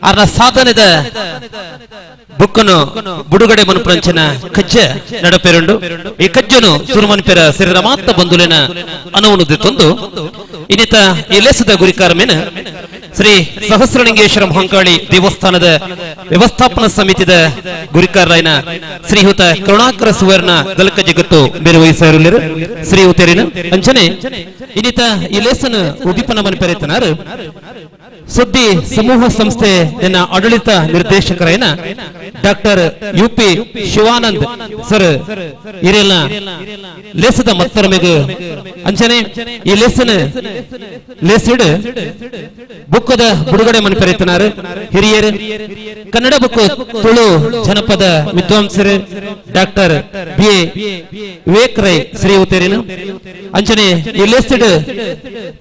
ಅರ್ನ ಸಾಧನೆದ ಬುಕ್ಕನು ಬುಡುಗಡೆ ಮನುಪುರಂಚಿನ ಕಜ್ಜ ನಡಪೆರುಂಡು ಈ ಕಜ್ಜನು ಸುರುಮನ್ಪೆರ ಸಿರಿರ ಮಾತ ಬಂಧುಲಿನ ಅನವನು ದಿತ್ತೊಂದು ಇನ್ನಿತ ಈ ಲೇಸದ ಗುರಿಕಾರಮೇನ ಶ್ರೀ ಸಹಸ್ರಲಿಂಗೇಶ್ವರ ಹೊಂಕಾಳಿ ದೇವಸ್ಥಾನದ ವ್ಯವಸ್ಥಾಪನಾ ಸಮಿತಿದ ಗುರಿಕಾರರಾಯನ ಶ್ರೀಯುತ ಕರುಣಾಕರ ಸುವರ್ಣ ದಲಕ ಜಗತ್ತು ನಿರ್ವಹಿಸಿರಲಿರು ಶ್ರೀಯುತರಿನ ಅಂಚನೆ ಇನ್ನಿತ ಈ ಲೇಸನ ಉದೀಪನ ಮನ್ಪೆರೆತನಾರು ಸುದ್ದಿ ಸಮೂಹ ಸಂಸ್ಥೆ ಆಡಳಿತ ನಿರ್ದೇಶಕರಾಯನ ಡಾಕ್ಟರ್ ಯುಪಿ ಶಿವಾನಂದ್ ಸರ್ ಇರೆಲ್ಲ ಲೇಸದ ಮತ್ತರಮೆಗೆ ಅಂಚನೆ ಈ ಲೇಸಿಡ್ ಬುಕ್ಕದ ಬಿಡುಗಡೆ ಮನ್ಪೆರೆತನಾರು ಹಿರಿಯರು ಕನ್ನಡ ಬುಕ್ ತುಳು ಜನಪದ ವಿದ್ವಾಂಸರು ಡಾಕ್ಟರ್ ಬಿ ವಿವೇಕ್ ರೈ ಶ್ರೀಯುತರಿನ ಅಂಚನೆ ಈ ಲೇಸಿಡ್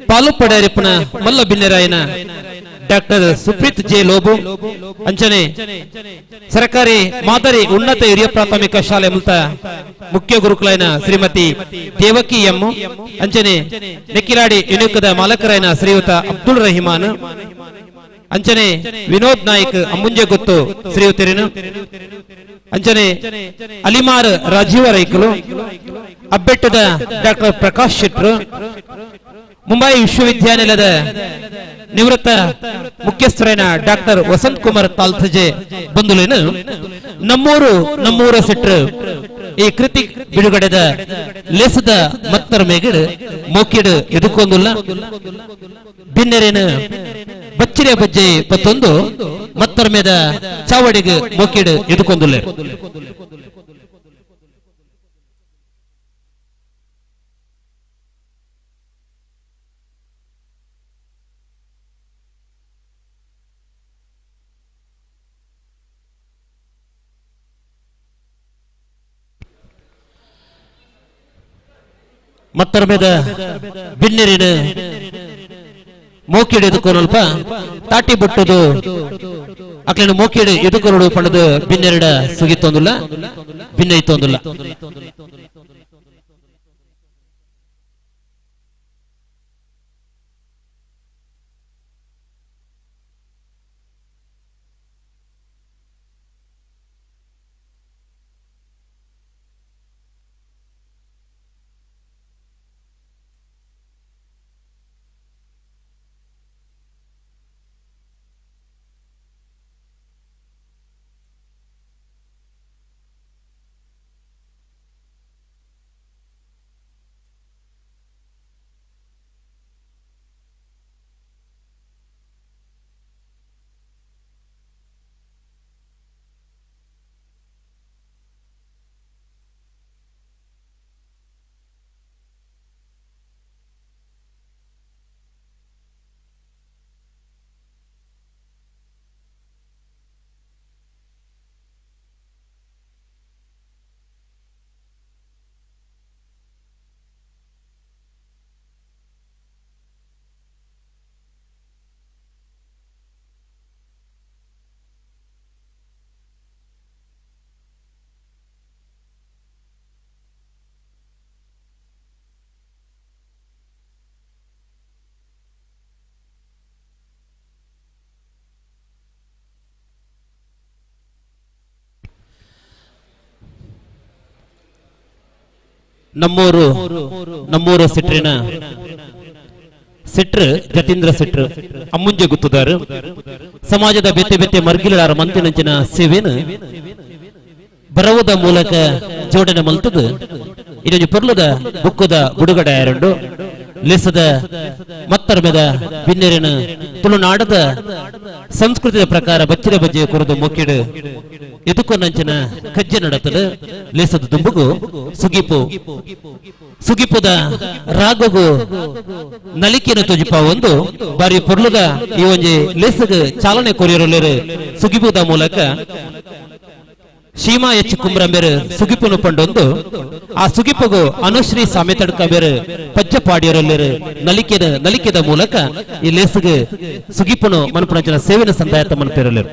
ಪಾಲು ಪಡೆಯರಿಪ್ಪನ ಮಲ್ಲ ಬಿನ್ನೆರಾಯನ ಡಾಕ್ಟರ್ ಸುಪ್ರೀತ್ ಜೆ ಲೋಬು ಅಂಚನೆ ಸರ್ಕಾರಿ ಮಾದರಿ ಉನ್ನತ ಹಿರಿಯ ಪ್ರಾಥಮಿಕ ಶಾಲೆ ಮುಲ್ತ ಮುಖ್ಯ ಗುರುಕುಲೈನ ಶ್ರೀಮತಿ ದೇವಕಿ ಎಂ ಅಂಚನೆ ನೆಕ್ಕಿಲಾಡಿ ಯುನಿಕದ ಮಾಲಕರಾಯನ ಶ್ರೀಯುತ ಅಬ್ದುಲ್ ರಹಿಮಾನ್ ಅಂಚನೆ ವಿನೋದ್ ನಾಯ್ಕ್ ಅಮ್ಮುಂಜೆ ಗೊತ್ತು ಶ್ರೀಯುತರಿನ ಅಂಚನೆ ಅಲಿಮಾರ್ ರಾಜೀವ ರೈಕಲು ಅಬ್ಬೆಟ್ಟದ ಡಾಕ್ಟರ್ ಪ್ರಕಾಶ್ ಶೆಟ್ರು ಮುಂಬೈ ವಿಶ್ವವಿದ್ಯಾನಿಲಯದ ನಿವೃತ್ತ ಮುಖ್ಯಸ್ಥರಾಯನ ಡಾಕ್ಟರ್ ವಸಂತ್ ಕುಮಾರ್ ತಾಲ್ತಜೆ ಬಂಧುಲೇನು ನಮ್ಮೂರ ಸೆಟ್ರು ಈ ಕೃತಿ ಬಿಡುಗಡೆದ ಲೇಸದ ಮತ್ತರ ಮೇಗಿಡ್ ಮೋಕಿಡ್ ಎದುಕೊಂದುಲ್ಲ ಭಿನ್ನರೇನು ಬಚ್ಚಿರೆ ಬಜ್ಜೆ ಪತ್ತೊಂದು ಮತ್ತರ ಮೇದ ಚಾವಡಿಗೆ ಮೋಕಿಡ್ ಎದುಕೊಂದುಲ್ಲ ಮತ್ತರ ಮೇದ ಬಿನ್ನೆರಿನ ಮೋಕಿಡ್ ಎದುಕೊನಲ್ಪ ತಾಟಿ ಬಟ್ಟುದು ಅಕ್ಲೇನು ಮೋಕಿಡ್ ಎದುಕೊರಡು ಪಣದು ಬಿನ್ನೆರಡ ಸುಗಿತೊಂದುಲ್ಲ ಭಿನ್ನ ಇತ್ತೊಂದುಲ್ಲ ನಮ್ಮೂರು ಸಿಟ್ರಿನ ಸಿಟ್ರ್ ಜತೀಂದ್ರ ಸಿಟ್ರ್ ಅಮ್ಮುಂಜೆ ಗುತ್ತುದಾರು ಸಮಾಜದ ಬೆತ್ತೆ ಬೆತ್ತೆ ಮರ್ಗಿಲಾರ ಮಂತಿನಂಚಿನ ಸೇವೆನ ಬರವುದ ಮೂಲಕ ಜೋಡಣೆ ಮಲ್ತದು ಇದೊಂದು ಪೊರ್ಲದ ಬುಕ್ಕದ ಬುಡುಗಡೆ ಆಯರಂಡು ಲೇಸದ ಮತ್ತರ ಮೇದ ಬಿನ್ನೆರಿನ ತುಳುನಾಡದ ಸಂಸ್ಕೃತಿಯ ಪ್ರಕಾರ ಬಚ್ಚಿರ ಬಜ್ಜೆ ಕೊರದು ಮೊಕ್ಕಿಡು ಎದುಕೊನಂಚಿನ ಕಜ್ಜೆ ನಡತದ ಲೇಸದ ದುಂಬುಗು ಸುಗಿಪುದ ರಾಗಗು ನಲಿಕೆನ ತುಜಿಪ ಒಂದು ಬಾರಿ ಪೊರ್ಲುದ ಈ ಒಂಜಿ ಲೇಸಗ ಚಾಲನೆ ಕೊರಿಯರೊಲ್ಲೆರು ಸುಗಿಪುದ ಮೂಲಕ ಶೀಮಾ ಎಚ್ ಕುಮ್ರಂಬೇರು ಸುಗಿಪುನು ಪಂಡೊಂದು ಆ ಸುಗಿಪುಗು ಅನುಶ್ರೀ ಸಾಮೆತಡ್ಕಬೇರು ಪಜ್ಜ ಪಾಡಿಯರೊಲ್ಲೆರು ನಲಿಕೆದ ಮೂಲಕ ಈ ಲೇಸಗ ಸುಗಿಪುನು ಮನಪುಣಂಚಿನ ಸೇವೆನ ಸಂದಾಯತ ಮನಪೇರೊಲ್ಲೆರು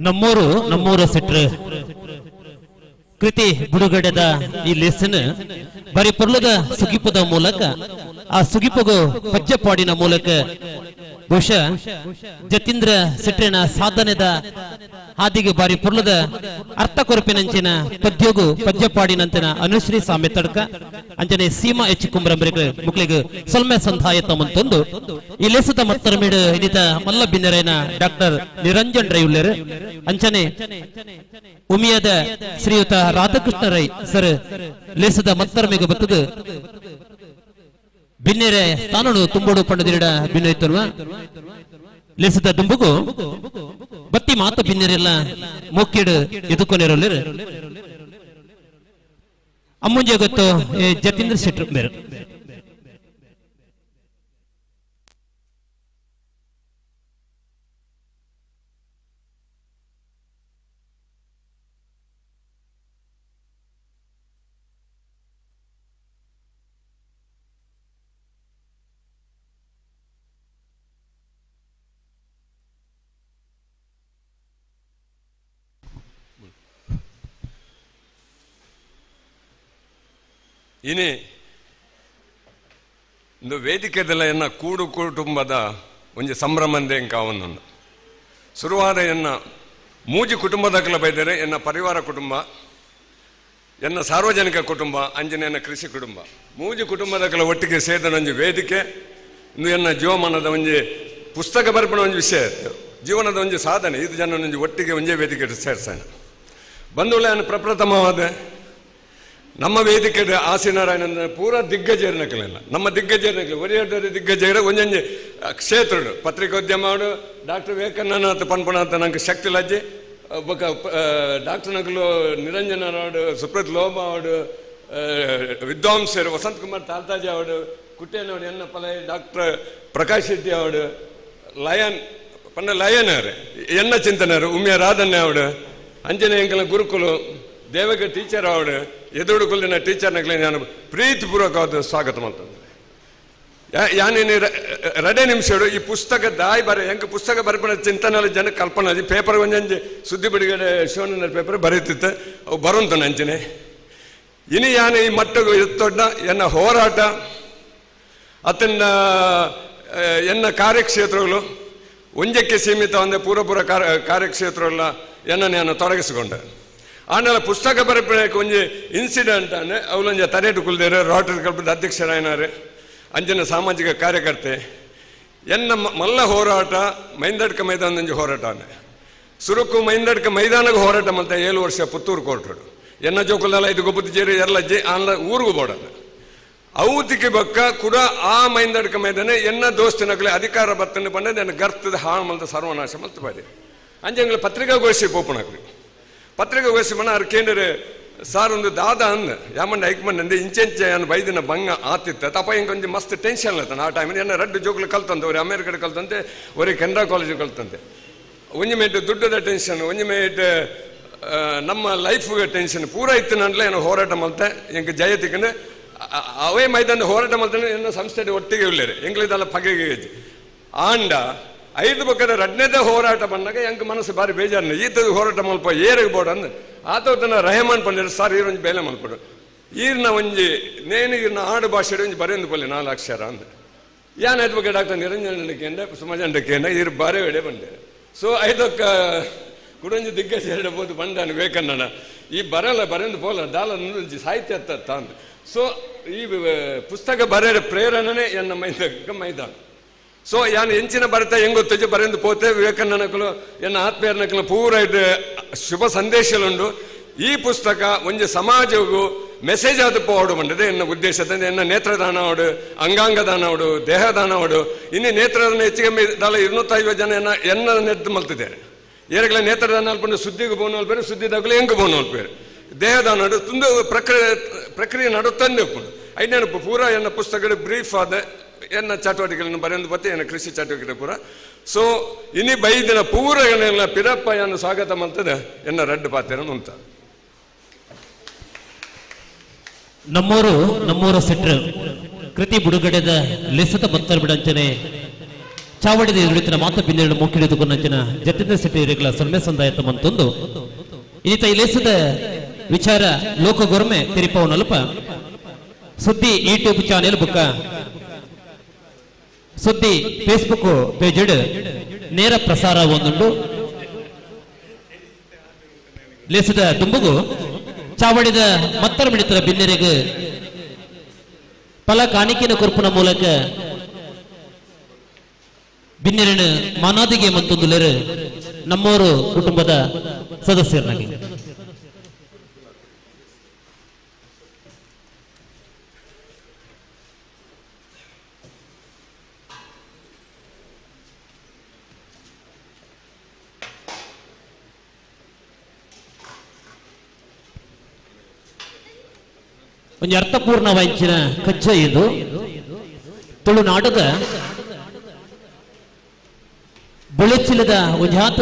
ನಮ್ಮೂರ ಸಿಟ್ರು ಕೃತಿ ಬಿಡುಗಡೆದ ಈ ಲೆಸನ್ ಬರೀ ಪೊರ್ಲದ ಸುಗಿಪದ ಮೂಲಕ ಆ ಸುಗಿಪಗು ಪದ್ಯಪಾಡಿನ ಮೂಲಕ ಬಹುಶಃ ಜತೀಂದ್ರ ಸಿಟ್ರಿನ ಸಾಧನೆದ ಹಾದಿಗೆ ಬಾರಿ ಪೊರ್ಲದ ಅರ್ಥ ಕೊರಪಿನಂಚಿನ ಪದ್ಯಗು ಪದ್ಯಪಾಡಿನಂಚಿನ ಅನುಶ್ರೀ ಸಾಮೆ ತಡ್ಕ ಅಂಚನೆ ಸೀಮಾ ಎಚ್ ಕುಂಬ್ರಂಬರಿಗೆ ಮುಕ್ಳಿಗೆ ಸೊಲ್ಮೆ ಸಂಧಾಯತ ಮಂತೊಂದು ಈ ಲೆಸದ ಮತ್ತರಮಿಡು ಇನಿತ ಮಲ್ಲ ಬಿನ್ನರೇನ ಡಾಕ್ಟರ್ ನಿರಂಜನ್ ರೈ ಉಳ್ಳರು ಅಂಚನೆ ಉಮಿಯದ ಶ್ರೀಯುತ ರಾಧಾಕೃಷ್ಣ ರೈ ಸರ್ ಲೆಸದ ಮತ್ತರಮಿಗೆ ಬತ್ತದು ಬಿನ್ನೆರೆ ಸ್ಥಾನನು ತುಂಬೋಡು ಪಂಡದಿರಡ ಭಿನ್ನೈತನ್ವ ಲೆಸದ ದುಂಬುಗು ಬತ್ತಿ ಮಾತ ಬಿನ್ನೆರೆಲ್ಲ ಮೊಕ್ಕಿಡು ಎದುಕೊನೆರೊಲ್ಲರು ಅಮ್ಮುಂಜೆ ಗೊತ್ತು ಜತೀಂದ್ರ ಶೆಟ್ರು ಬೇರೆ ಇನಿ ಇಂದು ವೇದಿಕೆದಲ್ಲ ಎನ್ನ ಕೂಡು ಕುಟುಂಬದ ಒಂಜಿ ಸಂಭ್ರಮಂದೆ ಕಾವೊಂದು ಶುರುವಾದ ಎನ್ನ ಮೂಜಿ ಕುಟುಂಬದಕ್ಕೆಲ್ಲ ಬೈದರೆ ಎನ್ನ ಪರಿವಾರ ಕುಟುಂಬ ಎನ್ನ ಸಾರ್ವಜನಿಕ ಕುಟುಂಬ ಅಂಜನೆ ಎನ್ನ ಕೃಷಿ ಕುಟುಂಬ ಮೂಜಿ ಕುಟುಂಬದಕ್ಕೆಲ್ಲ ಒಟ್ಟಿಗೆ ಸೇರಿದ ಒಂಜಿ ವೇದಿಕೆ ಇಂದು ಎನ್ನ ಜೀವಮಾನದ ಒಂಜಿ ಪುಸ್ತಕ ಬರ್ಪಣ ಒಂಜಿ ವಿಷಯ ಇತ್ತು ಜೀವನದ ಒಂಜಿ ಸಾಧನೆ ಇದು ಜನ ಒಂಜಿ ಒಟ್ಟಿಗೆ ಒಂಜೇ ವೇದಿಕೆ ಸೇರ್ಸಾನೆ ಬಂಧುಗಳ ಪ್ರಪ್ರಥಮವಾದ ನಮ್ಮ ವೇದಿಕೆ ಆಸೀನರಾಯಣ ಪೂರ ದಿಗ್ಗಜೇರ್ನಕ್ಲೆಲ್ಲ ನಮ್ಮ ದಿಗ್ಗಜೇರ್ನಕ್ಲೆ ಒರಿಯಡ್ಡ ದಿಗ್ಗಜೇರ ಒಂಜೊಂಜಿ ಕ್ಷೇತ್ರಡು ಪತ್ರಿಕೋದ್ಯಮ ಆಡು ಡಾಕ್ಟರ್ ವಿವೇಕಾನಂದ ಪನ್ಪುಣಾತ ನಂಗೆ ಶಕ್ತಿ ಲಜ್ಜೆ ಬೊಕ ಡಾಕ್ಟರ್ ನಕಲು ನಿರಂಜನರಾಡು ಸುಪ್ರತ್ ಲೋಬ ಆಡು ವಿದ್ವಾಂಸರು ವಸಂತ್ ಕುಮಾರ್ ತಾಲ್ತಾಜಿ ಆವಡು ಕುಟ್ಟೇನೋಡು ಎನ್ನ ಪಲೈ ಡಾಕ್ಟರ್ ಪ್ರಕಾಶ್ ಶೆಟ್ಟಿ ಆವಡು ಲಯನ್ ಪಂಡ ಲಯನರು ಎನ್ನ ಚಿಂತನರು ಉಮ್ಯ ರಾಧನ್ಯ ಆವಡು ಅಂಜನೆ ಎಂಕಲ ಗುರುಕುಲು ದೇವಗ ಟೀಚರ್ ಆವಡು ಎದುರುಗುಲ್ಲಿನ ಟೀಚರ್ನಾಗಲೇ ನಾನು ಪ್ರೀತಿಪೂರ್ವಕವಾದ ಸ್ವಾಗತ ಮಾಡ್ತೇನೆ ಯಾನೇನು ಎರಡೇ ನಿಮಿಷಗಳು ಈ ಪುಸ್ತಕ ದಾಯಿ ಬರ ಹೆಂಗೆ ಪುಸ್ತಕ ಬರ್ಪಣ ಚಿಂತನೆ ಜನ ಕಲ್ಪನೆ ಅದು ಪೇಪರ್ ಒಂಜಂಜಿ ಸುದ್ದಿ ಬಿಡುಗಡೆ ಶಿವನ ಪೇಪರ್ ಬರೀತಿತ್ತು ಅವು ಬರುಂತ ನಂಚಿನೆ ಇನಿ ಯಾನು ಈ ಮಟ್ಟಗೂ ಎತ್ತೊಡ್ಡ ಎನ್ನ ಹೋರಾಟ ಅತನ್ನ ಎನ್ನ ಕಾರ್ಯಕ್ಷೇತ್ರಗಳು ಒಂಜಕ್ಕೆ ಸೀಮಿತ ಅಂದರೆ ಪೂರ ಕಾರ್ಯಕ್ಷೇತ್ರಗಳ ಎನ್ನ ನಾನು ತೊಡಗಿಸಿಕೊಂಡೆ ಆಮೇಲೆ ಪುಸ್ತಕ ಬರಪಣಕ್ಕೆ ಒಂಜಿ ಇನ್ಸಿಡೆಂಟ್ ಅಂದ್ರೆ ಅವಳೊಂಜ ತರೇಟು ಕುಲ್ದೇರು ರೋಟರಿ ಕ್ಲಬ್ದ ಅಧ್ಯಕ್ಷರಾಯನಾರು ಅಂಜನ ಸಾಮಾಜಿಕ ಕಾರ್ಯಕರ್ತೆ ಎನ್ನ ಮಲ್ಲ ಹೋರಾಟ ಮೈಂದಡ್ಕ ಮೈದಾನದಂಜಿ ಹೋರಾಟ ಸುರುಕು ಮೈಂದಡ್ಕ ಮೈದಾನಕ್ಕೆ ಹೋರಾಟ ಮಲ್ತ 7 ವರ್ಷ ಪುತ್ತೂರು ಕೋರ್ಟಡು ಎನ್ನ ಜೋಕುಲೆಲ್ಲ ಇದು ಗೊಬ್ಬತ್ತು ಜೇರಿ ಎಲ್ಲ ಆನ್ಲ ಊರಿಗೂ ಬೋಡದು ಅವತಿಗೆ ಬಕ್ಕ ಕೂಡ ಆ ಮೈಂದಡ್ಕ ಮೈದಾನ ಎನ್ನ ದೋಸ್ತಿನಕ್ಲೆ ಅಧಿಕಾರ ಬರ್ತನೆ ಬಂದ ನನ್ನ ಗರ್ತದ ಹಾಳು ಮಲ್ತ ಸರ್ವನಾಶ ಮಲ್ತ ಬಾರಿ ಅಂಜಂಗ್ಲ ಪತ್ರಿಕಾಗೋಷ್ಠಿ ಪೋಪಣಕ್ರಿ ಪತ್ರಿಕಾಗೋಷ್ಠಿ ಮನ ಅವ್ರು ಕೇಂದ್ರ ಸಾರ್ ಒಂದು ದಾದ ಅಂದ ಯಾಮಂಡ ಐಕ್ಮಂಡ್ ಅಂದೆ ಇಂಚೆಂಚೆ ಅನ್ನ ಬೈದಿನ ಭಂಗ ಆತಿತ್ತ ತಪ್ಪ ಹಿಂಗೆ ಒಂದು ಮಸ್ತ್ ಟೆನ್ಷನ್ ಆಯ್ತಾನೆ ಆ ಟೈಮಿನ ಎನ್ನ ರಡ್ಡು ಜೋಕ್ಲು ಕಲ್ತಂತೆ ಅವ್ರು ಅಮೇರಿಕಡೆ ಕಲ್ತಂತೆ ಅವ್ರಿಗೆ ಕೆನರಾ ಕಾಲೇಜ್ ಕಲ್ತಂತೆ ಒಂಜಿ ಮೇಟ್ ದುಡ್ಡದ ಟೆನ್ಷನ್ ಒಂಜಿ ಮೇಟ್ ನಮ್ಮ ಲೈಫ್ಗೆ ಟೆನ್ಷನ್ ಪೂರ ಇತ್ತು ನನ್ಲೆ ಏನೋ ಹೋರಾಟ ಮಲ್ತೆ ಹೆಂಗೆ ಜಯತಿಕಂದ್ರೆ ಅವೇ ಮೈದಾನ ಹೋರಾಟ ಮಲ್ತಾನೆ ಏನೋ ಸಂಸ್ಥೆ ಒಟ್ಟಿಗೆ ಉಳ್ಳೇರಿ ಎಂಗ್ಲಿದೆಲ್ಲ ಪಗೆಗೆ ಆಂಡ 5 ಬಕ್ಕದ ರಡ್ನೇದ ಹೋರಾಟ ಬಂದಾಗ ಹೆಂಗೆ ಮನಸ್ಸು ಬಾರಿ ಬೇಜಾರನ್ನ ಈತದ ಹೋರಾಟ ಮಲ್ಪ ಏರಿಗೆ ಬೋಡ ಅಂದ್ ಆತನ ರೆಹಮಾನ್ ಪಂಡಿರ ಸಾರ್ ಈರೊಂಜಿ ಬೇಲೆ ಮಲ್ಪಡು ಈರ್ನ ಒಂಜಿ ನೇನು ಈರ್ನ ಆಡು ಭಾಷೆ ಒಂಜಿ ಬರೆಯೊಂದು ಪಲ್ಲೆ 4 ಅಕ್ಷರ ಅಂದ್ ಯಾನ್ ಆಯ್ತು ಬಗ್ಗೆ ಡಾಕ್ಟರ್ ನಿರಂಜನಕ್ಕೆ ಸುಮಜಂಡಕ್ಕೆ ಈರು ಬಾರೆ ವೇಡೆ ಬಂದೆ ಸೊ ಐದಕ್ಕ ಕುಡೊಂಜಿ ದಿಗ್ಗಜ ಹೇಳಬಹುದು ಬಂದಾನು ವಿವೇಕಣ್ಣನ ಈ ಬರಲ್ಲ ಬರೆಯೊಂದು ಪೋಲ ದಾಲ ಸಾಹಿತ್ಯ ಅತ್ತ ಅಂದ್ ಸೊ ಈ ಪುಸ್ತಕ ಬರೆಯ ಪ್ರೇರಣೆ ಎನ್ನ ಮೈದಾನ ಸೊ ಯಾನು ಎಂಚಿನ ಬರ್ತಾ ಹೆಂಗೊತ್ತಜಿ ಬರೆಯೊಂದು ಪೋತೆ ವಿವೇಕಾನಂದಕಲು ಎನ್ನ ಆತ್ಮೀಯರ್ನಕಲು ಪೂರ ಇದು ಶುಭ ಸಂದೇಶಲುಂಡು ಈ ಪುಸ್ತಕ ಒಂಜಿ ಸಮಾಜಗೂ ಮೆಸೇಜ್ ಆದ ಪೋಡು ಬಂದಿದೆ ಎನ್ನ ಉದ್ದೇಶದಿಂದ ಎನ್ನ ನೇತ್ರದಾನ ಆವಡು ಅಂಗಾಂಗ ದಾನ ಆವಡು ದೇಹದಾನ ಆವಡು ಇನ್ನು ನೇತ್ರದಾನ ಹೆಚ್ಚಿಗೆ ದಾಲ 250 ಜನ ಎನ್ನ ನೆದ್ದು ಮಲ್ತಿದ್ದಾರೆ ಏರಗಳ ನೇತ್ರದಾನ ಅಲ್ಪಂಡು ಸುದ್ದಿಗೂ ಬೋನೋಲ್ ಬೇರೆ ಸುದ್ದಿದಾಗಲೂ ಹೆಂಗೆ ಬೋನೋಲ್ ಬೇರೆ ದೇಹದಾನ ಆಡು ತುಂಬ ಪ್ರಕ್ರಿಯೆ ನಡುತ್ತಂದೆ ಉಪ್ಪುಂಡು ಐದು ಪೂರ ಎನ್ನ ಪುಸ್ತಕಗಳು ಬ್ರೀಫ್ ಆದ ಎನ್ನ ಚಟುವಟಿಕೆಗಳನ್ನು ಬರೆಯೊಂದು ಬತ್ತೆ ಎನ್ನ ಕೃಷಿ ಚಟುವಟಿಕೆ ಪೂರ ಸೊ ಇನಿ ಬೈದಿನ ಪೂರ ಎನ್ನ ಪಿರಪ್ಪ ಎನ್ನ ಸ್ವಾಗತ ಮಾಡ್ತದೆ ಎನ್ನ ರಡ್ಡು ಪಾತ್ರೆ ಉಂಟ ನಮ್ಮೂರ ಸಿಟ್ರು ಕೃತಿ ಬಿಡುಗಡೆದ ಲೆಸದ ಮತ್ತರ್ ಬಿಡಂಚನೆ ಚಾವಡಿದ ಎದುರಿನ ಮಾತ ಬಿನ್ನೆರಡು ಮೂಕಿಡಿದುಕೊಂಡಂಚಿನ ಜತಿಂದ್ರ ಶೆಟ್ಟಿ ಇರೆಗಳ ಸೊನ್ನೆ ಸಂದಾಯತ ಮಂತೊಂದು ಇನ್ನಿತ ಇಲೇಸದ ವಿಚಾರ ಲೋಕ ಗೊರ್ಮೆ ತಿರಿಪವನಲ್ಪ ಸುದ್ದಿ ಯೂಟ್ಯೂಬ್ ಚಾನೆಲ್ ಬುಕ್ಕ ಸುದ್ದಿ ಫೇಸ್ಬುಕ್ ಪೇಜ್ ನೇರ ಪ್ರಸಾರ ಒಂದುಂಡು ಲೇಸದ ತುಂಬುಗು ಚಾವಡಿದ ಮತ್ತರ ಮಿಡಿತರ ಬಿನ್ನೆರೆಗೆ ಪಲ ಕಾಣಿಕೆನ ಕೊರ್ಪುನ ಮೂಲಕ ಬಿನ್ನೆರಣ ಮಾನಾದಿಗೆ ಮಂತೊಂದುಲೆರು ನಮ್ಮೋರು ಕುಟುಂಬದ ಸದಸ್ಯರನ್ನಾಗಿ ಒಂದು ಅರ್ಥಪೂರ್ಣವಾಂಚಿನ ಕಚ್ಚ ಇದು ತುಳುನಾಡದ ಬೆಳಚಿಲದ ಒಂಜಾತ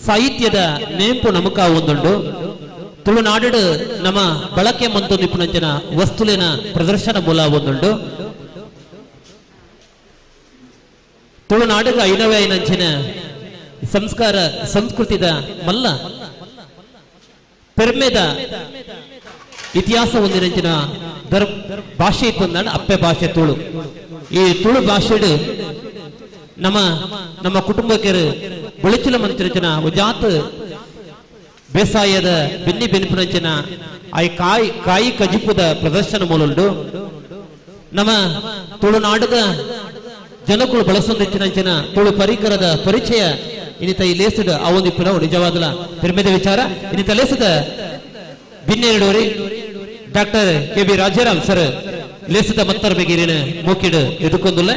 ಸಾಹಿತ್ಯದ ನೆಂಪು ನಮಕ ಒಂದುಂಡು ತುಳುನಾಡು ನಮ್ಮ ಬಳಕೆ ಮಂತು ನಿಪುಣಂಚಿನ ವಸ್ತುಲಿನ ಪ್ರದರ್ಶನ ಮೂಲ ಒಂದುಂಡು ತುಳುನಾಡಿಗ ಐನವೇ ಐನಂಚಿನ ಸಂಸ್ಕಾರ ಸಂಸ್ಕೃತಿದ ಮಲ್ಲ ಪೆರ್ಮೆದ ಇತಿಹಾಸ ಒಂದಿನಂಚಿನ ಭಾಷೆ ಇತ್ತು ಅಪ್ಪೆ ಭಾಷೆ ತುಳು ಈ ತುಳು ಭಾಷೆ ನಮ್ಮ ಕುಟುಂಬಕ್ಕೆ ಬೆಳಚಿಲ ಮಂತ್ರಿನ ಜಾತ ಬೇಸಾಯದ ಬೆನ್ನಿ ಬೆನ್ಪುನಂಚಿನ ಆ ಕಾಯಿ ಕಜಿಪುದ ಪ್ರದರ್ಶನ ಮೂಲುಂಡು ನಮ್ಮ ತುಳುನಾಡದ ಜನಗಳು ಬಳಸೊಂದಿಚ್ಚಿನಂಚಿನ ತುಳು ಪರಿಕರದ ಪರಿಚಯ ಇನ್ನಿತ ಈ ಲೇಸದ ಆ ಒಂದು ನಿಜವಾದ ಪೆರ್ಮೆದ ವಿಚಾರ ಇನ್ನಿತ ಲೇಸದ ಬಿನ್ನೆರಡೂರಿ ಡಾಕ್ಟರ್ ಕೆ.ಬಿ. ರಾಜಾರಾಮ್ ಸರ್ ಲೇಸದ ಮತ್ತರ ಬೆಗಿರಿನ ಮೂಕಿಡು ಎದುಕೊಂದುಲ್ಲ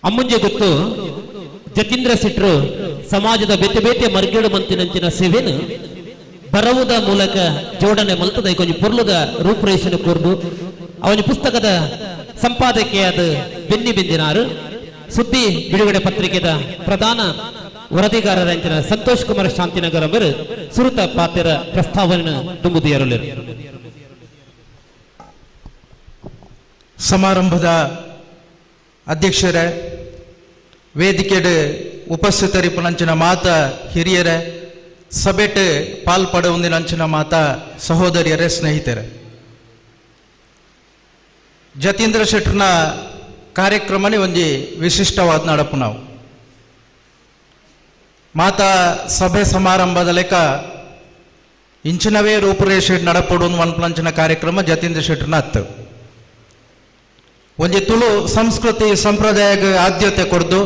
ಅಮ್ಮುಂಜೆ ಗೊತ್ತು ಜತೀಂದ್ರ ಸಿಟ್ರು ಸಮಾಜದ ಬೇತೆ ಬೇತೆ ಮರ್ಗಿಡು ಮಂತಿನಂಚಿನ ಸೇವೆನು ಬರವುದ ಮೂಲಕ ಜೋಡಣೆ ಮಲ್ತದ ಕೊಂಚ ಪುರ್ಲುದ ರೂಪರೇಷನ ಕೂರ್ದು ಅವನ ಪುಸ್ತಕದ ಸಂಪಾದಕಿಯಾದ ಬೆನ್ನಿ ಬಿಂದಿನಾರು ಸುದ್ದಿ ಬಿಡುಗಡೆ ಪತ್ರಿಕೆದ ಪ್ರಧಾನ ವರದಿಗಾರರಂಚಿನ ಸಂತೋಷ್ ಕುಮಾರ್ ಶಾಂತಿನಗರ ಅವರು ಸುರುತ ಪಾತ್ರ ಪ್ರಸ್ತಾವನೆ ತುಂಬುದಿಯರಲಿರು ಸಮಾರಂಭದ ಅಧ್ಯಕ್ಷರೇ ವೇದಿಕೆಡ್ ಉಪಸ್ಥಿತರಿಪುನಂಚಿನ ಮಾತ ಹಿರಿಯರೇ ಸಭೆಟ್ ಪಾಲ್ಪಡುವಂದಿನಂಚಿನ ಮಾತ ಸಹೋದರಿಯರೇ ಸ್ನೇಹಿತರೆ ಜತೀಂದ್ರ ಶೆಟ್ರನ ಕಾರ್ಯಕ್ರಮನೇ ಒಂಜಿ ವಿಶಿಷ್ಟವಾದ ನಡಪು ನಾವು ಮಾತ ಸಭೆ ಸಮಾರಂಭದ ಲೆಕ್ಕ ಇಂಚಿನವೇ ರೂಪುರೇಷೆ ನಡಪಡು ಅನ್ಪಂಚಿನ ಕಾರ್ಯಕ್ರಮ ಜತೀಂದ್ರ ಶೆಟ್ರನ ಹತ್ತು ಒಂಜಿ ತುಳು ಸಂಸ್ಕೃತಿ ಸಂಪ್ರದಾಯಕ್ಕೆ ಆದ್ಯತೆ ಕೊಡ್ದು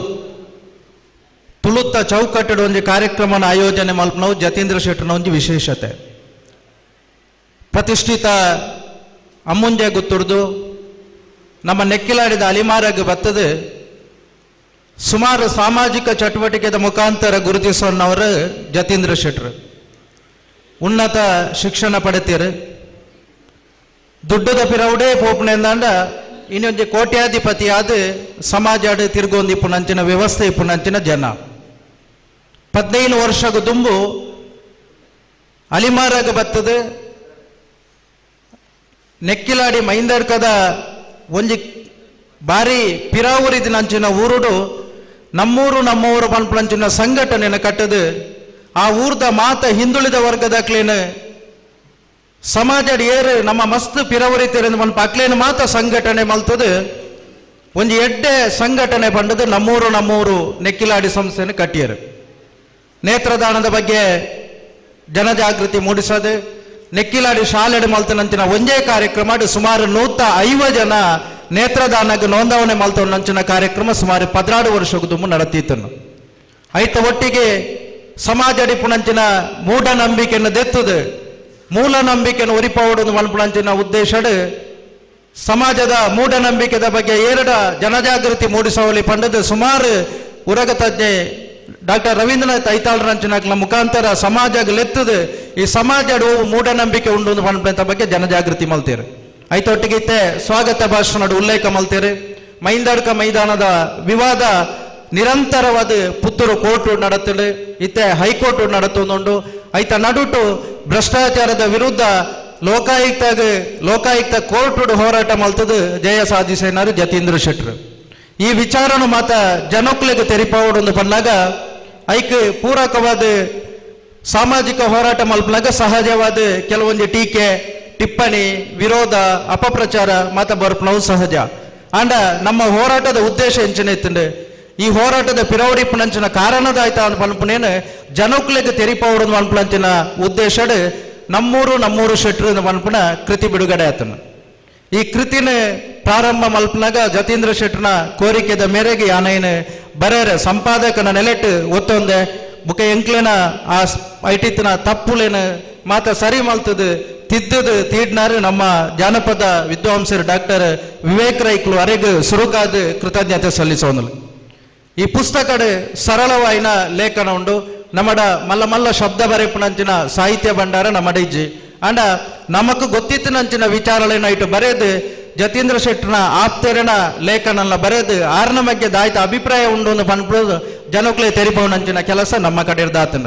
ತುಳುತ್ತ ಚೌಕಟ್ಟಡ ಒಂಜಿ ಕಾರ್ಯಕ್ರಮನ ಆಯೋಜನೆ ಮಲ್ಪನವು ಜತೀಂದ್ರ ಶೆಟ್ರನ ಒಂಜಿ ವಿಶೇಷತೆ ಪ್ರತಿಷ್ಠಿತ ಅಮ್ಮುಂಜೆ ಗುತ್ತುಡ್ದು ನಮ್ಮ ನೆಕ್ಕಿಲಾಡಿದ ಅಲಿಮಾರಗೆ ಬತ್ತದು ಸುಮಾರು ಸಾಮಾಜಿಕ ಚಟುವಟಿಕೆದ ಮುಖಾಂತರ ಗುರುತಿಸೋನವರು ಜತೀಂದ್ರ ಶೆಟ್ರು ಉನ್ನತ ಶಿಕ್ಷಣ ಪಡೆತೀರು ದುಡ್ಡದ ಪಿರವುಡೇ ಪೋಪಣೆಂದಾಂಡ ಇನ್ನೊಂದು ಕೋಟ್ಯಾಧಿಪತಿ ಆದ ಸಮಾಜ ತಿರುಗೊಂದು ಇಪ್ಪುನಂಚಿನ ವ್ಯವಸ್ಥೆ ಇಪ್ಪುನಂಚಿನ ಜನ 15 ವರ್ಷಗೂ ತುಂಬು ಅಲಿಮಾರಾಗ ಬತ್ತದು ನೆಕ್ಕಿಲಾಡಿ ಮೈಂದರ್ಕದ ಒಂಜಿ ಬಾರಿ ಪಿರಾವೂರಿದಿನಂಚಿನ ಊರುಡು ನಮ್ಮೂರು ಪನ್ಪಂಚಿನ ಸಂಘಟನೆನ ಕಟ್ಟದು ಆ ಊರ್ದ ಮಾತ ಹಿಂದುಳಿದ ವರ್ಗದಕ್ಲೇನು ಸಮಾಜ ಏರು ನಮ್ಮ ಮಸ್ತ್ ಪಿರವರಿತಿರಂದು ಮಲ್ಪ ಅಕ್ಲೇನು ಮಾತ ಸಂಘಟನೆ ಮಲ್ತದು ಒಂಜಿ ಎಡ್ಡೆ ಸಂಘಟನೆ ಬಂದದು ನಮ್ಮೂರು ನೆಕ್ಕಿಲಾಡಿ ಸಂಸ್ಥೆನ ಕಟ್ಟಿಯರು ನೇತ್ರದಾನದ ಬಗ್ಗೆ ಜನಜಾಗೃತಿ ಮೂಡಿಸೋದು ನೆಕ್ಕಿಲಾಡಿ ಶಾಲೆಡ್ ಮಲ್ತನಂಚಿನ ಒಂದೇ ಕಾರ್ಯಕ್ರಮ ಸುಮಾರು 150 ಜನ ನೇತ್ರದಾನಕ್ಕೆ ನೋಂದಾವಣೆ ಮಲ್ತನಂಚಿನ ಕಾರ್ಯಕ್ರಮ ಸುಮಾರು 16 ವರ್ಷಕ್ಕೂ ತುಂಬ ನಡೆತಿತ್ತು ಐತ ಒಟ್ಟಿಗೆ ಸಮಾಜ ಪುಣಂಚಿನ ಮೂಢನಂಬಿಕೆಯನ್ನು ದೆತ್ತದು ಮೂಲ ನಂಬಿಕೆಯನ್ನು ಒರಿಪವುಡು ಮಲ್ಪುಣಂಚಿನ ಉದ್ದೇಶಡ್ ಸಮಾಜದ ಮೂಢನಂಬಿಕೆದ ಬಗ್ಗೆ 2 ಜನಜಾಗೃತಿ ಮೂಡಿಸವಲ್ಲಿ ಪಂಡದು ಸುಮಾರು ಉರಗ ತಜ್ಞೆ ಡಾಕ್ಟರ್ ರವೀಂದ್ರನಾಥ್ ಐತಾಳರಂಚನಾಕ್ಲ ಮುಖಾಂತರ ಸಮಾಜ ಲೆತ್ತದು ಈ ಸಮಾಜ ಮೂಢನಂಬಿಕೆ ಉಂಡು ಅಂತ ಬಗ್ಗೆ ಜನಜಾಗೃತಿ ಮಲ್ತೀರಿ. ಐತೊಟ್ಟಿಗೆ ಇತ್ತೆ ಸ್ವಾಗತ ಭಾಷಣ ಉಲ್ಲೇಖ ಮಲ್ತೀರಿ. ಮೈಂದಾಡ್ಕ ಮೈದಾನದ ವಿವಾದ ನಿರಂತರವಾದ ಪುತ್ತೂರು ಕೋರ್ಟ್ ನಡತಲು ಇತ್ತೆ ಹೈಕೋರ್ಟ್ ನಡತೊಂದುಂಡು ಐತ ನಡುಟು ಭ್ರಷ್ಟಾಚಾರದ ವಿರುದ್ಧ ಲೋಕಾಯುಕ್ತ ಕೋರ್ಟ್ ಹೋರಾಟ ಮಲ್ತದು ಜಯ ಸಾಧಿಸಿನಾರು ಜತೀಂದ್ರ ಶೆಟ್ಟರು. ಈ ವಿಚಾರನು ಮಾತ ಜನಕ್ಲಿಗೆ ತೆರಿಪವಡು ಬಂದಾಗ ಐಕ್ ಪೂರಕವಾದ ಸಾಮಾಜಿಕ ಹೋರಾಟ ಮಲ್ಪನಾಗ ಸಹಜವಾದ ಕೆಲವೊಂದು ಟೀಕೆ ಟಿಪ್ಪಣಿ ವಿರೋಧ ಅಪಪ್ರಚಾರ ಮಾತ ಬರ್ಪನವು ಸಹಜ. ಅಂಡ ನಮ್ಮ ಹೋರಾಟದ ಉದ್ದೇಶ ಎಂಚನೆ ಇತ್ತಂಡು ಈ ಹೋರಾಟದ ಪಿರವಡಿಪ್ಪನಂಚಿನ ಕಾರಣದಾಯ್ತ ಅಂತ ಪನ್ಪನೇನು ಜನಕ್ಲಿಗೆ ತೆರಿಪವಡು ಅನ್ಪಂಚಿನ ಉದ್ದೇಶ ನಮ್ಮೂರು ಶೆಟ್ರು ಪನ್ಪನ ಕೃತಿ ಬಿಡುಗಡೆ ಆತನು. ಈ ಕೃತಿನ ಪ್ರಾರಂಭ ಮಲ್ಪನಾಗ ಜತೀಂದ್ರ ಶೆಟ್ಟರ್ನ ಕೋರಿಕೆದ ಮೇರೆಗೆ ಆನೆಯನ್ನು ಬರೆಯರೆ ಸಂಪಾದಕನ ನೆಲೆಟ್ಟು ಒತ್ತೊಂದೆ ಬುಕ ಎಂಕ್ಲೇನ ಆ ಐಟಿತ್ತಿನ ತಪ್ಪುಲೇನ ಮಾತ ಸರಿ ಮಲ್ತದು ತಿದ್ದದು ತೀಡ್ನಾರು ನಮ್ಮ ಜಾನಪದ ವಿದ್ವಾಂಸರು ಡಾಕ್ಟರ್ ವಿವೇಕ್ ರೈಕ್ಲು ಅರೆಗೆ ಸುರುಕಾದ ಕೃತಜ್ಞತೆ ಸಲ್ಲಿಸೋನು. ಈ ಪುಸ್ತಕದ ಸರಳವಾಯಿನ ಲೇಖನ ಉಂಡು ನಮ್ಮಡ ಮಲ್ಲ ಮಲ್ಲ ಶಬ್ದ ಬರೆಪುನಂಚಿನ ಸಾಹಿತ್ಯ ಭಂಡಾರ ನಮ್ಮಡ ಇಜ್ಜಿ ಅಂಡ ನಮಕ್ ಗೊತ್ತಿತ್ತಿನಂಚಿನ ವಿಚಾರಗಳನ್ನ ಇಟ್ಟು ಬರೆದು ಜತೀಂದ್ರ ಶೆಟ್ಟರ್ನ ಆಪ್ತೇರನ ಲೇಖನ ಬರೆದು ಆರ್ನ ಬಗ್ಗೆ ದಾಯ್ತ ಅಭಿಪ್ರಾಯ ಉಂಡು ಅಂತ ಪನ್ಪುದು ಜನಕ್ಲೆ ತೆರಿಪವನಂಚಿನ ಕೆಲಸ ನಮ್ಮ ಕಡೆ ಇರ್ದಾತನ.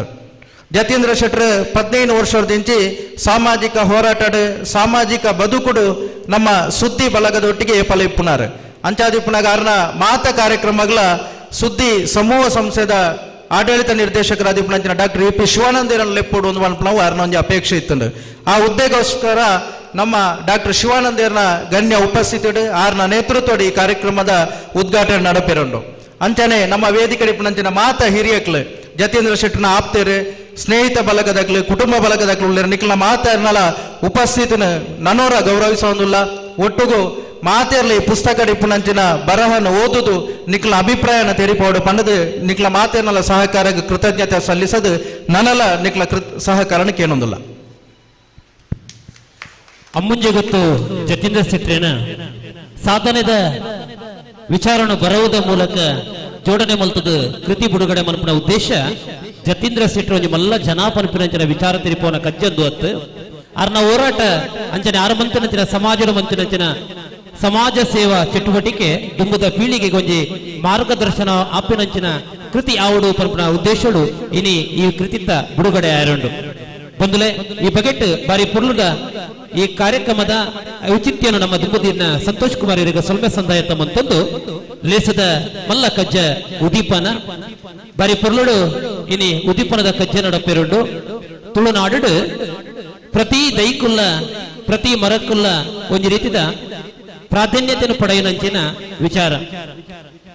ಜತೀಂದ್ರ ಶೆಟ್ಟರ್ 15 ವರ್ಷದಿಂಚಿ ಸಾಮಾಜಿಕ ಹೋರಾಟಡು ಸಾಮಾಜಿಕ ಬದುಕುಡು ನಮ್ಮ ಸುದ್ದಿ ಬಲಗದೊಟ್ಟಿಗೆ ಪಲಿಪ್ಪುನಾರು ಅಂಚಾದಿಪ್ಪುನಾಗ ಆರ್ನ ಮಾತ ಕಾರ್ಯಕ್ರಮಗಳ ಸುದ್ದಿ ಸಮೂಹ ಸಂಸ್ಥೆದ ಆಡಳಿತ ನಿರ್ದೇಶಕರಾದಿಪ್ಪನಂಚಿನ ಡಾಕ್ಟರ್ ಯು ಪಿ ಶಿವಾನಂದರನ್ನು ಲೆಪ್ಪುಡು ಒಂದು ನಾವು ಆರ್ನೊಂದು ಅಪೇಕ್ಷೆ ಇತ್ತಂಡು. ಆ ಹುದ್ದೆಗೋಸ್ಕರ ನಮ್ಮ ಡಾಕ್ಟರ್ ಶಿವಾನಂದರ್ನ ಗಣ್ಯ ಉಪಸ್ಥಿತಿಡು ಆರ್ನ ನೇತೃತ್ವದ ಈ ಕಾರ್ಯಕ್ರಮದ ಉದ್ಘಾಟನೆ ನಡಪೆರಂಡು. ಅಂಚನೆ ನಮ್ಮ ವೇದಿಕೆ ಇಪ್ಪನಂಚಿನ ಮಾತ ಹಿರಿಯಕ್ಲು ಜತೀಂದ್ರ ಶೆಟ್ಟರ್ನ ಆಪ್ತೇರು ಸ್ನೇಹಿತ ಬಲಗದಾಗ್ಲು ಕುಟುಂಬ ಬಲಗದಾಗ್ಲು ಉಳ್ಳೇರು ನಿಕ್ಲ ಮಾತಾಡ್ನಲ ಉಪಸ್ಥಿತಿನ ನನೋರ ಗೌರವಿಸೋದಿಲ್ಲ. ಒಟ್ಟುಗು ಮಾತೇರ್ಲಿ ಪುಸ್ತಕ ಇಪ್ಪನಂಚಿನ ಬರಹನ ಓದುದು ನಿಕ್ಲ ಅಭಿಪ್ರಾಯನ ತೆರಿಪೋಡು ಪಂಡದು ನಿಕ್ಲ ಮಾತೇರ್ನಲ ಸಹಕಾರಕ್ಕೆ ಕೃತಜ್ಞತೆ ಸಲ್ಲಿಸದು ನನಲ ನಿಕ್ಲ ಸಹಕಾರಕ್ಕೆ ಏನೊಂದಿಲ್ಲ. ಅಮ್ಮುಂಜೆ ಗೊತ್ತು ಜತೀಂದ್ರ ಶೆಟ್ಟರೇನ ಸಾಧನೆದ ವಿಚಾರಣ ಬರುವುದ ಮೂಲಕ ಜೋಡಣೆ ಮಲ್ತದ ಕೃತಿ ಬಿಡುಗಡೆ ಮಲ್ಪನ ಉದ್ದೇಶ ಜತೀಂದ್ರ ಶೆಟ್ಟರ್ ಒಂಜಿ ಮಲ್ಲ ಜನಾಪನಪಿನಂಚಿನ ವಿಚಾರ ತಿರಿಪೋನ ಕಜ್ಜಂದು ಅತ್ತು ಅರ್ನ ಹೋರಾಟ ಅಂಚನೆ ಆರಮಂತನಂಚಿನ ಸಮಾಜದ ಮಂಚಿನಂಚಿನ ಸಮಾಜ ಸೇವಾ ಚಟುವಟಿಕೆ ದುಂಬುದ ಪೀಳಿಗೆಗೆ ಒಂಜಿ ಮಾರ್ಗದರ್ಶನ ಆಪಿನಂಚಿನ ಕೃತಿ ಆವಡು ಪನ್ಪನ ಉದ್ದೇಶಗಳು ಇನಿ ಈ ಕೃತಿತ್ತ ಬಿಡುಗಡೆ ಆಯರಂಡು ಬಂದುಲೆ ಈ ಬಗೆಟ್ ಬಾರಿ ಪುರ್ಲುಗ ಈ ಕಾರ್ಯಕ್ರಮದ ಔಚಿತ್ಯನು ನಮ್ಮ ದುಂಬುದಿನ ಸಂತೋಷ್ ಕುಮಾರ್ ಇವರಿಗೆ ಸೊಲ್ಮೆ ಸಂದಾಯ ತಮ್ಮಂತಂದು ಲೇಸದ ಮಲ್ಲ ಕಜ್ಜ ಉದೀಪನ ಬಾರಿ ಪುರ್ಲುಡು ಇನಿ ಉದೀಪನದ ಕಜ್ಜ ನಡಪೆರುಂಡು ತುಳುನಾಡು ಪ್ರತಿ ದೈಕುಲ್ಲ ಪ್ರತಿ ಮರಕ್ಕುಲ್ಲ ಒಂದು ರೀತಿದ ಪ್ರಾಧಾನ್ಯತೆಯನ್ನು ಪಡೆಯನಂಚಿನ ವಿಚಾರ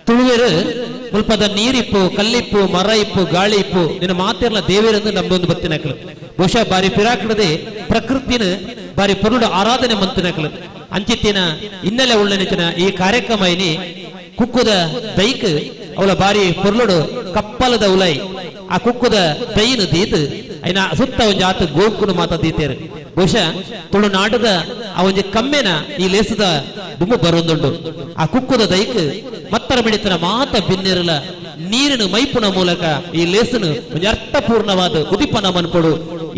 ತುಳುವೇರು ಮುಲ್ಪದ ನೀರಿಪ್ಪು ಕಲ್ಲಿಪ್ಪು ಮರ ಇಪ್ಪು ಗಾಳಿ ಇಪ್ಪು ನಿನ್ನ ಮಾತೆಲ್ಲ ದೇವೇರೆಂದು ನಂಬೊಂದು ಬತ್ತಿನಕಲು ಬಹುಶಃ ಬಾರಿ ಪಿರಾಕಡದೆ ಪ್ರಕೃತಿನ ಬಾರಿ ಪೊರುಡು ಆರಾಧನೆ ಮಂತಿನಕಲು ಅಂಚಿತ್ತಿನ ಹಿನ್ನೆಲೆ ಉಳ್ಳನಿಚಿನ ಈ ಕಾರ್ಯಕ್ರಮ ಇನಿ ಕುಕ್ಕುದ ದೈಕ್ ಅವಳ ಬಾರಿ ಪೊರ್ಲುಡು ಕಪ್ಪಲದ ಉಲೈ ಆ ಕುಕ್ಕುದ ದೈನು ದೀತು ಐನ ಸುತ್ತ ಒಂಜಿ ಆತ ಗೋಕುನು ಮಾತ ದೀತೇರು ಬಹುಶಃ ತುಳುನಾಡದ ಆ ಒಂಜಿ ಕಮ್ಮೆನ ಈ ಲೇಸದ ದುಮ್ಮು ಬರೊಂದುಂಡು ಆ ಕುಕ್ಕುದ ದೈಕ್ ಮತ್ತರ ಮಿಡಿತನ ಮಾತ ಬಿನ್ನಿರಲ ನೀರಿನ ಮೈಪುನ ಮೂಲಕ ಈ ಲೇಸನು ಒಂಜಿ ಅರ್ಥಪೂರ್ಣವಾದ ಉದಿಪನ ಮನ್ಪಡು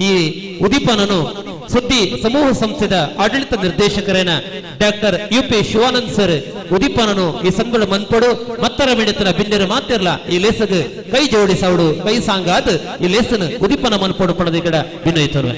ಈ ಉದಿಪನನು ಸುದ್ದಿ ಸಮೂಹ ಸಂಸ್ಥೆದ ಆಡಳಿತ ನಿರ್ದೇಶಕರೇನ doctor U P Shivanand sir ಉದಿಪನನು ಈ ಸಂಬಳ ಮನ್ಪಡು ಮತ್ತರ ಮಿಡಿತನ ಬಿನ್ನಿರ ಮಾತಿರ್ಲ ಈ ಲೇಸಗ ಕೈ ಜೋಡಿಸವಡು ಕೈ ಸಾಂಗಾದ್ ಈ ಲೇಸನು ಉದಿಪನ ಮನ್ಪಡು ಪಡದ ಈ ಕಡ ಭಿನ್ನಯಿತರು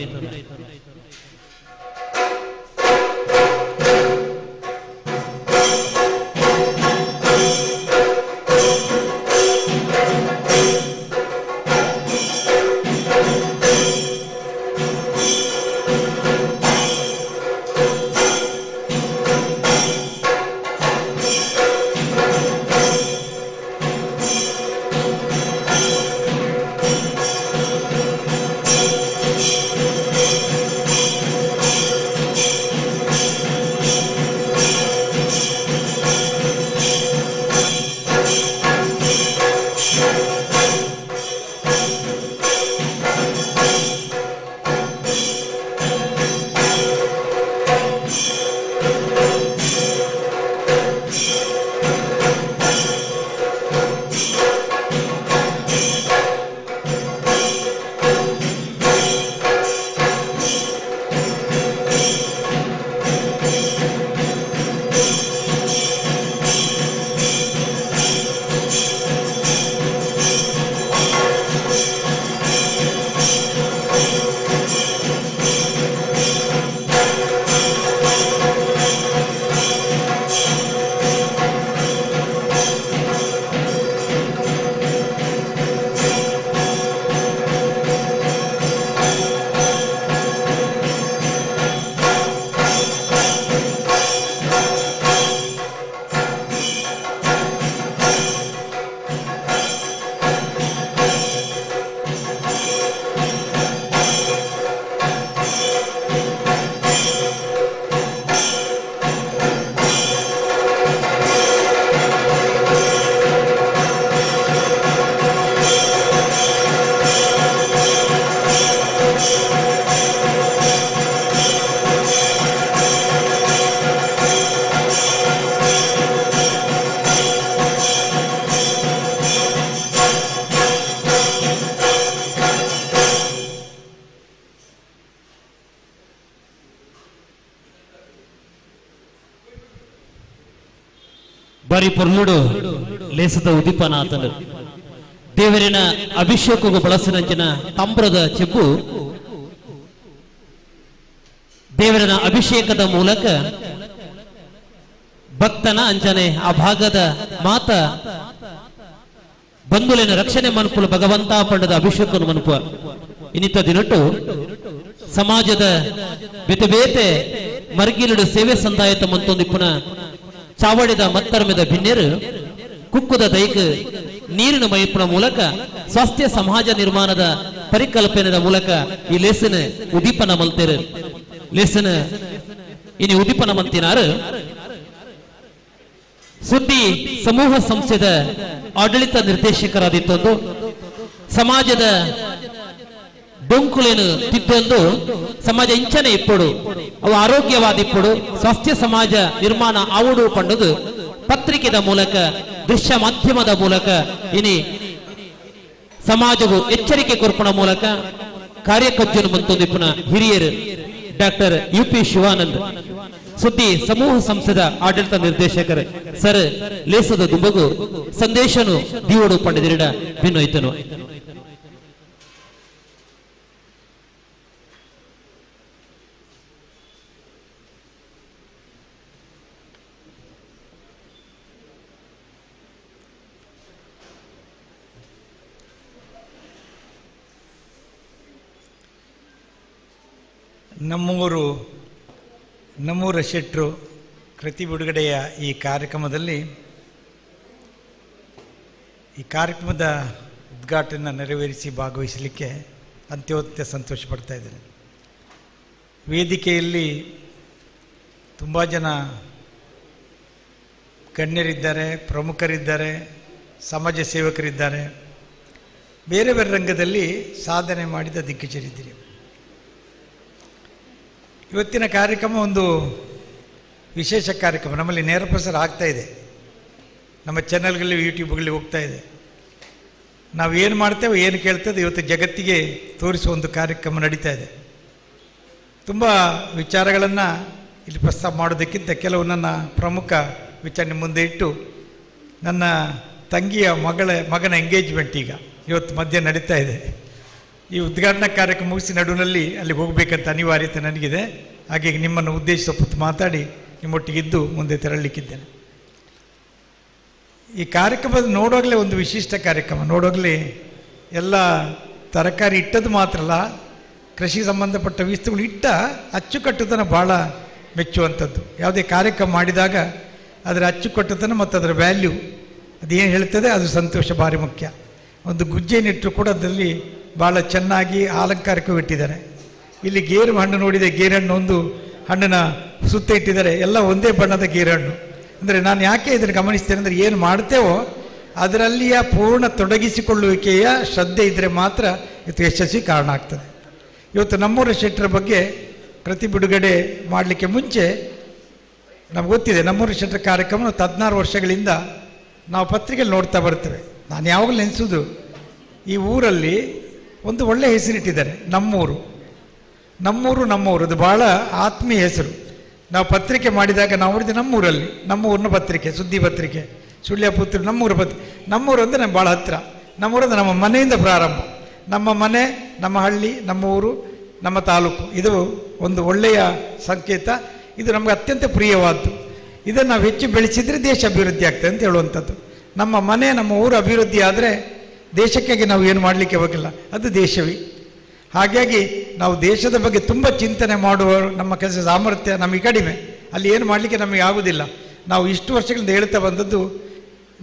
ಬಾರಿ ಪೊರ್ಲುಡು ಲೇಸದ ಉದಿಪನಾಥನು ದೇವರಿನ ಅಭಿಷೇಕವು ಬಳಸಿನಂಚಿನ ತಾಮ್ರದ ಚೆಬ್ಬು ದೇವರಿನ ಅಭಿಷೇಕದ ಮೂಲಕ ಭಕ್ತನ ಅಂಜನೆ ಆ ಭಾಗದ ಮಾತ ಬಂಧುಲಿನ ರಕ್ಷಣೆ ಮನ್ಪುಲು ಭಗವಂತ ಪಂಡದ ಅಭಿಷೇಕನು ಮನ್ಪು ಇನ್ನಿತ ದಿನಟ್ಟು ಸಮಾಜದ ಬೇತೆ ಬೇತೆ ಮರ್ಗಿಲುಡು ಸೇವೆ ಸಂದಾಯತ ಮಂತೊಂದಿಪ್ಪುನ ಚಾವಡಿದ ಮತ್ತರ್ಮೆದ ಭಿನ್ನೆರು ಕುಕ್ಕುದ ದೈಕ ನೀರಿನ ಮೈಪುನ ಮೂಲಕ ಸ್ವಾಸ್ಥ್ಯ ಸಮಾಜ ನಿರ್ಮಾಣದ ಪರಿಕಲ್ಪನೆದ ಮೂಲಕ ಈ ಲೇಸನ ಉದೀಪನ ಮಲ್ತೇರು ಲೇಸನ ಇನಿ ಉದೀಪನ ಮಂತಿನಾರು ಸುದ್ದಿ ಸಮೂಹ ಸಂಸ್ಥೆದ ಆಡಳಿತ ನಿರ್ದೇಶಕರಾದಿತ್ತೊಂದು ಸಮಾಜದ ಡೊಂಕುಲೇನು ತಿದ್ದೊಂದು ಸಮಾಜ ಇಂಚನೆ ಇಪ್ಪಡು ಅವು ಆರೋಗ್ಯವಾದಿಪ್ಪಡು ಸ್ವಾಸ್ಥ್ಯ ಸಮಾಜ ನಿರ್ಮಾಣ ಆವಡು ಪಂಡುದು ಪತ್ರಿಕೆದ ಮೂಲಕ ದೃಶ್ಯ ಮಾಧ್ಯಮದ ಮೂಲಕ ಇನಿ ಸಮಾಜವು ಎಚ್ಚರಿಕೆ ಕೊರ್ಪಣ ಮೂಲಕ ಕಾರ್ಯಕರ್ತನು ಮಂತೊಂದಿಪ್ಪುನ ಹಿರಿಯರು ಡಾಕ್ಟರ್ UP ಶಿವಾನಂದ್ ಸುದ್ದಿ ಸಮೂಹ ಸಂಸ್ಥೆದ ಆಡಳಿತ ನಿರ್ದೇಶಕರು ಸರ್ ಲೇಸದ ದುಂಬಗು ಸಂದೇಶನು ದಿವೋಡು ಪಂಡಿದಿರಿಡ ಭಿನ್ನೋಯ್ತನು ನಮ್ಮೂರ ಶೆಟ್ರು ಕೃತಿ ಬಿಡುಗಡೆಯ ಈ ಕಾರ್ಯಕ್ರಮದಲ್ಲಿ ಕಾರ್ಯಕ್ರಮದ ಉದ್ಘಾಟನೆ ನೆರವೇರಿಸಿ ಭಾಗವಹಿಸಲಿಕ್ಕೆ ಅತ್ಯಂತ ಸಂತೋಷ ಪಡ್ತಾ ಇದ್ದೇನೆ. ವೇದಿಕೆಯಲ್ಲಿ ತುಂಬ ಜನ ಗಣ್ಯರಿದ್ದಾರೆ, ಪ್ರಮುಖರಿದ್ದಾರೆ, ಸಮಾಜ ಸೇವಕರಿದ್ದಾರೆ, ಬೇರೆ ಬೇರೆ ರಂಗದಲ್ಲಿ ಸಾಧನೆ ಮಾಡಿದ ದಿಗ್ಗಜರಿದ್ದೀರಿ. ಇವತ್ತಿನ ಕಾರ್ಯಕ್ರಮ ಒಂದು ವಿಶೇಷ ಕಾರ್ಯಕ್ರಮ. ನಮ್ಮಲ್ಲಿ ನೇರ ಪ್ರಸಾರ ಆಗ್ತಾ ಇದೆ, ನಮ್ಮ ಚಾನಲ್ಗಳಲ್ಲಿ ಯೂಟ್ಯೂಬ್ಗಳಲ್ಲಿ ಹೋಗ್ತಾ ಇದೆ. ನಾವು ಏನು ಮಾಡ್ತೇವೆ, ಏನು ಕೇಳ್ತೇವೆ ಇವತ್ತು ಜಗತ್ತಿಗೆ ತೋರಿಸುವ ಒಂದು ಕಾರ್ಯಕ್ರಮ ನಡೀತಾ ಇದೆ. ತುಂಬ ವಿಚಾರಗಳನ್ನು ಇಲ್ಲಿ ಪ್ರಸ್ತಾಪ ಮಾಡೋದಕ್ಕಿಂತ ಕೆಲವು ನನ್ನ ಪ್ರಮುಖ ವಿಚಾರ ಮುಂದೆ ಇಟ್ಟು, ನನ್ನ ತಂಗಿಯ ಮಗನ ಎಂಗೇಜ್ಮೆಂಟ್ ಈಗ ಇವತ್ತು ಮಧ್ಯ ನಡೀತಾ ಇದೆ. ಈ ಉದ್ಘಾಟನಾ ಕಾರ್ಯಕ್ರಮ ಮುಗಿಸಿ ನಡುವಿನಲ್ಲಿ ಅಲ್ಲಿಗೆ ಹೋಗಬೇಕಂತ ಅನಿವಾರ್ಯತೆ ನನಗಿದೆ. ಹಾಗೆ ನಿಮ್ಮನ್ನು ಉದ್ದೇಶಿಸಿ ಮಾತಾಡಿ ನಿಮ್ಮೊಟ್ಟಿಗಿದ್ದು ಮುಂದೆ ತೆರಳಲಿಕ್ಕಿದ್ದೇನೆ. ಈ ಕಾರ್ಯಕ್ರಮದ ನೋಡುವಾಗಲೇ ಒಂದು ವಿಶಿಷ್ಟ ಕಾರ್ಯಕ್ರಮ. ನೋಡುವಾಗಲೇ ಎಲ್ಲ ತರಕಾರಿ ಇಟ್ಟದ್ದು ಮಾತ್ರ ಅಲ್ಲ, ಕೃಷಿ ಸಂಬಂಧಪಟ್ಟ ವಸ್ತುಗಳು ಇಟ್ಟ ಅಚ್ಚುಕಟ್ಟುತನ ಭಾಳ ಮೆಚ್ಚುವಂಥದ್ದು. ಯಾವುದೇ ಕಾರ್ಯಕ್ರಮ ಮಾಡಿದಾಗ ಅದರ ಅಚ್ಚುಕಟ್ಟುತನ ಮತ್ತು ಅದರ ವ್ಯಾಲ್ಯೂ ಅದೇನು ಹೇಳ್ತದೆ ಅದು ಸಂತೋಷ ಭಾರಿ ಮುಖ್ಯ. ಒಂದು ಗುಜ್ಜೆನಿಟ್ಟರು ಕೂಡ ಅದರಲ್ಲಿ ಭಾಳ ಚೆನ್ನಾಗಿ ಅಲಂಕಾರಕ್ಕೂ ಇಟ್ಟಿದ್ದಾರೆ. ಇಲ್ಲಿ ಗೇರು ಹಣ್ಣು ನೋಡಿದೆ, ಗೇರಹಣ್ಣು ಒಂದು ಹಣ್ಣಿನ ಸುತ್ತ ಇಟ್ಟಿದ್ದಾರೆ, ಎಲ್ಲ ಒಂದೇ ಬಣ್ಣದ ಗೇರಹಣ್ಣು. ಅಂದರೆ ನಾನು ಯಾಕೆ ಇದನ್ನು ಗಮನಿಸ್ತೇನೆ ಅಂದರೆ, ಏನು ಮಾಡ್ತೇವೋ ಅದರಲ್ಲಿಯ ಪೂರ್ಣ ತೊಡಗಿಸಿಕೊಳ್ಳುವಿಕೆಯ ಶ್ರದ್ಧೆ ಇದ್ದರೆ ಮಾತ್ರ ಇವತ್ತು ಯಶಸ್ವಿ ಕಾರಣ ಆಗ್ತದೆ. ಇವತ್ತು ನಮ್ಮೂರ ಶೆಟ್ಟರ ಬಗ್ಗೆ ಕೃತಿ ಬಿಡುಗಡೆ ಮಾಡಲಿಕ್ಕೆ ಮುಂಚೆ ನಮ್ಗೆ ಗೊತ್ತಿದೆ, ನಮ್ಮೂರ ಶೆಟ್ಟರ ಕಾರ್ಯಕ್ರಮ 16 ವರ್ಷಗಳಿಂದ ನಾವು ಪತ್ರಿಕೆಯಲ್ಲಿ ನೋಡ್ತಾ ಬರ್ತೇವೆ. ನಾನು ಯಾವಾಗಲೂ ನೆನೆಸೋದು, ಈ ಊರಲ್ಲಿ ಒಂದು ಒಳ್ಳೆಯ ಹೆಸರಿಟ್ಟಿದ್ದಾರೆ, ನಮ್ಮೂರು. ಅದು ಭಾಳ ಆತ್ಮೀಯ ಹೆಸರು. ನಾವು ಪತ್ರಿಕೆ ಮಾಡಿದಾಗ ನಾವು ನೋಡಿದೆ ನಮ್ಮೂರಲ್ಲಿ, ನಮ್ಮೂರಿನ ಪತ್ರಿಕೆ, ಸುದ್ದಿ ಪತ್ರಿಕೆ, ಸುಳ್ಯ ಪುತ್ರ ನಮ್ಮೂರು ನಮ್ಮೂರು ಅಂದರೆ ನಮ್ಗೆ ಭಾಳ ಹತ್ತಿರ. ನಮ್ಮೂರಂದ್ರೆ ನಮ್ಮ ಮನೆಯಿಂದ ಪ್ರಾರಂಭ. ನಮ್ಮ ಮನೆ, ನಮ್ಮ ಹಳ್ಳಿ, ನಮ್ಮ ಊರು, ನಮ್ಮ ತಾಲೂಕು, ಇದು ಒಂದು ಒಳ್ಳೆಯ ಸಂಕೇತ. ಇದು ನಮಗೆ ಅತ್ಯಂತ ಪ್ರಿಯವಾದ್ದು. ಇದನ್ನು ನಾವು ಹೆಚ್ಚು ಬೆಳೆಸಿದರೆ ದೇಶ ಅಭಿವೃದ್ಧಿ ಆಗ್ತದೆ ಅಂತ ಹೇಳುವಂಥದ್ದು. ನಮ್ಮ ಮನೆ, ನಮ್ಮ ಊರು ಅಭಿವೃದ್ಧಿ ಆದರೆ ದೇಶಕ್ಕಾಗಿ ನಾವು ಏನು ಮಾಡಲಿಕ್ಕೆ ಹೋಗಿಲ್ಲ, ಅದು ದೇಶವೇ. ಹಾಗಾಗಿ ನಾವು ದೇಶದ ಬಗ್ಗೆ ತುಂಬ ಚಿಂತನೆ ಮಾಡುವ ನಮ್ಮ ಕೆಲಸ ಸಾಮರ್ಥ್ಯ ನಮಗೆ ಕಡಿಮೆ. ಅಲ್ಲಿ ಏನು ಮಾಡಲಿಕ್ಕೆ ನಮಗೆ ಆಗೋದಿಲ್ಲ. ನಾವು ಇಷ್ಟು ವರ್ಷಗಳಿಂದ ಹೇಳ್ತಾ ಬಂದದ್ದು,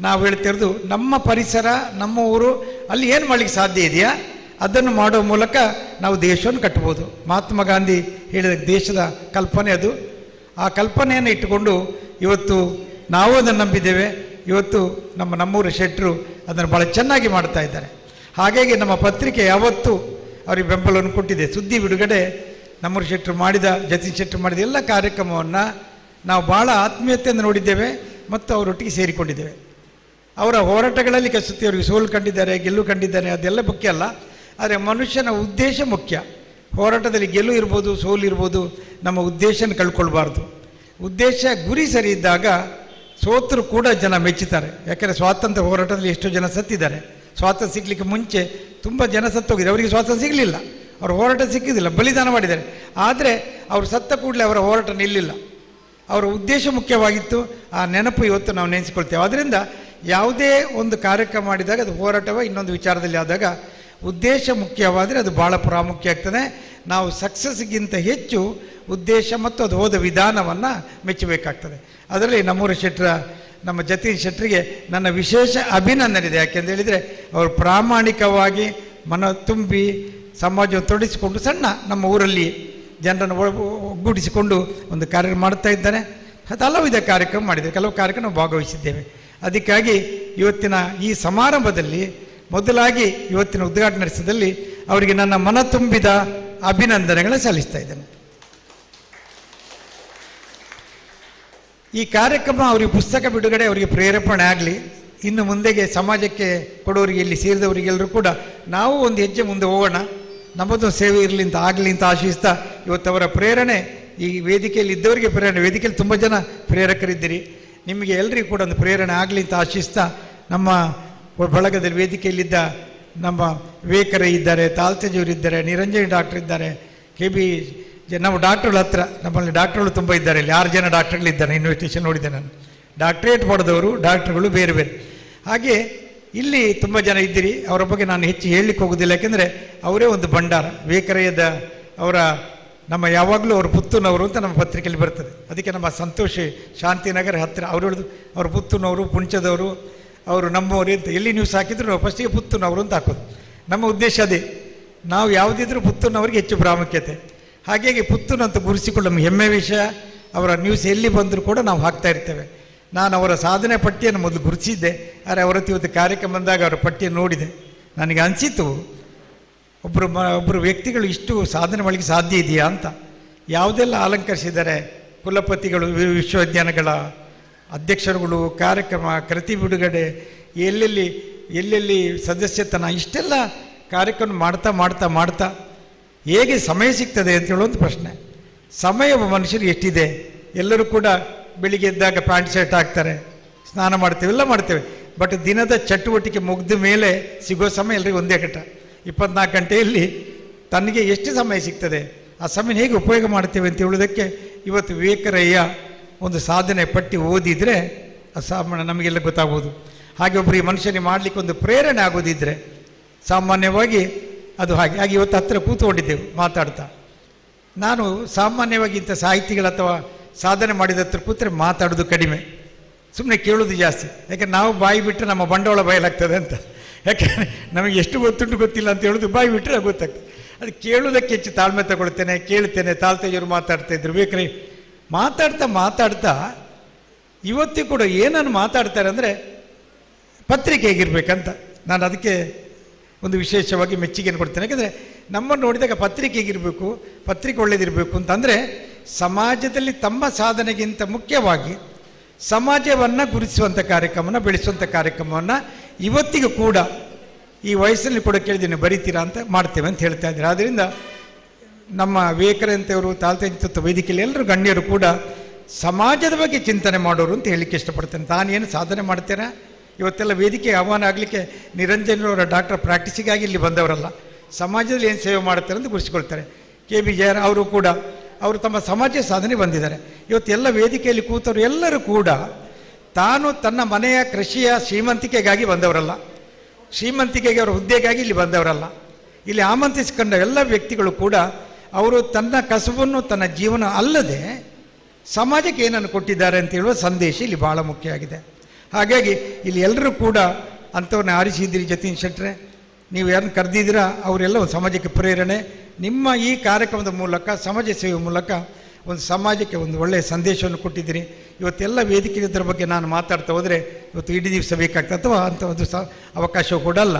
ನಾವು ಹೇಳ್ತಿರೋದು ನಮ್ಮ ಪರಿಸರ, ನಮ್ಮ ಊರು, ಅಲ್ಲಿ ಏನು ಮಾಡಲಿಕ್ಕೆ ಸಾಧ್ಯ ಇದೆಯಾ ಅದನ್ನು ಮಾಡುವ ಮೂಲಕ ನಾವು ದೇಶವನ್ನು ಕಟ್ಬೋದು. ಮಹಾತ್ಮ ಗಾಂಧಿ ಹೇಳಿದ ದೇಶದ ಕಲ್ಪನೆ ಅದು. ಆ ಕಲ್ಪನೆಯನ್ನು ಇಟ್ಟುಕೊಂಡು ಇವತ್ತು ನಾವು ಅದನ್ನು ನಂಬಿದ್ದೇವೆ. ಇವತ್ತು ನಮ್ಮೂರ ಶೆಟ್ಟರು ಅದನ್ನು ಭಾಳ ಚೆನ್ನಾಗಿ ಮಾಡ್ತಾ ಇದ್ದಾರೆ. ಹಾಗಾಗಿ ನಮ್ಮ ಪತ್ರಿಕೆ ಯಾವತ್ತೂ ಅವರಿಗೆ ಬೆಂಬಲವನ್ನು ಕೊಟ್ಟಿದೆ. ಸುದ್ದಿ ಬಿಡುಗಡೆ ನಮ್ಮೂರ ಶೆಟ್ಟರು ಮಾಡಿದ, ಜತಿನ್ ಶೆಟ್ಟರು ಮಾಡಿದ ಎಲ್ಲ ಕಾರ್ಯಕ್ರಮವನ್ನು ನಾವು ಭಾಳ ಆತ್ಮೀಯತೆಯಿಂದ ನೋಡಿದ್ದೇವೆ ಮತ್ತು ಅವರೊಟ್ಟಿಗೆ ಸೇರಿಕೊಂಡಿದ್ದೇವೆ. ಅವರ ಹೋರಾಟಗಳಲ್ಲಿ ಕಸುತ್ತಿ ಅವರಿಗೆ ಸೋಲು ಕಂಡಿದ್ದಾರೆ, ಗೆಲ್ಲು ಕಂಡಿದ್ದಾರೆ, ಅದೆಲ್ಲ ಮುಖ್ಯ ಅಲ್ಲ. ಆದರೆ ಮನುಷ್ಯನ ಉದ್ದೇಶ ಮುಖ್ಯ. ಹೋರಾಟದಲ್ಲಿ ಗೆಲುವು ಇರ್ಬೋದು, ಸೋಲು ಇರ್ಬೋದು, ನಮ್ಮ ಉದ್ದೇಶನ ಕಳ್ಕೊಳ್ಬಾರ್ದು. ಉದ್ದೇಶ ಗುರಿ ಸರಿ ಇದ್ದಾಗ ಸೋತರು ಕೂಡ ಜನ ಮೆಚ್ಚುತ್ತಾರೆ. ಯಾಕೆಂದರೆ ಸ್ವಾತಂತ್ರ್ಯ ಹೋರಾಟದಲ್ಲಿ ಎಷ್ಟೋ ಜನ ಸತ್ತಿದ್ದಾರೆ. ಸ್ವಾತಂತ್ರ್ಯ ಸಿಗಲಿಕ್ಕೆ ಮುಂಚೆ ತುಂಬ ಜನ ಸತ್ತೋಗಿದ್ದಾರೆ, ಅವರಿಗೆ ಸ್ವಾತಂತ್ರ್ಯ ಸಿಗಲಿಲ್ಲ, ಅವ್ರ ಹೋರಾಟ ಸಿಕ್ಕಿದ್ದಿಲ್ಲ, ಬಲಿದಾನ ಮಾಡಿದ್ದಾರೆ. ಆದರೆ ಅವರು ಸತ್ತ ಕೂಡಲೇ ಅವರ ಹೋರಾಟ ನಿಲ್ಲಿಲ್ಲ, ಅವರ ಉದ್ದೇಶ ಮುಖ್ಯವಾಗಿತ್ತು. ಆ ನೆನಪು ಇವತ್ತು ನಾವು ನೆನೆಸಿಕೊಳ್ತೇವೆ. ಆದ್ದರಿಂದ ಯಾವುದೇ ಒಂದು ಕಾರ್ಯಕ್ರಮ ಮಾಡಿದಾಗ ಅದು ಹೋರಾಟವೇ ಇನ್ನೊಂದು ವಿಚಾರದಲ್ಲಿ ಆದಾಗ ಉದ್ದೇಶ ಮುಖ್ಯವಾದರೆ ಅದು ಭಾಳ ಪ್ರಾಮುಖ್ಯ ಆಗ್ತದೆ. ನಾವು ಸಕ್ಸಸ್ಗಿಂತ ಹೆಚ್ಚು ಉದ್ದೇಶ ಮತ್ತು ಅದು ಹೋದ ವಿಧಾನವನ್ನು ಮೆಚ್ಚಬೇಕಾಗ್ತದೆ. ಅದರಲ್ಲಿ ನಮ್ಮೂರ ಶೆಟ್ಟರ ನಮ್ಮ ಜತೀನ್ ಶೆಟ್ಟರಿಗೆ ನನ್ನ ವಿಶೇಷ ಅಭಿನಂದನೆ ಇದೆ. ಯಾಕೆಂತ ಹೇಳಿದರೆ ಅವರು ಪ್ರಾಮಾಣಿಕವಾಗಿ ಮನ ತುಂಬಿ ಸಮಾಜವನ್ನು ತೊಡಗಿಸಿಕೊಂಡು ಸಣ್ಣ ನಮ್ಮ ಊರಲ್ಲಿ ಜನರನ್ನು ಒಗ್ಗೂಡಿಸಿಕೊಂಡು ಒಂದು ಕಾರ್ಯಕ್ರಮ ಮಾಡ್ತಾ ಇದ್ದಾರೆ. ಹಲವಿಧ ಕಾರ್ಯಕ್ರಮ ಮಾಡಿದ್ದಾರೆ, ಕೆಲವು ಕಾರ್ಯಕ್ರಮ ನಾವು ಭಾಗವಹಿಸಿದ್ದೇವೆ. ಅದಕ್ಕಾಗಿ ಇವತ್ತಿನ ಈ ಸಮಾರಂಭದಲ್ಲಿ ಮೊದಲಾಗಿ ಇವತ್ತಿನ ಉದ್ಘಾಟನೆ ನಡೆಸಿದಲ್ಲಿ ಅವರಿಗೆ ನನ್ನ ಮನ ತುಂಬಿದ ಅಭಿನಂದನೆಗಳನ್ನು ಸಲ್ಲಿಸ್ತಾ ಇದ್ದೇನೆ. ಈ ಕಾರ್ಯಕ್ರಮ ಅವರಿಗೆ ಪುಸ್ತಕ ಬಿಡುಗಡೆ ಅವರಿಗೆ ಪ್ರೇರೇಪಣೆ ಆಗಲಿ, ಇನ್ನು ಮುಂದೆಗೆ ಸಮಾಜಕ್ಕೆ ಕೊಡೋರಿಗೆ, ಇಲ್ಲಿ ಸೇರಿದವರಿಗೆಲ್ಲರೂ ಕೂಡ ನಾವು ಒಂದು ಹೆಜ್ಜೆ ಮುಂದೆ ಹೋಗೋಣ, ನಮ್ಮದು ಸೇವೆ ಇರಲಿ ಅಂತ ಆಗಲಿ ಅಂತ ಆಶಿಸ್ತಾ ಇವತ್ತು ಅವರ ಪ್ರೇರಣೆ ಈ ವೇದಿಕೆಯಲ್ಲಿ ಇದ್ದವರಿಗೆ ಪ್ರೇರಣೆ, ವೇದಿಕೆಯಲ್ಲಿ ತುಂಬ ಜನ ಪ್ರೇರಕರಿದ್ದೀರಿ, ನಿಮಗೆ ಎಲ್ಲರಿಗೂ ಕೂಡ ಒಂದು ಪ್ರೇರಣೆ ಆಗಲಿ ಅಂತ ಆಶಿಸ್ತಾ ನಮ್ಮ ಬಳಗದಲ್ಲಿ ವೇದಿಕೆಯಲ್ಲಿದ್ದ ನಮ್ಮ ವಿವೇಕರೇ ಇದ್ದಾರೆ, ತಾಲ್ತೇಜಿಯವರಿದ್ದಾರೆ, ನಿರಂಜನಿ ಡಾಕ್ಟರ್ ಇದ್ದಾರೆ, KB ನಮ್ಮ ಡಾಕ್ಟ್ರುಗಳ ಹತ್ರ ನಮ್ಮಲ್ಲಿ ಡಾಕ್ಟ್ರುಗಳು ತುಂಬ ಇದ್ದಾರೆ. ಇಲ್ಲಿ 6 ಜನ ಡಾಕ್ಟ್ರುಗಳಿದ್ದಾರೆ, ಇನ್ವಿಟೇಷನ್ ನೋಡಿದೆ ನಾನು. ಡಾಕ್ಟ್ರೇಟ್ ಪಡೆದವರು ಡಾಕ್ಟ್ರುಗಳು ಬೇರೆ ಬೇರೆ. ಹಾಗೆ ಇಲ್ಲಿ ತುಂಬ ಜನ ಇದ್ದೀರಿ, ಅವರ ಬಗ್ಗೆ ನಾನು ಹೆಚ್ಚು ಹೇಳಲಿಕ್ಕೆ ಹೋಗೋದಿಲ್ಲ, ಯಾಕೆಂದರೆ ಅವರೇ ಒಂದು ಭಂಡಾರ. ವಿವೇಕರಯ್ಯದ ಅವರ ನಮ್ಮ ಯಾವಾಗಲೂ ಅವರು ಪುತ್ತೂನವರು ಅಂತ ನಮ್ಮ ಪತ್ರಿಕೆಯಲ್ಲಿ ಬರ್ತದೆ. ಅದಕ್ಕೆ ನಮ್ಮ ಸಂತೋಷಿ ಶಾಂತಿನಗರ ಹತ್ತಿರ ಅವರು ಹೇಳಿದ್ರು, ಅವರು ಪುತ್ತೂನವರು, ಪುಂಚದವರು, ಅವರು ನಮ್ಮವರು ಅಂತ ಎಲ್ಲಿ ನ್ಯೂಸ್ ಹಾಕಿದ್ರು ನಾವು ಫಸ್ಟಿಗೆ ಪುತ್ತೂನವರು ಅಂತ ಹಾಕೋದು. ನಮ್ಮ ಉದ್ದೇಶ ಅದೇ, ನಾವು ಯಾವುದಿದ್ರೂ ಪುತ್ತೂನವರಿಗೆ ಹೆಚ್ಚು ಪ್ರಾಮುಖ್ಯತೆ. ಹಾಗಾಗಿ ಪುತ್ತೂನಂತ ಗುರುಸಿಕೊಳ್ಳೋ ನಮ್ಮ ಹೆಮ್ಮೆ ವಿಷಯ. ಅವರ ನ್ಯೂಸ್ ಎಲ್ಲಿ ಬಂದರೂ ಕೂಡ ನಾವು ಹಾಕ್ತಾ ಇರ್ತೇವೆ. ನಾನು ಅವರ ಸಾಧನೆ ಪಟ್ಟಿಯನ್ನು ಮೊದಲು ಗುರುತಿಸಿದ್ದೆ, ಆದರೆ ಅವರತ್ತು ಇವತ್ತು ಕಾರ್ಯಕ್ರಮ ಬಂದಾಗ ಅವರ ಪಟ್ಟಿಯನ್ನು ನೋಡಿದೆ, ನನಗೆ ಅನಿಸಿತು ಒಬ್ಬರು ವ್ಯಕ್ತಿಗಳು ಇಷ್ಟು ಸಾಧನೆ ಮಾಡಲಿಕ್ಕೆ ಸಾಧ್ಯ ಇದೆಯಾ ಅಂತ. ಯಾವುದೆಲ್ಲ ಅಲಂಕರಿಸಿದ್ದಾರೆ, ಕುಲಪತಿಗಳು, ವಿಶ್ವವಿದ್ಯಾಲಯಗಳ ಅಧ್ಯಕ್ಷರುಗಳು, ಕಾರ್ಯಕ್ರಮ, ಕೃತಿ ಬಿಡುಗಡೆ, ಎಲ್ಲೆಲ್ಲಿ ಸದಸ್ಯತನ, ಇಷ್ಟೆಲ್ಲ ಕಾರ್ಯಕ್ರಮ ಮಾಡ್ತಾ ಹೇಗೆ ಸಮಯ ಸಿಗ್ತದೆ ಅಂತ ಹೇಳೋ ಒಂದು ಪ್ರಶ್ನೆ. ಸಮಯ ಒಬ್ಬ ಮನುಷ್ಯರಿಗೆ ಎಷ್ಟಿದೆ? ಎಲ್ಲರೂ ಕೂಡ ಬೆಳಿಗ್ಗೆ ಎದ್ದಾಗ ಪ್ಯಾಂಟ್ ಶರ್ಟ್ ಹಾಕ್ತಾರೆ, ಸ್ನಾನ ಮಾಡ್ತೇವೆ, ಎಲ್ಲ ಮಾಡ್ತೇವೆ. ಬಟ್ ದಿನದ ಚಟುವಟಿಕೆ ಮುಗಿದ ಮೇಲೆ ಸಿಗೋ ಸಮಯ ಎಲ್ಲರಿಗೂ ಒಂದೇ ಘಟ್ಟ. 24 ಗಂಟೆಯಲ್ಲಿ ತನಗೆ ಎಷ್ಟು ಸಮಯ ಸಿಗ್ತದೆ, ಆ ಸಮಯ ಹೇಗೆ ಉಪಯೋಗ ಮಾಡ್ತೇವೆ ಅಂತ ಹೇಳೋದಕ್ಕೆ ಇವತ್ತು ವಿವೇಕರಯ್ಯ ಒಂದು ಸಾಧನೆ ಪಟ್ಟಿ ಓದಿದರೆ ಸಾಮಾನ್ಯ ನಮಗೆಲ್ಲ ಗೊತ್ತಾಗ್ಬೋದು. ಹಾಗೆ ಒಬ್ಬರಿಗೆ ಮನುಷ್ಯನಿಗೆ ಮಾಡಲಿಕ್ಕೆ ಒಂದು ಪ್ರೇರಣೆ ಆಗೋದಿದ್ದರೆ ಸಾಮಾನ್ಯವಾಗಿ ಅದು ಹಾಗೆ ಇವತ್ತು ಹತ್ತಿರ ಕೂತ್ಕೊಂಡಿದ್ದೆವು ಮಾತಾಡ್ತಾ. ನಾನು ಸಾಮಾನ್ಯವಾಗಿ ಇಂಥ ಸಾಹಿತಿಗಳ ಅಥವಾ ಸಾಧನೆ ಮಾಡಿದ ಹತ್ರ ಕೂತ್ರೆ ಮಾತಾಡೋದು ಕಡಿಮೆ, ಸುಮ್ಮನೆ ಕೇಳೋದು ಜಾಸ್ತಿ. ಯಾಕೆಂದ್ರೆ ನಾವು ಬಾಯಿ ಬಿಟ್ಟರೆ ನಮ್ಮ ಬಂಡವಾಳ ಬಯಲಾಗ್ತದೆ ಅಂತ. ಯಾಕೆಂದರೆ ನಮಗೆ ಎಷ್ಟು ಗೊತ್ತುಂಟು ಗೊತ್ತಿಲ್ಲ ಅಂತ ಹೇಳೋದು ಬಾಯಿ ಬಿಟ್ಟರೆ ಗೊತ್ತಾಗ್ತದೆ. ಅದು ಕೇಳೋದಕ್ಕೆ ಹೆಚ್ಚು ತಾಳ್ಮೆ ತಗೊಳ್ತೇನೆ, ಕೇಳ್ತೇನೆ. ತಾಲ್ತೇಜಿಯವರು ಮಾತಾಡ್ತಾಯಿದ್ರು, ಬೇಕ್ರೆ ಮಾತಾಡ್ತಾ ಇವತ್ತಿಗೂ ಕೂಡ ಏನನ್ನು ಮಾತಾಡ್ತಾರೆ ಅಂದರೆ ಪತ್ರಿಕೆ ಹೇಗಿರ್ಬೇಕಂತ. ನಾನು ಅದಕ್ಕೆ ಒಂದು ವಿಶೇಷವಾಗಿ ಮೆಚ್ಚುಗೆಯನ್ನು ಕೊಡ್ತೇನೆ. ಯಾಕೆಂದರೆ ನಮ್ಮನ್ನು ನೋಡಿದಾಗ ಪತ್ರಿಕೆ ಹೇಗಿರಬೇಕು, ಪತ್ರಿಕೆ ಒಳ್ಳೆಯದಿರಬೇಕು ಅಂತಂದರೆ ಸಮಾಜದಲ್ಲಿ ತಮ್ಮ ಸಾಧನೆಗಿಂತ ಮುಖ್ಯವಾಗಿ ಸಮಾಜವನ್ನು ಗುರುತಿಸುವಂಥ ಕಾರ್ಯಕ್ರಮನ, ಬೆಳೆಸುವಂಥ ಕಾರ್ಯಕ್ರಮವನ್ನು ಇವತ್ತಿಗೂ ಕೂಡ ಈ ವಯಸ್ಸಲ್ಲಿ ಕೂಡ ಕೇಳಿದ್ದೀನಿ, ಬರೀತೀರಾ ಅಂತ ಮಾಡ್ತೇವೆ ಅಂತ ಹೇಳ್ತಾ ಇದ್ದಾರೆ. ಆದ್ದರಿಂದ ನಮ್ಮ ವಿವೇಕರಂತೆಯವರು, ತಾಲ್ತೇಜಿತ ವೇದಿಕೆಯಲ್ಲಿ ಎಲ್ಲರೂ ಗಣ್ಯರು ಕೂಡ ಸಮಾಜದ ಬಗ್ಗೆ ಚಿಂತನೆ ಮಾಡೋರು ಅಂತ ಹೇಳಲಿಕ್ಕೆ ಇಷ್ಟಪಡ್ತೇನೆ. ತಾನೇನು ಸಾಧನೆ ಮಾಡ್ತೇನೆ, ಇವತ್ತೆಲ್ಲ ವೇದಿಕೆ ಆಹ್ವಾನ ಆಗಲಿಕ್ಕೆ ನಿರಂಜನರವರ ಡಾಕ್ಟರ್ ಪ್ರಾಕ್ಟೀಸಿಗಾಗಿ ಇಲ್ಲಿ ಬಂದವರಲ್ಲ, ಸಮಾಜದಲ್ಲಿ ಏನು ಸೇವೆ ಮಾಡ್ತಾರೆ ಅಂತ ಗುರುತಿಸ್ಕೊಳ್ತಾರೆ. KB ಜಯರ ಅವರು ಕೂಡ ಅವರು ತಮ್ಮ ಸಮಾಜ ಸಾಧನೆ ಬಂದಿದ್ದಾರೆ. ಇವತ್ತೆಲ್ಲ ವೇದಿಕೆಯಲ್ಲಿ ಕೂತವರು ಎಲ್ಲರೂ ಕೂಡ ತಾನು ತನ್ನ ಮನೆಯ ಕೃಷಿಯ ಶ್ರೀಮಂತಿಕೆಗಾಗಿ ಬಂದವರಲ್ಲ, ಶ್ರೀಮಂತಿಕೆಗೆ ಅವರ ಹುದ್ದೆಗಾಗಿ ಇಲ್ಲಿ ಬಂದವರಲ್ಲ. ಇಲ್ಲಿ ಆಮಂತ್ರಿಸಿಕೊಂಡ ಎಲ್ಲ ವ್ಯಕ್ತಿಗಳು ಕೂಡ ಅವರು ತನ್ನ ಕಸುಬನ್ನು, ತನ್ನ ಜೀವನ ಅಲ್ಲದೆ ಸಮಾಜಕ್ಕೆ ಏನನ್ನು ಕೊಟ್ಟಿದ್ದಾರೆ ಅಂತ ಹೇಳುವ ಸಂದೇಶ ಇಲ್ಲಿ ಭಾಳ ಮುಖ್ಯ ಆಗಿದೆ. ಹಾಗಾಗಿ ಇಲ್ಲಿ ಎಲ್ಲರೂ ಕೂಡ ಅಂಥವ್ರನ್ನ ಆರಿಸಿದ್ದೀರಿ. ಜತೀನ್ ಶೆಟ್ಟರೆ, ನೀವು ಯಾರನ್ನು ಕರೆದಿದ್ದೀರಾ ಅವರೆಲ್ಲ ಒಂದು ಸಮಾಜಕ್ಕೆ ಪ್ರೇರಣೆ. ನಿಮ್ಮ ಈ ಕಾರ್ಯಕ್ರಮದ ಮೂಲಕ, ಸಮಾಜ ಸೇವೆ ಮೂಲಕ ಒಂದು ಸಮಾಜಕ್ಕೆ ಒಂದು ಒಳ್ಳೆಯ ಸಂದೇಶವನ್ನು ಕೊಟ್ಟಿದ್ದೀರಿ. ಇವತ್ತೆಲ್ಲ ವೇದಿಕೆ ಇದರ ಬಗ್ಗೆ ನಾನು ಮಾತಾಡ್ತಾ ಹೋದರೆ ಇವತ್ತು ಇಡೀ ದಿವಸ ಬೇಕಾಗ್ತದೆ, ಅಥವಾ ಅಂಥ ಒಂದು ಅವಕಾಶ ಕೂಡ ಅಲ್ಲ.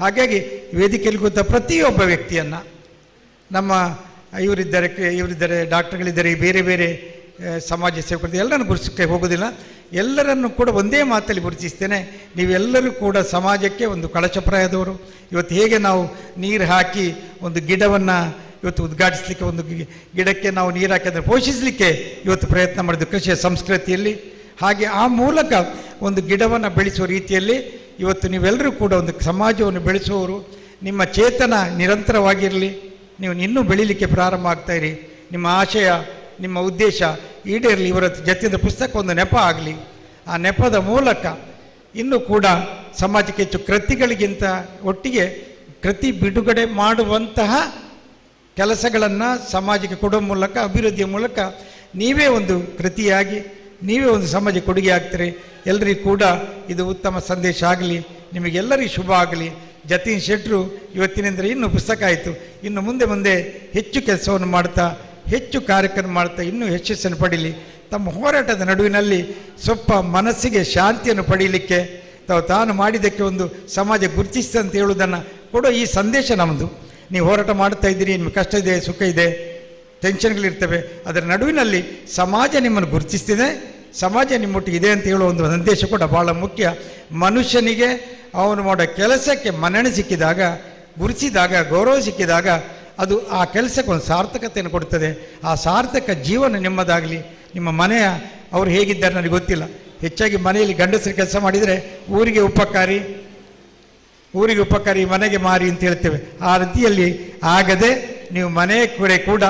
ಹಾಗಾಗಿ ವೇದಿಕೆಯಲ್ಲಿ ಕೂತ ಪ್ರತಿಯೊಬ್ಬ ವ್ಯಕ್ತಿಯನ್ನು, ನಮ್ಮ ಇವರಿದ್ದಾರೆ ಡಾಕ್ಟರ್ಗಳಿದ್ದಾರೆ, ಬೇರೆ ಬೇರೆ ಸಮಾಜ ಸೇವಕರು, ಎಲ್ಲರನ್ನು ಗುರುತಿಸಕ್ಕೆ ಹೋಗೋದಿಲ್ಲ, ಎಲ್ಲರನ್ನು ಕೂಡ ಒಂದೇ ಮಾತಲ್ಲಿ ಗುರುತಿಸ್ತೇನೆ. ನೀವೆಲ್ಲರೂ ಕೂಡ ಸಮಾಜಕ್ಕೆ ಒಂದು ಕಳಶಪ್ರಾಯದವರು. ಇವತ್ತು ಹೇಗೆ ನಾವು ನೀರು ಹಾಕಿ ಒಂದು ಗಿಡವನ್ನು ಇವತ್ತು ಉದ್ಘಾಟಿಸಲಿಕ್ಕೆ, ಒಂದು ಗಿಡಕ್ಕೆ ನಾವು ನೀರು ಹಾಕಿ ಅದನ್ನು ಪೋಷಿಸಲಿಕ್ಕೆ ಇವತ್ತು ಪ್ರಯತ್ನ ಮಾಡಿದ್ದು ಕೃಷಿಯ ಸಂಸ್ಕೃತಿಯಲ್ಲಿ, ಹಾಗೆ ಆ ಮೂಲಕ ಒಂದು ಗಿಡವನ್ನು ಬೆಳೆಸುವ ರೀತಿಯಲ್ಲಿ ಇವತ್ತು ನೀವೆಲ್ಲರೂ ಕೂಡ ಒಂದು ಸಮಾಜವನ್ನು ಬೆಳೆಸುವವರು. ನಿಮ್ಮ ಚೇತನ ನಿರಂತರವಾಗಿರಲಿ, ನೀವು ಇನ್ನೂ ಬೆಳೀಲಿಕ್ಕೆ ಪ್ರಾರಂಭ ಆಗ್ತಾಯಿರಿ. ನಿಮ್ಮ ಆಶಯ, ನಿಮ್ಮ ಉದ್ದೇಶ ಈಡೇರಲಿ. ಇವರ ಜೊತೆಯಿಂದ ಪುಸ್ತಕ ಒಂದು ನೆಪ ಆಗಲಿ. ಆ ನೆಪದ ಮೂಲಕ ಇನ್ನೂ ಕೂಡ ಸಮಾಜಕ್ಕೆ ಹೆಚ್ಚು ಕೃತಿಗಳಿಗಿಂತ ಒಟ್ಟಿಗೆ ಕೃತಿ ಬಿಡುಗಡೆ ಮಾಡುವಂತಹ ಕೆಲಸಗಳನ್ನು ಸಮಾಜಕ್ಕೆ ಕೊಡುವ ಮೂಲಕ, ಅಭಿವೃದ್ಧಿಯ ಮೂಲಕ ನೀವೇ ಒಂದು ಕೃತಿಯಾಗಿ, ನೀವೇ ಒಂದು ಸಮಾಜ ಕೊಡುಗೆ ಆಗ್ತೀರಿ. ಎಲ್ಲರಿಗೂ ಕೂಡ ಇದು ಉತ್ತಮ ಸಂದೇಶ ಆಗಲಿ. ನಿಮಗೆಲ್ಲರಿಗೂ ಶುಭ ಆಗಲಿ. ಜತೀನ್ ಶೆಟ್ಟರು ಇವತ್ತಿನಿಂದ ಇನ್ನೂ ಪುಸ್ತಕ ಆಯಿತು, ಇನ್ನು ಮುಂದೆ ಮುಂದೆ ಹೆಚ್ಚು ಕೆಲಸವನ್ನು ಮಾಡ್ತಾ, ಹೆಚ್ಚು ಕಾರ್ಯಕ್ರಮ ಮಾಡ್ತಾ ಇನ್ನೂ ಯಶಸ್ಸನ್ನು ಪಡೀಲಿ. ತಮ್ಮ ಹೋರಾಟದ ನಡುವಿನಲ್ಲಿ ಸ್ವಲ್ಪ ಮನಸ್ಸಿಗೆ ಶಾಂತಿಯನ್ನು ಪಡೀಲಿಕ್ಕೆ, ತಾನು ಮಾಡಿದ್ದಕ್ಕೆ ಒಂದು ಸಮಾಜ ಗುರುತಿಸಿದೆ ಅಂತ ಹೇಳುವುದನ್ನು ಕೊಡೋ ಈ ಸಂದೇಶ ನಮ್ಮದು. ನೀವು ಹೋರಾಟ ಮಾಡ್ತಾ ಇದ್ದೀರಿ, ನಿಮಗೆ ಕಷ್ಟ ಇದೆ, ಸುಖ ಇದೆ, ಟೆನ್ಷನ್ಗಳಿರ್ತವೆ. ಅದರ ನಡುವಿನಲ್ಲಿ ಸಮಾಜ ನಿಮ್ಮನ್ನು ಗುರುತಿಸ್ತಿದೆ, ಸಮಾಜ ನಿಮ್ಮೊಟ್ಟಿಗೆ ಇದೆ ಅಂತ ಹೇಳುವ ಒಂದು ಸಂದೇಶ ಕೂಡ ಭಾಳ ಮುಖ್ಯ. ಮನುಷ್ಯನಿಗೆ ಅವನು ಮಾಡೋ ಕೆಲಸಕ್ಕೆ ಮನ್ನಣೆ ಸಿಕ್ಕಿದಾಗ, ಗುರುತಿಸಿದಾಗ, ಗೌರವ ಸಿಕ್ಕಿದಾಗ ಅದು ಆ ಕೆಲಸಕ್ಕೆ ಒಂದು ಸಾರ್ಥಕತೆಯನ್ನು ಕೊಡ್ತದೆ. ಆ ಸಾರ್ಥಕ ಜೀವನ ನಿಮ್ಮದಾಗಲಿ. ನಿಮ್ಮ ಮನೆಯ ಅವರು ಹೇಗಿದ್ದಾರೆ ನನಗೆ ಗೊತ್ತಿಲ್ಲ. ಹೆಚ್ಚಾಗಿ ಮನೆಯಲ್ಲಿ ಗಂಡಸರು ಕೆಲಸ ಮಾಡಿದರೆ ಊರಿಗೆ ಉಪಕಾರಿ, ಮನೆಗೆ ಮಾರಿ ಅಂತ ಹೇಳ್ತೇವೆ. ಆ ರೀತಿಯಲ್ಲಿ ಆಗದೆ ನೀವು ಮನೆ ಕೂಡ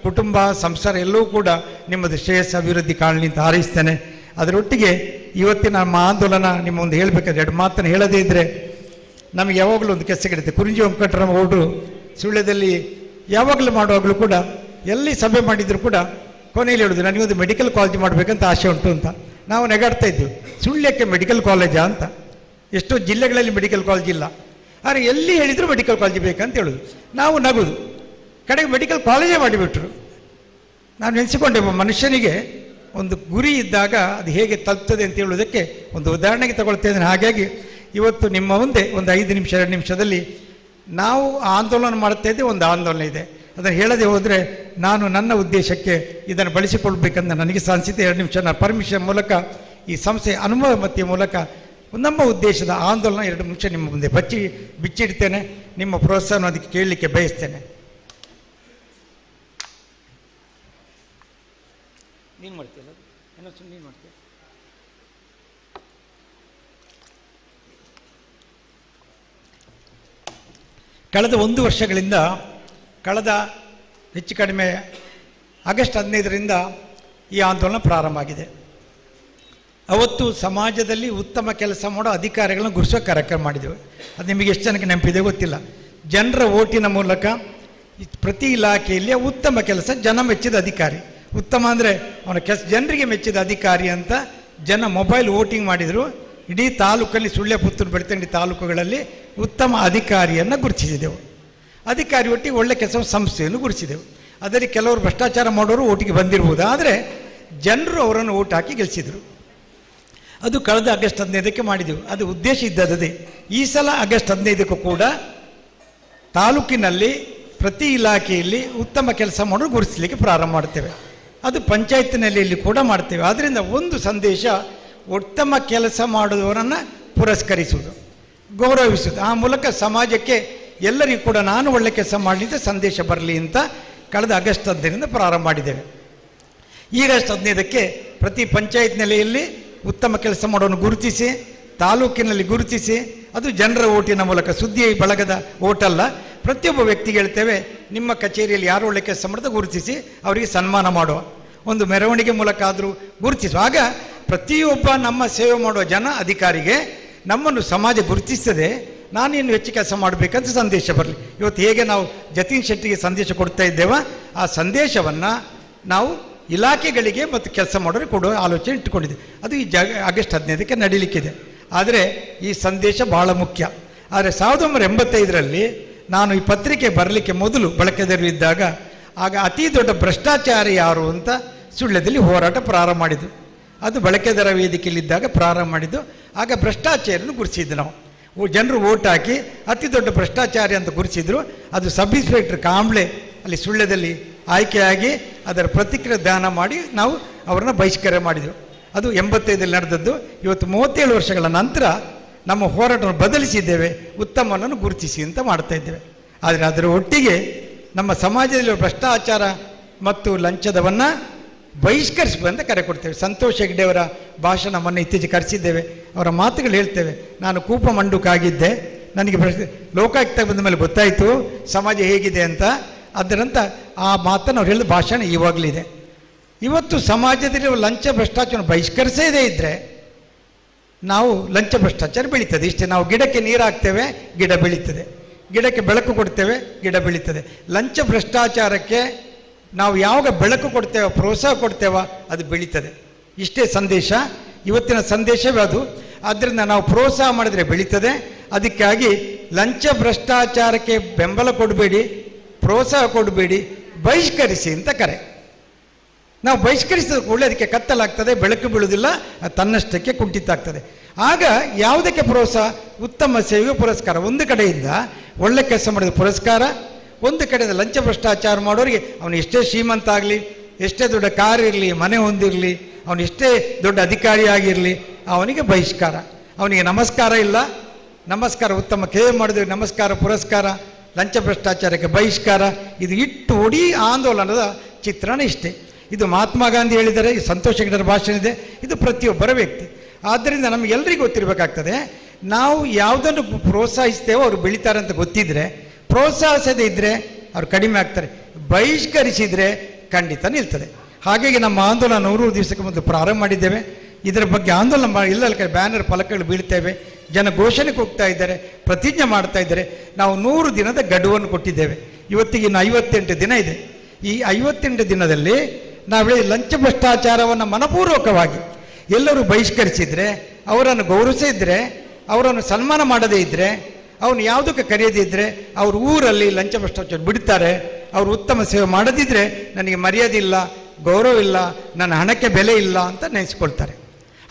ಕುಟುಂಬ, ಸಂಸಾರ ಎಲ್ಲವೂ ಕೂಡ ನಿಮ್ಮದು ಶ್ರೇಯಸ್ಸು, ಅಭಿವೃದ್ಧಿ ಕಾಣಲಿ ಅಂತ ಹಾರೈಸ್ತೇನೆ. ಅದರೊಟ್ಟಿಗೆ ಇವತ್ತಿನ ನಮ್ಮ ಆಂದೋಲನ ನಿಮ್ಮ ಒಂದು ಹೇಳಬೇಕಾದ್ರೆ ಎರಡು ಮಾತನ್ನು ಹೇಳದೇ ಇದ್ದರೆ ನಮಗೆ ಯಾವಾಗಲೂ ಒಂದು ಕೆಲಸ ಕೆಡುತ್ತೆ. ಕುರಿಂಜಿ ವೆಂಕಟರಾಮ ಗೌಡರು ಸುಳ್ಯದಲ್ಲಿ ಯಾವಾಗಲೂ ಮಾಡುವಾಗಲೂ ಕೂಡ, ಎಲ್ಲಿ ಸಭೆ ಮಾಡಿದರೂ ಕೂಡ ಕೊನೆಯಲ್ಲಿ ಹೇಳೋದು, ನನಗೊಂದು ಮೆಡಿಕಲ್ ಕಾಲೇಜ್ ಮಾಡಬೇಕಂತ ಆಸೆ ಉಂಟು ಅಂತ. ನಾವು ನೆಗಾಡ್ತಾ ಇದ್ವಿ, ಸುಳ್ಯಕ್ಕೆ ಮೆಡಿಕಲ್ ಕಾಲೇಜಾ ಅಂತ. ಎಷ್ಟೋ ಜಿಲ್ಲೆಗಳಲ್ಲಿ ಮೆಡಿಕಲ್ ಕಾಲೇಜ್ ಇಲ್ಲ, ಆದರೆ ಎಲ್ಲಿ ಹೇಳಿದರೂ ಮೆಡಿಕಲ್ ಕಾಲೇಜ್ ಬೇಕಂತ ಹೇಳೋದು. ನಾವು ನಗೋದು, ಕಡೆಗೆ ಮೆಡಿಕಲ್ ಕಾಲೇಜೇ ಮಾಡಿಬಿಟ್ರು. ನಾನು ನೆನೆಸಿಕೊಂಡೆ, ಮನುಷ್ಯನಿಗೆ ಒಂದು ಗುರಿ ಇದ್ದಾಗ ಅದು ಹೇಗೆ ತಲುಪ್ತದೆ ಅಂತ ಹೇಳೋದಕ್ಕೆ ಒಂದು ಉದಾಹರಣೆಗೆ ತಗೊಳ್ತಾ ಇದ್ದೇನೆ. ಹಾಗಾಗಿ ಇವತ್ತು ನಿಮ್ಮ ಮುಂದೆ ಒಂದು 5 ನಿಮಿಷ 2 ನಿಮಿಷದಲ್ಲಿ ನಾವು ಆಂದೋಲನ ಮಾಡ್ತಾ ಇದ್ದೆ, ಒಂದು ಆಂದೋಲನ ಇದೆ. ಅದನ್ನು ಹೇಳದೆ ಹೋದರೆ ನಾನು ನನ್ನ ಉದ್ದೇಶಕ್ಕೆ ಇದನ್ನು ಬಳಸಿಕೊಳ್ಬೇಕಂತ ನನಗೆ ಸಾಧಿಸಿದೆ. 2 ನಿಮಿಷ ನಾನು ಪರ್ಮಿಷನ್ ಮೂಲಕ, ಈ ಸಂಸ್ಥೆಯ ಅನುಮತಿಯ ಮೂಲಕ ನಮ್ಮ ಉದ್ದೇಶದ ಆಂದೋಲನ 2 ನಿಮಿಷ ನಿಮ್ಮ ಮುಂದೆ ಬಿಚ್ಚಿಡ್ತೇನೆ. ನಿಮ್ಮ ಪ್ರೋತ್ಸಾಹವನ್ನು ಅದಕ್ಕೆ ಕೇಳಲಿಕ್ಕೆ ಬಯಸ್ತೇನೆ. ನೀನು ಮಾಡ್ತೀಯಲ್ಲ, ನೀನು ಮಾಡ್ತೀಯ. ಕಳೆದ 1 ವರ್ಷಗಳಿಂದ, ಕಳೆದ ಹೆಚ್ಚು ಕಡಿಮೆ ಆಗಸ್ಟ್ 15ರಿಂದ ಈ ಆಂದೋಲನ ಪ್ರಾರಂಭ ಆಗಿದೆ. ಅವತ್ತು ಸಮಾಜದಲ್ಲಿ ಉತ್ತಮ ಕೆಲಸ ಮಾಡೋ ಅಧಿಕಾರಿಗಳನ್ನ ಗುರುತಿಸೋ ಕಾರ್ಯಕ್ರಮ ಮಾಡಿದೆವು. ಅದು ನಿಮಗೆ ಎಷ್ಟು ಜನಕ್ಕೆ ನೆನಪಿದೆ ಗೊತ್ತಿಲ್ಲ. ಜನರ ಓಟಿನ ಮೂಲಕ ಪ್ರತಿ ಇಲಾಖೆಯಲ್ಲಿ ಉತ್ತಮ ಕೆಲಸ, ಜನ ಮೆಚ್ಚಿದ ಅಧಿಕಾರಿ. ಉತ್ತಮ ಅಂದರೆ ಅವನ ಜನರಿಗೆ ಮೆಚ್ಚಿದ ಅಧಿಕಾರಿ ಅಂತ ಜನ ಮೊಬೈಲ್ ವೋಟಿಂಗ್ ಮಾಡಿದರು. ಇಡೀ ತಾಲೂಕಲ್ಲಿ, ಸುಳ್ಯ, ಪುತ್ತೂರು, ಬೆಳ್ತಂಗಡಿ ತಾಲೂಕುಗಳಲ್ಲಿ ಉತ್ತಮ ಅಧಿಕಾರಿಯನ್ನು ಗುರುತಿಸಿದೆವು. ಅಧಿಕಾರಿ ಒಟ್ಟಿಗೆ ಒಳ್ಳೆ ಕೆಲಸ ಸಂಸ್ಥೆಯನ್ನು ಗುರುತಿಸಿದೆವು. ಅದರಲ್ಲಿ ಕೆಲವರು ಭ್ರಷ್ಟಾಚಾರ ಮಾಡೋರು ಓಟಿಗೆ ಬಂದಿರ್ಬೋದು, ಆದರೆ ಜನರು ಅವರನ್ನು ಓಟ್ ಹಾಕಿ ಗೆಲ್ಲಿಸಿದರು. ಅದು ಕಳೆದ ಆಗಸ್ಟ್ 15ಕ್ಕೆ ಮಾಡಿದೆವು. ಅದು ಉದ್ದೇಶ ಇದ್ದದೇ. ಈ ಸಲ ಆಗಸ್ಟ್ 15ಕ್ಕೂ ಕೂಡ ತಾಲೂಕಿನಲ್ಲಿ ಪ್ರತಿ ಇಲಾಖೆಯಲ್ಲಿ ಉತ್ತಮ ಕೆಲಸ ಮಾಡೋರು ಗುರುತಿಸಲಿಕ್ಕೆ ಪ್ರಾರಂಭ ಮಾಡ್ತೇವೆ. ಅದು ಪಂಚಾಯತ್ನಲ್ಲಿ ಕೂಡ ಮಾಡ್ತೇವೆ. ಆದ್ದರಿಂದ ಒಂದು ಸಂದೇಶ, ಉತ್ತಮ ಕೆಲಸ ಮಾಡುವವರನ್ನು ಪುರಸ್ಕರಿಸುವುದು, ಗೌರವಿಸುವುದು. ಆ ಮೂಲಕ ಸಮಾಜಕ್ಕೆ ಎಲ್ಲರಿಗೂ ಕೂಡ ನಾನು ಒಳ್ಳೆ ಕೆಲಸ ಮಾಡಲಿಕ್ಕೆ ಸಂದೇಶ ಬರಲಿ ಅಂತ ಕಳೆದ ಆಗಸ್ಟ್ 15ರಿಂದ ಪ್ರಾರಂಭ ಮಾಡಿದ್ದೇವೆ. ಈ ಆಗಸ್ಟ್ 15ಕ್ಕೆ ಪ್ರತಿ ಪಂಚಾಯತ್ ನೆಲೆಯಲ್ಲಿ ಉತ್ತಮ ಕೆಲಸ ಮಾಡೋನು ಗುರುತಿಸಿ, ತಾಲೂಕಿನಲ್ಲಿ ಗುರುತಿಸಿ, ಅದು ಜನರ ಓಟಿನ ಮೂಲಕ, ಸುದ್ದಿ ಬಳಗದ ಓಟಲ್ಲ, ಪ್ರತಿಯೊಬ್ಬ ವ್ಯಕ್ತಿಗೆ ಹೇಳ್ತೇವೆ, ನಿಮ್ಮ ಕಚೇರಿಯಲ್ಲಿ ಯಾರು ಒಳ್ಳೆ ಕೆಲಸ ಮಾಡಿದ ಗುರುತಿಸಿ ಅವರಿಗೆ ಸನ್ಮಾನ ಮಾಡುವ ಒಂದು ಮೆರವಣಿಗೆ ಮೂಲಕ ಆದರೂ ಗುರುತಿಸುವ. ಆಗ ಪ್ರತಿಯೊಬ್ಬ ನಮ್ಮ ಸೇವೆ ಮಾಡುವ ಜನ, ಅಧಿಕಾರಿಗೆ ನಮ್ಮನ್ನು ಸಮಾಜ ಗುರುತಿಸ್ತದೆ, ನಾನಿನ್ನು ಹೆಚ್ಚು ಕೆಲಸ ಮಾಡಬೇಕಂತ ಸಂದೇಶ ಬರಲಿ. ಇವತ್ತು ಹೇಗೆ ನಾವು ಜತೀನ್ ಶೆಟ್ಟಿಗೆ ಸಂದೇಶ ಕೊಡ್ತಾ ಇದ್ದೇವೆ, ಆ ಸಂದೇಶವನ್ನು ನಾವು ಇಲಾಖೆಗಳಿಗೆ ಮತ್ತು ಕೆಲಸ ಮಾಡೋರಿಗೆ ಕೊಡುವ ಆಲೋಚನೆ ಇಟ್ಟುಕೊಂಡಿದೆ. ಅದು ಈ ಆಗಸ್ಟ್ 15ಕ್ಕೆ ನಡೀಲಿಕ್ಕಿದೆ. ಆದರೆ ಈ ಸಂದೇಶ ಬಹಳ ಮುಖ್ಯ. ಆದರೆ 1985ರಲ್ಲಿ ನಾನು ಈ ಪತ್ರಿಕೆ ಬರಲಿಕ್ಕೆ ಮೊದಲು ಬಳಕೆದಾರರು ಇದ್ದಾಗ, ಆಗ ಅತಿ ದೊಡ್ಡ ಭ್ರಷ್ಟಾಚಾರಿ ಯಾರು ಅಂತ ಸುಳ್ಯದಲ್ಲಿ ಹೋರಾಟ ಪ್ರಾರಂಭ ಮಾಡಿದ್ದು. ಅದು ಬಳಕೆದಾರ ವೇದಿಕೆಯಲ್ಲಿದ್ದಾಗ ಪ್ರಾರಂಭ ಮಾಡಿದ್ದು. ಆಗ ಭ್ರಷ್ಟಾಚಾರಿಯನ್ನು ಗುರುತಿಸಿದ್ದು ನಾವು. ಜನರು ಓಟ್ ಹಾಕಿ ಅತಿ ದೊಡ್ಡ ಭ್ರಷ್ಟಾಚಾರಿ ಅಂತ ಗುರುತಿಸಿದ್ರು. ಅದು ಸಬ್ ಇನ್ಸ್ಪೆಕ್ಟರ್ ಕಾಂಬ್ಳೆ ಅಲ್ಲಿ ಸುಳ್ಯದಲ್ಲಿ ಆಯ್ಕೆಯಾಗಿ ಅದರ ಪ್ರತಿಕ್ರಿಯೆ ದಾನ ಮಾಡಿ ನಾವು ಅವರನ್ನು ಬಹಿಷ್ಕಾರ ಮಾಡಿದರು. ಅದು 85ರಲ್ಲಿ ನಡೆದದ್ದು. ಇವತ್ತು 37 ವರ್ಷಗಳ ನಂತರ ನಮ್ಮ ಹೋರಾಟವನ್ನು ಬದಲಿಸಿದ್ದೇವೆ, ಉತ್ತಮವನ್ನು ಗುರುತಿಸಿ ಅಂತ ಮಾಡ್ತಾ ಇದ್ದೇವೆ. ಆದರೆ ಅದರ ಒಟ್ಟಿಗೆ ನಮ್ಮ ಸಮಾಜದಲ್ಲಿ ಭ್ರಷ್ಟಾಚಾರ ಮತ್ತು ಲಂಚದವನ್ನು ಬಹಿಷ್ಕರಿಸುವ ಅಂತ ಕರೆ ಕೊಡ್ತೇವೆ. ಸಂತೋಷ್ ಹೆಗ್ಡೆ ಅವರ ಭಾಷಣ ಮೊನ್ನೆ ಇತ್ತೀಚೆಗೆ ಕರೆಸಿದ್ದೇವೆ. ಅವರ ಮಾತುಗಳು ಹೇಳ್ತೇವೆ. ನಾನು ಕೂಪ ಮಂಡುಕಾಗಿದ್ದೆ, ನನಗೆ ಲೋಕಾಯುಕ್ತ ಬಂದ ಮೇಲೆ ಗೊತ್ತಾಯಿತು ಸಮಾಜ ಹೇಗಿದೆ ಅಂತ. ಅದರಂತ ಆ ಮಾತನ್ನು ಅವ್ರು ಹೇಳಿದ ಭಾಷಣ ಇವಾಗಲಿದೆ. ಇವತ್ತು ಸಮಾಜದಲ್ಲಿ ಲಂಚ ಭ್ರಷ್ಟಾಚಾರ ಬಹಿಷ್ಕರಿಸದೇ ಇದ್ದರೆ ನಾವು ಲಂಚ ಭ್ರಷ್ಟಾಚಾರ ಬೆಳೀತದೆ. ಇಷ್ಟೇ. ನಾವು ಗಿಡಕ್ಕೆ ನೀರು ಹಾಕ್ತೇವೆ, ಗಿಡ ಬೆಳೀತದೆ. ಗಿಡಕ್ಕೆ ಬೆಳಕು ಕೊಡ್ತೇವೆ, ಗಿಡ ಬೆಳೀತದೆ. ಲಂಚ ಭ್ರಷ್ಟಾಚಾರಕ್ಕೆ ನಾವು ಯಾವಾಗ ಬೆಳಕು ಕೊಡ್ತೇವೋ, ಪ್ರೋತ್ಸಾಹ ಕೊಡ್ತೇವೋ, ಅದು ಬೆಳೀತದೆ. ಇಷ್ಟೇ ಸಂದೇಶ, ಇವತ್ತಿನ ಸಂದೇಶವೇ ಅದು. ಆದ್ದರಿಂದ ನಾವು ಪ್ರೋತ್ಸಾಹ ಮಾಡಿದರೆ ಬೆಳೀತದೆ. ಅದಕ್ಕಾಗಿ ಲಂಚ ಭ್ರಷ್ಟಾಚಾರಕ್ಕೆ ಬೆಂಬಲ ಕೊಡಬೇಡಿ, ಪ್ರೋತ್ಸಾಹ ಕೊಡಬೇಡಿ, ಬಹಿಷ್ಕರಿಸಿ ಅಂತ ಕರೆ. ನಾವು ಬಹಿಷ್ಕರಿಸಿದ ಕೂಡಲೇ ಅದಕ್ಕೆ ಕತ್ತಲಾಗ್ತದೆ, ಬೆಳಕು ಬೀಳುವುದಿಲ್ಲ, ತನ್ನಷ್ಟಕ್ಕೆ ಕುಂಠಿತ ಆಗ್ತದೆ. ಆಗ ಯಾವುದಕ್ಕೆ ಪ್ರೋತ್ಸಾಹ? ಉತ್ತಮ ಸೇವೆಗೆ ಪುರಸ್ಕಾರ. ಒಂದು ಕಡೆಯಿಂದ ಒಳ್ಳೆ ಕೆಲಸ ಮಾಡಿದ ಪುರಸ್ಕಾರ, ಒಂದು ಕಡೆಯಿಂದ ಲಂಚ ಭ್ರಷ್ಟಾಚಾರ ಮಾಡೋರಿಗೆ ಅವನು ಎಷ್ಟೇ ಶ್ರೀಮಂತ ಆಗಲಿ, ಎಷ್ಟೇ ದೊಡ್ಡ ಕಾರ್ ಇರಲಿ, ಮನೆ ಹೊಂದಿರಲಿ, ಅವನು ಎಷ್ಟೇ ದೊಡ್ಡ ಅಧಿಕಾರಿ ಆಗಿರಲಿ, ಅವನಿಗೆ ಬಹಿಷ್ಕಾರ. ಅವನಿಗೆ ನಮಸ್ಕಾರ ಇಲ್ಲ. ನಮಸ್ಕಾರ ಉತ್ತಮ ಸೇವೆ ಮಾಡಿದ್ರೆ ನಮಸ್ಕಾರ, ಪುರಸ್ಕಾರ. ಲಂಚ ಭ್ರಷ್ಟಾಚಾರಕ್ಕೆ ಬಹಿಷ್ಕಾರ. ಇದು ಇಟ್ಟು ಹೊಡಿ ಆಂದೋಲನದ ಚಿತ್ರಣ ಇಷ್ಟೇ. ಇದು ಮಹಾತ್ಮ ಗಾಂಧಿ ಹೇಳಿದರೆ, ಈ ಸಂತೋಷ್ ಹೆಗ್ಡೆರ ಭಾಷಣ ಇದೆ. ಇದು ಪ್ರತಿಯೊಬ್ಬರ ವ್ಯಕ್ತಿ. ಆದ್ದರಿಂದ ನಮಗೆಲ್ಲರಿಗೂ ಗೊತ್ತಿರಬೇಕಾಗ್ತದೆ, ನಾವು ಯಾವುದನ್ನು ಪ್ರೋತ್ಸಾಹಿಸ್ತೇವೋ ಅವರು ಬೆಳೀತಾರೆ ಅಂತ ಗೊತ್ತಿದ್ದರೆ, ಪ್ರೋತ್ಸಾಹಿಸದೇ ಇದ್ದರೆ ಅವ್ರು ಕಡಿಮೆ ಆಗ್ತಾರೆ. ಬಹಿಷ್ಕರಿಸಿದರೆ ಖಂಡಿತ ನಿಲ್ತದೆ. ಹಾಗಾಗಿ ನಮ್ಮ ಆಂದೋಲನ 100 ದಿವಸಕ್ಕೆ ಮೊದಲು ಪ್ರಾರಂಭ ಮಾಡಿದ್ದೇವೆ. ಇದರ ಬಗ್ಗೆ ಆಂದೋಲನ ಇಲ್ಲಲ್ಲ ಬ್ಯಾನರ್ ಫಲಕಗಳು ಬೀಳ್ತೇವೆ, ಜನ ಘೋಷಣೆಗೆ ಹೋಗ್ತಾ ಇದ್ದಾರೆ, ಪ್ರತಿಜ್ಞೆ ಮಾಡ್ತಾ ಇದ್ದಾರೆ. ನಾವು 100 ದಿನದ ಗಡುವನ್ನು ಕೊಟ್ಟಿದ್ದೇವೆ. ಇವತ್ತಿಗೆ ಇನ್ನು 58 ದಿನ ಇದೆ. ಈ 58 ದಿನದಲ್ಲಿ ನಾವು ಲಂಚ ಭ್ರಷ್ಟಾಚಾರವನ್ನು ಮನಪೂರ್ವಕವಾಗಿ ಎಲ್ಲರೂ ಬಹಿಷ್ಕರಿಸಿದರೆ, ಅವರನ್ನು ಗೌರವಿಸಿದ್ರೆ, ಅವರನ್ನು ಸನ್ಮಾನ ಮಾಡದೇ ಇದ್ದರೆ, ಅವನು ಯಾವುದಕ್ಕೆ ಕರೆಯದೇ ಇದ್ದರೆ, ಅವ್ರ ಊರಲ್ಲಿ ಲಂಚ ಭ್ರಷ್ಟಾಚಾರ ಬಿಡ್ತಾರೆ. ಅವರು ಉತ್ತಮ ಸೇವೆ ಮಾಡದಿದ್ದರೆ ನನಗೆ ಮರ್ಯಾದೆ ಇಲ್ಲ, ಗೌರವ ಇಲ್ಲ, ನನ್ನ ಹಣಕ್ಕೆ ಬೆಲೆ ಇಲ್ಲ ಅಂತ ನೆನೆಸ್ಕೊಳ್ತಾರೆ.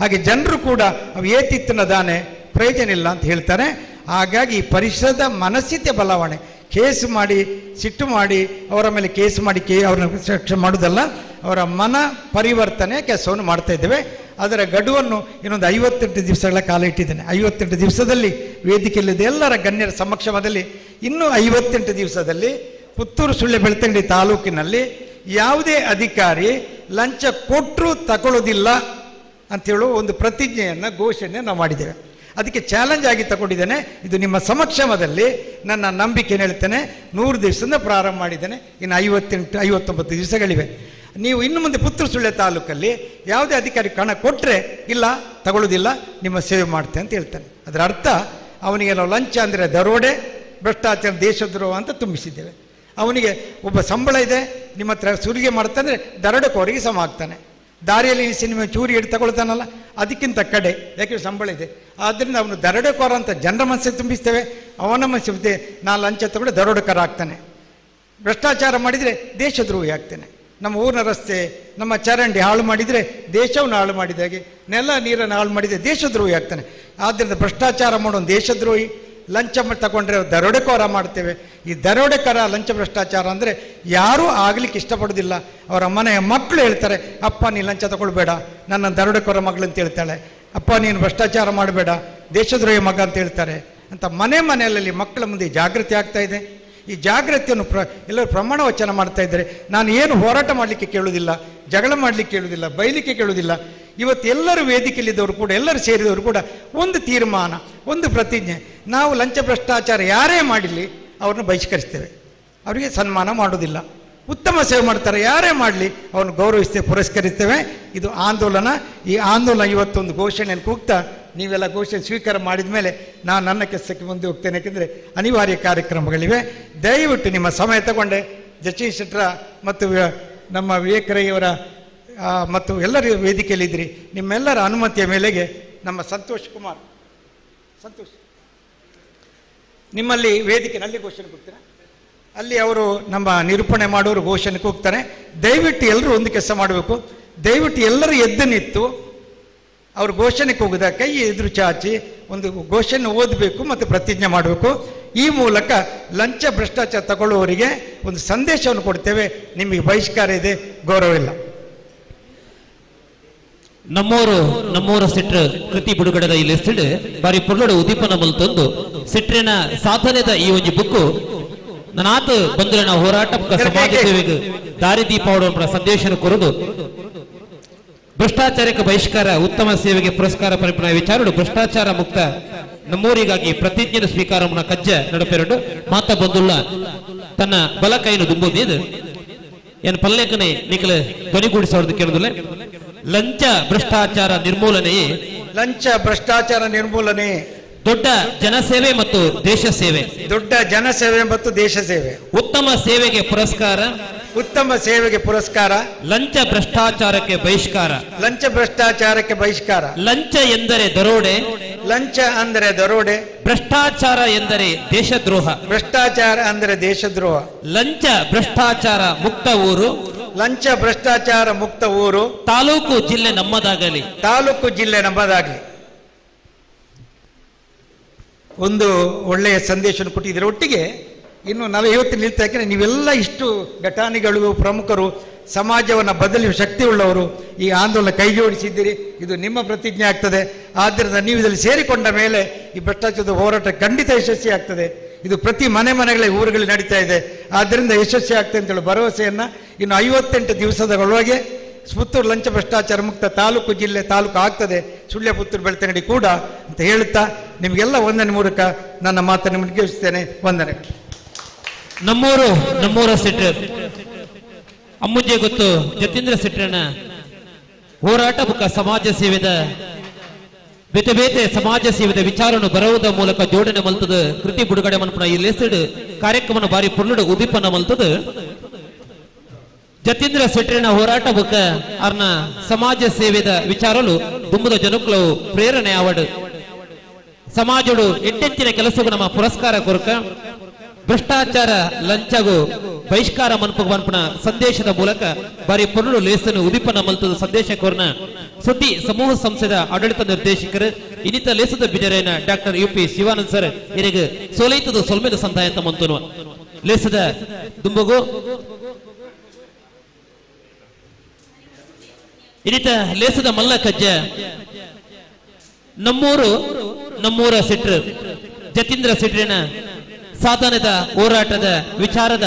ಹಾಗೆ ಜನರು ಕೂಡ ಅವು ಏತಿತ್ತಿನ ದಾನೆ ಪ್ರಯೋಜನ ಇಲ್ಲ ಅಂತ ಹೇಳ್ತಾರೆ. ಹಾಗಾಗಿ ಈ ಪರಿಸರದ ಮನಸ್ಥಿತಿ ಬದಲಾವಣೆ, ಕೇಸ್ ಮಾಡಿ, ಸಿಟ್ಟು ಮಾಡಿ, ಅವರ ಮೇಲೆ ಕೇಸ್ ಮಾಡಿ ಅವರನ್ನು ಶಿಕ್ಷೆ ಮಾಡೋದಲ್ಲ, ಅವರ ಮನ ಪರಿವರ್ತನೆ ಕೆಲಸವನ್ನು ಮಾಡ್ತಾ ಇದ್ದೇವೆ. ಅದರ ಗಡುವನ್ನು ಇನ್ನೊಂದು 58 ದಿವಸಗಳ ಕಾಲ ಇಟ್ಟಿದ್ದೇನೆ. 58 ದಿವಸದಲ್ಲಿ ವೇದಿಕೆಯಲ್ಲಿದೆ ಎಲ್ಲರ ಗಣ್ಯರ ಸಮಕ್ಷಮದಲ್ಲಿ, ಇನ್ನೂ 58 ದಿವಸದಲ್ಲಿ ಪುತ್ತೂರು ಸುಳ್ಳೆ ಬೆಳ್ತಂಗಡಿ ತಾಲೂಕಿನಲ್ಲಿ ಯಾವುದೇ ಅಧಿಕಾರಿ ಲಂಚ ಕೊಟ್ಟರೂ ತಗೊಳ್ಳೋದಿಲ್ಲ ಅಂಥೇಳುವ ಒಂದು ಪ್ರತಿಜ್ಞೆಯನ್ನು, ಘೋಷಣೆಯನ್ನು ನಾವು ಮಾಡಿದ್ದೇವೆ. ಅದಕ್ಕೆ ಚಾಲೆಂಜ್ ಆಗಿ ತಗೊಂಡಿದ್ದೇನೆ. ಇದು ನಿಮ್ಮ ಸಮಕ್ಷಮದಲ್ಲಿ ನನ್ನ ನಂಬಿಕೆಯನ್ನು ಹೇಳ್ತೇನೆ. 100 ದಿವಸದಿಂದ ಪ್ರಾರಂಭ ಮಾಡಿದ್ದೇನೆ. ಇನ್ನು 59 ದಿವಸಗಳಿವೆ. ನೀವು ಇನ್ನು ಮುಂದೆ ಪುತ್ತೂರು ಸುಳ್ಳೆ ತಾಲೂಕಲ್ಲಿ ಯಾವುದೇ ಅಧಿಕಾರಿ ಹಣ ಕೊಟ್ಟರೆ ಇಲ್ಲ, ತಗೊಳ್ಳೋದಿಲ್ಲ, ನಿಮ್ಮ ಸೇವೆ ಮಾಡ್ತೇನೆ ಅಂತ ಹೇಳ್ತಾನೆ. ಅದರ ಅರ್ಥ ಅವನಿಗೆ ನಾವು ಲಂಚ ಅಂದರೆ ದರೋಡೆ, ಭ್ರಷ್ಟಾಚಾರ, ದೇಶದ್ರೋಹ ಅಂತ ತುಂಬಿಸಿದ್ದೇವೆ. ಅವನಿಗೆ ಒಬ್ಬ ಸಂಬಳ ಇದೆ, ನಿಮ್ಮ ಹತ್ರ ಸುರಿಗೆ ಮಾಡ್ತಾನೆ, ದರೋಡೆಕೋರಿಗೆ ಸಮ ಆಗ್ತಾನೆ. ದಾರಿಯಲ್ಲಿ ನಿಲ್ಲಿಸಿ ನಿಮ್ಮ ಚೂರಿ ಹಿಡಿದು ತಗೊಳ್ತಾನಲ್ಲ, ಅದಕ್ಕಿಂತ ಕಡೆ, ಯಾಕೆ ಸಂಬಳ ಇದೆ. ಆದ್ದರಿಂದ ಅವನು ದರೋಡೆಕೋರ ಅಂತ ಜನರ ಮನಸ್ಸಿಗೆ ತುಂಬಿಸ್ತೇವೆ. ಅವನ ಮನಸ್ಸಿಗೆ ನಾನು ಲಂಚ ತಗೊಂಡು ದರೋಡೆಕೋರ ಆಗ್ತಾನೆ. ಭ್ರಷ್ಟಾಚಾರ ಮಾಡಿದರೆ ದೇಶದ್ರೋಹಿ ಆಗ್ತಾನೆ. ನಮ್ಮ ಊರಿನ ರಸ್ತೆ, ನಮ್ಮ ಚರಂಡಿ ಹಾಳು ಮಾಡಿದರೆ ದೇಶವನ್ನು ಹಾಳು ಮಾಡಿದಾಗೆ, ನೆಲ ನೀರನ್ನು ಹಾಳು ಮಾಡಿದರೆ ದೇಶದ್ರೋಹಿ ಆಗ್ತಾನೆ. ಆದ್ದರಿಂದ ಭ್ರಷ್ಟಾಚಾರ ಮಾಡೋನು ದೇಶದ್ರೋಹಿ, ಲಂಚ ತಗೊಂಡ್ರೆ ದರೋಡೆಕೋರ ಮಾಡ್ತೇವೆ. ಈ ದರೋಡೆಕೋರ, ಲಂಚ ಭ್ರಷ್ಟಾಚಾರ ಅಂದರೆ ಯಾರೂ ಆಗಲಿಕ್ಕೆ ಇಷ್ಟಪಡೋದಿಲ್ಲ. ಅವರ ಮನೆಯ ಮಕ್ಕಳು ಹೇಳ್ತಾರೆ, ಅಪ್ಪ ನೀನು ಲಂಚ ತಗೊಳ್ಬೇಡ, ನನ್ನ ದರೋಡೆಕೋರ ಮಗಳು ಅಂತ ಹೇಳ್ತಾಳೆ. ಅಪ್ಪ ನೀನು ಭ್ರಷ್ಟಾಚಾರ ಮಾಡಬೇಡ, ದೇಶದ್ರೋಹಿ ಮಗ ಅಂತ ಹೇಳ್ತಾರೆ ಅಂತ ಮನೆಯಲ್ಲಿ ಮಕ್ಕಳ ಮುಂದೆ ಜಾಗೃತಿ ಆಗ್ತಾ ಇದೆ. ಈ ಜಾಗೃತಿಯನ್ನು ಎಲ್ಲರೂ ಪ್ರಮಾಣ ವಚನ ಮಾಡ್ತಾ ಇದ್ದಾರೆ. ನಾನು ಏನು ಹೋರಾಟ ಮಾಡಲಿಕ್ಕೆ ಕೇಳುವುದಿಲ್ಲ, ಜಗಳ ಮಾಡಲಿಕ್ಕೆ ಕೇಳುವುದಿಲ್ಲ, ಬೈಲಿಕ್ಕೆ ಕೇಳುವುದಿಲ್ಲ. ಇವತ್ತು ಎಲ್ಲರೂ ವೇದಿಕೆಯಲ್ಲಿದ್ದವರು ಕೂಡ, ಎಲ್ಲರೂ ಸೇರಿದವರು ಕೂಡ ಒಂದು ತೀರ್ಮಾನ, ಒಂದು ಪ್ರತಿಜ್ಞೆ, ನಾವು ಲಂಚ ಭ್ರಷ್ಟಾಚಾರ ಯಾರೇ ಮಾಡಲಿ ಅವ್ರನ್ನ ಬಹಿಷ್ಕರಿಸ್ತೇವೆ, ಅವರಿಗೆ ಸನ್ಮಾನ ಮಾಡೋದಿಲ್ಲ. ಉತ್ತಮ ಸೇವೆ ಮಾಡ್ತಾರೆ ಯಾರೇ ಮಾಡಲಿ ಅವನು ಗೌರವಿಸ್ತೇವೆ, ಪುರಸ್ಕರಿಸ್ತೇವೆ. ಇದು ಆಂದೋಲನ. ಈ ಆಂದೋಲನ ಇವತ್ತೊಂದು ಘೋಷಣೆಯನ್ನು ಕೂಗ್ತಾ ನೀವೆಲ್ಲ ಘೋಷಣೆ ಸ್ವೀಕಾರ ಮಾಡಿದ ಮೇಲೆ ನಾನು ನನ್ನ ಕೆಲಸಕ್ಕೆ ಮುಂದೆ ಹೋಗ್ತೇನೆ. ಯಾಕೆಂದರೆ ಅನಿವಾರ್ಯ ಕಾರ್ಯಕ್ರಮಗಳಿವೆ. ದಯವಿಟ್ಟು ನಿಮ್ಮ ಸಮಯ ತಗೊಂಡೆ ಜಗದೀಶ್ ಶೆಟ್ಟರ ಮತ್ತು ನಮ್ಮ ವಿವೇಕರಯ್ಯವರ ಮತ್ತು ಎಲ್ಲರ ವೇದಿಕೆಯಲ್ಲಿದ್ದಿರಿ. ನಿಮ್ಮೆಲ್ಲರ ಅನುಮತಿಯ ಮೇಲೆಗೆ ನಮ್ಮ ಸಂತೋಷ್ ನಿಮ್ಮಲ್ಲಿ ವೇದಿಕೆನಲ್ಲಿ ಘೋಷಣೆ ಕೂಗ್ತಾರೆ. ಅಲ್ಲಿ ಅವರು ನಮ್ಮ ನಿರೂಪಣೆ ಮಾಡೋರು ಘೋಷಣೆ ಕೂಗ್ತಾರೆ. ದಯವಿಟ್ಟು ಎಲ್ಲರೂ ಒಂದು ಕೆಲಸ ಮಾಡಬೇಕು. ದಯವಿಟ್ಟು ಎಲ್ಲರೂ ಎದ್ದು ನಿಂತು ಅವರು ಘೋಷಣೆಗೆ ಹೋಗಿದ ಕೈ ಎದುರು ಚಾಚಿ ಒಂದು ಘೋಷಣೆ ಓದಬೇಕು ಮತ್ತು ಪ್ರತಿಜ್ಞೆ ಮಾಡಬೇಕು. ಈ ಮೂಲಕ ಲಂಚ ಭ್ರಷ್ಟಾಚಾರ ತಗೊಳ್ಳುವವರಿಗೆ ಒಂದು ಸಂದೇಶವನ್ನು ಕೊಡ್ತೇವೆ, ನಿಮಗೆ ಬಹಿಷ್ಕಾರ ಇದೆ, ಗೌರವ ಇಲ್ಲ. ನಮ್ಮೂರ ಸಿಟ್ರ್ ಕೃತಿ ಬಿಡುಗಡೆದ ಇಲ್ಲಿ ಸಿಡ್ ಬಾರಿ ಪುರ್ಲೋಡು ಉದೀಪನ ಮಲ್ತೊಂದು ಸಿಟ್ರಿನ ಸಾಧನೆದ ಈ ಒಂದು ಬುಕ್ಕು ನನಾತ್ ಬಂದ್ರೆ ನಾವು ಹೋರಾಟ ಸಮಾಜ ಸೇವೆಗೆ ದಾರಿ ದೀಪ ಸಂದೇಶ ಕೊರದು ಭ್ರಷ್ಟಾಚಾರಕ್ಕೆ ಬಹಿಷ್ಕಾರ ಉತ್ತಮ ಸೇವೆಗೆ ಪುರಸ್ಕಾರ ಪರಿಪೂರ್ಣ ವಿಚಾರಗಳು ಭ್ರಷ್ಟಾಚಾರ ಮುಕ್ತ ನಮ್ಮೂರಿಗಾಗಿ ಪ್ರತಿಜ್ಞೆಯನ್ನು ಸ್ವೀಕಾರ ಕಜ್ಜ ನಡಪೆರಡು ಮಾತ ಬಂದುಳ್ಳ ತನ್ನ ಬಲ ಕೈಯನ್ನು ದುಂಬುದು ಏನು ಪಲ್ಲೇಖನೆ ನಿಖಲ ಧ್ವನಿಗೂಡಿಸೋದು ಕೇಳುದಿಲ್ಲ. ಲಂಚ ಭ್ರಷ್ಟಾಚಾರ ನಿರ್ಮೂಲನೆಯೇ ಲಂಚ ಭ್ರಷ್ಟಾಚಾರ ನಿರ್ಮೂಲನೆ ದೊಡ್ಡ ಜನಸೇವೆ ಮತ್ತು ದೇಶ ಸೇವೆ. ದೊಡ್ಡ ಜನಸೇವೆ ಮತ್ತು ದೇಶ ಸೇವೆ. ಉತ್ತಮ ಸೇವೆಗೆ ಪುರಸ್ಕಾರ, ಉತ್ತಮ ಸೇವೆಗೆ ಪುರಸ್ಕಾರ. ಲಂಚ ಭ್ರಷ್ಟಾಚಾರಕ್ಕೆ ಬಹಿಷ್ಕಾರ. ಲಂಚ ಭ್ರಷ್ಟಾಚಾರಕ್ಕೆ ಬಹಿಷ್ಕಾರ. ಲಂಚ ಎಂದರೆ ದರೋಡೆ, ಲಂಚ ಅಂದರೆ ದರೋಡೆ. ಭ್ರಷ್ಟಾಚಾರ ಎಂದರೆ ದೇಶದ್ರೋಹ. ಭ್ರಷ್ಟಾಚಾರ ಅಂದರೆ ದೇಶದ್ರೋಹ. ಲಂಚ ಭ್ರಷ್ಟಾಚಾರ ಮುಕ್ತ ಊರು, ಲಂಚ ಭ್ರಷ್ಟಾಚಾರ ಮುಕ್ತ ಊರು. ತಾಲೂಕು ಜಿಲ್ಲೆ ನಮ್ಮದಾಗಲಿ. ತಾಲೂಕು ಜಿಲ್ಲೆ ನಮ್ಮದಾಗಲಿ. ಒಂದು ಒಳ್ಳೆಯ ಸಂದೇಶವನ್ನು ಕೊಟ್ಟಿದ್ದೀರ. ಒಟ್ಟಿಗೆ ಇನ್ನು ನಾವು ಇವತ್ತು ನಿಲ್ತಾ ಯಾಕೆಂದರೆ ನೀವೆಲ್ಲ ಇಷ್ಟು ಘಟಾನಿಗಳು, ಪ್ರಮುಖರು, ಸಮಾಜವನ್ನು ಬದಲಿಸುವ ಶಕ್ತಿ ಉಳ್ಳವರು ಈ ಆಂದೋಲನ ಕೈ ಜೋಡಿಸಿದ್ದೀರಿ. ಇದು ನಿಮ್ಮ ಪ್ರತಿಜ್ಞೆ ಆಗ್ತದೆ. ಆದ್ದರಿಂದ ನೀವು ಇದರಲ್ಲಿ ಸೇರಿಕೊಂಡ ಮೇಲೆ ಈ ಭ್ರಷ್ಟಾಚಾರದ ಹೋರಾಟ ಖಂಡಿತ ಯಶಸ್ವಿ ಆಗ್ತದೆ. ಇದು ಪ್ರತಿ ಮನೆಗಳಿಗೆ ಊರುಗಳಲ್ಲಿ ನಡೀತಾ ಇದೆ. ಆದ್ದರಿಂದ ಯಶಸ್ವಿ ಆಗ್ತದೆ ಅಂತೇಳಿ ಭರವಸೆಯನ್ನು ಇನ್ನು 58 ದಿವಸದೊಳಗೆ ಪುತ್ತೂರು ಲಂಚ ಭ್ರಷ್ಟಾಚಾರ ಮುಕ್ತ ತಾಲೂಕು ಆಗ್ತದೆ. ಸುಳ್ಯ ಪುತ್ತೂರು ಬೆಳ್ತಂಗಡಿ ಕೂಡ ಅಂತ ಹೇಳುತ್ತಾ ನಿಮಗೆಲ್ಲ ವಂದನೆ ಮೂಲಕ ನನ್ನ ಮಾತನ್ನು ಮುಗಿಸ್ತೇನೆ. ವಂದನೆ. ನಮ್ಮೂರ ಸೆಟ್ರ್ ಅಮ್ಮುಂಜೆ ಗೊತ್ತು ಜತೀಂದ್ರ ಸೆಟ್ರನ ಹೋರಾಟ ಬುಕ್ಕ ಸಮಾಜ ಸೇವೆದ ಬೇತೆ ಬೇತೆ ಸಮಾಜ ಸೇವೆದ ವಿಚಾರವನ್ನು ಬರುವುದ ಮೂಲಕ ಜೋಡಣೆ ಮಲ್ತದ ಕೃತಿ ಬಿಡುಗಡೆ ಮನ್ಪುನ ಈ ಲೆಸಡ್ ಕಾರ್ಯಕ್ರಮ ಬಾರಿ ಪುರ್ಲುಡು ಉದೀಪನ ಮಲ್ತದ ಜತೀಂದ್ರ ಸೆಟ್ರಿನ ಹೋರಾಟ ಬುಕ್ಕ ಅರ್ನ ಸಮಾಜ ಸೇವೆದ ವಿಚಾರಲು ದುಂಬುದ ಜನಕ್ಕಳು ಪ್ರೇರಣೆ ಆವಡು ಸಮಾಜಡು ಎಟ್ಟೆಚ್ಚಿನ ಕೆಲಸಗೂ ನಮ್ಮ ಪುರಸ್ಕಾರ ಕೊರಕ ಭ್ರಷ್ಟಾಚಾರ ಲಂಚಗೂ ಬಹಿಷ್ಕಾರ ಮನ್ಪನ ಸಂದೇಶದ ಮೂಲಕ ಬಾರಿ ಪುರ್ಲು ಲೇಸನ್ನು ಉದೀಪನ ಮಲ್ತದ ಸಂದೇಶ ಕೋರ್ನ ಸುದ್ದಿ ಸಮೂಹ ಸಂಸ್ಥೆದ ಆಡಳಿತ ನಿರ್ದೇಶಕರು ಇನ್ನಿತ ಲೇಸದ ಬಿಜರೇನ ಡಾಕ್ಟರ್ UP ಶಿವಾನಂದ್ ಸರ್ ಇರಿಗೆ ಸೋಲೈತದ ಸೊಲ್ಮೆದ ಸಂದಾಯ ಮಂತನು ಲೇಸದ ದುಂಬಗು ಇನ್ನಿತ ಲೇಸದ ಮಲ್ಲ ಕಜ್ಜ ನಮ್ಮೂರ ಸಿಟ್ರ್ ಜತೀಂದ್ರ ಸಿಟ್ರಿನ ಸಾಧನದ ಹೋರಾಟದ ವಿಚಾರದ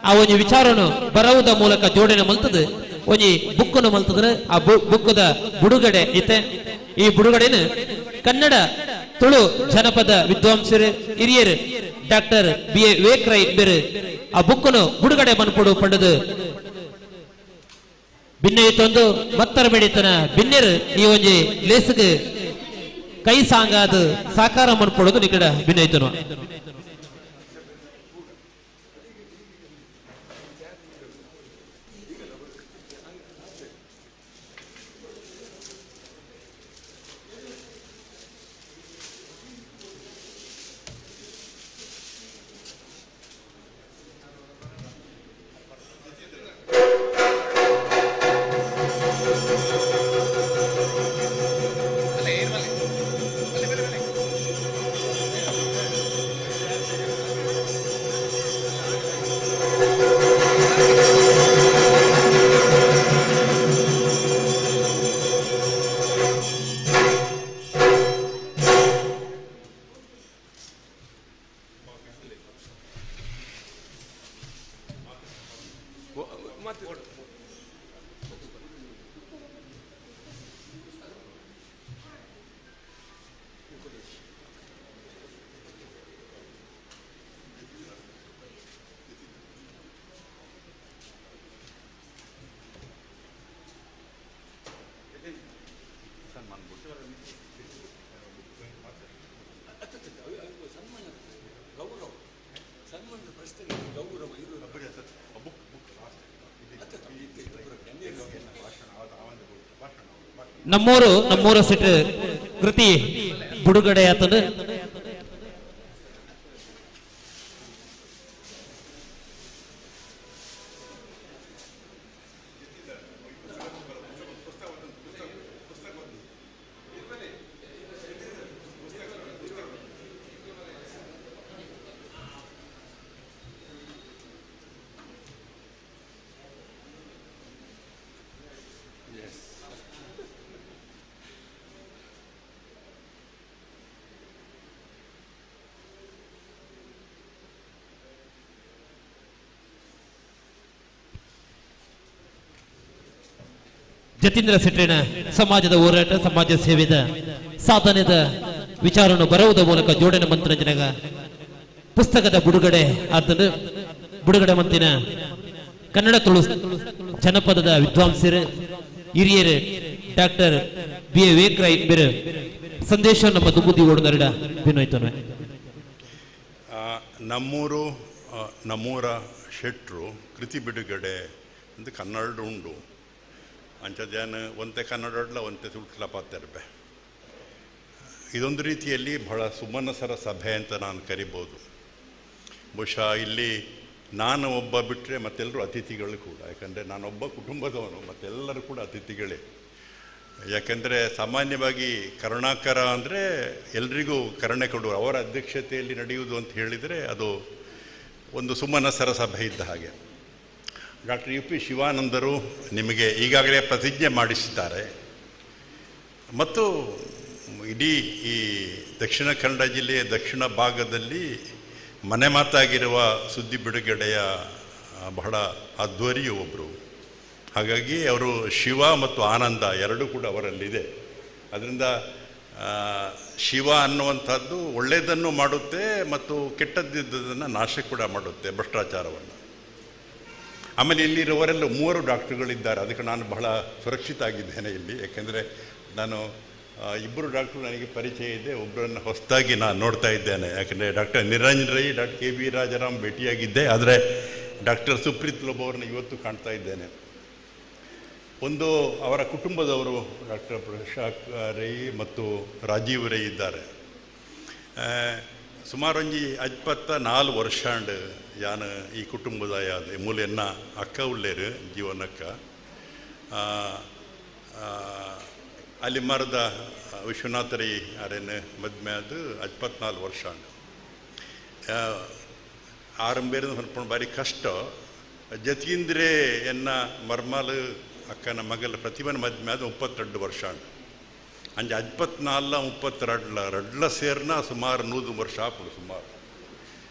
ಆ ಒಂದು ವಿಚಾರವನ್ನು ಬರುವುದ ಮೂಲಕ ಜೋಡಣೆ ಮಲ್ತದೆ ಒಂದು ಬುಕ್ಕನ್ನು ಮಲ್ತದ್ರೆ ಆ ಬುಕ್ಕದ ಬಿಡುಗಡೆ ಐತೆ. ಈ ಬಿಡುಗಡೆನ ಕನ್ನಡ ತುಳು ಜನಪದ ವಿದ್ವಾಂಸರು ಹಿರಿಯರು ಡಾಕ್ಟರ್ BA ವೇಕ್ರೈ ಬೇರೆ ಆ ಬುಕ್ಕನ್ನು ಬಿಡುಗಡೆ ಮನ್ಪಡು ಪಡೆದು ಭಿನ್ನಯಿತೊಂದು ಮತ್ತರ ಬೆಡಿತನ ಭಿನ್ನರು ಈ ಒಂದು ಲೇಸಿಗೆ ಕೈ ಸಾಂಗಾದ ಸಾಕಾರ ಮನ್ಪಡೋದು ನಿಕಡ ಭಿನ್ನಯಿತನು ನಮ್ಮೂರ ಸಿಟ್ ಕೃತಿ ಬಿಡುಗಡೆ ಆತದ. ಜತೀಂದ್ರ ಶೆಟ್ಟರಿನ ಸಮಾಜದ ಹೋರಾಟ ಸಮಾಜ ಸೇವೆದ ಸಾಧನೆದ ವಿಚಾರವನ್ನು ಬರುವುದರ ಮೂಲಕ ಜೋಡಣೆ ಮಂತ್ರಂಜನೆಗ ಪುಸ್ತಕದ ಬಿಡುಗಡೆ ಆತನು ಬಿಡುಗಡೆ ಮಂತಿನ ಕನ್ನಡ ತುಳು ಜನಪದದ ವಿದ್ವಾಂಸರು ಹಿರಿಯರು ಡಾಕ್ಟರ್ ಬಿ ಎ ವೇಕ್ರಾಯ್ ಬೇರೆ ಸಂದೇಶ ನಮ್ಮ ದುಬುದಿ ಓಡುನರಡ ವಿನೋಯ್ತವೆ ನಮ್ಮೂರ ಶೆಟ್ರು ಕೃತಿ ಬಿಡುಗಡೆ ಅಂತ ಕನ್ನಡ ಉಂಡು ಅಂಚದ್ಯಾನ ಒಂತೆ ಕನ್ನಡ ಒಂತೆ ತುಳ್ಕಲ ಪಾತಿರ್ಬೆ ಇದೊಂದು ರೀತಿಯಲ್ಲಿ ಬಹಳ ಸುಮನಸರ ಸಭೆ ಅಂತ ನಾನು ಕರಿಬೋದು. ಬಹುಶಃ ಇಲ್ಲಿ ನಾನು ಒಬ್ಬ ಬಿಟ್ಟರೆ ಮತ್ತೆಲ್ಲರೂ ಅತಿಥಿಗಳು ಕೂಡ, ಯಾಕಂದರೆ ನಾನೊಬ್ಬ ಕುಟುಂಬದವನು ಮತ್ತೆಲ್ಲರೂ ಕೂಡ ಅತಿಥಿಗಳೇ. ಯಾಕೆಂದರೆ ಸಾಮಾನ್ಯವಾಗಿ ಕರುಣಾಕರ ಅಂದರೆ ಎಲ್ರಿಗೂ ಕರುಣೆ ಕೊಡುವರು, ಅವರ ಅಧ್ಯಕ್ಷತೆಯಲ್ಲಿ ನಡೆಯುವುದು ಅಂತ ಹೇಳಿದರೆ ಅದು ಒಂದು ಸುಮನಸರ ಸಭೆ ಇದ್ದ ಹಾಗೆ. ಡಾಕ್ಟರ್ ಯು ಪಿ ಶಿವಾನಂದರು ನಿಮಗೆ ಈಗಾಗಲೇ ಪ್ರತಿಜ್ಞೆ ಮಾಡಿಸಿದ್ದಾರೆ ಮತ್ತು ಇಡೀ ಈ ದಕ್ಷಿಣ ಕನ್ನಡ ಜಿಲ್ಲೆಯ ದಕ್ಷಿಣ ಭಾಗದಲ್ಲಿ ಮನೆ ಮಾತಾಗಿರುವ ಸುದ್ದಿ ಬಿಡುಗಡೆಯ ಬಹಳ ಅಧ್ವರಿಯು ಒಬ್ಬರು. ಹಾಗಾಗಿ ಅವರು ಶಿವ ಮತ್ತು ಆನಂದ ಎರಡೂ ಕೂಡ ಅವರಲ್ಲಿದೆ. ಅದರಿಂದ ಶಿವ ಅನ್ನುವಂಥದ್ದು ಒಳ್ಳೆಯದನ್ನು ಮಾಡುತ್ತೆ ಮತ್ತು ಕೆಟ್ಟದ್ದಿದ್ದದನ್ನು ನಾಶ ಕೂಡ ಮಾಡುತ್ತೆ, ಭ್ರಷ್ಟಾಚಾರವನ್ನು. ಆಮೇಲೆ ಇಲ್ಲಿರುವವರೆಲ್ಲ 3 ಡಾಕ್ಟ್ರುಗಳಿದ್ದಾರೆ, ಅದಕ್ಕೆ ನಾನು ಬಹಳ ಸುರಕ್ಷಿತ ಆಗಿದ್ದೇನೆ ಇಲ್ಲಿ. ಯಾಕೆಂದರೆ ನಾನು 2 ಡಾಕ್ಟ್ರು ನನಗೆ ಪರಿಚಯ ಇದೆ, ಒಬ್ಬರನ್ನು ಹೊಸದಾಗಿ ನಾನು ನೋಡ್ತಾ ಇದ್ದೇನೆ. ಯಾಕೆಂದರೆ doctor Niranjan Rai, doctor K V Rajaram ಭೇಟಿಯಾಗಿದ್ದೆ, ಆದರೆ ಡಾಕ್ಟರ್ ಸುಪ್ರೀತ್ ಲೋಬ್ ಅವರನ್ನು ಇವತ್ತು ಕಾಣ್ತಾ ಇದ್ದೇನೆ. ಒಂದು ಅವರ ಕುಟುಂಬದವರು ಡಾಕ್ಟರ್ ಪ್ರಶಾಕ್ ರೈ ಮತ್ತು ರಾಜೀವ್ ರೈ ಇದ್ದಾರೆ. ಸುಮಾರು 24 ವರ್ಷ ಯಾನು ಈ ಕುಟುಂಬದ ಯಾದ ಮೂಲೆಯನ್ನ ಅಕ್ಕ ಉಳ್ಳೇರು ಜೀವನಕ್ಕ ಅಲ್ಲಿ ಮರದ ವಿಶ್ವನಾಥರೈ ಅರೇನು ಮದ್ಮೆ ಅದು 24 ವರ್ಷ ಆರಂಭೇರು ಸ್ವಲ್ಪ ಬಾರಿ ಕಷ್ಟ. ಜತೀಂದ್ರೆ ಎನ್ನ ಮರ್ಮಾಲು ಅಕ್ಕನ ಮಗಲ ಪ್ರತಿಭನ ಮದ್ಮೆ ಅದು 32 ವರ್ಷ ಅಂಜ 24 ರಡ್ಲ ಸೇರ್ನ ಸುಮಾರು 100 ವರ್ಷ ಆಪಡು ಸುಮಾರು.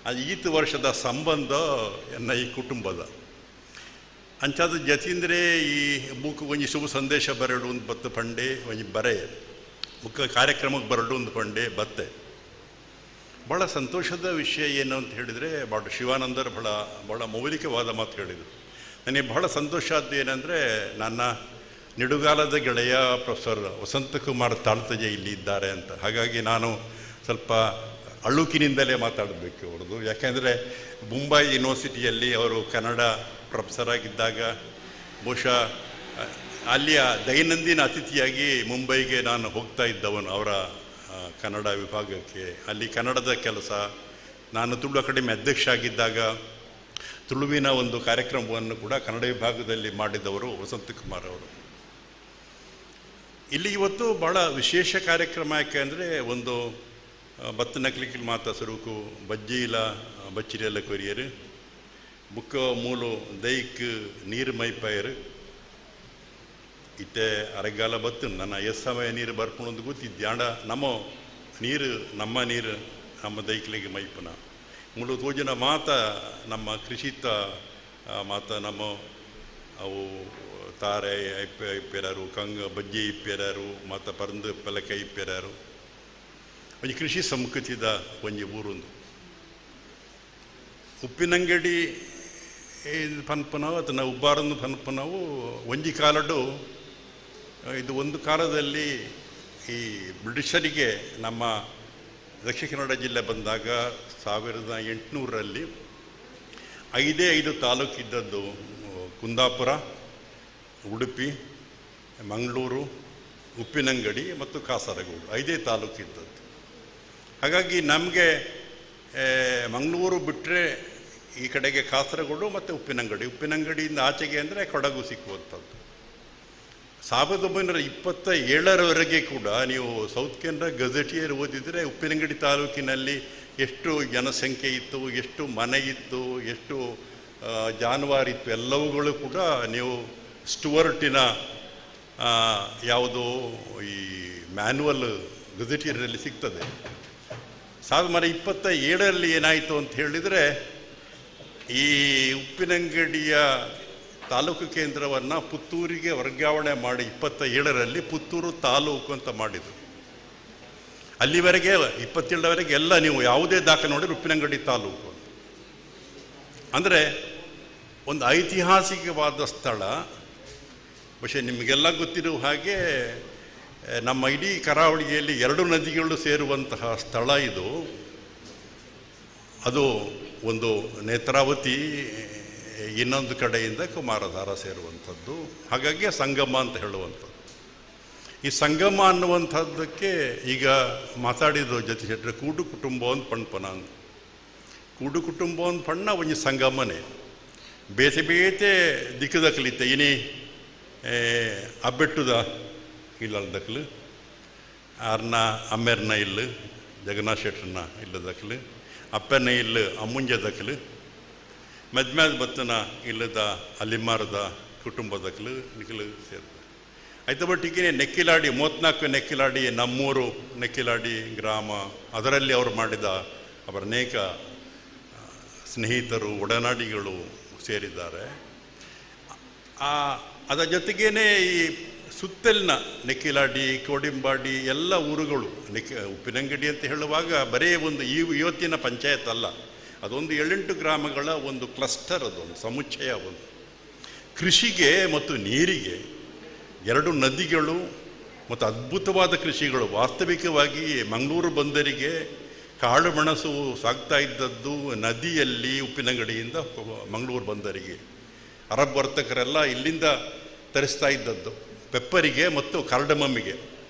ಅದು ಈತ ವರ್ಷದ ಸಂಬಂಧ ಎನ್ನ ಈ ಕುಟುಂಬದ ಅಂಚಾದ ಜತೀಂದ್ರೆ ಈ ಬುಕ್ ಒಂಜಿ ಶುಭ ಸಂದೇಶ ಬರಡು ಒಂದು ಬತ್ತು ಪಂಡೆ ಒಂಜಿ ಬರೆ ಮುಖ್ಯ ಕಾರ್ಯಕ್ರಮಕ್ಕೆ ಬರಡು ಒಂದು ಪಂಡೆ ಬತ್ತೆ. ಭಾಳ ಸಂತೋಷದ ವಿಷಯ ಏನು ಅಂತ ಹೇಳಿದರೆ ಡಾಕ್ಟರ್ ಶಿವಾನಂದರು ಭಾಳ ಮೌಲಿಕವಾದ ಮಾತು ಹೇಳಿದರು. ನನಗೆ ಬಹಳ ಸಂತೋಷ ಆದ್ದು ಏನಂದರೆ ನನ್ನ ನಿಡುಗಾಲದ ಗೆಳೆಯ ಪ್ರೊಫೆಸರ್ ವಸಂತಕುಮಾರ್ ತಾಳ್ತಜೆ ಇಲ್ಲಿ ಇದ್ದಾರೆ ಅಂತ. ಹಾಗಾಗಿ ನಾನು ಸ್ವಲ್ಪ ಅಳುಕಿನಿಂದಲೇ ಮಾತಾಡಬೇಕು ಅವ್ರದ್ದು. ಯಾಕೆಂದರೆ ಮುಂಬೈ ಯೂನಿವರ್ಸಿಟಿಯಲ್ಲಿ ಅವರು ಕನ್ನಡ ಪ್ರೊಫೆಸರ್ ಆಗಿದ್ದಾಗ ಬಹುಶಃ ಅಲ್ಲಿಯ ದೈನಂದಿನ ಅತಿಥಿಯಾಗಿ ಮುಂಬೈಗೆ ನಾನು ಹೋಗ್ತಾ ಇದ್ದವನು ಅವರ ಕನ್ನಡ ವಿಭಾಗಕ್ಕೆ. ಅಲ್ಲಿ ಕನ್ನಡದ ಕೆಲಸ, ನಾನು ತುಳು ಅಕಾಡೆಮಿ ಅಧ್ಯಕ್ಷ ಆಗಿದ್ದಾಗ ತುಳುವಿನ ಒಂದು ಕಾರ್ಯಕ್ರಮವನ್ನು ಕೂಡ ಕನ್ನಡ ವಿಭಾಗದಲ್ಲಿ ಮಾಡಿದವರು ವಸಂತಕುಮಾರ್ ಅವರು. ಇಲ್ಲಿ ಇವತ್ತು ಭಾಳ ವಿಶೇಷ ಕಾರ್ಯಕ್ರಮ. ಯಾಕೆ ಅಂದರೆ ಒಂದು ಬತ್ತು ನಕ್ಲಿಕ್ಕೆ ಮಾತ ಸ್ವರೂಕು ಬಜ್ಜಿಲ ಬಚ್ಚಿರಿಯಲ್ಲ ಕೊರಿಯರು ಬುಕ್ಕ ಮೂಲು ದೈಕ್ ನೀರು ಮೈಪಾಯರು ಇತ್ತೆ ಅರೆಗಾಲ ಬತ್ತು ನನ್ನ ಎಷ್ಟು ಸಮಯ ನೀರು ಬರ್ಪಣೊಂದು ಗೊತ್ತಿದ್ಯಾಂಡ ನಮ್ಮ ನೀರು ನಮ್ಮ ದೈಕ್ಲಿಗೆ ಮೈಪನ ಮುಳು ತೋಜಿನ ಮಾತ ನಮ್ಮ ಕೃಷಿತ ಮಾತ ನಮ್ಮ ಅವು ತಾರೆ ಇಪ್ಪೇರಾರು ಕಂಗ ಬಜ್ಜಿ ಇಪ್ಪೇರಾರು ಮಾತ ಪರಂದು ಪಲಕ ಇಪ್ಪೇರಾರು ಒಂಜಿ ಕೃಷಿ ಸಂಸ್ಕೃತಿದ ಒಂಜಿ ಊರೊಂದು ಉಪ್ಪಿನಂಗಡಿ ಪನ್ಪನವು ಅದನ್ನು ಉಬ್ಬಾರನ್ನು ಪನ್ಪನವು ಒಂಜಿ ಕಾಲಡು ಇದು ಒಂದು ಕಾಲದಲ್ಲಿ ಈ ಬ್ರಿಟಿಷರಿಗೆ ನಮ್ಮ ದಕ್ಷಿಣ ಕನ್ನಡ ಜಿಲ್ಲೆ ಬಂದಾಗ 1800ರಲ್ಲಿ 5 ತಾಲೂಕಿದ್ದದ್ದು. ಕುಂದಾಪುರ, ಉಡುಪಿ, ಮಂಗಳೂರು, ಉಪ್ಪಿನಂಗಡಿ ಮತ್ತು ಕಾಸರಗೋಡು 5 ತಾಲೂಕಿದ್ದದ್ದು. ಹಾಗಾಗಿ ನಮಗೆ ಮಂಗಳೂರು ಬಿಟ್ಟರೆ ಈ ಕಡೆಗೆ ಕಾಸರಗೋಡು ಮತ್ತು ಉಪ್ಪಿನಂಗಡಿಯಿಂದ ಆಚೆಗೆ ಅಂದರೆ ಕೊಡಗು ಸಿಕ್ಕುವಂಥದ್ದು. 1927ರವರೆಗೆ ಕೂಡ ನೀವು ಸೌತ್ ಕೆನರಾ ಗಜೆಟಿಯರ್ ಓದಿದರೆ ಉಪ್ಪಿನಂಗಡಿ ತಾಲೂಕಿನಲ್ಲಿ ಎಷ್ಟು ಜನಸಂಖ್ಯೆ ಇತ್ತು, ಎಷ್ಟು ಮನೆ ಇತ್ತು, ಎಷ್ಟು ಜಾನುವಾರಿತ್ತು, ಎಲ್ಲವುಗಳು ಕೂಡ ನೀವು ಸ್ಟುವರ್ಟಿನ ಯಾವುದೋ ಈ ಮ್ಯಾನ್ಯುವಲ್ ಗಜೆಟಿಯರಲ್ಲಿ ಸಿಗ್ತದೆ. 1927ರಲ್ಲಿ ಏನಾಯಿತು ಅಂತ ಹೇಳಿದರೆ ಈ ಉಪ್ಪಿನಂಗಡಿಯ ತಾಲೂಕು ಕೇಂದ್ರವನ್ನು ಪುತ್ತೂರಿಗೆ ವರ್ಗಾವಣೆ ಮಾಡಿ 27ರಲ್ಲಿ ಪುತ್ತೂರು ತಾಲೂಕು ಅಂತ ಮಾಡಿದರು. ಅಲ್ಲಿವರೆಗೆ 27ರವರೆಗೆ ಎಲ್ಲ ನೀವು ಯಾವುದೇ ದಾಖಲೆ ನೋಡಿ ಉಪ್ಪಿನಂಗಡಿ ತಾಲೂಕು. ಅಂದರೆ ಒಂದು ಐತಿಹಾಸಿಕವಾದ ಸ್ಥಳ. പക്ഷേ ನಿಮಗೆಲ್ಲ ಗೊತ್ತಿರುವ ಹಾಗೆ ನಮ್ಮ ಇಡೀ ಕರಾವಳಿಯಲ್ಲಿ 2 ನದಿಗಳು ಸೇರುವಂತಹ ಸ್ಥಳ ಇದು. ಅದು ಒಂದು ನೇತ್ರಾವತಿ, ಇನ್ನೊಂದು ಕಡೆಯಿಂದ ಕುಮಾರಧಾರ ಸೇರುವಂಥದ್ದು. ಹಾಗಾಗಿ ಸಂಗಮ ಅಂತ ಹೇಳುವಂಥದ್ದು. ಈ ಸಂಗಮ ಅನ್ನುವಂಥದ್ದಕ್ಕೆ ಈಗ ಮಾತಾಡಿದ್ರು ಜೊತೆ ಶೆಟ್ಟರೆ ಕೂಡು ಕುಟುಂಬ ಒಂದು ಪಣ್ಪನ ಅಂತ. ಕೂಡು ಕುಟುಂಬ ಒಂದು ಪಣ್ಣ ಒಂಜಿ ಸಂಗಮನೆ ಬೇತೆ ಬೇತೆ ದಿಕ್ಕದಕ್ಕಲಿತ್ತೆ. ಇನಿ ಅಬ್ಬೆಟ್ಟುದ ಇಲ್ಲದಕ್ಕಲು ಆರ್ನ ಅಮ್ಮೆರ್ನ ಇಲ್ಲು ಜಗನ್ನಾಥ್ ಶೆಟ್ರನ್ನ ಇಲ್ಲದಕ್ಕಲು ಅಪ್ಪನ ಇಲ್ಲು ಅಮ್ಮುಂಜದಕ್ಕಲು ಮದ್ಮ್ಯಾದ ಬತ್ತನ ಇಲ್ಲದ ಅಲ್ಲಿಮಾರದ ಕುಟುಂಬದಕ್ಕಲು ನಿಖಲು ಸೇರ್ತದೆ. ಆಯ್ತು ಬಟ್ಟಿಗೆ ನೆಕ್ಕಿಲಾಡಿ 34 ನೆಕ್ಕಿಲಾಡಿ ನಮ್ಮೂರು ನೆಕ್ಕಿಲಾಡಿ ಗ್ರಾಮ, ಅದರಲ್ಲಿ ಅವರು ಮಾಡಿದ ಅವರ ಅನೇಕ ಸ್ನೇಹಿತರು ಒಡನಾಡಿಗಳು ಸೇರಿದ್ದಾರೆ. ಅದರ ಜೊತೆಗೇ ಈ ಸುತ್ತಲಿನ ನೆಕ್ಕಿಲಾಡಿ, ಕೋಡಿಂಬಾಡಿ ಎಲ್ಲ ಊರುಗಳು ಉಪ್ಪಿನಂಗಡಿ ಅಂತ ಹೇಳುವಾಗ ಬರೀ ಒಂದು ಇವತ್ತಿನ ಪಂಚಾಯತ್ ಅಲ್ಲ, ಅದೊಂದು 7-8 ಗ್ರಾಮಗಳ ಒಂದು ಕ್ಲಸ್ಟರ್, ಅದೊಂದು ಸಮುಚ್ಚಯ. ಒಂದು ಕೃಷಿಗೆ ಮತ್ತು ನೀರಿಗೆ 2 ನದಿಗಳು ಮತ್ತು ಅದ್ಭುತವಾದ ಕೃಷಿಗಳು. ವಾಸ್ತವಿಕವಾಗಿ ಮಂಗಳೂರು ಬಂದರಿಗೆ ಕಾಳು ಮೆಣಸು ಸಾಗ್ತಾ ಇದ್ದದ್ದು ನದಿಯಲ್ಲಿ ಉಪ್ಪಿನಂಗಡಿಯಿಂದ ಮಂಗಳೂರು ಬಂದರಿಗೆ. ಅರಬ್ ವರ್ತಕರೆಲ್ಲ ಇಲ್ಲಿಂದ ತರಿಸ್ತಾ ಇದ್ದದ್ದು ಪೆಪ್ಪರಿಗೆ ಮತ್ತು ಕಾರ್ಡಮಮ್ಮಿಗೆ.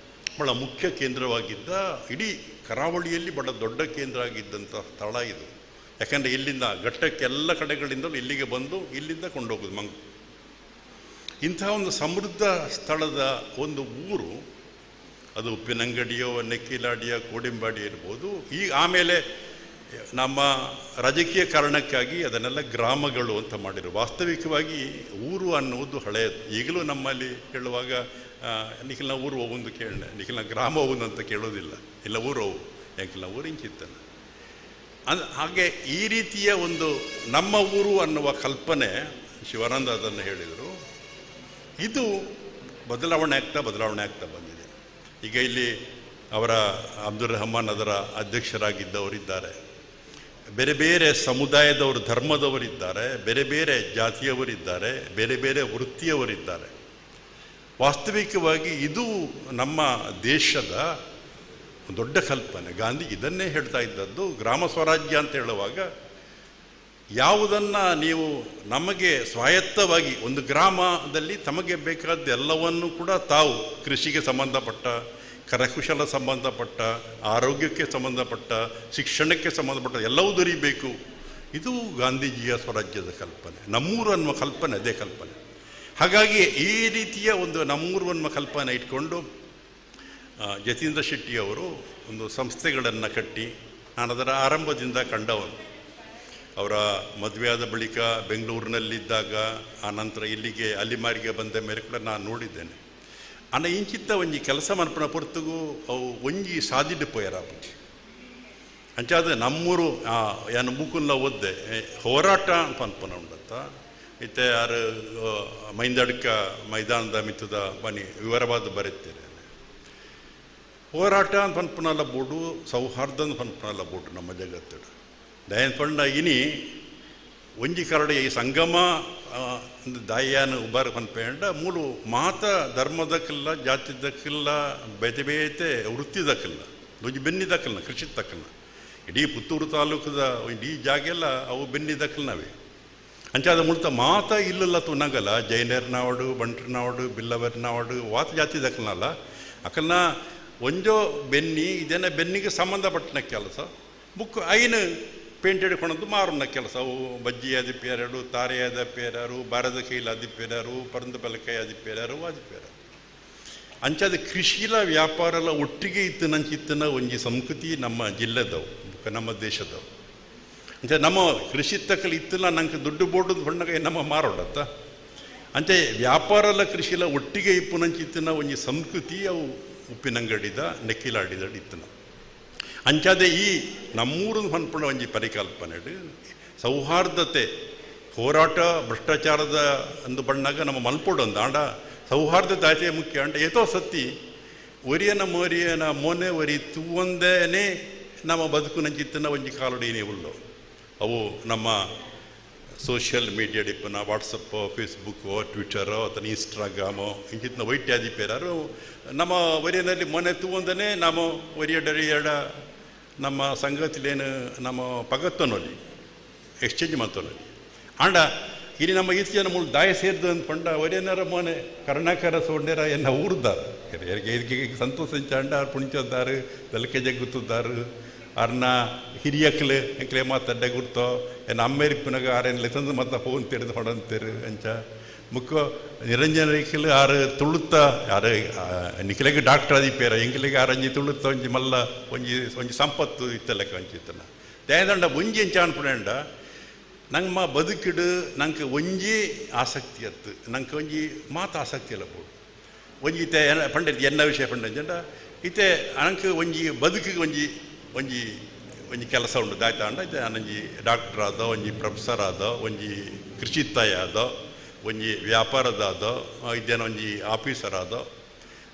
ಬಹಳ ಮುಖ್ಯ ಕೇಂದ್ರವಾಗಿದ್ದ, ಇಡೀ ಕರಾವಳಿಯಲ್ಲಿ ಬಹಳ ದೊಡ್ಡ ಕೇಂದ್ರ ಆಗಿದ್ದಂಥ ಸ್ಥಳ ಇದು. ಯಾಕಂದರೆ ಇಲ್ಲಿಂದ ಘಟ್ಟಕ್ಕೆ ಎಲ್ಲ ಕಡೆಗಳಿಂದಲೂ ಇಲ್ಲಿಗೆ ಬಂದು ಇಲ್ಲಿಂದ ಕೊಂಡೋಗೋದು ಮಂಗಳೂರು. ಇಂಥ ಒಂದು ಸಮೃದ್ಧ ಸ್ಥಳದ ಒಂದು ಊರು ಅದು ಉಪ್ಪಿನಂಗಡಿಯೋ, ನೆಕ್ಕಿಲಾಡಿಯೋ, ಕೋಡಿಂಬಾಡಿ ಇರ್ಬೋದು. ಈ ಆಮೇಲೆ ನಮ್ಮ ರಾಜಕೀಯ ಕಾರಣಕ್ಕಾಗಿ ಅದನ್ನೆಲ್ಲ ಗ್ರಾಮಗಳು ಅಂತ ಮಾಡಿರು. ವಾಸ್ತವಿಕವಾಗಿ ಊರು ಅನ್ನುವುದು ಹಳೆಯದು. ಈಗಲೂ ನಮ್ಮಲ್ಲಿ ಹೇಳುವಾಗ ನಿಖಿಲ್ನ ಊರು ಹೋಗುಂದು ಕೇಳ, ನಿಖಿಲ್ನ ಗ್ರಾಮ ಹೋಗುದು ಅಂತ ಕೇಳೋದಿಲ್ಲ. ಇಲ್ಲ ಊರು ಹೋಗು, ಯಾಕಿಲ್ಲ ಊರು ಹಿಂಚಿತ್ತಾನೆ. ಹಾಗೆ ಈ ರೀತಿಯ ಒಂದು ನಮ್ಮ ಊರು ಅನ್ನುವ ಕಲ್ಪನೆ ಶಿವಾನಂದ ಅದನ್ನು ಹೇಳಿದರು. ಇದು ಬದಲಾವಣೆ ಆಗ್ತಾ ಬಂದಿದೆ. ಈಗ ಇಲ್ಲಿ ಅವರ ಅಬ್ದುಲ್ ರಹಮಾನ್ ಅದರ ಅಧ್ಯಕ್ಷರಾಗಿದ್ದವರಿದ್ದಾರೆ. ಬೇರೆ ಬೇರೆ ಸಮುದಾಯದವರು, ಧರ್ಮದವರಿದ್ದಾರೆ, ಬೇರೆ ಬೇರೆ ಜಾತಿಯವರಿದ್ದಾರೆ, ಬೇರೆ ಬೇರೆ ವೃತ್ತಿಯವರಿದ್ದಾರೆ. ವಾಸ್ತವಿಕವಾಗಿ ಇದು ನಮ್ಮ ದೇಶದ ದೊಡ್ಡ ಕಲ್ಪನೆ. ಗಾಂಧಿ ಇದನ್ನೇ ಹೇಳ್ತಾ ಇದ್ದದ್ದು. ಗ್ರಾಮ ಸ್ವರಾಜ್ಯ ಅಂತ ಹೇಳುವಾಗ ಯಾವುದನ್ನು ನೀವು ನಮಗೆ ಸ್ವಾಯತ್ತವಾಗಿ ಒಂದು ಗ್ರಾಮದಲ್ಲಿ ತಮಗೆ ಬೇಕಾದ ಎಲ್ಲವನ್ನೂ ಕೂಡ ತಾವು ಕೃಷಿಗೆ ಸಂಬಂಧಪಟ್ಟ, ಕರಕುಶಲ ಸಂಬಂಧಪಟ್ಟ, ಆರೋಗ್ಯಕ್ಕೆ ಸಂಬಂಧಪಟ್ಟ, ಶಿಕ್ಷಣಕ್ಕೆ ಸಂಬಂಧಪಟ್ಟ ಎಲ್ಲವೂ ದೊರೀಬೇಕು. ಇದು ಗಾಂಧೀಜಿಯ ಸ್ವರಾಜ್ಯದ ಕಲ್ಪನೆ. ನಮ್ಮೂರು ಅನ್ನುವ ಕಲ್ಪನೆ ಅದೇ ಕಲ್ಪನೆ. ಹಾಗಾಗಿ ಈ ರೀತಿಯ ಒಂದು ನಮ್ಮೂರು ಅನ್ನುವ ಕಲ್ಪನೆ ಇಟ್ಕೊಂಡು ಜತೀಂದ್ರ ಶೆಟ್ಟಿಯವರು ಒಂದು ಸಂಸ್ಥೆಗಳನ್ನು ಕಟ್ಟಿ, ನಾನು ಅದರ ಆರಂಭದಿಂದ ಕಂಡವನು. ಅವರ ಮದುವೆಯಾದ ಬಳಿಕ ಬೆಂಗಳೂರಿನಲ್ಲಿದ್ದಾಗ, ಆನಂತರ ಇಲ್ಲಿಗೆ ಅಲ್ಲಿಮಾರಿಗೆ ಬಂದ ಮೇಲೆ ಕೂಡ ನಾನು ನೋಡಿದ್ದೇನೆ. ಅನ್ನ ಇಂಚಿತ್ತ ಒಂಜಿ ಕೆಲಸ ಮನ್ಪನ ಪೊರ್ತುಗು ಅವು ಒಂಜಿ ಸಾಧಿಡ್ ಪೋಯರಾಪುಜಿ ಅಂಚಾದ ನಮ್ಮೂರು ಏನು ಬುಕ್ಕನ್ನ ಓದ್ದೆ ಹೋರಾಟ ಅಂತ ಅನ್ಪನ ಉಂಡತ್ತ ಇತ್ತೆ ಯಾರು ಮೈಂದಡ್ಕ ಮೈದಾನದ ಮಿತ್ತದ ಬನ್ನಿ ವಿವರವಾದ ಬರೀತೀರಿ. ಹೋರಾಟ ಅಂತ ಪನ್ಪನಲ್ಲ ಬೋಡು, ಸೌಹಾರ್ದ ಅಂತ ಪನ್ಪನಲ್ಲ ಬೋಡು ನಮ್ಮ ಜಗತ್ತು ದಯನ್ ಪಂಡ ಇನಿ ಒಂಜಿ ಕರಡೆ ಈ ಸಂಗಮ ದಾಯಾನ ಉಬಾರ ಪನ್ಪೇಂಡ ಮೂಲು ಮಾತ ಧರ್ಮದಕ್ಕಿಲ್ಲ, ಜಾತಿದಕ್ಕಿಲ್ಲ, ಬೇತೆ ಬೇತೆ ವೃತ್ತಿದಕ್ಕಿಲ್ಲ, ಒಂಜಿ ಬೆನ್ನಿದಕ್ಕಿಲ್ಲ, ಕೃಷಿ ತಕ್ಕಲ್ಲ. ಇಡೀ ಪುತ್ತೂರು ತಾಲೂಕದ ಇಡೀ ಜಾಗೆಲ್ಲ ಅವು ಬೆನ್ನಿದಕ್ಕಿಲ್ಲವೇ. ಅಂಚಾದ ಮುಳ್ತ ಮಾತ ಇಲ್ಲಲ್ಲ ತುನಗಲ್ಲ ಜೈನರ್ನಾವಡು, ಬಂಟ್ರನಾವಡು, ಬಿಲ್ಲವರ್ನಾವಡು ವಾತ ಜಾತಿದಕ್ಕಲ್ಲ ಅಕಲ್ನ ಒಂಜೋ ಬೆನ್ನಿ ಇದೇನ ಬೆನ್ನಿಗೆ ಸಂಬಂಧಪಟ್ಟನ ಕೆಲಸ ಬುಕ್ ಐನು ಪೇಂಟ್ ಹಿಡ್ಕೊಳೋದು ಮಾರುನ ಕೆಲಸ. ಅವು ಬಜ್ಜಿ ಆದಿಪ್ಪೇರರು, ತಾರೆ ಆದಿಪ್ಪೇರರು, ಬಾರದ ಕೈಲಿ ಆದಿಪ್ಪೇರರು, ಪರಂದ ಬಲಕೈ ಆದಿಪ್ಪೇರರು ಆದಿಪ್ಪೇರರು ಅಂಚಾದ ಕೃಷಿಲ ವ್ಯಾಪಾರಲ ಒಟ್ಟಿಗೆ ಇತ್ತನ ಒಂಜಿ ಸಂಸ್ಕೃತಿ ನಮ್ಮ ಜಿಲ್ಲೆದವು, ನಮ್ಮ ದೇಶದವು. ಅಂಚೆ ನಮ್ಮ ಕೃಷಿ ತಕ್ಕಲ್ಲಿ ಇತ್ತಲ್ಲ ನಂಗೆ ದುಡ್ಡು ಬೋರ್ಡದ ಬಣ್ಣಗೆ ನಮ್ಮ ಮಾರೋಡತ್ತ ಅಂಚೆ ವ್ಯಾಪಾರಲ ಕೃಷಿಲ ಒಟ್ಟಿಗೆ ಇಪ್ಪುನಂಚಿತ್ತಿನ ಒಂಜಿ ಸಂಸ್ಕೃತಿ ಅವು ಉಪ್ಪಿನಂಗಡಿದ ನೆಕ್ಕಿಲಾಡಿದ ಇತ್ತನ. ಅಂಚಾದೆ ಈ ನಮ್ಮೂರು ಹೊನ್ಪುಣ ಒಂಜಿ ಪರಿಕಲ್ಪನೆ ಸೌಹಾರ್ದತೆ ಹೋರಾಟ ಭ್ರಷ್ಟಾಚಾರದ ಅಂದು ಬಣ್ಣಾಗ ನಮ್ಮ ಮಲ್ಪೊಡೊಂದು ಆಂಡ ಸೌಹಾರ್ದತೆ ಮುಖ್ಯ ಅಂಡ ಏತೋ ಸತ್ತಿ ಒರಿಯನ ಮೋರಿಯನ ಮೊನೆ ಒರಿ ತೂವಂದೇನೆ ನಮ್ಮ ಬದುಕು ನಂಚಿತ್ತನ ಒಂಜಿ ಕಾಲಡೇನೇ ಉಳ್ಳು ಅವು ನಮ್ಮ ಸೋಷಿಯಲ್ ಮೀಡಿಯಾ ಡಿಪ್ಪನ ವಾಟ್ಸಪ್ಪೋ ಫೇಸ್ಬುಕ್ಕೋ ಟ್ವಿಟರೋ ಅಥವಾ ಇನ್ಸ್ಟಾಗ್ರಾಮೋ ಇಂಚಿತ್ತಿನ ವೈಟ್ಯಾದಿಪ್ಪೇರಾರು ನಮ್ಮ ಒರಿಯನಲ್ಲಿ ಮೊನೆ ತೂವಂದನೆ ನಮ್ಮ ಒರಿಯಡ ನಮ್ಮ ಸಂಗತಿಲೇನು ನಮ್ಮ ಪಗತ್ತನೊಲಿ ಎಕ್ಸ್ಚೇಂಜ್ ಮಾಡ್ತೊಲಿ ಆಂಡ ಇನ್ನು ನಮ್ಮ ಈತ ಜನ ಮುಳು ದಾಯ ಸೇರಿದು ಅಂದ್ಕೊಂಡ ಒರೇನಾರ ಮೋನೆ ಕರುಣಾಕರ ಸೋಂಡೇರ ಎನ್ನ ಊರ್ದಾರು ಇದಕ್ಕೆ ಸಂತೋಷ ಅಂಡ ಪುಣಿಚೋದಾರು ದಲಕೆ ಜಗ್ಗುತ್ತಿದ್ದಾರೆ ಅವ್ರನ್ನ ಹಿರಿಯಕ್ಕಲು ಎಂಕ್ಲೆ ಮಾತಾಡ್ಡೆ ಗುರ್ತೋ ಏನು ಅಮ್ಮೇರಿಪ್ಪನಾಗ ಆರೇನು ತಂದು ಮತ್ತೆ ಫೋನ್ ತೆರೆದು ಹೊಡಂತೀರು ಅಂಚ ಮುಕ್ಕ ನಿರಂಜನರಿಕಲು ಆರು ತುಳುತ್ತ ಯಾರು ನಿಖಿಲೆಗೆ ಡಾಕ್ಟರ್ ಅದಿಪ್ಪೇರ ಎಂಕಿಲೆಗೆ ಆರಂಜಿ ತುಳುತ್ತ ಒಂಜಿ ಮಲ್ಲ ಒಂಜಿ ಸಂಪತ್ತು ಇತ್ತಲೆಕ್ಕ ಅಂಚಿತ್ತನ ದಯದಂಡ ಒಂಜಿ ಎಂಚ ಅನ್ಪುಣಂಡ ನಮ್ಮ ಬದುಕಿಡು ನಂಗೆ ಒಂಜಿ ಆಸಕ್ತಿ ಅತ್ತು ನಂಗೆ ಒಂಜಿ ಮಾತು ಆಸಕ್ತಿ ಇಲ್ಲ ಬೋಡು ಒಂಜಿ ಇತ್ತೆ ಪಂಡ ಎನ್ನ ವಿಷಯ ಪಂಡ ಇತ್ತೆ ನಂಗೆ ಒಂಜಿ ಬದುಕಿಗೆ ಒಂಜಿ ಕೆಲಸ ಉಂಡು ದಾಯ್ತಾ ಅಂಡ ಇತ್ತೆ ನಂಜಿ ಡಾಕ್ಟರ್ ಆದೋ ಒಂಜಿ ಪ್ರೊಫೆಸರ್ ಆದೋ ಒಂಜಿ ಕೃಷಿತ್ತಾಯ ಆದೋ ಒಂಜಿ ವ್ಯಾಪಾರದ ಆದೋ ಇದ್ದೇನೋ ಒಂಜಿ ಆಫೀಸರ್ ಆದೋ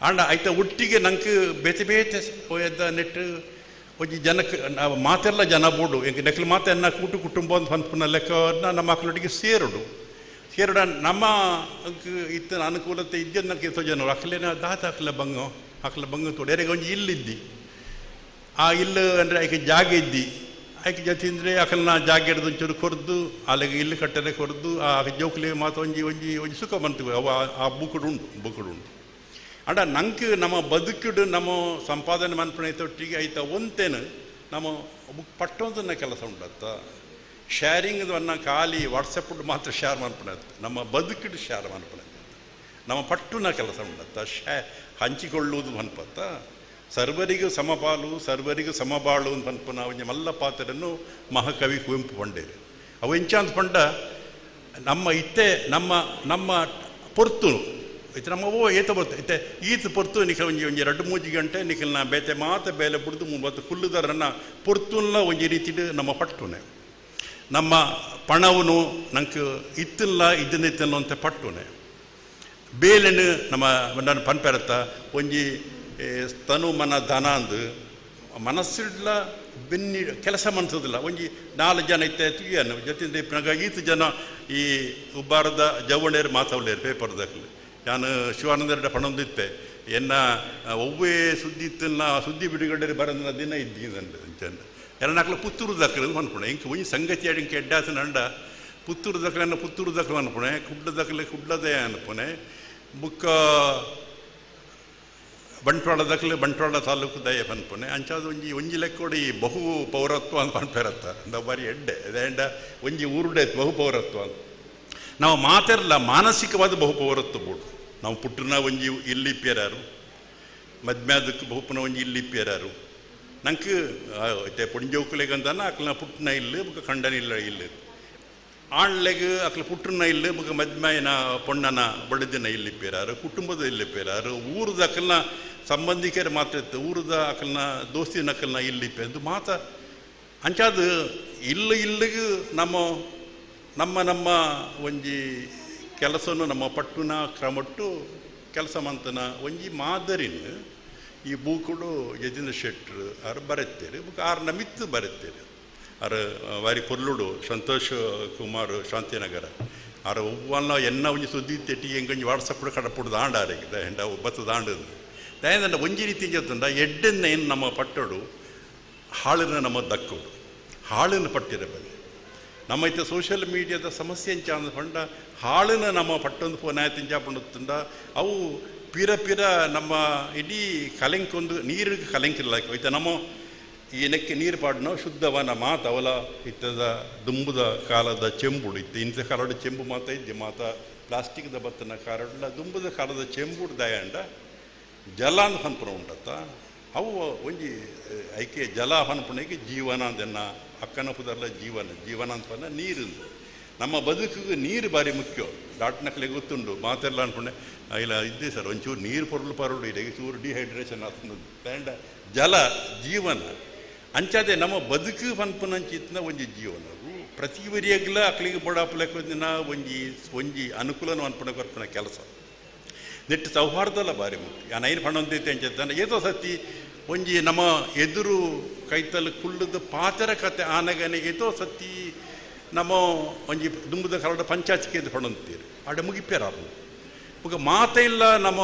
ಆಂಡ ಐತೆ ಒಟ್ಟಿಗೆ ನಂಗೆ ಬೇತೆ ಬೇತೆ ಎದ್ದ ನೆಟ್ಟು ಒಂಜಿ ಜನಕ್ಕೆ ಮಾತೆಲ್ಲ ಜನ ಬೋಡು ಎಂಗೆ ನೆಕ್ಲು ಮಾತೆ ಎನ್ನ ಕುಟುಂಬ ಅಂತ ಹೊಂದ್ಪುನ ಲೆಕ್ಕನ ನಮ್ಮ ಮಕ್ಕಳೊಟ್ಟಿಗೆ ಸೇರುಡು ನಮ್ಮ ಇತ್ತಿನ ಅನುಕೂಲತೆ ಇದ್ದ ನನಗೆ ಎಷ್ಟೋ ಜನ ಅಕ್ಲೇನ ದಾತ ಅಕ್ಲ ಬಂಗ ತೋಡಿ ಯಾರಿಗೆ ಒಂಜಿ ಇಲ್ಲಿದ್ದಿ ಆ ಇಲ್ಲು ಅಂದರೆ ಆಕೆ ಜಾಗ ಇದ್ದಿ ಆಕೆ ಜೊತೆ ಅಂದರೆ ಅಕಲ್ನ ಜಾಗ ಹಿಡ್ದು ಒಂಚೂರು ಕೊರ್ದು ಅಲ್ಲಿಗೆ ಇಲ್ಲು ಕಟ್ಟಲೆ ಕೊರ್ದು ಆ ಜೋಕ್ಲಿ ಮಾತು ಒಂಜಿ ಸುಖ ಬಂತು ಅವ ಆ ಬುಕುಡು ಅಂಡ ನಂಗೆ ನಮ್ಮ ಬದುಕಿಡು ನಮ್ಮ ಸಂಪಾದನೆ ಮನ್ಪಣೆ ತೊಟ್ಟಿಗೆ ಐತ ಒಂತೇನು ನಮ್ಮ ಪಟ್ಟೊಂದನ್ನ ಕೆಲಸ ಉಂಡತ್ತ ಶೇರಿಂಗ್ ಅನ್ನ ಖಾಲಿ ವಾಟ್ಸಪ್ ಮಾತ್ರ ಶೇರ್ ಮನ್ಪಣೆ ನಮ್ಮ ಬದುಕಿಡು ಶೇರ್ ಮನ್ಪಣೆ ನಮ್ಮ ಪಟ್ಟುನ ಕೆಲಸ ಉಂಡತ್ತ ಹಂಚಿಕೊಳ್ಳುವುದು ಮನ್ಪತ್ತ ಸರ್ವರಿಗೂ ಸಮಪಾಲು ಸರ್ವರಿಗೂ ಸಮಬಾಳು ಅಂತ ಅನ್ಪನ ಅವನ ಮಲ್ಲ ಪಾತ್ರನ್ನು ಮಹಾಕವಿ ಕುವೆಂಪು ಪಂಡೇರು ಅವು ಎಂಚ ಅಂದ್ಕೊಂಡ ನಮ್ಮ ಇತ್ತೆ ನಮ್ಮ ಪೊರ್ತು ಇತ್ತೆ ನಮ್ಮ ಓ ಏತ ಬರ್ತು ಇತ್ತೆ ಈತ ಪೊರ್ತು ನಿಖಲ್ ಒಂಜಿ 2-3 ಗಂಟೆ ನಿಖಲ್ನ ಬೇತೆ ಮಾತ ಬೇಲೆ ಬಿಡ್ದು ಮತ್ತು ಕುಲ್ಲುದಾರನ್ನ ಪೊರ್ತುಲ್ಲ ಒಂಜಿ ರೀತಿಡು ನಮ್ಮ ಪಟ್ಟುನೆ ನಮ್ಮ ಪಣವನು ನಂಗೆ ಇತ್ತಿಲ್ಲ ಇದನ್ನಿತ್ತಲ್ಲ ಅಂತ ಪಟ್ಟುನೆ ಬೇಲೆನು ನಮ್ಮ ನನ್ನ ಪನ್ಪೆರತ್ತ ಒಂಜಿ ತನು ಮನ ಧನ ಅಂದು ಮನಸ್ಸಿಡ್ಲ ಬೆನ್ನಿ ಕೆಲಸ ಮನ್ಸೋದಿಲ್ಲ ಒಂಜಿ 4 ಜನ ಇತ್ತೆ ತುಯ್ಯನು ಜೊತೆ ಇಪ್ಪನಾಗ ಈತ ಜನ ಈ ಉಬ್ಬಾರದ ಜವಳೇರು ಮಾತಾವಲೇರು ಪೇಪರ್ದಾಗಲಿ ನಾನು ಶಿವಾನಂದ ಪಣೊಂದಿತ್ತೆ ಎನ್ನ ಒವ್ವೇ ಸುದ್ದಿ ಇತ್ತಲ್ಲ ಸುದ್ದಿ ಬಿಡುಗಡೆ ಬರೋದನ್ನ ದಿನ ಇದ್ದೀನಂಡು ಅಂಚಂಡ ಎರಡಾಕ್ಲ ಪುತ್ತೂರು ದಕ್ಕಲು ಅನ್ಪುಣೆ ಇಂಕ ಒಂಜಿ ಸಂಗತಿ ಆಡಿ ಇಂಕ ಎಡ್ಡಾಸನ ಅಂಡ ಪುತ್ತೂರು ದಕ್ಕಲನ್ನ ಪುತ್ತೂರು ದಕ್ಕಲು ಅನ್ಪುಣೆ ಕುಡ್ಲ ದಕ್ಕಲೆ ಕುಡ್ಲದೇ ಅನ್ಪುಣೆ ಬುಕ್ಕ ಬಂಟ್ವಾಳ ದಕ್ಕಲೆ ಬಂಟ್ವಾಳ ತಾಲೂಕು ದಯ ಅನ್ಪುಣೆ ಅಂಚಾದ ಒಂಜಿ ಲೆಕ್ಕೋಡಿ ಬಹು ಪೌರತ್ವ ಅಂತ ಅನ್ಪೇರತ್ತ ಅಂದ ಬಾರಿ ಎಡ್ಡೆ ಅದೇಂಡ ಒಂಜಿ ಊರುಡೆ ಬಹು ಪೌರತ್ವ ಅಂತ ನಾವು ಮಾತಾರಲ್ಲ ಮಾನಸಿಕವಾದ ಬಹು ಪೌರತ್ವ ಬೋಡು ನಾವು ಪುಟ್ಟನ ಒಂಜಿ ಇಲ್ಲಿಪ್ಪೇರಾರು ಮದ್ಮ್ಯಾದಕ್ಕೆ ಬಹುಪನ ಒಂಜಿ ಇಲ್ಲಿಪ್ಪೇರಾರು ನಂಗೆ ಇತ್ತೆ ಪುಂಜೋಕಲೆಗಂತಾನ ಅಕ್ಲನ ಪುಟ್ಟನ ಇಲ್ಲು ಬುಕ್ಕ ಖಂಡನ ಇಲ್ಲು ಆಣ್ಲೆಗೆ ಅಕ್ಲ ಪುಟ್ಟನ ಇಲ್ಲು ಬುಕ್ಕ ಮದ್ಮ್ಯಾಯನ ಪೊಣ್ಣನ ಬಡದಿನ ಇಲ್ಲಿಪ್ಪೇರಾರು ಕುಟುಂಬದ ಇಲ್ಲಿಪ್ಪೇರಾರು ಊರದ ಅಕ್ಕಲ್ನ ಸಂಬಂಧಿಕರು ಮಾತ್ರ ಇತ್ತು ಊರದ ಅಕ್ಕಲ್ನ ದೋಸ್ತಿನ ಅಕ್ಕಲ್ನ ಇಲ್ಲಿಪ್ಪೆ ಅದು ಮಾತ ಅಂಚಾದ ಇಲ್ಲಿಗೂ ನಮ್ಮ ಒಂಜಿ ಕೆಲಸವನ್ನು ನಮ್ಮ ಪಟ್ಟುನ ಕ್ರಮಟ್ಟು ಕೆಲಸ ಮಂತನ ಒಂಜಿ ಮಾದರಿನ ಈ ಬೂಕುಡು ಯತೀಂದ್ರ ಶೆಟ್ರು ಅವ್ರು ಬರೆತ್ತೇರು ಬುಕ್ ಆರ್ನ ಮಿತ್ತು ಬರೆತ್ತೇರು ಅವ್ರ ವಾರಿ ಪೊರ್ಲುಡು ಸಂತೋಷ್ ಕುಮಾರ್ ಶಾಂತಿನಗರ ಅವ್ರ ಒವ್ವಲ್ಲ ಎನ್ನ ಒಂಜಿ ಸುದ್ದಿ ತೆಟ್ಟಿ ಎಂಗೊಂಜಿ ವಾಟ್ಸಪ್ ಕಡಪುಡು ದಾಂಡಾರಿಗೆ ಹೆಂಡ ಒಬ್ಬತ್ತು ದಾಂಡದು ದಯದಂಡ ಒಂಜಿ ರೀತಿ ಜೊತ್ತಂಡ ಎಡ್ಡೆನ್ನ ಏನು ನಮ್ಮ ಪಟ್ಟಡು ಹಾಳನ್ನ ನಮ್ಮ ದಕ್ಕೋಡು ಹಾಳನ್ನು ಪಟ್ಟಿರ ಬನ್ನಿ ನಮ್ಮ ಇತ್ತ ಸೋಷಿಯಲ್ ಮೀಡಿಯಾದ ಸಮಸ್ಯೆ ಎಂಚ ಅಂದ್ಕೊಂಡ ಹಾಳನ್ನ ನಮ್ಮ ಪಟ್ಟೊಂದು ಪೋನಾಯತಿಂಚ ಪಂಡುತ್ತಂಡ ಅವು ಪಿರ ನಮ್ಮ ಇಡೀ ಕಲೆಂಕೊಂದು ನೀರಿಗೆ ಕಲೆಂಕಿಲ್ಲ ಇತ್ತ ನಮ್ಮ ಈ ನೆಕ್ಕೆ ನೀರು ಪಾಡ್ನೋ ಶುದ್ಧವನ ಮಾತು ಅವಲ ಇತ್ತದ ದುಂಬುದ ಕಾಲದ ಚೆಂಬುಡು ಇತ್ತು ಇಂಥ ಕಾಲದ ಚೆಂಬು ಮಾತ ಇದ್ದೆ ಮಾತ ಪ್ಲಾಸ್ಟಿಕ್ದ ಬತ್ತನ ಕಾರಡ್ಲ ದುಂಬುದ ಕಾಲದ ಚೆಂಬುಡು ದಯಾಂಡ ಜಲ ಅಂತ ಹನ್ಪುರ ಉಂಟತ್ತ ಅವು ಒಂಜಿ ಐಕೆ ಜಲ ಹನ್ಪುಣಿಗೆ ಜೀವನ ಅಂದೆನ್ನ ಅಕ್ಕನ ಪುದರ್ಲ ಜೀವನ ಅಂತಂದ ನೀರಿಂದು ನಮ್ಮ ಬದುಕಿಗೆ ನೀರು ಭಾರಿ ಮುಖ್ಯ ಡಾಕ್ಟರ್ನಕ್ಲೆ ಗೊತ್ತುಂಡು ಮಾತೆಲ್ಲ ಅನ್ಕೊಂಡೆ ಇಲ್ಲ ಇದ್ದೆ ಸರ್ ಒಂಚೂರು ನೀರು ಪರುಡು ಇದೆ ಚೂರು ಡಿಹೈಡ್ರೇಷನ್ ಆಗ್ತದೆ ತಂಡ ಜಲ ಜೀವನ ಅಂಚಾದೆ ನಮ್ಮ ಬದುಕು ಪನ್ಪುನಂಚಿತ್ನ ಒಂಜಿ ಜೀವನವು ಪ್ರತಿ ವರಿಯಾಗಲ ಅಕ್ಲಿಗೆ ಬಡಾಪಲಕ್ಕೆ ಒಂಜಿ ಒಂಜಿ ಅನುಕೂಲನ ಅನ್ಪಣೆ ಕೊರ್ಪಣ ಕೆಲಸ ನೆಟ್ಟು ಸೌಹಾರ್ದಲ್ಲ ಬಾರಿ ಮುಖ್ಯ ನಾನು ಐನು ಪಣೊಂದೈತೆ ಅಂತಾನೆ ಏತೋ ಸತಿ ಒಂಜಿ ನಮ್ಮ ಎದುರು ಕೈತಲ್ ಕುಳ್ಳದ ಪಾತರ ಕತೆ ಆನಗನೆ ಏತೋ ಸತಿ ನಮ್ಮ ಒಂಜಿ ದುಂಬದ ಕರಡ ಪಂಚಾಯತ್ಗೆ ಅಂತ ಪಣೊಂತೀರಿ ಆಡ ಮುಗಿಪ್ಯಾರ ಈಗ ಮಾತ ಇಲ್ಲ ನಮ್ಮ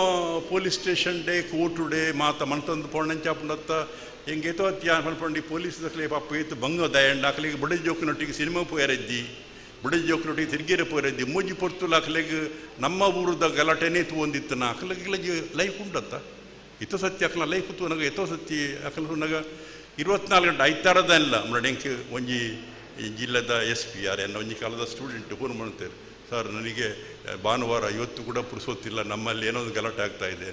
police station day court day ಮಾತ ಮನತಂದು ಪೊಣ್ಣಂಚಾಪುಂಡತ್ತ ಹೆಂಗೇತೋ ಅನ್ಪಂಡು ಪೊಲೀಸ್ ದಕ್ಲೆ ಪಾಪ ಏತು ಬಂಗ ದಯಂಡ ಅಕ್ಲಿಗೆ ಬಡ ಜೋಕಿನೊಟ್ಟಿಗೆ ಸಿನಿಮಾ ಪೋಯರದ್ದಿ ಬಡ ಜೋಕಿನೊಟ್ಟಿಗೆ ತಿರುಗೇರೆ ಪೋಯರದ್ದಿ ಮೂಜಿ ಪೊರ್ತುಲ ಅಕ್ಲಿಗೆ ನಮ್ಮ ಊರದ ಗಲಾಟೆನೇ ತೂಂದಿತ್ತನ ಅಕ್ಲಿಗೆ ಲೈಫ್ ಉಂಡತ್ತ ಇತೋ ಸತ್ಯ ಅಕ್ಲ ಲೈಫ್ ತೂನಗ ಎತೋ ಸತ್ಯ ಅಕ್ಲ ನಗ 24 ಗಂಟೆ ಐತಾರದ ಇಲ್ಲ ಮರಡೆಂಕ್ ಒಂಜಿ ಜಿಲ್ಲೆದ SP ಯಾರೇನೋ ಒಂಜಿ ಕಾಲದ ಸ್ಟೂಡೆಂಟ್ ಫೋನ್ ಮಾಡ್ತಾರೆ ಸರ್ ನನಗೆ ಭಾನುವಾರ ಇವತ್ತು ಕೂಡ ಪುರುಸೋತಿಲ್ಲ ನಮ್ಮಲ್ಲಿ ಏನೋ ಒಂದು ಗಲಾಟೆ ಆಗ್ತಾ ಇದೆ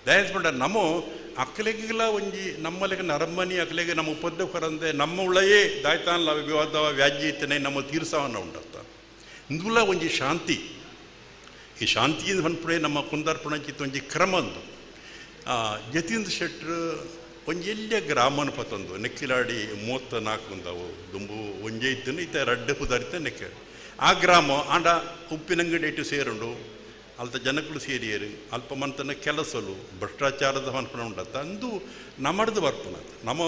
ದಯಸ್ಪಂಡ ನಮ್ಮ ಅಕ್ಕಲೆಗೆಲ್ಲ ಒಂಜಿ ನಮ್ಮಲ್ಲಿಗೆ ನರಮ್ಮನಿ ಅಕ್ಕಲೆಗೆ ನಮ್ಮ ಉಪದ್ರವಕರಂದೆ ನಮ್ಮ ಉಳಯೇ ದಾಯ್ತಾನಲ್ಲ ವಿವಾದ ವ್ಯಾಜ್ಯ ಇತ್ತನೆ ನಮ್ಮ ತೀರ್ಸವನ್ನ ಉಂಟತ್ತ ಇಂದುಲ ಒಂಜಿ ಶಾಂತಿ ಈ ಶಾಂತಿಯಿಂದ ಹೊಂದ್ಪಡೆ ನಮ್ಮ ಕುಂದಾರ್ಪಣಂಚಿತ್ತು ಒಂಜಿ ಕ್ರಮ ಅಂದು ಜತೀಂದ್ರ ಶೆಟ್ರು ಒಂಜಿ ಎಲ್ಲಿಯ ಗ್ರಾಮನ ಪತ್ತೊಂದು ನೆಕ್ಕಿಲಾಡಿ 34 ಒಂದವು ದುಂಬು ಒಂಜೆ ಇತ್ತನು ಇತ್ತ ರಡ್ಡೆ ಪುದಾರಿತ ನೆಕ್ಕ ಆ ಗ್ರಾಮ ಆಂಡ ಉಪ್ಪಿನಂಗಡಿ ಇಟ್ಟು ಸೇರುಂಡು ಅಲ್ತ ಜನಗಳು ಸೇರಿಯರು ಅಲ್ಪ ಮಂತನ ಕೆಲಸಲು ಭ್ರಷ್ಟಾಚಾರದ ಮನ್ಪಣ ಉಂಡತ್ತ ಅಂದು ನಮ್ಮಡ್ದು ಬರ್ಪುನ ನಮ್ಮ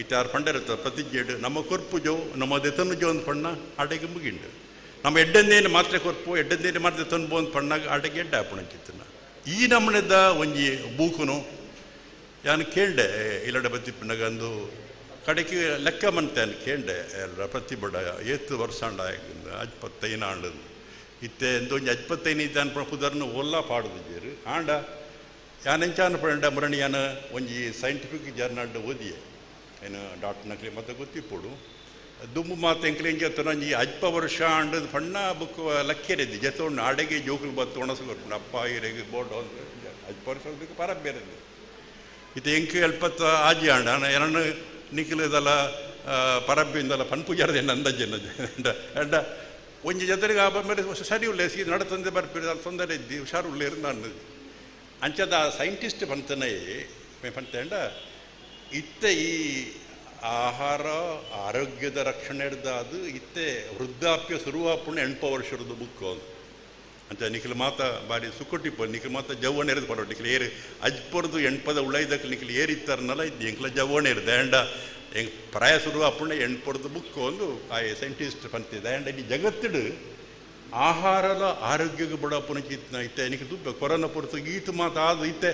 ಇತ್ತಾರು ಪಂಡರತ್ತ ಪ್ರತಿಜ್ಞೆಡು ನಮ್ಮ ಕೊರ್ಪುಜೋ ನಮ್ಮ ದೆತನುಜೋ ಒಂದು ಪಣ್ಣ ಅಡೆಗೆ ಮುಗಿಂಡು ನಮ್ಮ ಎಡ್ಡಂದೇನು ಮಾತ್ರೆ ಕೊರ್ಪು ಎಡ್ಡಂದೇನು ಮಾತ್ರೆ ತೊನ್ಬೋ ಒಂದು ಪಣ್ಣಾಗ ಅಡೆಗೆ ಎಡ್ಡ ಹಾಪುಣಂಚಿತ್ತನ ಈ ನಮ್ಮನೆದ ಒಂಜಿ ಬೂಕುನು ಯಾನು ಕೇಳ್ದೆ ಇಲ್ಲಡೆ ಬತ್ತಿಪ್ಪನಾಗ ಅಂದು ಕಡೆಗೆ ಲೆಕ್ಕ ಮಂತೇನು ಕೇಳ್ದೆ ಎಲ್ಲ ಪ್ರತಿಭಟ ಏತ್ತು ವರ್ಷಾಂಡ ಅಜ್ಪತ್ತೈನ ಆಂಡದು ಇತ್ತೆ ಎಂದೊಂದು ಅಜ್ಪತ್ತೈನ ಇದ್ದ ಅನ್ಪ ಪುದರ್ನು ಒಲ್ಲ ಪಾಡುದಿದ್ದೀರು ಆಂಡ ಯಾನೆಂಚಾನ ಪಂಡ ಮರಣಿ ಯಾನ ಒಂಜಿ ಸೈಂಟಿಫಿಕ್ ಜರ್ನಲ್ ಓದಿಯೆ ಏನು ಡಾಕ್ಟರ್ ನಕ್ಲಿ ಮತ್ತೆ ಗೊತ್ತಿಪ್ಪೋಡು ದುಂಬು ಮಾತು ಎಂಕ್ಲೆ ಹೆಂಗೆ ಅಜ್ಪ ವರ್ಷ ಆಂಡದು ಪಣ್ಣ ಬುಕ್ ಲಕ್ಕೆರೆದ್ದಿ ಜತೊಂಡು ಆಡೆಗೆ ಜೋಕುಲು ಬತ್ತು ಒಣಸ್ಕೊಟ್ಟು ಅಪ್ಪ ಹಿರೆಗೆ ಬೋರ್ಡು ಅಂತ ಅಜ್ಪ ವರ್ಷ ಪರ ಬೇರೆ ಇದು ಎಂಕೆ ಎಲ್ಪತ್ತ ಆಜಿ ಆಂಡ ಎರಡನ್ನು ನಿಖಿಲದಲ್ಲ ಪರಬ್ಬಿಂದಲ್ಲ ಪನ್ಪುಜಾರದ ಏನು ಅಂದಾಜೆನ ಎಂಡ ಒಂಜಿ ಜೊತೆಗೆ ಆ ಮೇಲೆ ಸರಿ ಉಳ್ಳೆ ಸೀ ನಡತಂದೆ ಬರ್ಪಿರಿ ಅಲ್ಲಿ ತೊಂದರೆ ಇದ್ದಿ ಹುಷಾರು ಉಳ್ಳೆ ಇருந்து ಅನ್ನೋದು ಅಂಚದ ಸೈಂಟಿಸ್ಟ್ ಪಂತನೇ ಪಂತೇಂಡ ಇತ್ತೆ ಈ ಆಹಾರ ಆರೋಗ್ಯದ ರಕ್ಷಣೆ ಹಿಡ್ದ ಅದು ಇತ್ತೆ ವೃದ್ಧಾಪ್ಯ ಶುರುವಾಪುಣ್ಣ 8 ವರ್ಷದ ಬುಕ್ ಅದು ಅಂತ ನಿಖಿಲ್ ಮಾತ ಬಾರಿ ಸುಕ್ಕೊಟ್ಟಿಪ್ಪ ನಿಖಿಲ್ ಮಾತ ಜವ್ವಣ ಇರೋದು ಬರೋ ನಿಖಿಲ್ ಏರಿ ಅಜ್ಪರ್ದು 8 ಉಳ್ಳೈದಕ್ಕೆ ನಿಖಿಲ್ ಏರಿತ್ತಾರನಲ್ಲ ಇದು ಎಂಕ್ಲ ಜವ್ವಣ ಇರೋದು ಆ್ಯಂಡ ಹೆಂಗೆ ಪ್ರಾಯ ಶುರುವಾಪುಣ್ಣ 8 ಬುಕ್ ಒಂದು ಆ ಸೈಂಟಿಸ್ಟ್ ಪಂತಿದೆ ಆ್ಯಂಡ್ ಈ ಜಗತ್ತಿಡು ಆಹಾರದ ಆರೋಗ್ಯಕ್ಕೆ ಬಡಪುನ ಚಿತ್ನ ಇತ್ತೆ ನಿಖಿಲ್ ತುಪ್ಪ ಕೊರೋನಾ ಪುರ್ತು ಈತು ಮಾತ ಅದು ಇತ್ತೆ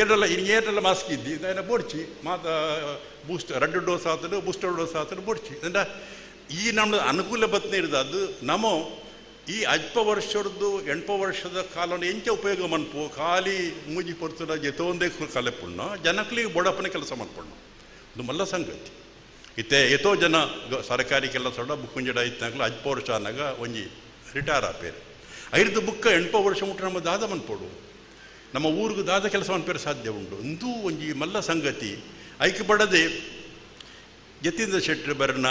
ಏನೆಲ್ಲ ಮಾಸ್ಕ್ ಇದ್ದಿ ಇದನ್ನ ಬೋಡ್ಚಿ ಮಾತ ಬೂಸ್ಟರ್ 2 ಡೋಸ್ ಆತಡು ಬೂಸ್ಟರ್ ಡೋಸ್ ಆತಡು ಬೋಡ್ಚಿ ಅಂದ್ರೆ ಈ ನಮ್ಮದು ಅನುಕೂಲ ಬತ್ತನೆ ಇರೋದು ಅದು ನಮ್ಮ ಈ ಅಲ್ಪ ವರ್ಷದ್ದು 8 ವರ್ಷದ ಕಾಲವನ್ನು ಎಂಚ ಉಪಯೋಗ ಮನ್ಪು ಖಾಲಿ ಮೂಜಿ ಪೊರ್ತುನ ಜೊತೊಂದೇ ಕಲೆಪುಣ್ಣ ಜನಕ್ಲಿಗೆ ಬಡಪನೆ ಕೆಲಸ ಮನ್ಪುಣ್ಣ ಇದು ಮಲ್ಲ ಸಂಗತಿ ಇತ್ತೆ ಎತೋ ಜನ ಸರ್ಕಾರಿ ಕೆಲಸ ಬುಕ್ಕುಂಜಡ ಇತ್ತಂಗ್ಲ 10 ವರ್ಷ ಅನ್ನಾಗ ಒಂಜಿ ರಿಟೈರ್ ಆಪೇರು ಐದು ಬುಕ್ಕ 8 ವರ್ಷ ಮುಟ್ಟ ನಮ್ಮ ದಾದ ಮನ್ಪೋಡು ನಮ್ಮ ಊರಿಗೂ ದಾದ ಕೆಲಸ ಮನ್ಪೇರು ಸಾಧ್ಯ ಉಂಟು ಇಂದು ಒಂಜಿ ಮಲ್ಲ ಸಂಗತಿ ಐಕ್ಯ ಪಡದೆ ಜತೀಂದ್ರ ಶೆಟ್ಟಿ ಬರನ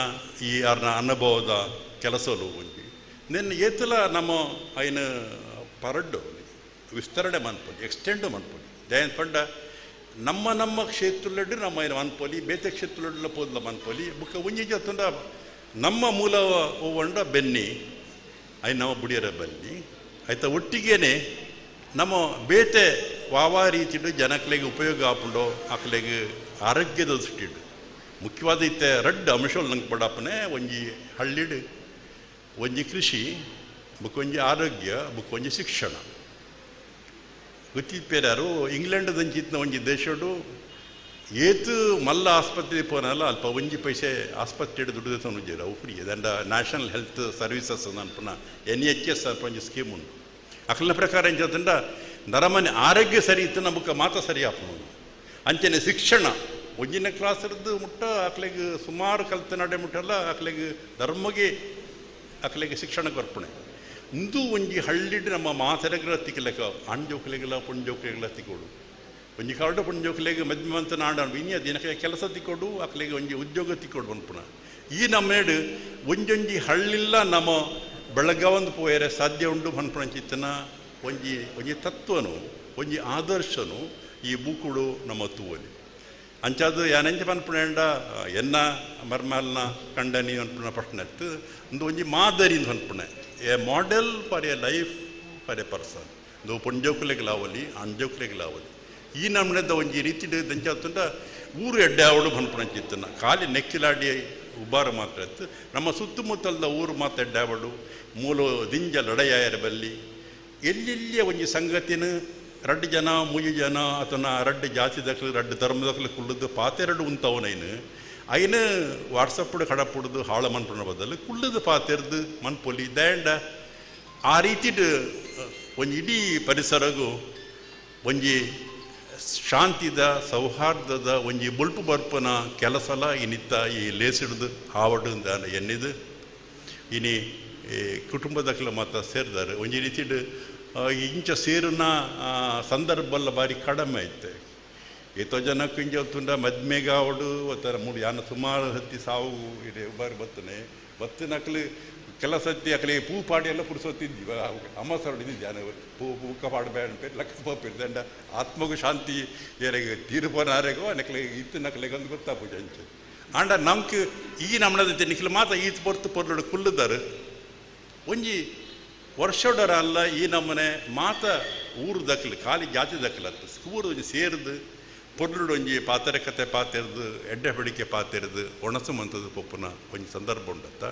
ಈ ಯಾರನ್ನ ಅನುಭವದ ಕೆಲಸಲು ಒಂಜಿ ನಿನ್ನ ಏತಲ ನಮ್ಮ ಐನ ಪರಡ್ಡು ವಿಸ್ತರಣೆ ಮನ್ಪೊಲಿ ಎಕ್ಸ್ಟೆಂಡು ಮನ್ಪೊಲಿ ದಯನ್ ಪಂಡ ನಮ್ಮ ಕ್ಷೇತ್ರದಲ್ಲಿದ್ದು ನಮ್ಮ ಐನ ಮನ್ಪೊಲಿ ಬೇತೆ ಕ್ಷೇತ್ರದಲ್ಲ ಪೋದ್ಲ ಮನ್ಪೊಲಿ ಬುಕ್ಕ ಒಂಜಿ ಜೊತ್ತಂಡ ನಮ್ಮ ಮೂಲ ಹೂವಂಡ ಬೆನ್ನಿ ಐ ನಮ್ಮ ಬುಡಿಯರ ಬನ್ನಿ ಆಯ್ತಾ ಒಟ್ಟಿಗೇನೆ ನಮ್ಮ ಬೇತೆ ವಾವಾ ರೀತಿಡು ಜನಕ್ಲೆಗೆ ಉಪಯೋಗ ಆಪುಂಡು ಆಕಲೆಗೆ ಆರೋಗ್ಯದ ದೃಷ್ಟಿಡು ಮುಖ್ಯವಾದ ಇತ್ತೆ 2 ಅಂಶಗಳು ನಂಗೆ ಪಡಪ್ಪನೆ ಒಂಜಿ ಹಳ್ಳಿಡು ಒಂಜಿ ಕೃಷಿ ಬುಕ್ಕೊಂಜಿ ಆರೋಗ್ಯ ಬುಕ್ಕೊಂಜಿ ಶಿಕ್ಷಣ ಗೊತ್ತಿಪ್ಪೇರಾರು ಇಂಗ್ಲೆಂಡ್ದಂಚಿತ್ನ ಒಂಜಿ ದೇಶಡು ಏತು ಮಲ್ಲ ಆಸ್ಪತ್ರೆ ಪೋನಲ್ಲ ಅಲ್ಪ ಒಂಜಿ ಪೈಸೆ ಆಸ್ಪತ್ರೆ ದುಡ್ಡು ತಂದಿದ್ದೀರ ಅವು ಫ್ರೀ ಅದಂಡ ನ್ಯಾಷನಲ್ ಹೆಲ್ತ್ ಸರ್ವಿಸಸ್ ಅನ್ಪನ NHS ಅಲ್ಪ ಒಂಜಿ ಸ್ಕೀಮ್ ಉಂಟು ಅಕ್ಲ ಪ್ರಕಾರ ಏನು ಚಂದ ನರಮನೆ ಆರೋಗ್ಯ ಸರಿ ಇತ್ತು ನಮಗೆ ಮಾತ ಸರಿ ಆಪನು ಅಂಚನೆ ಶಿಕ್ಷಣ ಒಂಜಿನ ಕ್ಲಾಸ್ ಇರೋದು ಮುಟ್ಟ ಅಕ್ಲೆಗೆ ಸುಮಾರು ಕಲ್ತ ನಡೆ ಮುಟ್ಟಲ್ಲ ಅಕ್ಲೆಗೆ ಧರ್ಮಗೆ ಅಕ್ಲೆಗೆ ಶಿಕ್ಷಣ ಕೊರ್ಪಣೆ ಇಂದು ಒಂಜಿ ಹಳ್ಳಿಡ್ ನಮ್ಮ ಮಾತರಗಳ ತಿಕ್ಕಲೆಕ್ಕ ಅಣ್ಜೋಕ್ಲೆಗಳ ಪುಣ್ಜೋಕ್ಲೆಗಳ ತಿಕ್ಕೋಡು ಒಂಜಿ ಕಾಡು ಪುಣ್ಜೋಕ್ಲೆಗೆ ಮಧ್ಯಮಂತ ನಾಡ ಇನ್ಯ ದಿನಕ್ಕೆ ಕೆಲಸ ತಿಕ್ಕೋಡು ಅಕ್ಲೆಗೆ ಒಂಜಿ ಉದ್ಯೋಗ ತಿಕ್ಕೋಡು ಅನ್ಪುಣ ಈ ನಮ್ಮೇಡು ಒಂಜೊಂಜಿ ಹಳ್ಳಿಲ್ಲ ನಮ್ಮ ಬೆಳಗಾವಂದು ಪೋಯರೆ ಸಾಧ್ಯ ಉಂಡು ಮನ್ಪುಣಂಚಿತ್ತನ ಒಂಜಿ ತತ್ವನು ಒಂಜಿ ಆದರ್ಶನು ಈ ಬೂಕುಡು ನಮ್ಮ ತೂವಲಿ ಅಂಚಾದು ಯಾನೆಂಚ ಪನ್ಪುಣೆಂಡ ಎನ್ನ ಮರ್ಮಲ್ನ ಕಂಡನಿ ಅನ್ಪುಣ ಪ್ರಶ್ನೆ ಇತ್ತು ಒಂದು ಒಂಜಿ ಮಾದರಿ ಅನ್ಪುಣೆ a model for a life for a person ಒಂದು ಪುಂಜೋಕುಲೆಗಳಾವಲಿ ಅಂಜೋಕುಲೆಗಳಾವಲಿ ಈ ನಮ್ಮನೆದ ಒಂಜಿ ರೀತಿ ದಂಚಾತುಂಡ ಊರು ಎಡ್ಡೆ ಅವಳು ಪನ್ಪುಣಂಚಿತ್ತನ ಖಾಲಿ ನೆಕ್ಕಿಲಾಡಿ ಉಬ್ಬಾರ ಮಾತ್ರ ಇತ್ತು ನಮ್ಮ ಸುತ್ತಮುತ್ತಲದ ಊರು ಮಾತ್ರ ಎಡ್ಡೆ ಅವಳು ಮೂಲ ದಿಂಜ ಲಡಯಾಯರ ಬಲ್ಲಿ ಎಲ್ಲೆಲ್ಲಿಯ ಒಂಜಿ ಸಂಗತಿನ ರಡ್ಡು ಜನ ಮೂಜು ಜನ ಅಥವಾ ರಡ್ಡು ಜಾತಿ ದಕ್ಕಲು ರಡ್ಡು ಧರ್ಮದಕ್ಕಲು ಕುಳ್ಳದು ಪಾತೆರಡು ಉಂತವನೈನು ಐನು ವಾಟ್ಸಪ್ಪಡು ಕಡಪುಡ್ದು ಹಾಳ ಮನ್ಪುಣ ಬದಲು ಕುಳ್ಳದು ಪಾತೆರ್ದು ಮನ್ಪೊಲಿ ದ್ಯಾಂಡ ಆ ರೀತಿಡು ಒಂಜಿ ಇಡೀ ಪರಿಸರಗೂ ಒಂಜಿ ಶಾಂತಿದ ಸೌಹಾರ್ದದ ಒಂಜಿ ಬುಲ್ಪು ಬರ್ಪನ ಕೆಲಸಲ ಇನ್ನಿತ್ತ ಈ ಲೇಸಿಡ್ದು ಆವಡು ಎನ್ನಿದು ಇನಿ ಕುಟುಂಬದಕ್ಕಲ ಮಾತ್ರ ಸೇರಿದಾರೆ ಒಂಜಿ ರೀತಿಡು ಇಂಚ ಸೇರಿನ ಸಂದರ್ಭಲ್ಲ ಬಾರಿ ಕಡಿಮೆ ಐತೆ ಎಷ್ಟೋ ಜನಕ್ಕೆ ಇಂಚ ತುಂಡ ಮದ್ಮೆಗೆ ಆವಡು ಒತ್ತರ ಮೂರು ಯಾನ ಸುಮಾರು ಹತ್ತಿ ಸಾವು ಇದೆ ಬಾರಿ ಬತ್ತನೆ ಬತ್ತಿನಕ್ಲು ಕೆಲಸ ಹತ್ತಿ ಅಕಲೆ ಪೂ ಪಾಡಿ ಎಲ್ಲ ಪುಡ್ಸೋತಿದ್ವಿ ಅಮ್ಮಸ ಹೊಡಿದ್ವಿ ಜಾನ ಪೂಕ ಪಾಡಬೇಡ ಲಕ್ಷ ಪೋಪಿರ್ದಂಡ ಆತ್ಮಗೂ ಶಾಂತಿ ಏರೆಗೆ ತೀರ್ಪನಾರೆಗೋ ನಕ್ಲೆ ಇತ್ತು ನಕ್ಲೆಗೊಂದು ಗೊತ್ತಾ ಪೂಜೆ ಅಂಚೆ ಆಂಡ ನಮ್ಗೆ ಈ ನಮ್ಮನದ ನಿಖಿಲ್ ಮಾತ್ರ ಈತ್ ಬರ್ತು ಪೊರ್ಲು ಕುಲ್ಲದಾರು ಒಂಜಿ ವರ್ಷೋಡರ ಅಲ್ಲ ಈ ನಮ್ಮನೆ ಮಾತ ಊರು ದಕ್ಕಲು ಖಾಲಿ ಜಾತಿ ದಕ್ಕಲತ್ತು ಊರು ಒಂಜಿ ಸೇರಿದು ಪೊರ್ಲು ಒಂಜಿ ಪಾತೆರೆ ಕತೆ ಪಾತೆರ್ದು ಎಡ್ಡೆ ಹೊಡಿಕೆ ಪಾತೆರ್ದು ಒಣಸು ಮಂತದ್ದು ಪೊಪ್ಪುನ ಒಂಜಿ ಸಂದರ್ಭ ಉಂಡತ್ತ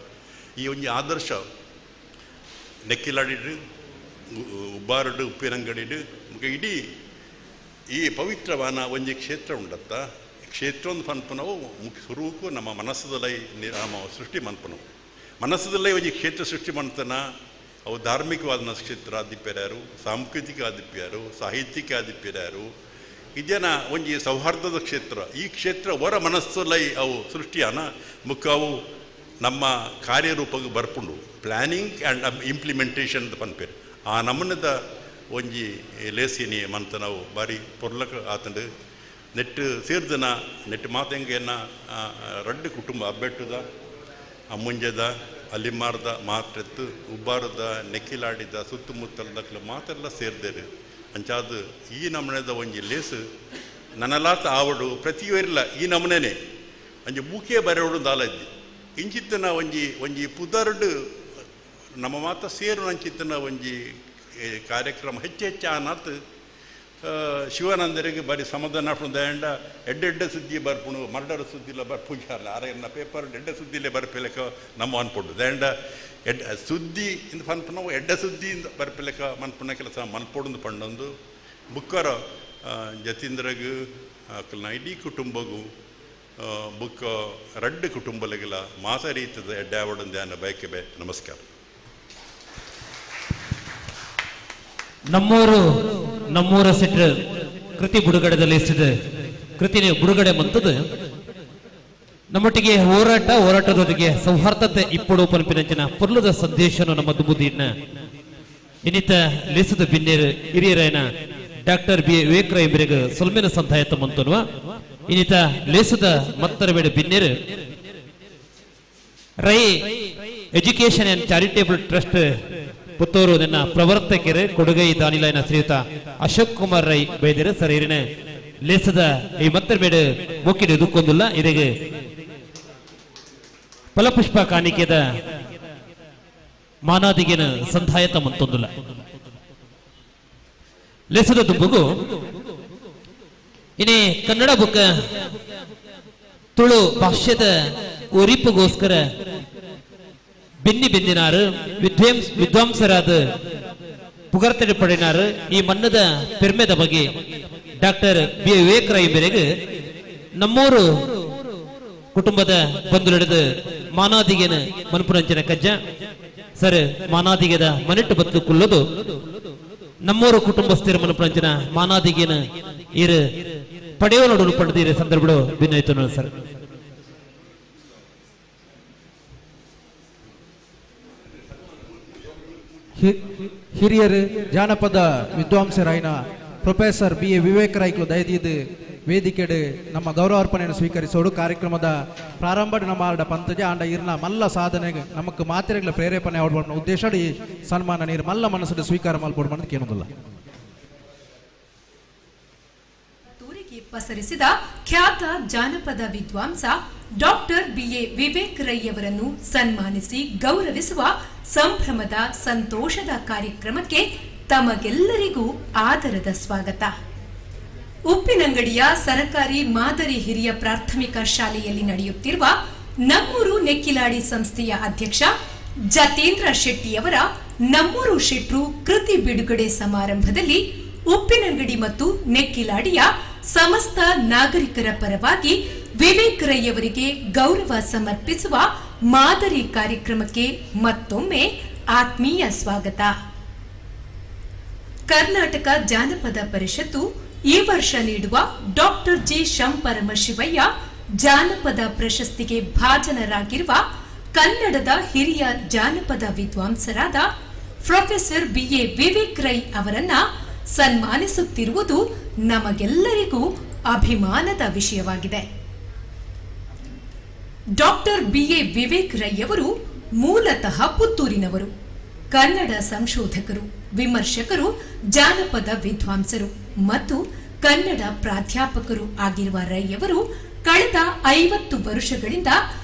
ಈ ಒಂಜಿ ಆದರ್ಶ ನೆಕ್ಕಿಲಾಡಿಡು ಉಬ್ಬಾರಡು ಉಪ್ಪಿನಂಗಡಿಡು ಇಡೀ ಈ ಪವಿತ್ರವಾನ ಒಂಜಿ ಕ್ಷೇತ್ರ ಉಂಡತ್ತ ಕ್ಷೇತ್ರ ಒಂದು ಪನ್ಪನವು ಶುರುವಕ್ಕೂ ನಮ್ಮ ಮನಸ್ಸದಲ್ಲೈ ನಮ್ಮ ಸೃಷ್ಟಿ ಮನ್ಪನವು ಮನಸ್ಸದಲ್ಲೇ ಒಂಜಿ ಕ್ಷೇತ್ರ ಸೃಷ್ಟಿ ಮಾಡ್ತಾನ ಅವು ಧಾರ್ಮಿಕವಾದ ಕ್ಷೇತ್ರ ಆದಿಪ್ಯರ್ಯಾರು ಸಾಂಸ್ಕೃತಿಕ ಆದಿಪ್ಯರು ಸಾಹಿತ್ಯಿಕ ಆದಿಪ್ಯರ್ಯಾರು ಇದೇನ ಒಂಜಿ ಸೌಹಾರ್ದದ ಕ್ಷೇತ್ರ ಈ ಕ್ಷೇತ್ರ ಹೊರ ಮನಸ್ಸಲ್ಲೈ ಅವು ಸೃಷ್ಟಿಯಾನ ಮುಖ ಅವು ನಮ್ಮ ಕಾರ್ಯರೂಪಕ್ಕೆ ಬರ್ಪುಂಡು ಪ್ಲ್ಯಾನಿಂಗ್ ಆ್ಯಂಡ್ ಇಂಪ್ಲಿಮೆಂಟೇಷನ್ ಪನ್ಪೇರು ಆ ನಮ್ಮನದ ಒಂಜಿ ಲೇಸಿನಿ ಮಂತ ನಾವು ಬಾರಿ ಪೊರ್ಲಕ ಆತಂಡು ನೆಟ್ಟು ಸೇರ್ದನ ನೆಟ್ಟು ಮಾತೆಂಗೇನ ರಡ್ಡು ಕುಟುಂಬ ಅಬ್ಬೆಟ್ಟುದ ಅಮ್ಮುಂಜದ ಅಲ್ಲಿಮಾರ್ದ ಮಾತ್ರೆತ್ತು ಉಬ್ಬಾರದ ನೆಕ್ಕಿಲಾಡಿದ ಸುತ್ತಮುತ್ತಲದಕ್ಲು ಮಾತೆಲ್ಲ ಸೇರ್ದೇರು ಅಂಚಾದು ಈ ನಮನೆದ ಒಂಜಿ ಲೇಸು ನನಲಾತ ಆವಡು ಪ್ರತಿಯೊರಿಲ್ಲ ಈ ನಮನೆನೆ ಒಂಜಿ ಬೂಕೆ ಬರೆಯೋಡು ದಾಲಜ್ಜಿ ಇಂಚಿತ್ತನ ಒಂಜಿ ಪುದರ್ಡು ನಮ್ಮ ಮಾತ ಸೇರು ಅಂಚಿತ್ತನ ಒಂಜಿ ಕಾರ್ಯಕ್ರಮ ಹೆಚ್ಚು ಆನಾತ್ ಶಿವಾನಂದರಿಗೆ ಬಾರಿ ಸಮಾಧಾನ ದಂಡ ಎಡ್ಡೆ ಸುದ್ದಿ ಬರ್ಪುಣು ಮರ್ಡರ್ ಸುದ್ದಿಲ್ಲ ಬರ್ಪುಜಾರಲ್ಲ ಅರೆನ್ನ ಪೇಪರ್ ಎಡ್ಡೆ ಸುದ್ದಿಲೇ ಬರ್ಪಿಲಕ ನಮ್ಮ ಅನ್ಪುಂಡು ದಂಡ ಸುದ್ದಿ ಇಂದ ಪನ್ಪುನವು ಎಡ್ಡೆ ಸುದ್ದಿಯಿಂದ ಬರ್ಪಿಲಕ ಮನ್ಪುಣ ಕೆಲಸ ಮನ್ಪೊಡು ಪಂಡೊಂದು ಬುಕ್ಕರ ಜತೀಂದ್ರಗೂ ಇಡೀ ಕುಟುಂಬಗೂ ಬುಕ್ಕ ರಡ್ಡು ಕುಟುಂಬಲಿಗಳ ಮಾಸ ರೀತಿಯ ಎಡ್ಡೆ ಆವಡೊಂದು ಅನ್ನ ಬಯಕೆ ನಮಸ್ಕಾರ ನಮ್ಮೂರ ಸಿಟ್ರ ಕೃತಿ ಬಿಡುಗಡೆದಲ್ಲಿ ಇಷ್ಟಿದೆ ಕೃತಿ ಬಿಡುಗಡೆ ಮಂತದ್ದು ನಮ್ಮೊಟ್ಟಿಗೆ ಹೋರಾಟದೊಂದಿಗೆ ಸೌಹಾರ್ದತೆ ಇಪ್ಪಡು ಪನ್ಪಿನಂಚಿನ ಪೊರ್ಲದ ಸಂದೇಶನು ನಮ್ಮ ದುಬುದಿನ ಇನ್ನಿತ ಲೇಸದ ಬಿನ್ನೇರು ಹಿರಿಯರೈನ ಡಾಕ್ಟರ್ ಬಿ ವಿವೇಕರಾಯ ಬಿರೆಗ ಸೊಲ್ಮೆನ ಸಂಧಾಯತ ಮಂತನ್ವ ಇನ್ನಿತ ಲೇಸದ ಮತ್ತರ ಬೇಡ ಬಿನ್ನೇರು Rai education and charitable trust Puttur ನಿನ್ನ ಪ್ರವರ್ತಕರು ಕೊಡುಗೈ ದಾನಿಲೈನ ಶ್ರೀಯುತ ಅಶೋಕ್ ಕುಮಾರ್ ರೈ ಬೈದಿರು ಸರಿನ ಲೇಸದ ಈ ಮತ್ತರ್ ಬೇಡ ಮುಖ್ಯ ದುಕ್ಕೊಂದಿಲ್ಲ ಇದಕ್ಕೆ ಫಲಪುಷ್ಪ ಕಾಣಿಕೆದ ಮಾನಾದಿಗಿನ ಸಂಧಾಯತ ಮಂತೊಂದಿಲ್ಲ ಲೇಸದ ದುಂಬುಗು ಇನ್ನೇ ಕನ್ನಡ ಬುಕ್ ತುಳು ಭಾಷ್ಯದ ಒರಿಪುಗೋಸ್ಕರ ಬಿನ್ನಿನಾರು ವಿದ್ವಾಂಸರಾದ ಪುಗರ್ತಡೆ ಪಡಿನಾರು ಈ ಮನ್ನದ ಪೆರ್ಮೆದ ಬಗ್ಗೆ ಡಾಕ್ಟರ್ ಬಿ ವಿವೇಕರಾಯ ಮೇರೆಗೆ ನಮ್ಮೂರು ಕುಟುಂಬದ ಬಂಧುಳಿಡಿದು ಮಾನಾದಿಗೆನ ಮನ್ಪುರಂಚನ ಕಜ್ಜ ಸರ್ ಮಾನಾದಿಗೆದ ಮನೆಟ್ಟು ಬತ್ತು ಕುಲ್ಲದು ನಮ್ಮೂರು ಕುಟುಂಬಸ್ಥರ ಮನ್ಪುರಂಚನ ಮಾನಾದಿಗೆನ ಇರು ಪಡೆಯೋ ನೋಡಲು ಪಡೆದಿರ ಸಂದರ್ಭಗಳು ಭಿನ್ನಾಯ್ತು ಸರ್ ಹಿರಿಯರು ಜಾನಪದ ವಿದ್ವಾಂಸರಾಯಿನ ಪ್ರೊಫೆಸರ್ ಬಿ ಎ ವಿವೇಕರಾಯ್ಕಲು ದಯದಿದ್ದು ವೇದಿಕೆಡು ನಮ್ಮ ಗೌರವಾರ್ಪಣೆಯನ್ನು ಸ್ವೀಕರಿಸೋಡು ಕಾರ್ಯಕ್ರಮದ ಪ್ರಾರಂಭ ನಮ್ಮ ಪಂತಜ ಆಂಡ ಇರ್ನ ಮಲ್ಲ ಸಾಧನೆಗೆ ನಮಕ್ ಮಾತ್ರೆಗಳ ಪ್ರೇರೇಪಣೆ ಆಡ್ಬಾರ್ದು ಉದ್ದೇಶ ಸನ್ಮಾನ ನೀರು ಮಲ್ಲ ಮನಸ್ಸು ಸ್ವೀಕಾರ ಮಾಡ್ಬೋಡು ಕೇಳೋದಿಲ್ಲ ಪಸರಿಸಿದ ಖ್ಯಾತ ಜಾನಪದ ವಿದ್ವಾಂಸ ಡಾಕ್ಟರ್ BA ವಿವೇಕ್ ರೈ ಅವರನ್ನು ಸನ್ಮಾನಿಸಿ ಗೌರವಿಸುವ ಸಂಭ್ರಮದ ಸಂತೋಷದ ಕಾರ್ಯಕ್ರಮಕ್ಕೆ ತಮಗೆಲ್ಲರಿಗೂ ಆದರದ ಸ್ವಾಗತ. ಉಪ್ಪಿನಂಗಡಿಯ ಸರಕಾರಿ ಮಾದರಿ ಹಿರಿಯ ಪ್ರಾಥಮಿಕ ಶಾಲೆಯಲ್ಲಿ ನಡೆಯುತ್ತಿರುವ ನಮ್ಮೂರು ನೆಕ್ಕಿಲಾಡಿ ಸಂಸ್ಥೆಯ ಅಧ್ಯಕ್ಷ ಜತೇಂದ್ರ ಶೆಟ್ಟಿಯವರ ನಮ್ಮೂರು ಶೆಟ್ರು ಕೃತಿ ಬಿಡುಗಡೆ ಸಮಾರಂಭದಲ್ಲಿ ಉಪ್ಪಿನಂಗಡಿ ಮತ್ತು ನೆಕ್ಕಿಲಾಡಿಯ ಸಮಸ್ತ ನಾಗರಿಕರ ಪರವಾಗಿ ವಿವೇಕ್ ರೈ ಅವರಿಗೆ ಗೌರವ ಸಮರ್ಪಿಸುವ ಮಾದರಿ ಕಾರ್ಯಕ್ರಮಕ್ಕೆ ಮತ್ತೊಮ್ಮೆ ಆತ್ಮೀಯ ಸ್ವಾಗತ. ಕರ್ನಾಟಕ ಜಾನಪದ ಪರಿಷತ್ತು ಈ ವರ್ಷ ನೀಡುವ ಡಾಕ್ಟರ್ ಜಿ ಶಂಪರಮಶಿವಯ್ಯ ಜಾನಪದ ಪ್ರಶಸ್ತಿಗೆ ಭಾಜನರಾಗಿರುವ ಕನ್ನಡದ ಹಿರಿಯ ಜಾನಪದ ವಿದ್ವಾಂಸರಾದ ಪ್ರೊಫೆಸರ್ BA ವಿವೇಕ್ ರೈ ಅವರನ್ನ ಸನ್ಮಾನಿಸುತ್ತಿರುವುದು ನಮಗೆಲ್ಲರಿಗೂ ಅಭಿಮಾನದ ವಿಷಯವಾಗಿದೆ. ಡಾಕ್ಟರ್ BA ವಿವೇಕ್ ರೈ ಅವರು ಮೂಲತಃ ಪುತ್ತೂರಿನವರು. ಕನ್ನಡ ಸಂಶೋಧಕರು, ವಿಮರ್ಶಕರು, ಜಾನಪದ ವಿದ್ವಾಂಸರು ಮತ್ತು ಕನ್ನಡ ಪ್ರಾಧ್ಯಾಪಕರು ಆಗಿರುವ ರೈ ಅವರು ಕಳೆದ 50 ವರ್ಷಗಳಿಂದ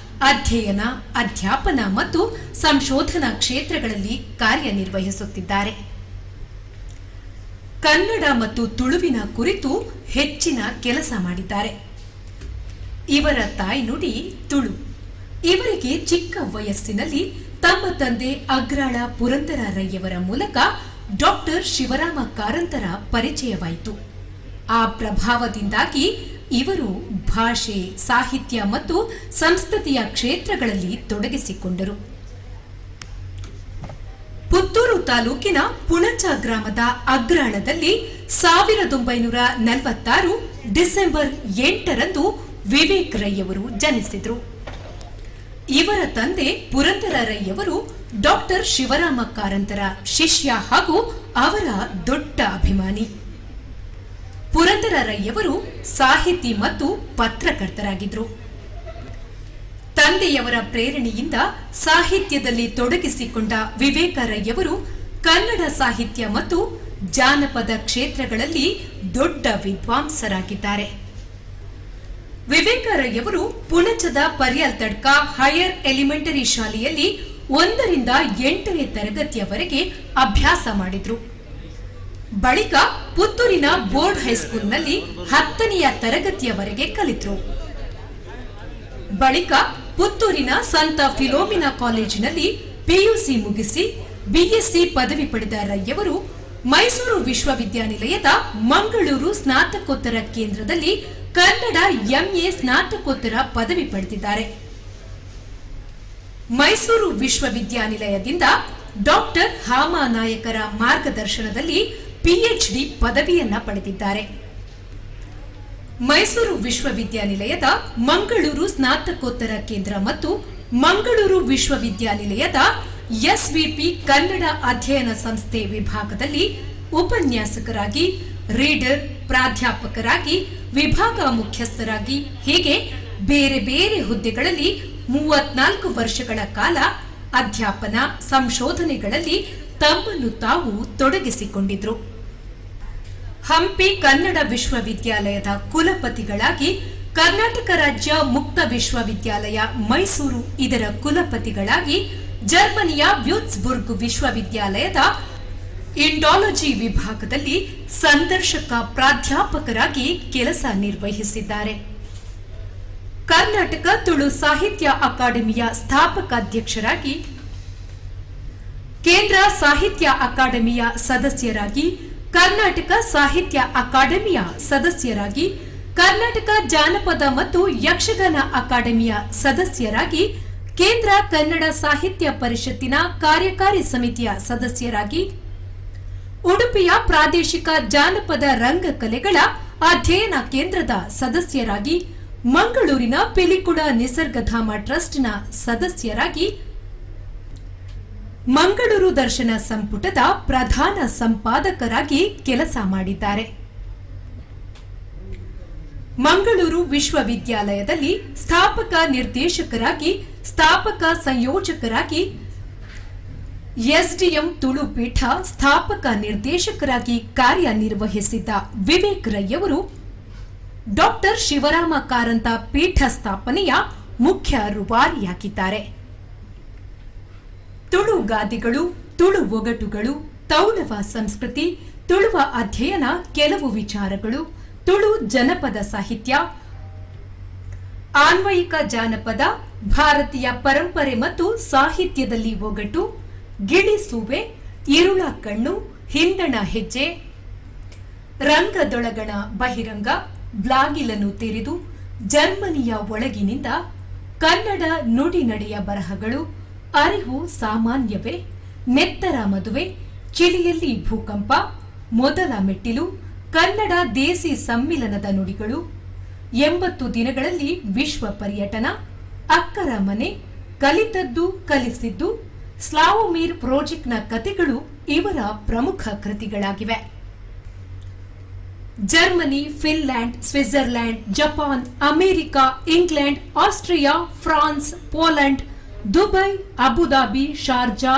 ಅಧ್ಯಯನ, ಅಧ್ಯಾಪನ ಮತ್ತು ಸಂಶೋಧನಾ ಕ್ಷೇತ್ರಗಳಲ್ಲಿ ಕಾರ್ಯನಿರ್ವಹಿಸುತ್ತಿದ್ದಾರೆ. ಕನ್ನಡ ಮತ್ತು ತುಳುವಿನ ಕುರಿತು ಹೆಚ್ಚಿನ ಕೆಲಸ ಮಾಡಿದ್ದಾರೆ. ಇವರ ತಾಯ್ನುಡಿ ತುಳು. ಇವರಿಗೆ ಚಿಕ್ಕ ವಯಸ್ಸಿನಲ್ಲಿ ತಮ್ಮ ತಂದೆ ಅಗ್ರಾಳ ಪುರಂದರ ರೈಯವರ ಮೂಲಕ ಡಾಕ್ಟರ್ ಶಿವರಾಮ ಕಾರಂತರ ಪರಿಚಯವಾಯಿತು. ಆ ಪ್ರಭಾವದಿಂದಾಗಿ ಇವರು ಭಾಷೆ, ಸಾಹಿತ್ಯ ಮತ್ತು ಸಂಸ್ಕೃತಿಯ ಕ್ಷೇತ್ರಗಳಲ್ಲಿ ತೊಡಗಿಸಿಕೊಂಡರು. ಪುತ್ತೂರು ತಾಲೂಕಿನ ಪುಣಚ ಗ್ರಾಮದ ಅಗ್ರಾಳದಲ್ಲಿ 1946 ಡಿಸೆಂಬರ್ 8ರಂದು ವಿವೇಕ್ ರೈ ಅವರು ಜನಿಸಿದರು. ಇವರ ತಂದೆ ಪುರಂದರ ರೈಯವರು ಡಾಕ್ಟರ್ ಶಿವರಾಮ ಕಾರಂತರ ಶಿಷ್ಯ ಹಾಗೂ ಅವರ ದೊಡ್ಡ ಅಭಿಮಾನಿ. ಪುರಂದರ ರೈಯವರು ಸಾಹಿತಿ ಮತ್ತು ಪತ್ರಕರ್ತರಾಗಿದ್ದರು. ತಂದೆಯವರ ಪ್ರೇರಣೆಯಿಂದ ಸಾಹಿತ್ಯದಲ್ಲಿ ತೊಡಗಿಸಿಕೊಂಡ ವಿವೇಕ ರೈಯವರು ಕನ್ನಡ ಸಾಹಿತ್ಯ ಮತ್ತು ಜಾನಪದ ಕ್ಷೇತ್ರಗಳಲ್ಲಿ ದೊಡ್ಡ ವಿದ್ವಾಂಸರಾಗಿದ್ದಾರೆ. ವಿವೇಕ ರೈಯವರು ಪುಣಚದ ಪರ್ಯಾಲ್ ತಡ್ಕ ಹೈಯರ್ ಎಲಿಮೆಂಟರಿ ಶಾಲೆಯಲ್ಲಿ 1ರಿಂದ 8ನೇ ತರಗತಿಯವರೆಗೆ ಅಭ್ಯಾಸ ಮಾಡಿದ್ರು. ಬಳಿಕ ಪುತ್ತೂರಿನ ಬೋರ್ಡ್ ಹೈಸ್ಕೂಲ್ನಲ್ಲಿ 10ನೆಯ ತರಗತಿಯವರೆಗೆ ಕಲಿತರು. ಬಳಿಕ ಪುತ್ತೂರಿನ ಸಂತ ಫಿಲೋಮಿನಾ ಕಾಲೇಜಿನಲ್ಲಿ PUC ಮುಗಿಸಿ BSc ಪದವಿ ಪಡೆದ ರೈಯವರು ಮೈಸೂರು ವಿಶ್ವವಿದ್ಯಾನಿಲಯದ ಮಂಗಳೂರು ಸ್ನಾತಕೋತ್ತರ ಕೇಂದ್ರದಲ್ಲಿ ಕನ್ನಡ MA ಸ್ನಾತಕೋತ್ತರ ಪದವಿ ಪಡೆದಿದ್ದಾರೆ. ಮೈಸೂರು ವಿಶ್ವವಿದ್ಯಾನಿಲಯದಿಂದ ಡಾಕ್ಟರ್ ಹಾಮಾನಾಯಕರ ಮಾರ್ಗದರ್ಶನದಲ್ಲಿ PhD ಪದವಿಯನ್ನ ಪಡೆದಿದ್ದಾರೆ. ಮೈಸೂರು ವಿಶ್ವವಿದ್ಯಾನಿಲಯದ ಮಂಗಳೂರು ಸ್ನಾತಕೋತ್ತರ ಕೇಂದ್ರ ಮತ್ತು ಮಂಗಳೂರು ವಿಶ್ವವಿದ್ಯಾನಿಲಯದ SVP ಕನ್ನಡ ಅಧ್ಯಯನ ಸಂಸ್ಥೆ ವಿಭಾಗದಲ್ಲಿ ಉಪನ್ಯಾಸಕರಾಗಿ, ರೀಡರ್, ಪ್ರಾಧ್ಯಾಪಕರಾಗಿ, ವಿಭಾಗ ಮುಖ್ಯಸ್ಥರಾಗಿ ಹೀಗೆ ಬೇರೆ ಬೇರೆ ಹುದ್ದೆಗಳಲ್ಲಿ 34 ವರ್ಷಗಳ ಕಾಲ ಅಧ್ಯಾಪನ, ಸಂಶೋಧನೆಗಳಲ್ಲಿ ತಮ್ಮನ್ನು ತಾವು ತೊಡಗಿಸಿಕೊಂಡಿದ್ರು. ಹಂಪಿ ಕನ್ನಡ ವಿಶ್ವವಿದ್ಯಾಲಯದ ಕುಲಪತಿಗಳಾಗಿ, ಕರ್ನಾಟಕ ರಾಜ್ಯ ಮುಕ್ತ ವಿಶ್ವವಿದ್ಯಾಲಯ ಮೈಸೂರು ಇದರ ಕುಲಪತಿಗಳಾಗಿ, ಜರ್ಮನಿಯ ವ್ಯೂಟ್ಸ್ಬುರ್ಗ್ ವಿಶ್ವವಿದ್ಯಾಲಯದ ಇಂಡಾಲಜಿ ವಿಭಾಗದಲ್ಲಿ ಸಂದರ್ಶಕ ಪ್ರಾಧ್ಯಾಪಕರಾಗಿ ಕೆಲಸ ನಿರ್ವಹಿಸಿದ್ದಾರೆ. ಕರ್ನಾಟಕ ತುಳು ಸಾಹಿತ್ಯ ಅಕಾಡೆಮಿಯ ಸ್ಥಾಪಕಾಧ್ಯಕ್ಷರಾಗಿ, ಕೇಂದ್ರ ಸಾಹಿತ್ಯ ಅಕಾಡೆಮಿಯ ಸದಸ್ಯರಾಗಿ, ಕರ್ನಾಟಕ ಸಾಹಿತ್ಯ ಅಕಾಡೆಮಿಯ ಸದಸ್ಯರಾಗಿ, ಕರ್ನಾಟಕ ಜಾನಪದ ಮತ್ತು ಯಕ್ಷಗಾನ ಅಕಾಡೆಮಿಯ ಸದಸ್ಯರಾಗಿ, ಕೇಂದ್ರ ಕನ್ನಡ ಸಾಹಿತ್ಯ ಪರಿಷತ್ತಿನ ಕಾರ್ಯಕಾರಿ ಸಮಿತಿಯ ಸದಸ್ಯರಾಗಿ, ಉಡುಪಿಯ ಪ್ರಾದೇಶಿಕ ಜಾನಪದ ರಂಗಕಲೆಗಳ ಅಧ್ಯಯನ ಕೇಂದ್ರದ ಸದಸ್ಯರಾಗಿ, ಮಂಗಳೂರಿನ ಪಿಲಿಕುಳ ನಿಸರ್ಗಧಾಮ ಟ್ರಸ್ಟ್ನ ಸದಸ್ಯರಾಗಿ, ಮಂಗಳೂರು ದರ್ಶನ ಸಂಪುಟದ ಪ್ರಧಾನ ಸಂಪಾದಕರಾಗಿ ಕೆಲಸ ಮಾಡಿದ್ದಾರೆ. ಮಂಗಳೂರು ವಿಶ್ವವಿದ್ಯಾಲಯದಲ್ಲಿ ಸ್ಥಾಪಕ ನಿರ್ದೇಶಕರಾಗಿ, ಸ್ಥಾಪಕ ಸಂಯೋಜಕರಾಗಿ, SDM ತುಳು ಪೀಠ ಸ್ಥಾಪಕ ನಿರ್ದೇಶಕರಾಗಿ ಕಾರ್ಯನಿರ್ವಹಿಸಿದ್ದ ವಿವೇಕ್ ರೈ ಅವರು ಡಾಕ್ಟರ್ ಶಿವರಾಮ ಕಾರಂತ ಪೀಠ ಸ್ಥಾಪನೆಯ ಮುಖ್ಯ ರೂವಾರಿಯಾಗಿದ್ದಾರೆ. ತುಳು ಗಾದೆಗಳು, ತುಳು ಒಗಟುಗಳು, ತೌಳವ ಸಂಸ್ಕೃತಿ, ತುಳುವ ಅಧ್ಯಯನ, ಕೆಲವು ವಿಚಾರಗಳು, ತುಳು ಜನಪದ ಸಾಹಿತ್ಯ, ಆನ್ವಯಿಕ ಜಾನಪದ, ಭಾರತೀಯ ಪರಂಪರೆ ಮತ್ತು ಸಾಹಿತ್ಯದಲ್ಲಿ ಒಗಟು, ಗಿಳಿಸೂವೆ, ಇರುಳ ಕಣ್ಣು, ಹಿಂದಣ ಹೆಜ್ಜೆ, ರಂಗದೊಳಗಣ ಬಹಿರಂಗ, ಬ್ಲಾಗಿಲನ್ನು ತೆರೆದು, ಜರ್ಮನಿಯ ಒಳಗಿನಿಂದ, ಕನ್ನಡ ನುಡಿ ನಡೆಯ ಬರಹಗಳು, ಅರಿವು ಸಾಮಾನ್ಯವೇ, ನೆತ್ತರ ಮದುವೆ, ಚಿಲಿಯಲ್ಲಿ ಭೂಕಂಪ, ಮೊದಲ ಮೆಟ್ಟಿಲು, ಕನ್ನಡ ದೇಸಿ ಸಮ್ಮಿಲನದ ನುಡಿಗಳು, 80 ದಿನಗಳಲ್ಲಿ ವಿಶ್ವ ಪರ್ಯಟನ, ಅಕ್ಕರ ಮನೆ, ಕಲಿತದ್ದು ಕಲಿಸಿದ್ದು, ಸ್ಲಾವೋಮೀರ್ ಪ್ರಾಜೆಕ್ಟ್ನ ಕಥೆಗಳು ಇವರ ಪ್ರಮುಖ ಕೃತಿಗಳಾಗಿವೆ. Germany, Finland, Switzerland, Japan, America, England, Austria, France, Poland, Dubai, Abu Dhabi, Sharjah,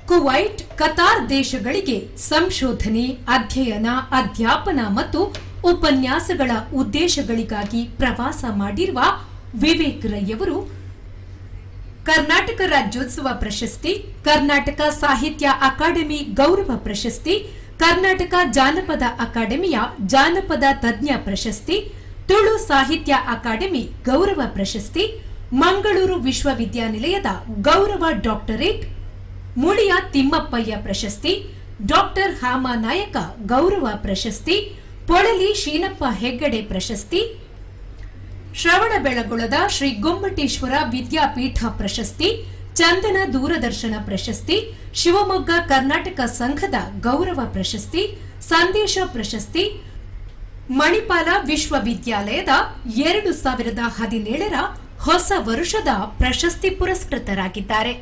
Kuwait, Qatar ದೇಶಗಳಿಗೆ ಸಂಶೋಧನೆ, ಅಧ್ಯಯನ, ಅಧ್ಯಾಪನ ಮತ್ತು ಉಪನ್ಯಾಸಗಳ ಉದ್ದೇಶಗಳಿಗಾಗಿ ಪ್ರವಾಸ ಮಾಡಿರುವ ವಿವೇಕ್ ರೈ ಅವರು ಕರ್ನಾಟಕ ರಾಜ್ಯೋತ್ಸವ ಪ್ರಶಸ್ತಿ, ಕರ್ನಾಟಕ ಸಾಹಿತ್ಯ ಅಕಾಡೆಮಿ ಗೌರವ ಪ್ರಶಸ್ತಿ, ಕರ್ನಾಟಕ ಜಾನಪದ ಅಕಾಡೆಮಿಯ ಜಾನಪದ ತಜ್ಞ ಪ್ರಶಸ್ತಿ, ತುಳು ಸಾಹಿತ್ಯ ಅಕಾಡೆಮಿ ಗೌರವ ಪ್ರಶಸ್ತಿ, ಮಂಗಳೂರು ವಿಶ್ವವಿದ್ಯಾನಿಲಯದ ಗೌರವ ಡಾಕ್ಟರೇಟ್, ಮುಳಿಯ ತಿಮ್ಮಪ್ಪಯ್ಯ ಪ್ರಶಸ್ತಿ, ಡಾಕ್ಟರ್ ಹಾಮಾನಾಯಕ ಗೌರವ ಪ್ರಶಸ್ತಿ, ಪೊಳಲಿ ಶೀನಪ್ಪ ಹೆಗ್ಗಡೆ ಪ್ರಶಸ್ತಿ, ಶ್ರವಣಬೆಳಗೊಳದ ಶ್ರೀ ಗೊಮ್ಮಟೇಶ್ವರ ವಿದ್ಯಾಪೀಠ ಪ್ರಶಸ್ತಿ, ಚಂದನ ದೂರದರ್ಶನ ಪ್ರಶಸ್ತಿ, ಶಿವಮೊಗ್ಗ ಕರ್ನಾಟಕ ಸಂಘದ ಗೌರವ ಪ್ರಶಸ್ತಿ, ಸಂದೇಶ ಪ್ರಶಸ್ತಿ, ಮಣಿಪಾಲ ವಿಶ್ವವಿದ್ಯಾಲಯದ 2017ರ ಹೊಸ ವರುಷದ ಪ್ರಶಸ್ತಿ ಪುರಸ್ಕೃತರಾಗಿದ್ದಾರೆ.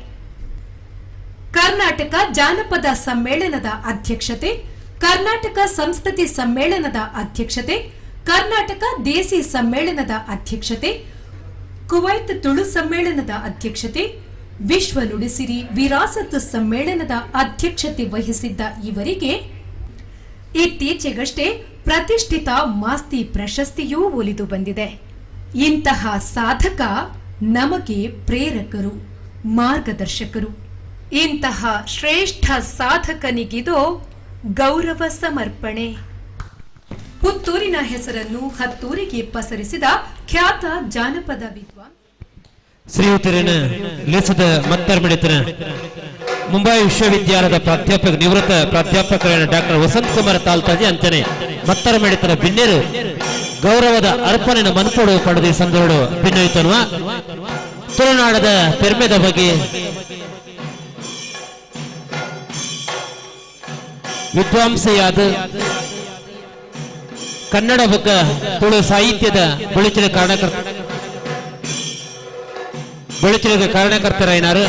ಕರ್ನಾಟಕ ಜಾನಪದ ಸಮ್ಮೇಳನದ ಅಧ್ಯಕ್ಷತೆ, ಕರ್ನಾಟಕ ಸಂಸ್ಕೃತಿ ಸಮ್ಮೇಳನದ ಅಧ್ಯಕ್ಷತೆ, ಕರ್ನಾಟಕ ದೇಸಿ ಸಮ್ಮೇಳನದ ಅಧ್ಯಕ್ಷತೆ, ಕುವೈತ್ ತುಳು ಸಮ್ಮೇಳನದ ಅಧ್ಯಕ್ಷತೆ, ವಿಶ್ವ ನುಡಿಸಿರಿ ವಿರಾಸತ್ ಸಮ್ಮೇಳನದ ಅಧ್ಯಕ್ಷತೆ ವಹಿಸಿದ್ದ ಇವರಿಗೆ ಇತ್ತೀಚೆಗಷ್ಟೇ ಪ್ರತಿಷ್ಠಿತ ಮಾಸ್ತಿ ಪ್ರಶಸ್ತಿಯೂ ಒಲಿದು ಬಂದಿದೆ. ಇಂತಹ ಸಾಧಕ ನಮಗೆ ಪ್ರೇರಕರು, ಮಾರ್ಗದರ್ಶಕರು. ಇಂತಹ ಶ್ರೇಷ್ಠ ಸಾಧಕನಿಗಿದೋ ಗೌರವ ಸಮರ್ಪಣೆ. ಪುತ್ತೂರಿನ ಹೆಸರನ್ನು ಹತ್ತೂರಿಗೆ ಪಸರಿಸಿದ ಖ್ಯಾತ ಜಾನಪದ ವಿದ್ವಾನ್ ಶ್ರೀಯುತರಿನ ಲೇಸದ ಮತ್ತರ್ಮಿಡಿತನ ಮುಂಬೈ ವಿಶ್ವವಿದ್ಯಾಲಯದ ಪ್ರಾಧ್ಯಾಪಕ ನಿವೃತ್ತ ಪ್ರಾಧ್ಯಾಪಕರಾದ ಡಾಕ್ಟರ್ ವಸಂತ್ ಕುಮಾರ್ ತಾಲ್ತಾಜಿ ಅಂಚನೆ ಮತ್ತರ್ಮಿಡಿತನ ಬಿನ್ನೇರು ಗೌರವದ ಅರ್ಪಣೆನ ಮನ್ಕೊಡು ಪಡೆದ ಸಂದೋಡು ಭಿನ್ನಯಿತನುವ ತುಳುನಾಡದ ಪೆರ್ಮೆದ ಬಗ್ಗೆ ವಿದ್ವಾಂಸೆಯಾದ ಕನ್ನಡ ಬಗ್ಗ ತುಳು ಸಾಹಿತ್ಯದ ಬೆಳಚಲಿಗೆ ಕಾರಣಕರ್ತರಾಯಿನಾರು.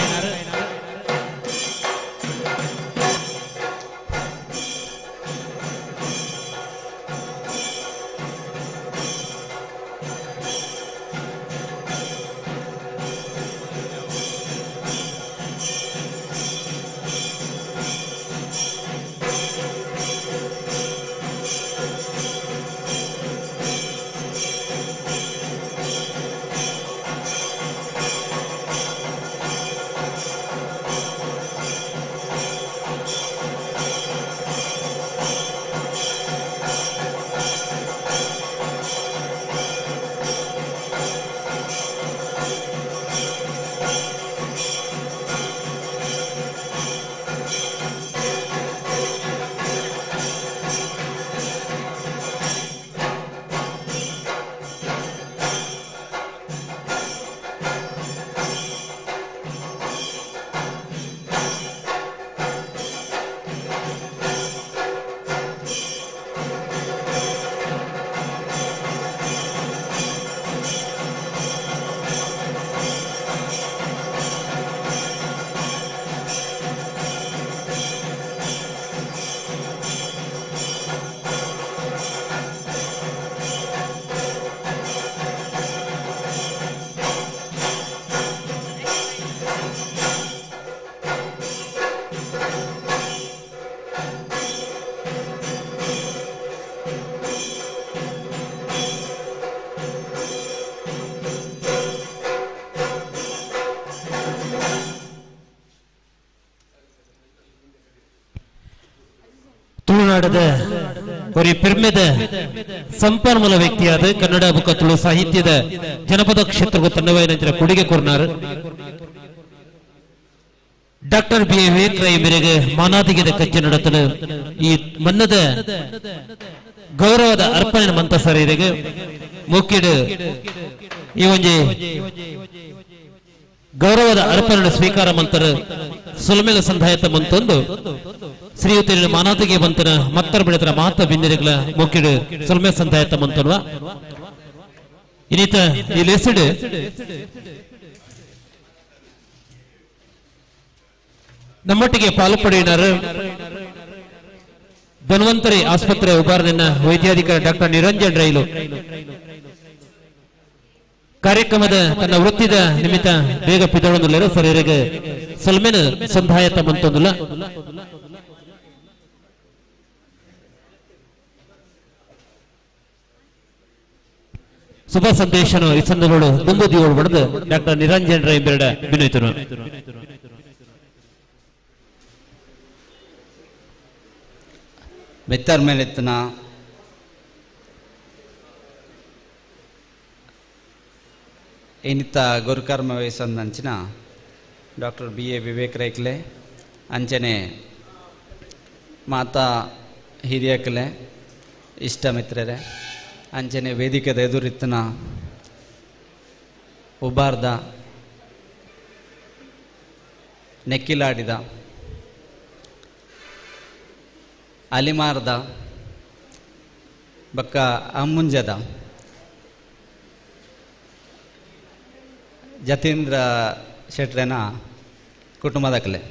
ತುಳುನಾಡದ ஒரு பெருமித ಸಂಪನ್ಮೂಲ ವ್ಯಕ್ತಿಯಾದ ಕನ್ನಡ ಬುಕ್ಕ ತುಳು ಸಾಹಿತ್ಯದ ಜನಪದ ಕ್ಷೇತ್ರಕ್ಕೂ ತನ್ನವೈನ ಕೊಡುಗೆ ಕೊರ್ನಾರು ಡಾಕ್ಟರ್ ಬಿ ಎ ವಿವೇಕರಾಯ ಮೇರೆಗೆ ಮಾನಾದಿಗೆದ ಕಜ್ಜೆ ನಡೆತಲು ಈ ಮನ್ನದ ಗೌರವದ ಅರ್ಪಣೆ ಮಂತ ಸರಿಗೆ ಮುಖ್ಯಡು ಈ ಒಂಜಿ ಗೌರವದ ಅರ್ಪಣೆ ಸ್ವೀಕಾರ ಮಂತರ ಸುಲಮೇಲ ಸಂಧಾಯತ ಮಂತೊಂದು ಶ್ರೀಯುತ ಮಾನಾದಿಗೆ ಬಂತನ ಮತ್ತರ ಬೆಳೆತರ ಮಹತ್ವ ಬಿಂದಿರಿಗಳ ಮುಖ್ಯಡು ಸುಲಮೆ ಸಂಧಾಯತ ಮಂತನ್ವ ಇನ್ನಿತ ಈ ಲೆಸಿಡ್ ನಮ್ಮೊಟ್ಟಿಗೆ ಪಾಲ್ಪಡಿನಾರು ಧನ್ವಂತರಿ ಆಸ್ಪತ್ರೆ ಉಪಾರದಿನ ವೈದ್ಯಾಧಿಕಾರಿ ಡಾಕ್ಟರ್ ನಿರಂಜನ್ ರೈಲು ಕಾರ್ಯಕ್ರಮದ ತನ್ನ ವೃತ್ತಿದ ನಿಮಿತ್ತ ಬೇಗ ಪಿದೊಂದುಲ್ಲ ಸರ್ ಇವರಿಗೆ ಸಲ್ಮೇನ ಸಂಧಾಯತ ಮಂತೊಂದುಲ್ಲ ಶುಭ ಸಂದೇಶನು ಈ ಸಂದರ್ಭಗಳು ದುಂಬುದಿಯೋಳು ಬಡದು ಡಾಕ್ಟರ್ ನಿರಂಜನ್ ರೈ ಬೇಡ ಬಿನೋಯ್ತನು ಬೆತ್ತರ್ ಮೇಲೆತ್ತನ ಏನಿತ್ತ ಗುರುಕರ್ಮ ವಯಸ್ಸಂದಂಚಿನ ಡಾಕ್ಟರ್ ಬಿ ಎ ವಿವೇಕರಾಯ್ಕಲೆ ಅಂಚನೆ ಮಾತಾ ಹಿರಿಯಕಲೆ ಇಷ್ಟ ಮಿತ್ರರೇ ಅಂಚನೆ ವೇದಿಕೆದ ಎದುರಿತ್ತನ ಉಬಾರ್ದ ನೆಕ್ಕಿಲಾಡಿದ ಅಲಿಮಾರ್ದ ಬಕ್ಕ ಅಮ್ಮುಂಜದ ಜತೀಂದ್ರ ಶೆಟ್ರೆನ ಕುಟುಂಬದಕಲೆ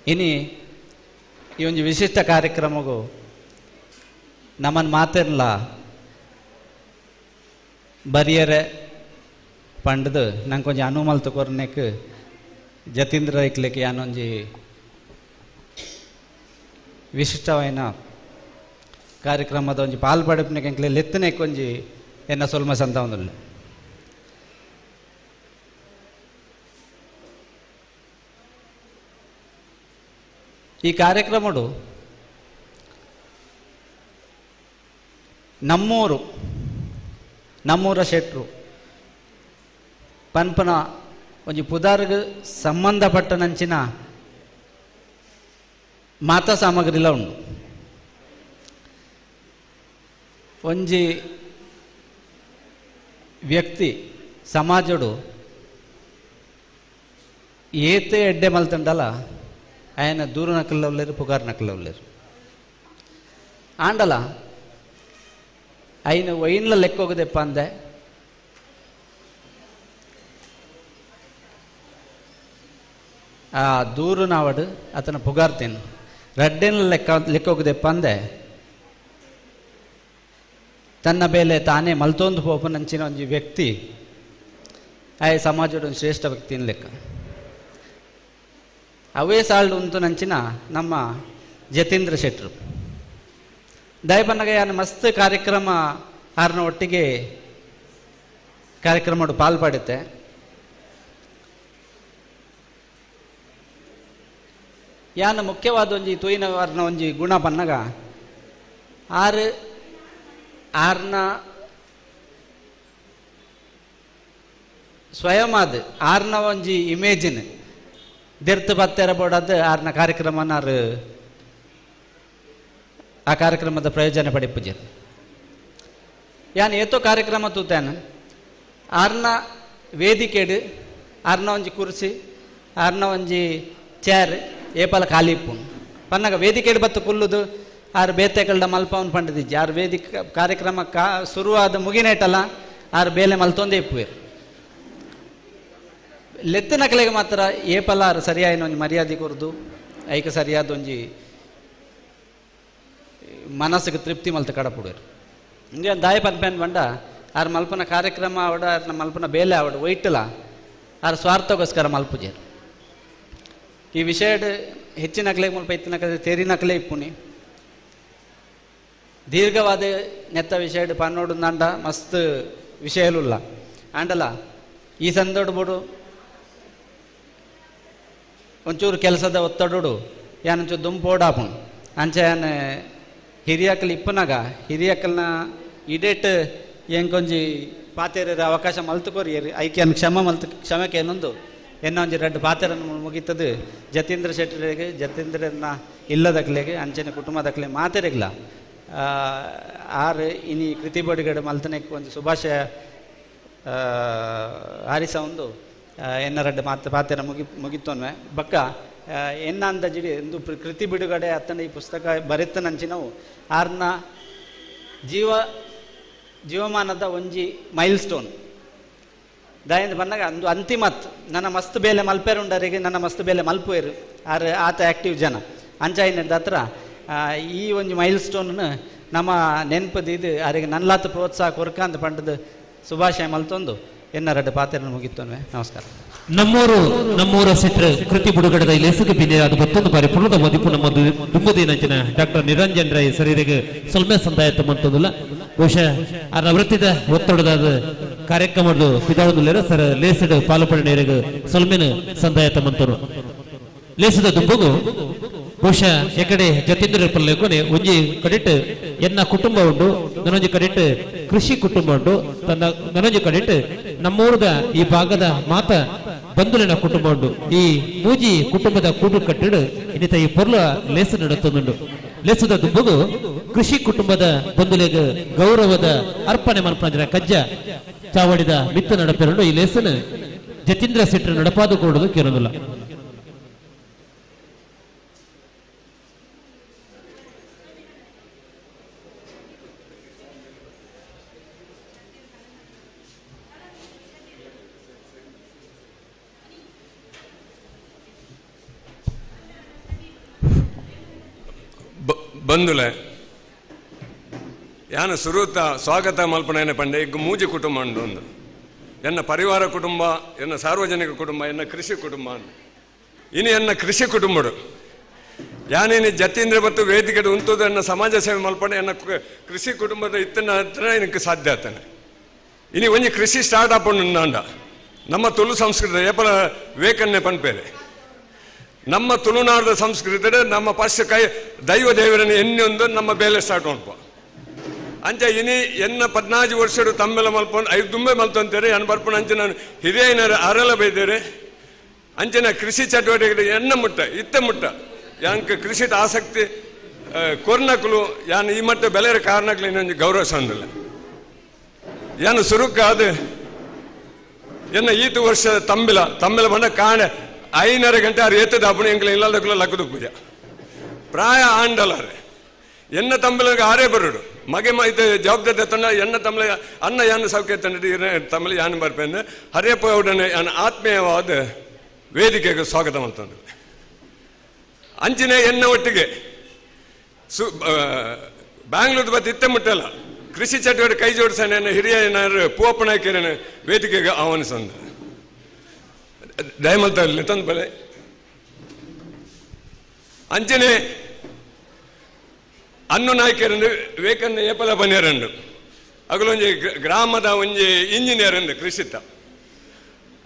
ಇನಿ ಈ ಒಂದು ವಿಶಿಷ್ಟ ಕಾರ್ಯಕ್ರಮಗೂ ನಮ್ಮನ್ನು ಮಾತಿರಲ್ಲ ಬರಿಯರೆ ಪಂಡದು ನಂಗೆ ಕೊಂಚ ಅನುಮಲ್ ತಕೊರ್ನೆಕ್ ಜತೀಂದ್ರ ಐಕ್ಲಿಕ್ಕೆ ಯಾನೊಂಜಿ ವಿಶಿಷ್ಟವಾದ ಕಾರ್ಯಕ್ರಮದ ಒಂಜಿ ಪಾಲ್ಪಡಪ್ನೆಕ್ ಎಂಕ್ಲೆ ಲೆತ್ತನೆಕ್ ಒಂಜಿ ಎನ್ನ ಸೊಲ್ಮ ಸಂತ ಒಂದುಲ್ಲ ಈ ಕಾರ್ಯಕ್ರಮಡು ನಮ್ಮೂರ ಶೆಟ್ರು ಪನ್ಪನ ಒಂಜಿ ಪುದಾರ್ಗ್ ಸಂಬಂಧಪಟ್ಟ ನಂಚಿನ ಮಾತಾ ಸಾಮಗ್ರಿಲ ಉಂಡು ಒಂಜಿ ವ್ಯಕ್ತಿ ಸಮಾಜಡು ಏತೆ ಎಡ್ಡೆ ಮಲ್ತಂಡಲ್ಲ ఆయన దూర నక్కల్లో లేరు పుగారు నక్కల్లో లేరు ఆండల ఆయన వైన్ల లెక్క ఒక దెప్ప అందే ఆ దూరు నావడు అతను పుగారు తిను రెడ్డెన్ల లెక్క ఒక దెప్ప అందే ತನ್ನ ಬೇಲೆ ತಾನೇ ಮಲ್ತೊಂದು ಪೋಪನಂಚಿನ ಒಂದು ವ್ಯಕ್ತಿ ಆಯ ಸಮಾಜದ ಒಂದು ಶ್ರೇಷ್ಠ ವ್ಯಕ್ತಿನ ಲೆಕ್ಕ ಅವೇ ಸಾಲ್ಡು ಉಂಟು ನಂಚಿನ ನಮ್ಮ ಜತೀಂದ್ರ ಶೆಟ್ರು ದಯಪನ್ನಗ ಯಾನು ಮಸ್ತ್ ಕಾರ್ಯಕ್ರಮ ಆರ್ನ ಒಟ್ಟಿಗೆ ಕಾರ್ಯಕ್ರಮ ಪಾಲ್ಪಡುತ್ತೆ ಯಾನು ಮುಖ್ಯವಾದ ಒಂಜಿ ತೂಯಿನ ಆರ್ನ ಒಂಜಿ ಗುಣ ಪನ್ನಗ ಆರ್ನ ಸ್ವಯಮಾದ ಆರ್ನ ಒಂಜಿ ಇಮೇಜಿನ್ ದೆರ್ತು ಬತ್ತೆರ ಬೋಡದು ಆರ್ನ ಕಾರ್ಯಕ್ರಮನ ಆ ಕಾರ್ಯಕ್ರಮದ ಪ್ರಯೋಜನ ಪಡಿಪುಜರು ಯಾನ್ ಏತೋ ಕಾರ್ಯಕ್ರಮ ತೂತಾನ ಆರ್ನ ವೇದಿಕೆಡು ಆರ್ನ ಒಂಜಿ ಕುರ್ಸಿ ಆರ್ನ ಒಂಜಿ ಚೇರ್ ಏಪಲ ಖಾಲಿಪ್ಪು ಪನ್ನಗ ವೇದಿಕೆಡು ಬತ್ತು ಕುಲ್ಲುದು ಆರು ಬೇತೆಕಲ್ಡ ಮಲ್ಪವನ್ ಪಂಡದಿಜ್ಜಿ ಆರು ವೇದಿಕೆ ಕಾರ್ಯಕ್ರಮ ಶುರುವಾದ ಮುಗಿನೇಟಲ್ಲ ಆರು ಬೇಲೆ ಮಲ್ತೊಂದೇ ಇಪ್ಪುವೇರು ಲೆತ್ತಿನ ಕಲೆಗೆ ಮಾತ್ರ ಏಪಲ ಸರಿಯಾಯಿನ ಒಂಜಿ ಮರ್ಯಾದೆ ಕೊರ್ದು ಐಕ ಸರಿಯಾದ ಒಂಜಿ ಮನಸ್ಸಿಗೆ ತೃಪ್ತಿ ಮಲ್ತ ಕಡಪುಡರು ಹಿಂಗೆ ದಾಯ ಪನ್ಪೇನ್ ಬಂಡ ಆರು ಮಲ್ಪನ ಕಾರ್ಯಕ್ರಮ ಆವಡ ಆರ್ನ ಮಲ್ಪನ ಬೇಲೆ ಆವಡ ಒಯ್ಟಲ ಆರು ಸ್ವಾರ್ಥಗೋಸ್ಕರ ಮಲ್ಪುಜೇರು ಈ ವಿಷಯ ಹೆಚ್ಚಿನ ಕಲೆಗೆ ಮುಲ್ಪ ಇತ್ತಿನ ಕಲೆ ತೇರಿನ ಕಲೆ ಇಪ್ಪುನಿ ದೀರ್ಘವಾದ ನೆತ್ತ ವಿಷಯ ಪನ್ನೋಡು ನಂಡ ಮಸ್ತ್ ವಿಷಯಲುಲ್ಲ ಆಂಡಲ ಈ ಸಂದೋಡು ಬೋಡು ಒಂಚೂರು ಕೆಲಸದ ಒತ್ತಡೋಡು ಯಾನೊಂಚೂರು ದುಂಪೋಡಾಪುಣ್ ಅಂಚ ಯಾನ್ ಹಿರಿಯಕ್ಕಲ್ ಇಪ್ಪನಾಗ ಹಿರಿಯಕ್ಕಲ್ನ ಇಡೇಟ್ ಎಂಕೊಂಜಿ ಪಾತೆರ ಅವಕಾಶ ಮಲ್ತುಕೋರಿ ಐಕ್ಯನ್ ಕ್ಷಮಕ್ಕೆ ಏನೊಂದು ಒಂಜಿ 2 ಪಾತೆರನ್ನು ಮುಗಿತದು ಜತೀಂದ್ರ ಶೆಟ್ಟರಿಗೆ ಜತೀಂದ್ರನ ಇಲ್ಲದಕ್ಲೆಗೆ ಅಂಚನೆ ಕುಟುಂಬದಕ್ಲೆ ಮಾತೆರೆಗ್ಲ ಆರು ಇನಿ ಕೃತಿ ಬಡಿಗಡೆ ಮಲ್ತನೆಕ್ ಒಂದು ಶುಭಾಶಯ ಹಾರಿಸ ಒಂದು ಎನ್ನ 2 ಪಾತೆರ ಮುಗಿತೋನ್ವೆ ಬಕ್ಕ ಎನ್ನ ಅಂದ ಜಿಡಿ ಒಂದು ಕೃತಿ ಬಿಡುಗಡೆ ಅತ್ತನ ಈ ಪುಸ್ತಕ ಬರೆತನಂಚಿನವು ಆರ್ನ ಜೀವಮಾನದ ಒಂಜಿ ಮೈಲ್ ಸ್ಟೋನ್ ದಯಂದು ಬಂದಾಗ ಒಂದು ಅಂತಿಮತ್ ನನ್ನ ಮಸ್ತ್ ಬೇಲೆ ಮಲ್ಪೇರುಂಡರಿಗೆ ನನ್ನ ಮಸ್ತ್ ಬೇಲೆ ಮಲ್ಪುವೇರು ಆತ ಆ್ಯಕ್ಟಿವ್ ಜನ ಅಂಚಾಯಿನದ ಹತ್ರ ಈ ಒಂದು ಮೈಲ್ ಸ್ಟೋನ್ ನಮ್ಮ ನೆನಪದು ಇದು ಅವರಿಗೆ ನನ್ಲಾತ ಪ್ರೋತ್ಸಾಹ ಕೊರ್ಕಂತ ಪಂಡದು ಶುಭಾಶಯ ಮಲ್ತೊಂದು ಎನ್ನ 2 ಪಾತೆರನ್ನು ಮುಗಿತೋನ್ವೆ ನಮಸ್ಕಾರ. ನಮ್ಮೂರ ಸಿಟ್ರ ಕೃತಿ ಬಿಡುಗಡೆದ ಲೇಸಿಗೆ ಬಿನ್ನೆಯಾದ ಮತ್ತೊಂದು ಬಾರಿ ಪುನದ ಮದಿಪು ನಮ್ಮ ದುಂಬುದಿನಂಚಿನ ಡಾಕ್ಟರ್ ನಿರಂಜನ್ ರೈ ಸರಿರಿಗೆ ಸೊಲ್ಮೆ ಸಂದಾಯತ ಮಂತೊಂದುಲ್ಲ ಬಹುಶಃ ಆ ವೃತ್ತಿದ ಒತ್ತಡದ ಕಾರ್ಯಕ್ರಮದ ಪಿದಾವದುಲ್ಲೇರ ಸರ್ ಲೇಸಿಡ ಪಾಲುಪಡನೆಯರಿಗೆ ಸೊಲ್ಮೆನ ಸಂದಾಯತ ಮಂತರು ಲೇಸಿದ ದುಂಬುಗು ಬಹುಶಃ ಎಕಡೆ ಜತೀಂದ್ರ ಪಲ್ಲೆಕೊನೆ ಒಂಜಿ ಕಡಿಟ್ ಎನ್ನ ಕುಟುಂಬ ಉಂಡು ನನೊಂಜಿ ಕಡಿಟ್ ಕೃಷಿ ಕುಟುಂಬ ಉಂಡು ನನೊಂಜಿ ಕಡಿಟ್ ನಮ್ಮೂರ್ದ ಈ ಭಾಗದ ಮಾತ ಬಂಧುಲಿನ ಕುಟುಂಬ ಉಂಡು ಈ ಮೂಜಿ ಕುಟುಂಬದ ಕೂಡು ಕಟ್ಟಿಡು ಇನ್ನಿತ ಈ ಪೊರ್ಲ ಲೇಸು ನಡುತ್ತುಂಡು ಲೇಸದ ದುಂಬುಗು ಕೃಷಿ ಕುಟುಂಬದ ಬಂಧುಲಿಗೆ ಗೌರವದ ಅರ್ಪಣೆ ಮಲ್ಪಂಜರ ಕಜ್ಜ ಚಾವಡಿದ ಮಿತ್ತ ನಡಪೆರಡು ಈ ಲೇಸನ ಜತೀಂದ್ರ ಸಿಟ್ರ ನಡಪಾದು ಕೊಡುವುದು ಕೇಳೋದಿಲ್ಲ. ಬಂಧುಲೆ ಯಾನ ಸುರೂತ ಸ್ವಾಗತ ಮಲ್ಪನೆ ಪಂಡೆ ಈಗ ಮೂಜಿ ಕುಟುಂಬ ಉಂಡು ಒಂದು ಎನ್ನ ಪರಿವಾರ ಕುಟುಂಬ ಎನ್ನ ಸಾರ್ವಜನಿಕ ಕುಟುಂಬ ಎನ್ನ ಕೃಷಿ ಕುಟುಂಬ ಇನ್ನು ಎನ್ನ ಕೃಷಿ ಕುಟುಂಬಡು ಯಾನೇನು ಜತೀಂದ್ರ ಮತ್ತು ವೇದಿಕೆ ಉಂಟುದು ಎನ್ನ ಸಮಾಜ ಸೇವೆ ಮಲ್ಪನೆ ಎನ್ನ ಕೃಷಿ ಕುಟುಂಬದ ಇತ್ತನ ಹತ್ರ ಏನಕ್ಕೆ ಸಾಧ್ಯ ಆತಾನೆ ಇನಿ ಒಂಜಿ ಕೃಷಿ ಸ್ಟಾರ್ಟ್ಅಪ್ ಉಂಡು ನಮ್ಮ ತುಳು ಸಂಸ್ಕೃತ ಏಪಲ ವೇಕನ್ನೆ ಪನ್ಪೇರೆ ನಮ್ಮ ತುಳುನಾಡದ ಸಂಸ್ಕೃತಿ ನಮ್ಮ ಪಶ್ಚ ಕೈ ದೈವ ದೇವರನ್ನು ಎನ್ನೊಂದು ನಮ್ಮ ಬೇಲೆ ಸ್ಟಾರ್ಟ್ ಮಾಡ್ಪ ಅಂಚ ಇನಿ ಎನ್ನ 14 ವರ್ಷಡು ತಮ್ಮೆಲ್ಲ ಮಲ್ಪೊಂಡು 5 ದುಂಬೆ ಮಲ್ತಂತೇರೆ ಎನ್ನ ಬರ್ಪಣ ಅಂಚೆ ನಾನು ಹಿರಿಯನರು ಅರಲ ಬೈದೇರೆ ಅಂಚೆನ ಕೃಷಿ ಚಟುವಟಿಕೆ ಎನ್ನ ಮುಟ್ಟ ಇತ್ತೆ ಮುಟ್ಟ ಯಾಕೆ ಕೃಷಿ ಆಸಕ್ತಿ ಕೊರ್ನಕ್ಲು ಯಾನು ಈ ಮಟ್ಟ ಬೆಲೆಯ ಕಾರಣಕ್ಲು ಇನ್ನೊಂದು ಗೌರವ ಸಂದಿಲ್ಲ ಯಾನು ಸುರುಕ ಅದು ಎನ್ನ ಈತು ವರ್ಷ ತಮ್ಮಿಲ ಬಂದ ಕಾಣೆ 5:30 ಗಂಟೆ ಅವ್ರು ಏತದ ಅಪ್ಪಣ ಎಂಗ್ಲ ಇಲ್ಲದಕ್ಕೂ ಲಕ್ಕದು ಪೂಜೆ ಪ್ರಾಯ ಆಂಡಲಾರೆ ಎನ್ನ ತಮ್ಮಲಿಗೆ ಆರೇ ಬರೋಡು ಮಗೆ ಇದು ಜವಾಬ್ದಾರಿ ತಂಡ ಎನ್ನ ತಮ್ಮಲ ಅನ್ನ ಯಾನು ಸೌಖ್ಯ ತಂಡ ತಮ್ಮಲ ಯಾನು ಬರ್ಪೇನೆ ಹರಿಯಪ್ಪ ಅವಡನೆ ಯಾನು ಆತ್ಮೀಯವಾದ ವೇದಿಕೆಗೆ ಸ್ವಾಗತ ಮಾಡ್ತಂದು ಅಂಚಿನ ಎನ್ನ ಒಟ್ಟಿಗೆ ಬ್ಯಾಂಗ್ಳೂರ್ ಬತ್ತು ಇತ್ತೆ ಮುಟ್ಟಲ್ಲ ಕೃಷಿ ಚಟುವಟಿಕೆ ಕೈ ಜೋಡಿಸೋಣ ಹಿರಿಯ ಏನಾರು ಪೂವಪ್ಪನಾಯ್ಕೆರನ್ನು ವೇದಿಕೆಗೆ ಆಹ್ವಾನಿಸಂದ ದಯಮಲ್ತಲ್ಲಿ ತಂದು ಬಲೆ ಅಂಚನೆ ಅನ್ನು ನಾಯ್ಕರಂದು ವೇಕನ್ನ ಏಪಲ ಬನ್ಯರಂಡು ಅಗಲೊಂಜಿ ಗ್ರಾಮದ ಒಂಜಿ ಇಂಜಿನಿಯರ್ ಅಂದು ಕೃಷಿತ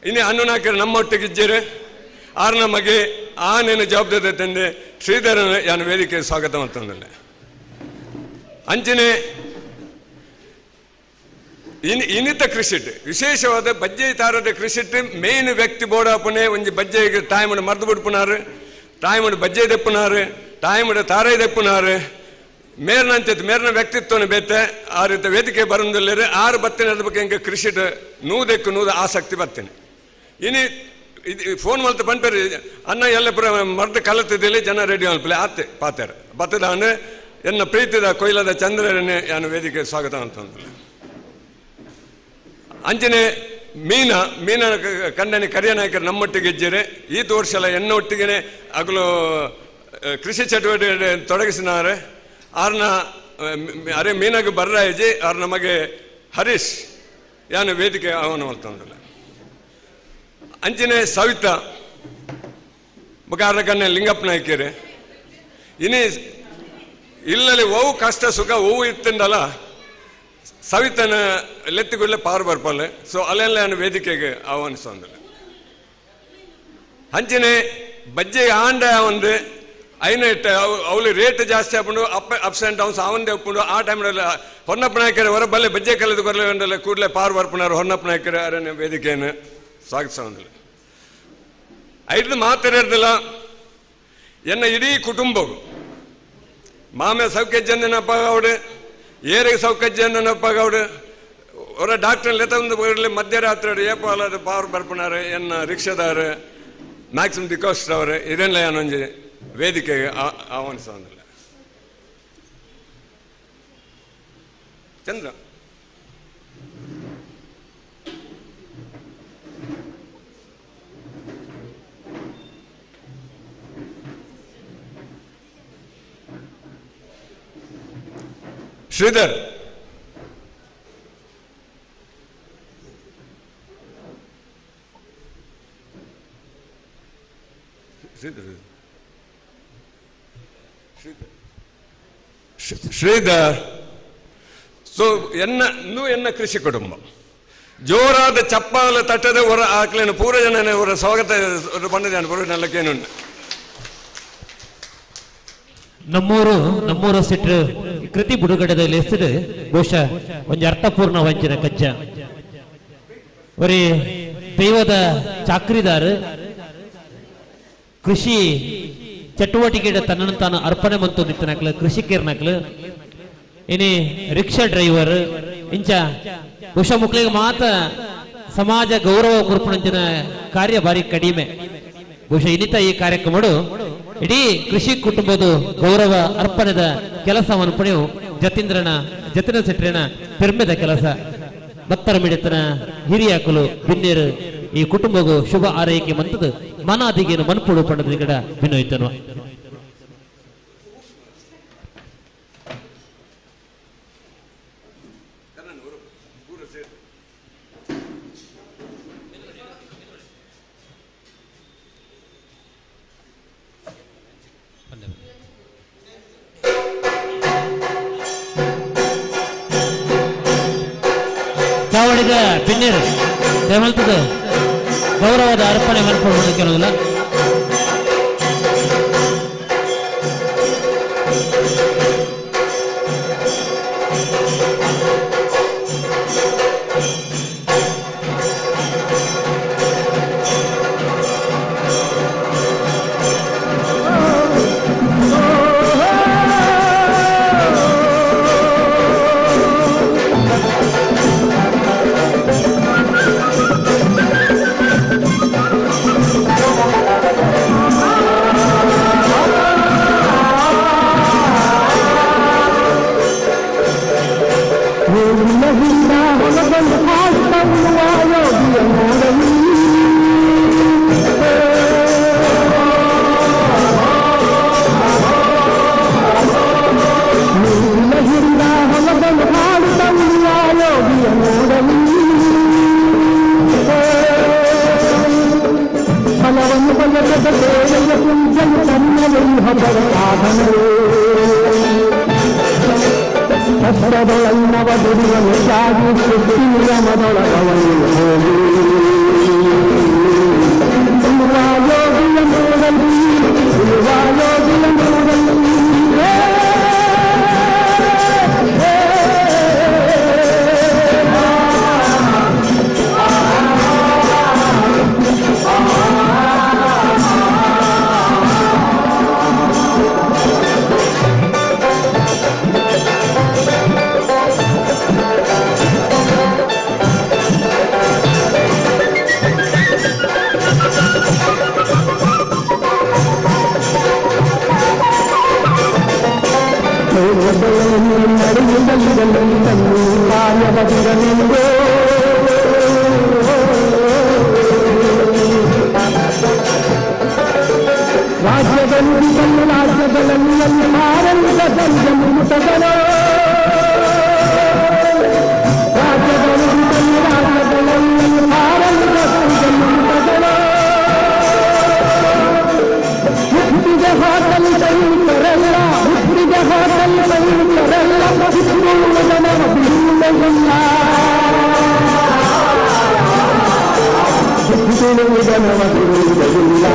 ಇನ್ನು ಅನ್ನು ನಾಯ್ಕರು ನಮ್ಮೊಟ್ಟಿಗೆ ಇಜ್ಜೇರೆ ಆರ್ನ ಮಗೆ ಆನೇನು ಜವಾಬ್ದಾರಿ ತಂದೆ ಶ್ರೀಧರನ ಯಾನು ವೇದಿಕೆ ಸ್ವಾಗತ ಮಾಡ್ತಂದಲ್ಲ ಅಂಚನೆ ಇನ್ನಿತ ಕ್ರಿಸಿಟ್ ವಿಶೇಷವಾದ ಬಜ್ಜೆ ತಾರದ ಕ್ರಿಸಿಟ್ ಮೇನ್ ವ್ಯಕ್ತಿ ಬೋಡಾಪನೆ ಒಂಜಿ ಬಜ್ಜೆಗೆ ಟಾಯ್ಮಡ್ ಮರ್ದು ಬಿಡ್ಪುನಾರು ಟಾಯ್ಮಡ್ ಬಜ್ಜೆ ದೆಪ್ಪುನಾರು ಟಾಯ್ಮಡ್ ತಾರೈ ದೆಪ್ಪುನಾರು ಮೇರ್ನಂಚತ್ ಮೇರ್ನ ವ್ಯಕ್ತಿತ್ವನ ಬೇತೆ ಆ ರೀತಿ ವೇದಿಕೆ ಬರೋದಿಲ್ಲರೆ 6 ಬತ್ತೇನೆ ಅದ್ರ ಬಗ್ಗೆ ಹಿಂಗೆ ಕ್ರಿಸಿಟ್ ನೂದ ಆಸಕ್ತಿ ಬರ್ತೇನೆ ಇನಿ ಇದು ಫೋನ್ ಮಲ್ತ ಪಂಪೇರಿ ಅನ್ನ ಎಲ್ಲ ಪುರ ಮರ್ದು ಕಲತಿದ್ದಲ್ಲಿ ಜನ ರೆಡಿ ಮಲ್ಪಲೆ ಆತೆ ಪಾತೇರ ಬತ್ತದಾನ ಎನ್ನ ಪ್ರೀತಿದ ಕೊಯ್ಲದ ಚಂದ್ರನೇ ಯಾನು ವೇದಿಕೆ ಸ್ವಾಗತ ಅಂತಂದ್ರೆ ಅಂಚನೆ ಮೀನ ಕಂಡನಿ ಕರಿಯ ನಾಯಕರು ನಮ್ಮೊಟ್ಟಿಗೆ ಇಜ್ಜರೆ ಈತ ವರ್ಷ ಎಲ್ಲ ಎನ್ನ ಒಟ್ಟಿಗೆ ಅಗಲು ಕೃಷಿ ಚಟುವಟಿಕೆ ತೊಡಗಿಸಿನಾರೆ ಆರ್ನ ಅರೆ ಮೀನಾಗ ಬರ್ರಾಯಜಿ ಅವ್ರ ನಮಗೆ ಹರೀಶ್ ಯಾನು ವೇದಿಕೆ ಆಹ್ವಾನ ಮಾಡ್ತಂದಿಲ್ಲ ಅಂಚನೆ ಸವಿತಾ ಬಗಾರ ಕಣ್ಣೆ ಲಿಂಗಪ್ಪ ನಾಯ್ಕೇರೆ ಇನಿ ಇಲ್ಲಲ್ಲಿ ಓವು ಕಷ್ಟ ಸುಖ ಓವು ಇತ್ತಂದಲ್ಲ ಸವಿತನ ಲೆತ್ತಿಗುಳ್ಳೆ ಪಾರು ಬರ್ಪಲ್ಲೆ ಸೊ ಅಲ್ಲೆಲ್ಲ ವೇದಿಕೆಗೆ ಆಹ್ವಾನಿಸೋದಿಲ್ಲ ಅಂಚನೆ ಬಜ್ಜೆ ಆಂಡ ಒಂದು ಐನಿಟ್ಟು ಅವಳು ರೇಟ್ ಜಾಸ್ತಿ ಹಾಕೊಂಡು ಅಪ್ಸ್ ಆ್ಯಂಡ್ ಡೌನ್ಸ್ ಅವಂದೇ ಒಪ್ಪುಂಡು ಆ ಟೈಮ್ನಲ್ಲಿ ಹೊನ್ನಪ್ಪ ನಾಯಕರು ಹೊರ ಬಲ್ಲೆ ಬಜ್ಜೆ ಕಲೆದು ಬರಲಿಲ್ಲ ಕೂಡಲೇ ಪಾರು ಬರ್ಪುನಾರು ಹೊನ್ನಪ್ಪ ನಾಯಕರು ಅರಣ್ಯ ವೇದಿಕೆಯನ್ನು ಸ್ವಾಗತಿಸೋದಿಲ್ಲ. ಐದು ಮಾತಾಡಿರ್ದಿಲ್ಲ ಎನ್ನ ಇಡೀ ಕುಟುಂಬವು ಮಾಮೆ ಸೌಕರ್ಯನಪ್ಪಾಗೌಡು ಏರಿಗೆ ಸೌಕರ್ಯನಪ್ಪಾಗೌಡು ಅವರ ಡಾಕ್ಟರ್ ಲೆತಂದು ಬರಲಿ ಮಧ್ಯರಾತ್ರಿ ಏಪಾಲದ ಪಾರು ಬರ್ಪುನಾರು ಎನ್ನ ರಿಕ್ಷಾದಾರು ಮ್ಯಾಕ್ಸಿಮಮ್ ದಿಕೋಸ್ಟ್ ಅವರು ಇದೆಲ್ಲ ಏನೊಂಜಿ ವೇದಿಕೆಗೆ ಆಹ್ವಾನಿಸೋದಿಲ್ಲ. ಚಂದ್ರ ಶ್ರೀಧರ್ ಶ್ರೀಧರ್ ಸೊ ಎನ್ನ ಕೃಷಿ ಕುಟುಂಬ ಜೋರಾದ ಚಪ್ಪಾಲ ತಟ್ಟದ ಹೊರ ಆಕ್ಲೇನು ಪೂರ ಜನ ಅವರ ಸ್ವಾಗತ ಬಂದಿದ್ದಾನೆ ಪೂರ ನೆಲಕ್ಕೇನುಂಟು. ನಮ್ಮೂರು ಸಿಟ್ರು ಕೃತಿ ಬಿಡುಗಡೆದಲ್ಲಿ ಹೆಸರು ಬಹುಶಃ ಒಂದು ಅರ್ಥಪೂರ್ಣ ವಂಚನೆ ಕಜ್ಜ ಒರೇ ದೈವದ ಚಾಕ್ರಿದಾರ ಕೃಷಿ ಚಟುವಟಿಕೆ ತನ್ನನ್ನು ತಾನು ಅರ್ಪಣೆ ಮಂತು ನಿಂತನಕ್ಲು ಕೃಷಿಕೇರ್ನಕ್ಲು ಇನಿ ರಿಕ್ಷಾ ಡ್ರೈವರ್ ಇಂಚ ಬಹುಶಃ ಮುಕ್ಳಿಗೆ ಮಾತ ಸಮಾಜ ಗೌರವ ಕುರ್ಪಣಂಚಿನ ಕಾರ್ಯ ಭಾರಿ ಕಡಿಮೆ. ಬಹುಶಃ ಇನ್ನಿತ ಈ ಕಾರ್ಯಕ್ರಮಗಳು ಇಡೀ ಕೃಷಿ ಕುಟುಂಬದ ಗೌರವ ಅರ್ಪಣೆದ ಕೆಲಸವನ್ನು ಪಡೆಯು ಜತಿನ ಸೆಟ್ರಿನ ಪೆರ್ಮೆದ ಕೆಲಸ ಭಕ್ತರ ಮಿಡಿತನ ಹಿರಿಯಾಕಲು ಬಿನ್ನೇರು ಈ ಕುಟುಂಬಗೂ ಶುಭ ಆರೈಕೆ ಮಂತದ್ದು ಮನಾದಿಗೇನು ಮನ್ಪುಡು ಪಡೆದ ಗಿಡ ಭಿನ್ನೋಯ್ತನು. ಚಾವಡಿಗ ಪಿನ್ನೀರು ದೇವಲ್ತದ ಗೌರವದ ಅರ್ಪಣೆ ಮನ್ಪುಡು ಕೆಲವುದಿಲ್ಲ. ಿಲ್ಲ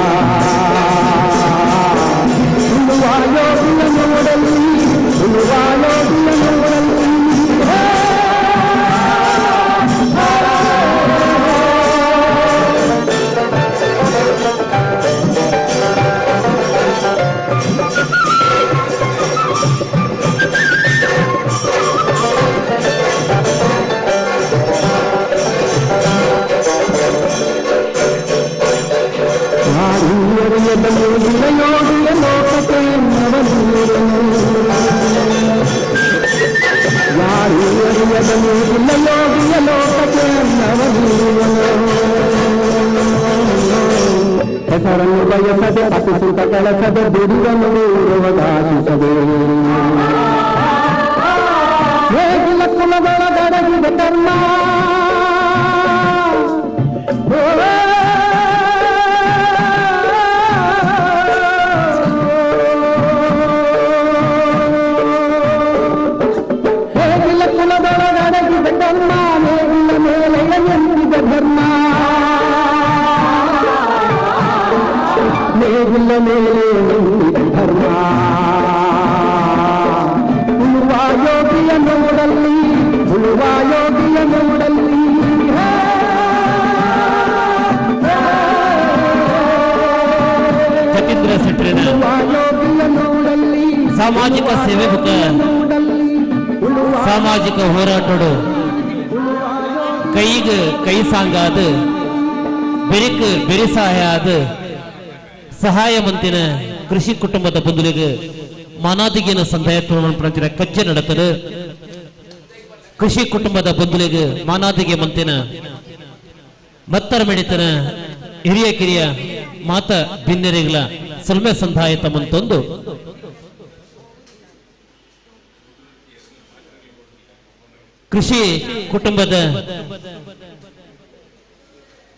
ಹೆಸರನ್ನು ಬಯಸದೆ ಅತಿಸುತ ಕೆಲಸದ ದುಡಿದನು ಅವಕಾಶಿಸದೆ ಹೇಗಿಲ್ಲ ಕುಲದೊಳಗಡಗಿದೆ ಕರ್ಮ ಹೇಗಿಲ್ಲ ಕುಲದೊಳಗಡಗಿದೆ ಕರ್ಮ ಹೇಗಿಲ್ಲ ಮೇಲೆ ಎಂದಿದೆ ಧರ್ಮ ಮೇಲಿಲ್ಲ ಮೇಲೆ ಧರ್ಮ ಉಳುವ ಯೋಗಿಯ ನೋಡಲ್ಲಿ ಉಳುವ ಯೋಗಿಯ ನೋಡಲ್ಲಿ ಜತೀಂದ್ರ ಶೆಟ್ಟರಿನ ಯೋಗಿಯ ನೋಡಲ್ಲಿ ಸಾಮಾಜಿಕ ಸೇವೆ ಮುಖ ಸಾಮಾಜಿಕ ಹೋರಾಟೋಡು ಕೈಗೆ ಕೈ ಸಾಂಗಾದ ಬೆರಿಕ್ ಬೆರಿಸಾಯ ಆದ ಸಹಾಯ ಮಂತಿನ ಕೃಷಿ ಕುಟುಂಬದ ಬಂಧುಗಳಿಗೆ ಮಾನಾದಿಗಿನ ಸಂದಾಯ ಪ್ರಮಾಣ ಕಜ್ಜೆ ನಡೆತದೆ ಕೃಷಿ ಕುಟುಂಬದ ಬಂಧುಗಳಿಗೆ ಮಾನಾದಿಗೆ ಮಂತಿನ ಮತ್ತರ ಮೆಡಿತನ ಹಿರಿಯ ಕಿರಿಯ ಮಾತ ಭಿನ್ನರಿಗಳ ಸಲ್ಮೆ ಸಂದಾಯ ತಮ್ಮಂತೊಂದು ಕೃಷಿ ಕುಟುಂಬದ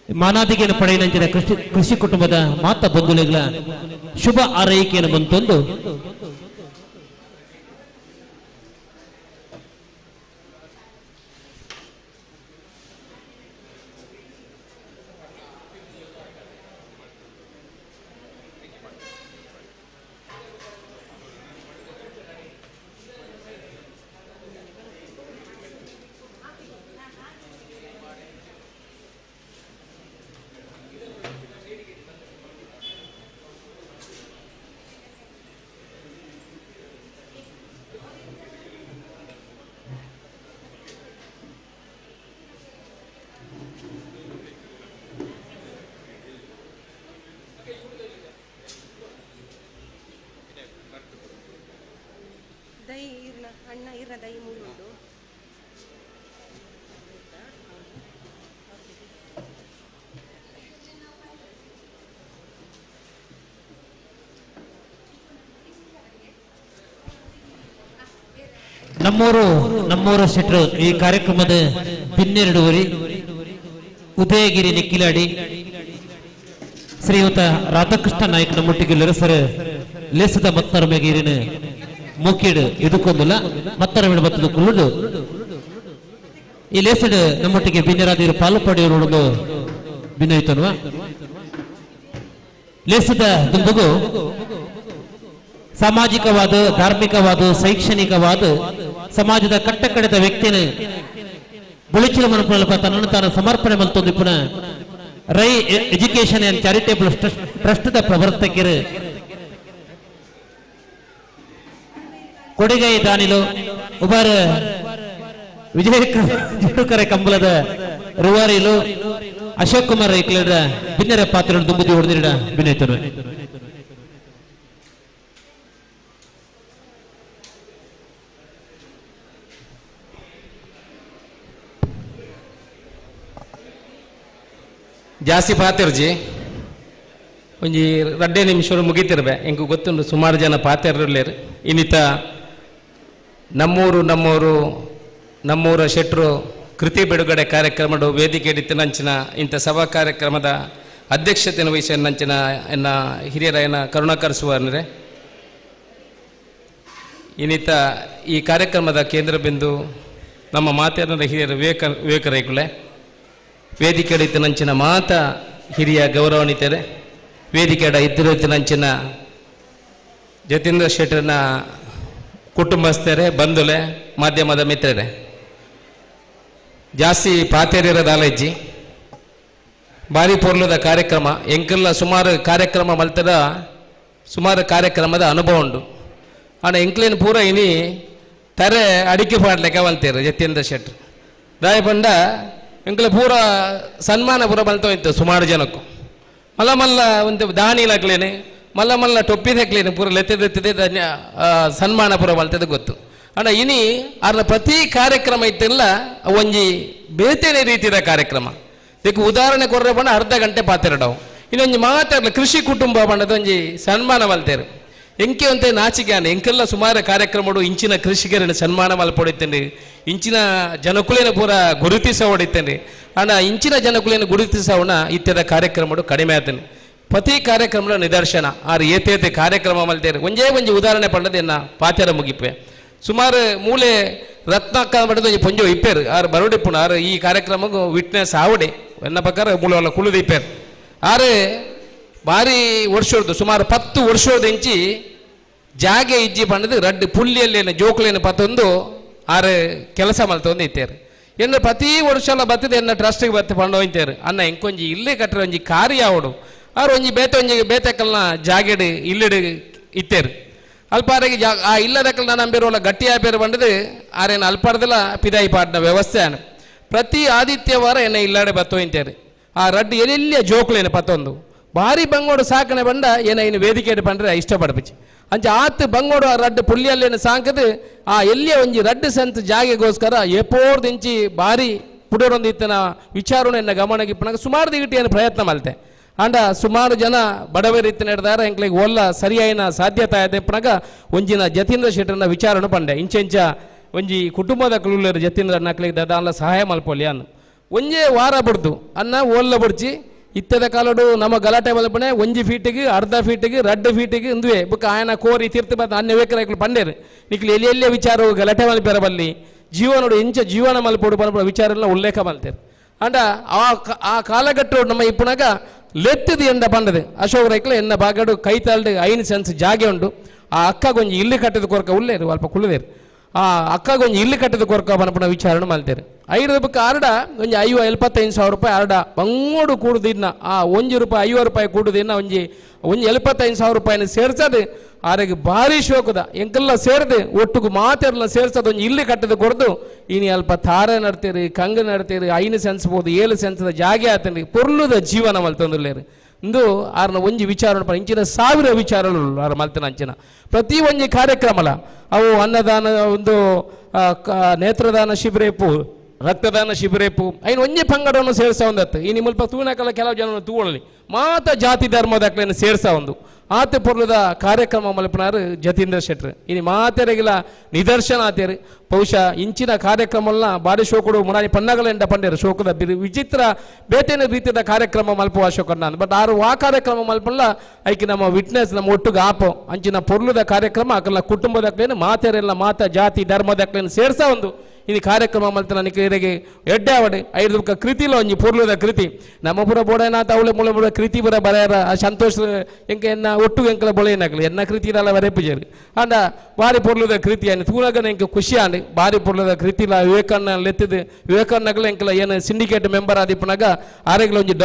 ಮಾನಾದಿಗೆಯನ್ನು ಪಡೆಯನಂಚಿನ ಕೃಷಿ ಕುಟುಂಬದ ಮಾತ ಬಂಧುಗಳ ಶುಭ ಆರೈಕೆಯನ್ನು ಬಂತೊಂದು ದೈ ಇರ್ನ ಅಣ್ಣ ಇರ್ನ ದೈ ಮೂರುಂಡು ನಮ್ಮೂರು ಶೆಟ್ರು ಈ ಕಾರ್ಯಕ್ರಮದ ಪಿನ್ನೆರಡುವರಿ ಉದಯಗಿರಿ ನಿಕ್ಕಿಲಾಡಿ ಶ್ರೀಯುತ ರಾಧಾಕೃಷ್ಣ ನಾಯ್ಕ ನಮ್ಮೊಟ್ಟಿಗೆ ಸರ್ ಲೇಸದ ಮತ್ತರ ಮೇಗೀರಿನ ಮುಖ್ಯಡು ಇದಕ್ಕೊಂದಿಲ್ಲ ಮತ್ತರ ಮೇಲೆ ಬತ್ತದ ಕುಳ್ಳುಡು ಈ ಲೇಸಡ್ ನಮ್ಮೊಟ್ಟಿಗೆ ಭಿನ್ನರಾದಿರು ಪಾಲು ಪಡೆಯೋದು ಭಿನ್ನೈತನ್ವ ಲೇಸದ ದುಂಬಗು ಸಾಮಾಜಿಕವಾದ ಧಾರ್ಮಿಕವಾದ ಶೈಕ್ಷಣಿಕವಾದ ಸಮಾಜದ ಕಟ್ಟಕಡೆದ ವ್ಯಕ್ತಿನ ಬುಳಿಚಿನ ಮನಪಲ್ಪ ತನ್ನನ್ನು ತಾನು ಸಮರ್ಪಣೆ ಮಲ್ತೊಂದು ಪುನಃ ರೈ ಎಜುಕೇಶನ್ ಅಂಡ್ ಚಾರಿಟೇಬಲ್ ಟ್ರಸ್ಟ್ದ ಪ್ರವರ್ತಕರು ಕೊಡಿಗೈ ದಾನಿಲು ಉಬಾರ ವಿಜಯಕರ ಕಂಬಲದ ರುವಾರಿಲು ಅಶೋಕ್ ಕುಮಾರ್ ರೈಕ್ಲದ ಭಿನ್ನರ ಪಾತ್ರ ದುಂಬುದಿ ಹೊಡೆದಿಡ ಭಿನ್ನೈತರು ಜಾಸ್ತಿ ಪಾತಿರ್ಜಿ ಒಂಜಿ 2 ನಿಮಿಷ ಮುಗಿತಿರ್ಬೆ ಎಂಕು ಗೊತ್ತುಂಡು ಸುಮಾರು ಜನ ಪಾತಿರ್ಲೇರು ಇನ್ನಿತ ನಮ್ಮೂರ ಶೆಟ್ರು ಕೃತಿ ಬಿಡುಗಡೆ ಕಾರ್ಯಕ್ರಮ ವೇದಿಕೆ ನಂಚಿನ ಇಂಥ ಸಭಾ ಕಾರ್ಯಕ್ರಮದ ಅಧ್ಯಕ್ಷತೆಯನ್ನು ವಹಿಸಿ ನಂಚಿನ ಎನ್ನ ಹಿರಿಯರ ಏನ ಕರುಣಾಕರ್ ಸುವರ್ಣರೆ ಇನ್ನಿತ ಈ ಕಾರ್ಯಕ್ರಮದ ಕೇಂದ್ರ ಬಿಂದು ನಮ್ಮ ಮಾತಾಡಿದ ಹಿರಿಯರ ವಿವೇಕ ರೈಕುಳೆ ವೇದಿಕೆ ನಂಚಿನ ಮಾತ ಹಿರಿಯ ಗೌರವಾನ್ವಿತರೆ ವೇದಿಕೆ ಇದ್ದಿನ ನಂಚಿನ ಜತೀಂದ್ರ ಶೆಟ್ಟರ್ನ ಕುಟುಂಬಸ್ಥರೇ ಬಂಧುಲೆ ಮಾಧ್ಯಮದ ಮಿತ್ರರೇ ಜಾಸ್ತಿ ಪಾತೇರಿರದ ಆಲಜ್ಜಿ ಭಾರಿ ಪೊರ್ಲದ ಕಾರ್ಯಕ್ರಮ ಎಂಕೆಲ್ಲ ಸುಮಾರು ಕಾರ್ಯಕ್ರಮ ಮಲ್ತದ ಸುಮಾರು ಕಾರ್ಯಕ್ರಮದ ಅನುಭವ ಉಂಟು ಆಣ ಎಂಕ್ಲೇನು ಪೂರ ಇನಿ ತರೆ ಅಡಿಕೆ ಪಾಡ್ಲಿಕ್ಕೆ ಮಲ್ತೇರು ಜತೀಂದ್ರ ಶೆಟ್ರು ದಾಯ ಪಂಡ ಎಂಕ್ಲ ಪೂರ ಸನ್ಮಾನ ಪೂರ ಮಲ್ತೋಯ್ತು ಸುಮಾರು ಜನಕ್ಕೂ ಮಲ್ಲ ಮಲ್ಲ ಒಂದು ದಾನಿಲಾಗ್ಲೇನೆ ಮಲ್ಲ ಮಲ್ಲ ಟೊಪ್ಪಿದಕ್ಲೇನೆ ಪೂರ ಲೆತ್ತದೆತ್ತಿದೆ ಸನ್ಮಾನ ಪೂರ ಮಲ್ತದ ಗೊತ್ತು ಅಣ್ಣ ಇನಿ ಅರ್ನ ಪ್ರತಿ ಕಾರ್ಯಕ್ರಮ ಇತ್ತೆಲ್ಲ ಒಂಜಿ ಬೇತೇನೆ ರೀತಿಯ ಕಾರ್ಯಕ್ರಮ ಇದಕ್ಕೆ ಉದಾಹರಣೆ ಕೊರ್ರೆ ಬಣ್ಣ ಅರ್ಧ ಗಂಟೆ ಪಾತೆರಡವು ಇನ್ನೊಂದು ಮಾತಾಡಲ ಕೃಷಿ ಕುಟುಂಬ ಬಣ್ಣದ ಒಂಜಿ ಸನ್ಮಾನ ಮಲ್ತೇರು ಎಂಕೆ ಅಂತೆ ನಾಚಿಕೆಯಾನೆ ಎಂಕೆಲ್ಲ ಸುಮಾರು ಕಾರ್ಯಕ್ರಮಗಳು ಇಂಚಿನ ಕೃಷಿಕರನ್ನು ಸನ್ಮಾನ ಮಲ್ಪೊಡಿತೇನೆ ಇಂಚಿನ ಜನಕುಲೇನ ಪೂರ ಗುರುತಿಸ ಹೊಡಿತೇನೆ ಅಣ್ಣ ಇಂಚಿನ ಜನಕುಲೇನ ಗುರುತಿಸವಣ ಇತ್ಯದ ಕಾರ್ಯಕ್ರಮಗಳು ಕಡಿಮೆ ಆತೇನೆ ಪ್ರತಿ ಕಾರ್ಯಕ್ರಮದ ನಿದರ್ಶನ ಆರು ಏತೇತೆ ಕಾರ್ಯಕ್ರಮ ಮಲ್ತೇರು ಒಂಜೇ ಒಂಜಿ ಉದಾಹರಣೆ ಪಂಡದೆನ್ನ ಪಾತೆರ ಮುಗಿಪೆ ಸುಮಾರು ಮೂಲೆ ರತ್ನಾಕ ಬಡದ ಪೊಂಜೋ ಇಪ್ಪೇರು ಆರು ಬರೋಡಿಪ್ಪುಣ ಆರು ಈ ಕಾರ್ಯಕ್ರಮಕ್ಕೂ ವಿಟ್ನೆಸ್ ಆವಡೆ ಎನ್ನ ಪ್ರಕಾರ ಮೂಲ ಕುಳಿದು ಇಪ್ಪೇರು ಆರು ಭಾರಿ ವರ್ಷದ್ದು ಸುಮಾರು 10 ವರ್ಷದ ಇಂಚಿ ಜಾಗೆ ಇಜ್ಜಿ ಪಂಡದು ರಡ್ಡು ಪುಳ್ಳಿಯಲ್ಲೇನು ಜೋಕುಲೇನು ಪತ್ತೊಂದು ಆರು ಕೆಲಸ ಮಲ್ತೊಂದು ಇತ್ತೇರು ಎನ್ನ ಪ್ರತಿ ವರ್ಷ ಎಲ್ಲ ಬರ್ತದೆ ಎನ್ನ ಟ್ರಸ್ಟಿಗೆ ಬತ್ತೆ ಪಂಡ ಹೋಯ್ತೇರು ಅನ್ನ ಎಂಕೊಂಜಿ ಇಲ್ಲೇ ಕಟ್ಟರೆ ಒಂಜಿ ಕಾರ್ಯ ಆವಡು ಆರು ಒಂಜಿ ಬೇತೆಕಲ್ನ ಜಾಗೆಡು ಇಲ್ಲಿಡು ಇತ್ತೇರು ಅಲ್ಪಾರಿಗೆ ಆ ಇಲ್ಲದಕ್ಕಲ್ಲ ನಾನು ನಂಬಿರೋಲ್ಲ ಗಟ್ಟಿ ಆಪೇರು ಬಂಡದು ಆರೇನು ಅಲ್ಪಾರ್ದೆಲ್ಲ ಪಿದಾಯಿ ಪಾಡ್ನ ವ್ಯವಸ್ಥೆ ಅನು ಪ್ರತಿ ಆದಿತ್ಯವಾರ ಎನ್ನ ಇಲ್ಲಾಡೆ ಬತ್ತೋಯ್ತೇರು ಆ ರಡ್ಡು ಎಲ್ಲಿಯ ಜೋಕುಲೇನು ಪತ್ತೊಂದು ಭಾರಿ ಬಂಗೋಡು ಸಾಕಣೆ ಬಂಡ ಏನ ಇನ್ನು ವೇದಿಕೆ ಬಂದ್ರೆ ಇಷ್ಟಪಡ್ಬಿಚ್ಚಿ ಅಂಚೆ ಆತು ಬಂಗೋಡು ಆ ರಡ್ಡು ಪುಳ್ಳಿಯಲ್ಲೇನು ಸಾಕದು ಆ ಎಲ್ಲಿಯ ಒಂಜಿ ರಡ್ಡು ಸಂತ ಜಾಗೆಗೋಸ್ಕರ ಎಪ್ಪೋರ್ದಿಂಚಿ ಭಾರಿ ಪುಡರೊಂದು ಇತ್ತನ ವಿಚಾರಣೆ ಎನ್ನ ಗಮನಗಿಪ್ಪನಾಗ ಸುಮಾರು ದಿಗಟಿಯನ್ನು ಪ್ರಯತ್ನ ಮಲ್ತೆ ಅಂಡ ಸುಮಾರು ಜನ ಬಡವರಿ ಇತ್ತು ನಡೆದಾರ ಎಂಕ್ಲಿಗೆ ಒಲ್ಲ ಸರಿಯಾಯಿನ ಸಾಧ್ಯತೆ ಆಯ್ತಪ್ಪನಾಗ ಒಂಜಿನ ಜತೀಂದ್ರ ಶೆಟ್ಟರ್ನ ವಿಚಾರಣೆ ಪಂಡೆ ಇಂಚೆಂಚ ಒಂಜಿ ಕುಟುಂಬದ ಕಲುಲ್ಲರು ಜತೀಂದ್ರ ನಕ್ಲಿಗೆ ದದಾನ್ಲ ಸಹಾಯ ಮಲ್ಪೊಲ್ಲಿ ಅನ್ನು ಒಂಜೇ ವಾರ ಬಿಡ್ದು ಅನ್ನ ಓಲ್ಲ ಬಿಡ್ಚಿ ಇತ್ತದ ಕಾಲಡು ನಮ್ಮ ಗಲಾಟೆ ಮಲ್ಪಣೆ ಒಂಜಿ ಫೀಟಿಗೆ ಅರ್ಧ ಫೀಟಿಗೆ 2 ಫೀಟಿಗೆ ಇಂದುವೆ ಬುಕ್ಕ ಆಯನ ಕೋರಿ ತೀರ್ಥ ಬತ್ತ ಅನ್ಯ ವೇಕರೈಕ್ಲು ಪಂಡೇರು ನಿಕ್ಲಿ ಎಲ್ಲಿ ವಿಚಾರ ಗಲಾಟೆ ಮಲ್ಪೆರ ಬಲ್ಲಿ ಜೀವನೋಡು ಇಂಚ ಜೀವನ ಮಲ್ಪೋಡು ಬನ್ಪಡ ವಿಚಾರ ಎಲ್ಲ ಉಲ್ಲೇಖ ಮಲ್ತೇರು ಅಂಡ ಆ ಕಾಲಘಟ್ಟೋಡು ನಮ್ಮ ಇಪ್ಪನಾಗ ಲೆತ್ತದು ಎಂದ ಪಂಡದು ಅಶೋಕ್ ರೈಕ್ಲ ಎನ್ನ ಬಾಗಡು ಕೈ ತಾಳ್ದು 5 ಸೆನ್ಸ್ ಜಾಗೆ ಉಂಟು ಆ ಅಕ್ಕಗೊಂಜಿ ಇಲ್ಲಿ ಕಟ್ಟದ ಕೊರಕ ಉಳ್ಳೇರು ಅಲ್ಪ ಕುಳಿದೇರು ಆ ಅಕ್ಕಗೊಂಜಿ ಇಲ್ಲಿ ಕಟ್ಟದ ಕೊರಕ ಬನ್ಪಡ ವಿಚಾರಣೆ ಮಲ್ತೇರು 5 ಬುಕ್ಕ ಆರ್ಡ ಒಂಜಿ 75,000 ರೂಪಾಯಿ ಆರ್ಡ ಬಂಗೋಡು ಕೂಡುದಿನ್ನ ಆ ₹50 ಕೂಡುದಿನ್ನ ಒಂಜಿ 75,000 ರೂಪಾಯಿನ ಸೇರ್ಸದು ಆರೆಗೆ ಭಾರಿ ಶೋಕದ ಎಂಕೆಲ್ಲ ಸೇರಿದೆ ಒಟ್ಟಿಗೂ ಮಾತೆಲ್ಲ ಸೇರ್ಸೋದು ಒಂಜಿ ಇಲ್ಲಿ ಕಟ್ಟದ ಕೊಡ್ದು ಇನಿ ಅಲ್ಪ ತಾರೆ ನಡ್ತೀರಿ ಕಂಗ ನಡ್ತೀರಿ 5 ಸೆನ್ಸ್ ಬೋದು 7 ಸೆನ್ಸ್ದ ಜಾಗೆ ಆತಂಡಿ ಪೊರ್ಲುದ ಜೀವನ ಮಲ್ತೊಂದುಲ್ಲೇರು ಇಂದು ಆರ್ನ ಒಂಜಿ ವಿಚಾರ ಇಂಚಿನ 1000 ವಿಚಾರಗಳು ಆರ ಮಲ್ತನ ಅಂಚಿನ ಪ್ರತಿ ಒಂಜಿ ಕಾರ್ಯಕ್ರಮಲ ಅವು ಅನ್ನದಾನ ಒಂದು ನೇತ್ರದಾನ ಶಿಬಿರೇಪು ರಕ್ತದಾನ ಶಿಬಿರೇಪು ಐನು ಒಂಜಿ ಪಂಗಡವನ್ನು ಸೇರ್ಸ ಒಂದತ್ತು ಈ ನಿಮ್ಮಲ್ಪ ತೂನಕಲ್ಲ ಕೆಲವು ಜನ ತೂವಳಿ ಮಾತ ಜಾತಿ ಧರ್ಮದಕ್ಲೇನು ಸೇರ್ಸ ಒಂದು ಆತ ಪೊರ್ಲದ ಕಾರ್ಯಕ್ರಮ ಮಲ್ಪನಾರು ಜತೀಂದ್ರ ಶೆಟ್ರು ಇನಿ ಮಾತೆರೆಗಿಲ ನಿದರ್ಶನ ಆತೇರು ಬಹುಶಃ ಇಂಚಿನ ಕಾರ್ಯಕ್ರಮಲ್ಲ ಬಾರಿ ಶೋಕಡು ಮುನಾನಿ ಪನ್ನಗಲೆಂಡ ಪಂಡೇರು ಶೋಕದ ವಿಚಿತ್ರ ಬೇತೇನ ರೀತಿಯ ಕಾರ್ಯಕ್ರಮ ಮಲ್ಪುವ ಶೋಕ ನಾನು ಬಟ್ ಆರು ಆ ಕಾರ್ಯಕ್ರಮ ಮಲ್ಪಲ್ಲ ಐಕಿ ನಮ್ಮ ವಿಟ್ನೆಸ್ ನಮ್ಮ ಒಟ್ಟಿಗೆ ಆಪೋ ಅಂಚಿನ ಪೊರ್ಲದ ಕಾರ್ಯಕ್ರಮ ಅಕಲ್ಲ ಕುಟುಂಬದಕ್ಲೇನು ಮಾತೆರೆಲ್ಲ ಮಾತ ಜಾತಿ ಧರ್ಮದಕ್ಲೇನು ಸೇರ್ಸ ಒಂದು ಇದು ಕಾರ್ಯಕ್ರಮ ಮಲ್ತನ ನಿಖರಿಗೆ ಎಡ್ಡೆ ಅವಡೆ 5 ಕೃತಿಲ ಒಂಜಿ ಪೊರ್ಲುದ ಕೃತಿ ನಮ್ಮ ಪುರ ಬೋಡೇನಾಥ ಅವಳೆ ಮುಳ ಮುಳ ಕೃತಿ ಪುರ ಬರೆಯರ ಆ ಸಂತೋಷ ಎಂಕೆ ಎನ್ನ ಒಟ್ಟು ಎಂಕಲ ಬೊಳೆಯನಾಗಲಿ ಎನ್ನ ಕೃತಿ ಇರಲ್ಲ ಬರೆಪುಜರು ಅಂಡ ಬಾರಿ ಪೊರ್ಲುದ ಕೃತಿ ಅನ್ನು ತೂನಗನ ಎಂಕೆ ಖುಷಿ ಆಂಡಿ ಬಾರಿ ಪೊರ್ಲುದ ಕೃತಿಲ ವಿವೇಕನ್ನ ಲೆತ್ತದು ವಿವೇಕನ್ನಗಲ ಎಂಕಲ ಏನು ಸಿಂಡಿಕೇಟ್ ಮೆಂಬರ್ ಆದಿಪ್ಪನಾಗ ಆರೆಗ್ಲ ಒಂಜಿ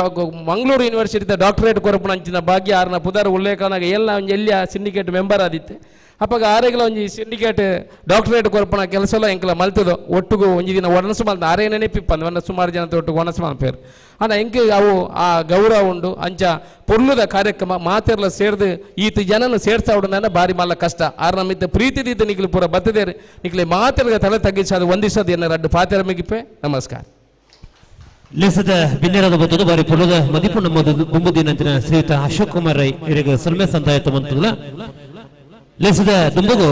ಮಂಗಳೂರು ಯೂನಿವರ್ಸಿಟಿದ ಡಾಕ್ಟರೇಟ್ ಕೊರಪುನ ಅಂಚಿನ ಭಾಗ್ಯ ಆರ್ನ ಪುದರ್ ಉಲ್ಲೇಖನಾಗ ಎಲ್ಲ ಒಂಜಿ ಎಲ್ಲಿಯ ಸಿಂಡಿಕೇಟ್ ಮೆಂಬರ್ ಆದಿತ್ತೆ ಅಪ್ಪಾಗ ಆರೆಗ್ಲ ಒಂಜಿ ಸಿಂಡಿಕೇಟ್ ಡಾಕ್ಟರೇಟ್ ಕೊರಪುನ ಕೆಲಸ ಎಲ್ಲ ಎಂಕಲ ಮಲ್ತದೋ ಒಟ್ಟಿಗೂ ಒಂಜಿ ದಿನ ಒಣಸು ಮಲ್ತ ಆರೇ ನೆನಪಿಪ್ಪಂದು ಒಂದ ಸುಮಾರು ಜನ ಒಟ್ಟಿಗೆ ಒಣಸು ಮಲ್ಪೇರು ಅಣ್ಣ ಎಂಕೆ ಅವು ಆ ಗೌರವ ಉಂಡು ಅಂಚ ಪೊರ್ಲುದ ಕಾರ್ಯಕ್ರಮ ಮಾತೆರ್ಲ ಸೇರ್ದು ಈತ ಜನನು ಸೇರ್ಸಾ ಉಂಡು ಬಾರಿ ಮಲ್ಲ ಕಷ್ಟ ಆರ ನಮ್ಮಿತ್ತ ಪ್ರೀತಿ ದೀತ ನಿಕ್ಲಿ ಪೂರ ಬತ್ತದೇರು ನಿಕ್ಲಿ ಮಾತೆರ್ಗ ತಲೆ ತಗ್ಗಿಸೋದು ಒಂದಿಸೋದು ಎನ್ನ ರಡ್ಡು ಪಾತೆರ ಮಿಗಿಪೆ ನಮಸ್ಕಾರ ಲೆಸದ ಬಿನ್ನೆರದ ಬತ್ತದು ಬಾರಿ ಪೊರ್ಲದ ಮದಿಪು ನಮ್ಮದು ಗುಂಬುದಿನಂತಿನ ಶ್ರೀಯುತ ಅಶೋಕ್ ಕುಮಾರ್ ರೈ ಇವರಿಗೆ ಸಲ್ಮೆ ಸಂದಾಯತ ಮಂತುಲ ಲೆಸದ ದುಂಬಗು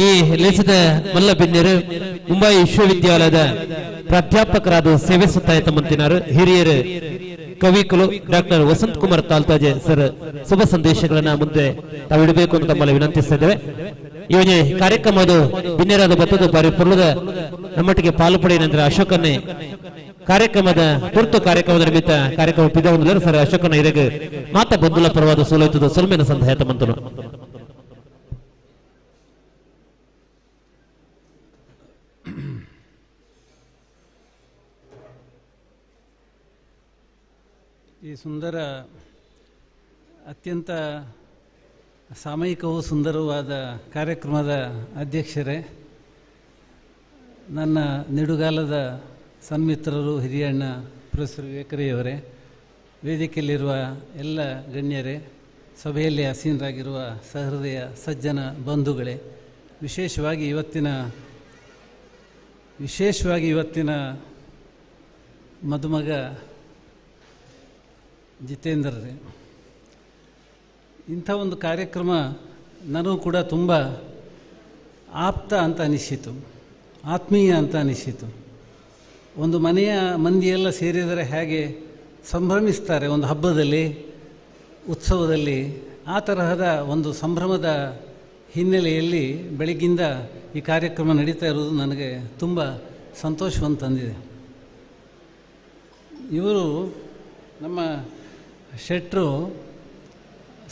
ಈ ಲೆಸದ ಮಲ್ಲ ಬಿನ್ನೆರು ಮುಂಬೈ ವಿಶ್ವವಿದ್ಯಾಲಯದ ಪ್ರಾಧ್ಯಾಪಕರಾದ ಸೇವೆ ಸುತ್ತಾಯತ ಮಂತಿನಾರು ಹಿರಿಯರು ಕವಿಕುಲು ಡಾಕ್ಟರ್ ವಸಂತ್ ಕುಮಾರ್ ತಾಲ್ತಾಜೆ ಸರ್ ಶುಭ ಸಂದೇಶಗಳನ್ನ ಮುಂದೆ ತಾವಿಡಬೇಕು ಅಂತ ತಮ್ಮಲ್ಲಿ ವಿನಂತಿಸ್ತಾ ಇದ್ದೇವೆ ಈ ಒಂದು ಕಾರ್ಯಕ್ರಮದ ಬಿನ್ನೆರಾದ ಬತ್ತದ ಬಾರಿ ಪೊರ್ಲದ ನಮ್ಮೊಟ್ಟಿಗೆ ಪಾಲು ಪಡೆಯ ನಂತರ ಅಶೋಕನ್ನೇ ಕಾರ್ಯಕ್ರಮದ ತುರ್ತು ಕಾರ್ಯಕ್ರಮದ ನಿಮಿತ್ತ ಕಾರ್ಯಕ್ರಮ ಪಿದ ಹೊಂದಿಲ್ಲ ಸರ್ ಅಶೋಕನ ಇರಗೆ ಮಾತ ಬಂಧುಲ ಪರವಾದ ಸೋಲೈತದ ಸೊಲ್ಮೆನ ಸಂಧಾಯತ ಮಂತನು ಈ ಸುಂದರ ಅತ್ಯಂತ ಸಾಮಯಿಕವೂ ಸುಂದರವಾದ ಕಾರ್ಯಕ್ರಮದ ಅಧ್ಯಕ್ಷರೇ, ನನ್ನ ನಿಡುಗಾಲದ ಸನ್ಮಿತ್ರರು, ಹಿರಿಯಣ್ಣ ಪ್ರೊಫೆಸರ್ ವಿವೇಕರಯ್ಯವರೇ, ವೇದಿಕೆಯಲ್ಲಿರುವ ಎಲ್ಲ ಗಣ್ಯರೇ, ಸಭೆಯಲ್ಲಿ ಆಸೀನರಾಗಿರುವ ಸಹೃದಯ ಸಜ್ಜನ ಬಂಧುಗಳೇ, ವಿಶೇಷವಾಗಿ ಇವತ್ತಿನ ಮದುಮಗ ಜಿತೇಂದ್ರರೇ, ಇಂಥ ಒಂದು ಕಾರ್ಯಕ್ರಮ ನನಗೂ ಕೂಡ ತುಂಬ ಆಪ್ತ ಅಂತ ಅನಿಸಿತು, ಆತ್ಮೀಯ ಅಂತ ಅನಿಸಿತು. ಒಂದು ಮನೆಯ ಮಂದಿಯೆಲ್ಲ ಸೇರಿದರೆ ಹೇಗೆ ಸಂಭ್ರಮಿಸ್ತಾರೆ ಒಂದು ಹಬ್ಬದಲ್ಲಿ, ಉತ್ಸವದಲ್ಲಿ, ಆ ತರಹದ ಒಂದು ಸಂಭ್ರಮದ ಹಿನ್ನೆಲೆಯಲ್ಲಿ ಬೆಳಗ್ಗಿಂದ ಈ ಕಾರ್ಯಕ್ರಮ ನಡೀತಾ ಇರೋದು ನನಗೆ ತುಂಬ ಸಂತೋಷವನ್ನು ತಂದಿದೆ. ಇವರು ನಮ್ಮ ಶೆಟ್ಟರು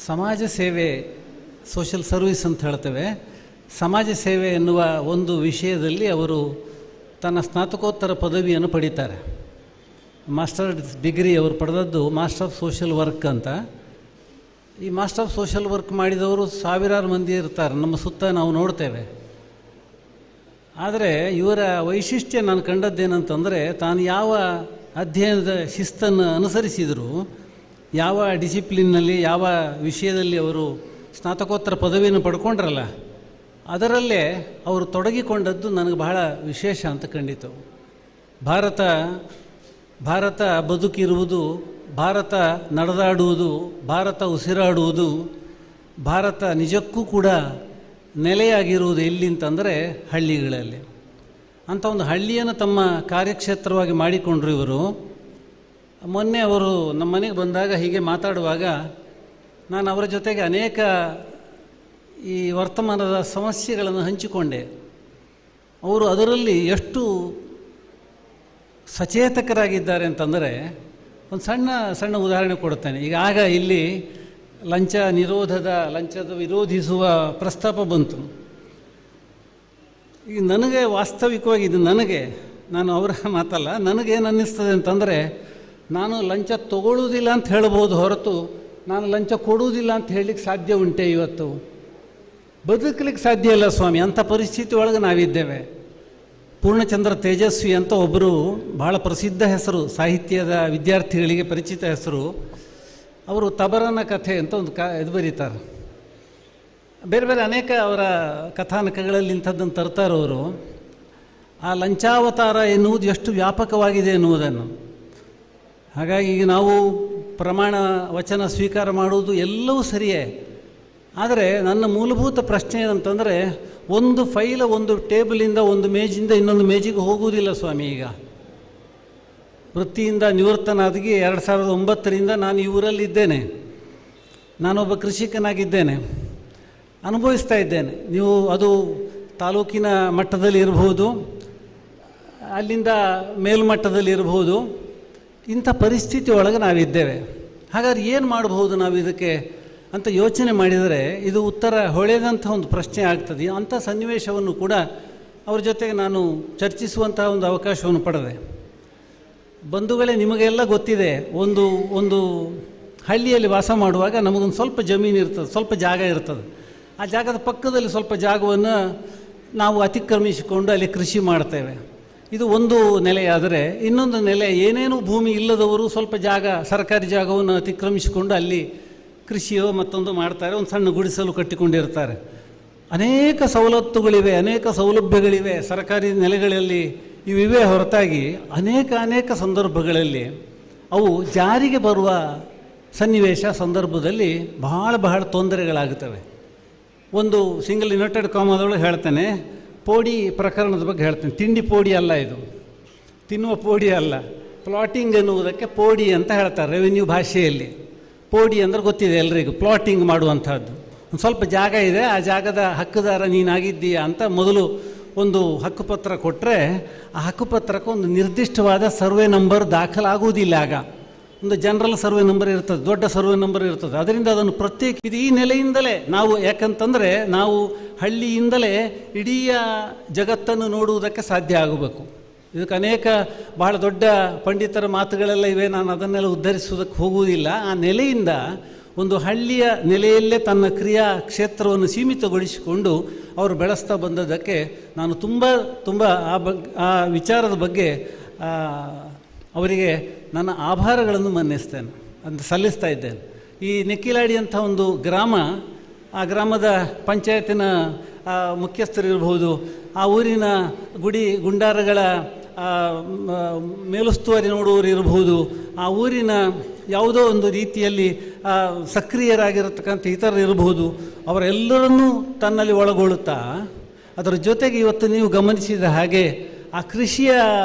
ಸಮಾಜ ಸೇವೆ, ಸೋಷಿಯಲ್ ಸರ್ವಿಸ್ ಅಂತ ಹೇಳ್ತೇವೆ, ಸಮಾಜ ಸೇವೆ ಎನ್ನುವ ಒಂದು ವಿಷಯದಲ್ಲಿ ಅವರು ತನ್ನ ಸ್ನಾತಕೋತ್ತರ ಪದವಿಯನ್ನು ಪಡೀತಾರೆ. ಮಾಸ್ಟರ್ ಡಿಗ್ರಿ ಅವರು ಪಡೆದದ್ದು ಮಾಸ್ಟರ್ ಆಫ್ ಸೋಷಿಯಲ್ ವರ್ಕ್ ಅಂತ. ಈ ಮಾಸ್ಟರ್ ಆಫ್ ಸೋಷಿಯಲ್ ವರ್ಕ್ ಮಾಡಿದವರು ಸಾವಿರಾರು ಮಂದಿ ಇರ್ತಾರೆ, ನಮ್ಮ ಸುತ್ತ ನಾವು ನೋಡ್ತೇವೆ. ಆದರೆ ಇವರ ವೈಶಿಷ್ಟ್ಯ ನಾನು ಕಂಡದ್ದೇನಂತಂದರೆ, ತಾನು ಯಾವ ಅಧ್ಯಯನದ ಶಿಸ್ತನ್ನು ಅನುಸರಿಸಿದರೂ, ಯಾವ ಡಿಸಿಪ್ಲಿನ್ನಲ್ಲಿ, ಯಾವ ವಿಷಯದಲ್ಲಿ ಅವರು ಸ್ನಾತಕೋತ್ತರ ಪದವಿಯನ್ನು ಪಡ್ಕೊಂಡ್ರಲ್ಲ, ಅದರಲ್ಲೇ ಅವರು ತೊಡಗಿಕೊಂಡದ್ದು ನನಗೆ ಬಹಳ ವಿಶೇಷ ಅಂತ ಕಂಡಿತು. ಭಾರತ ಬದುಕಿರುವುದು, ಭಾರತ ನಡೆದಾಡುವುದು, ಭಾರತ ಉಸಿರಾಡುವುದು, ಭಾರತ ನಿಜಕ್ಕೂ ಕೂಡ ನೆಲೆಯಾಗಿರುವುದು ಎಲ್ಲಿ ಅಂತಂದರೆ ಹಳ್ಳಿಗಳಲ್ಲಿ. ಅಂಥ ಒಂದು ಹಳ್ಳಿಯನ್ನು ತಮ್ಮ ಕಾರ್ಯಕ್ಷೇತ್ರವಾಗಿ ಮಾಡಿಕೊಂಡ್ರು ಇವರು. ಮೊನ್ನೆ ಅವರು ನಮ್ಮ ಮನೆಗೆ ಬಂದಾಗ ಹೀಗೆ ಮಾತಾಡುವಾಗ ನಾನು ಅವರ ಜೊತೆಗೆ ಅನೇಕ ಈ ವರ್ತಮಾನದ ಸಮಸ್ಯೆಗಳನ್ನು ಹಂಚಿಕೊಂಡೆ. ಅವರು ಅದರಲ್ಲಿ ಎಷ್ಟು ಸಚೇತಕರಾಗಿದ್ದಾರೆ ಅಂತಂದರೆ, ಒಂದು ಸಣ್ಣ ಉದಾಹರಣೆ ಕೊಡುತ್ತೇನೆ. ಈಗ ಇಲ್ಲಿ ಲಂಚದ ವಿರೋಧಿಸುವ ಪ್ರಸ್ತಾಪ ಬಂತು. ಈಗ ನನಗೆ ವಾಸ್ತವಿಕವಾಗಿ ನಾನು ಅವರ ಮಾತಲ್ಲ, ನನಗೇನು ಅನ್ನಿಸ್ತದೆ ಅಂತಂದರೆ, ನಾನು ಲಂಚ ತಗೊಳ್ಳೋದಿಲ್ಲ ಅಂತ ಹೇಳ್ಬೋದು ಹೊರತು ನಾನು ಲಂಚ ಕೊಡುವುದಿಲ್ಲ ಅಂತ ಹೇಳಲಿಕ್ಕೆ ಸಾಧ್ಯ ಉಂಟೆ? ಇವತ್ತು ಬದುಕಲಿಕ್ಕೆ ಸಾಧ್ಯ ಇಲ್ಲ ಸ್ವಾಮಿ, ಅಂಥ ಪರಿಸ್ಥಿತಿ ಒಳಗೆ ನಾವಿದ್ದೇವೆ. ಪೂರ್ಣಚಂದ್ರ ತೇಜಸ್ವಿ ಅಂತ ಒಬ್ಬರು ಭಾಳ ಪ್ರಸಿದ್ಧ ಹೆಸರು, ಸಾಹಿತ್ಯದ ವಿದ್ಯಾರ್ಥಿಗಳಿಗೆ ಪರಿಚಿತ ಹೆಸರು. ಅವರು ತಬರನ ಕಥೆ ಅಂತ ಒಂದು ಇದು ಬರೀತಾರೆ. ಬೇರೆ ಬೇರೆ ಅನೇಕ ಅವರ ಕಥಾನಕಗಳಲ್ಲಿ ಇಂಥದ್ದನ್ನು ತರ್ತಾರೆ ಅವರು. ಆ ಲಂಚಾವತಾರ ಎನ್ನುವುದು ಎಷ್ಟು ವ್ಯಾಪಕವಾಗಿದೆ ಎನ್ನುವುದನ್ನು. ಹಾಗಾಗಿ ಈಗ ನಾವು ಪ್ರಮಾಣ ವಚನ ಸ್ವೀಕಾರ ಮಾಡುವುದು ಎಲ್ಲವೂ ಸರಿಯೇ. ಆದರೆ ನನ್ನ ಮೂಲಭೂತ ಪ್ರಶ್ನೆ ಏನಂತಂದರೆ, ಒಂದು ಫೈಲ ಒಂದು ಟೇಬಲಿಂದ, ಒಂದು ಮೇಜಿಂದ ಇನ್ನೊಂದು ಮೇಜಿಗೆ ಹೋಗುವುದಿಲ್ಲ ಸ್ವಾಮಿ. ಈಗ ವೃತ್ತಿಯಿಂದ ನಿವೃತ್ತನಾಗಿ 2009ರಿಂದ ನಾನು ಈ ಊರಲ್ಲಿದ್ದೇನೆ. ನಾನೊಬ್ಬ ಕೃಷಿಕನಾಗಿದ್ದೇನೆ, ಅನುಭವಿಸ್ತಾ ಇದ್ದೇನೆ. ನೀವು ಅದು ತಾಲೂಕಿನ ಮಟ್ಟದಲ್ಲಿ ಇರಬಹುದು, ಅಲ್ಲಿಂದ ಮೇಲ್ಮಟ್ಟದಲ್ಲಿ ಇರಬಹುದು. ಇಂಥ ಪರಿಸ್ಥಿತಿ ಒಳಗೆ ನಾವಿದ್ದೇವೆ. ಹಾಗಾದ್ರೆ ಏನು ಮಾಡಬಹುದು ನಾವು ಇದಕ್ಕೆ ಅಂತ ಯೋಚನೆ ಮಾಡಿದರೆ ಇದು ಉತ್ತರ ಹೊಳೆದಂಥ ಒಂದು ಪ್ರಶ್ನೆ ಆಗ್ತದೆ. ಅಂಥ ಸನ್ನಿವೇಶವನ್ನು ಕೂಡ ಅವ್ರ ಜೊತೆಗೆ ನಾನು ಚರ್ಚಿಸುವಂತಹ ಒಂದು ಅವಕಾಶವನ್ನು ಪಡೆದೆ. ಬಂಧುಗಳೇ, ನಿಮಗೆಲ್ಲ ಗೊತ್ತಿದೆ, ಒಂದು ಹಳ್ಳಿಯಲ್ಲಿ ವಾಸ ಮಾಡುವಾಗ ನಮಗೊಂದು ಸ್ವಲ್ಪ ಜಮೀನು ಇರ್ತದೆ, ಸ್ವಲ್ಪ ಜಾಗ ಇರ್ತದೆ. ಆ ಜಾಗದ ಪಕ್ಕದಲ್ಲಿ ಸ್ವಲ್ಪ ಜಾಗವನ್ನು ನಾವು ಅತಿಕ್ರಮಿಸಿಕೊಂಡು ಅಲ್ಲಿ ಕೃಷಿ ಮಾಡ್ತೇವೆ. ಇದು ಒಂದು ನೆಲೆಯಾದರೆ, ಇನ್ನೊಂದು ನೆಲೆ ಏನೇನೂ ಭೂಮಿ ಇಲ್ಲದವರು ಸ್ವಲ್ಪ ಜಾಗ, ಸರ್ಕಾರಿ ಜಾಗವನ್ನು ಅತಿಕ್ರಮಿಸಿಕೊಂಡು ಅಲ್ಲಿ ಕೃಷಿಯೋ ಮತ್ತೊಂದು ಮಾಡ್ತಾರೆ, ಒಂದು ಸಣ್ಣ ಗುಡಿಸಲು ಕಟ್ಟಿಕೊಂಡಿರ್ತಾರೆ. ಅನೇಕ ಸವಲತ್ತುಗಳಿವೆ, ಅನೇಕ ಸೌಲಭ್ಯಗಳಿವೆ ಸರ್ಕಾರಿ ನೆಲೆಗಳಲ್ಲಿ, ಇವಿವೆ ಹೊರತಾಗಿ ಅನೇಕ ಸಂದರ್ಭಗಳಲ್ಲಿ ಅವು ಜಾರಿಗೆ ಬರುವ ಸಂದರ್ಭದಲ್ಲಿ ಬಹಳ ತೊಂದರೆಗಳಾಗುತ್ತವೆ. ಒಂದು ಸಿಂಗಲ್ ಇನ್ವರ್ಟೆಡ್ ಕಾಮದೊಳಗೆ ಹೇಳ್ತೇನೆ, ಪೋಡಿ ಪ್ರಕರಣದ ಬಗ್ಗೆ ಹೇಳ್ತೇನೆ. ತಿಂಡಿ ಪೋಡಿ ಅಲ್ಲ, ಇದು ತಿನ್ನುವ ಪೋಡಿ ಅಲ್ಲ. ಪ್ಲಾಟಿಂಗ್ ಎನ್ನುವುದಕ್ಕೆ ಪೋಡಿ ಅಂತ ಹೇಳ್ತಾರೆ ರೆವಿನ್ಯೂ ಭಾಷೆಯಲ್ಲಿ. ಪೋಡಿ ಅಂದರೆ ಗೊತ್ತಿದೆ ಎಲ್ರಿಗೂ, ಪ್ಲಾಟಿಂಗ್ ಮಾಡುವಂಥದ್ದು. ಒಂದು ಸ್ವಲ್ಪ ಜಾಗ ಇದೆ, ಆ ಜಾಗದ ಹಕ್ಕುದಾರ ನೀನಾಗಿದ್ದೀಯಾ ಅಂತ ಮೊದಲು ಒಂದು ಹಕ್ಕುಪತ್ರ ಕೊಟ್ಟರೆ, ಆ ಹಕ್ಕುಪತ್ರಕ್ಕೆ ಒಂದು ನಿರ್ದಿಷ್ಟವಾದ ಸರ್ವೆ ನಂಬರ್ ದಾಖಲಾಗುವುದಿಲ್ಲ. ಆಗ ಒಂದು ಜನರಲ್ ಸರ್ವೆ ನಂಬರ್ ಇರ್ತದೆ, ದೊಡ್ಡ ಸರ್ವೆ ನಂಬರ್ ಇರ್ತದೆ. ಅದರಿಂದ ಅದನ್ನು ಪ್ರತ್ಯೇಕ ಇದು ಈ ನೆಲೆಯಿಂದಲೇ ನಾವು, ಯಾಕಂತಂದರೆ ನಾವು ಹಳ್ಳಿಯಿಂದಲೇ ಇಡೀ ಜಗತ್ತನ್ನು ನೋಡುವುದಕ್ಕೆ ಸಾಧ್ಯ ಆಗಬೇಕು. ಇದಕ್ಕೆ ಅನೇಕ ಬಹಳ ದೊಡ್ಡ ಪಂಡಿತರ ಮಾತುಗಳೆಲ್ಲ ಇವೆ, ನಾನು ಅದನ್ನೆಲ್ಲ ಉದ್ಧರಿಸುವುದಕ್ಕೆ ಹೋಗುವುದಿಲ್ಲ. ಆ ನೆಲೆಯಿಂದ ಒಂದು ಹಳ್ಳಿಯ ನೆಲೆಯಲ್ಲೇ ತನ್ನ ಕ್ರಿಯಾ ಕ್ಷೇತ್ರವನ್ನು ಸೀಮಿತಗೊಳಿಸಿಕೊಂಡು ಅವರು ಬೆಳೆಸ್ತಾ ಬಂದದ್ದಕ್ಕೆ ನಾನು ತುಂಬ ಆ ವಿಚಾರದ ಬಗ್ಗೆ ಅವರಿಗೆ ನನ್ನ ಆಭಾರಗಳನ್ನು ಮನ್ನಿಸ್ತೇನೆ ಅಂತ ಸಲ್ಲಿಸ್ತಾ ಇದ್ದೇನೆ. ಈ ನೆಕ್ಕಿಲಾಡಿ ಅಂತ ಒಂದು ಗ್ರಾಮ, ಆ ಗ್ರಾಮದ ಪಂಚಾಯತಿನ ಮುಖ್ಯಸ್ಥರಿರ್ಬೋದು, ಆ ಊರಿನ ಗುಡಿ ಗುಂಡಾರಗಳ ಮೇಲುಸ್ತುವಾರಿ ನೋಡುವವರು ಇರಬಹುದು, ಆ ಊರಿನ ಯಾವುದೋ ಒಂದು ರೀತಿಯಲ್ಲಿ ಸಕ್ರಿಯರಾಗಿರತಕ್ಕಂಥ ಇತರರು ಇರಬಹುದು, ಅವರೆಲ್ಲರನ್ನೂ ತನ್ನಲ್ಲಿ ಒಳಗೊಳ್ಳುತ್ತಾ ಅದರ ಜೊತೆಗೆ ಇವತ್ತು ನೀವು ಗಮನಿಸಿದ ಹಾಗೆ ಆ ಕೃಷಿಯ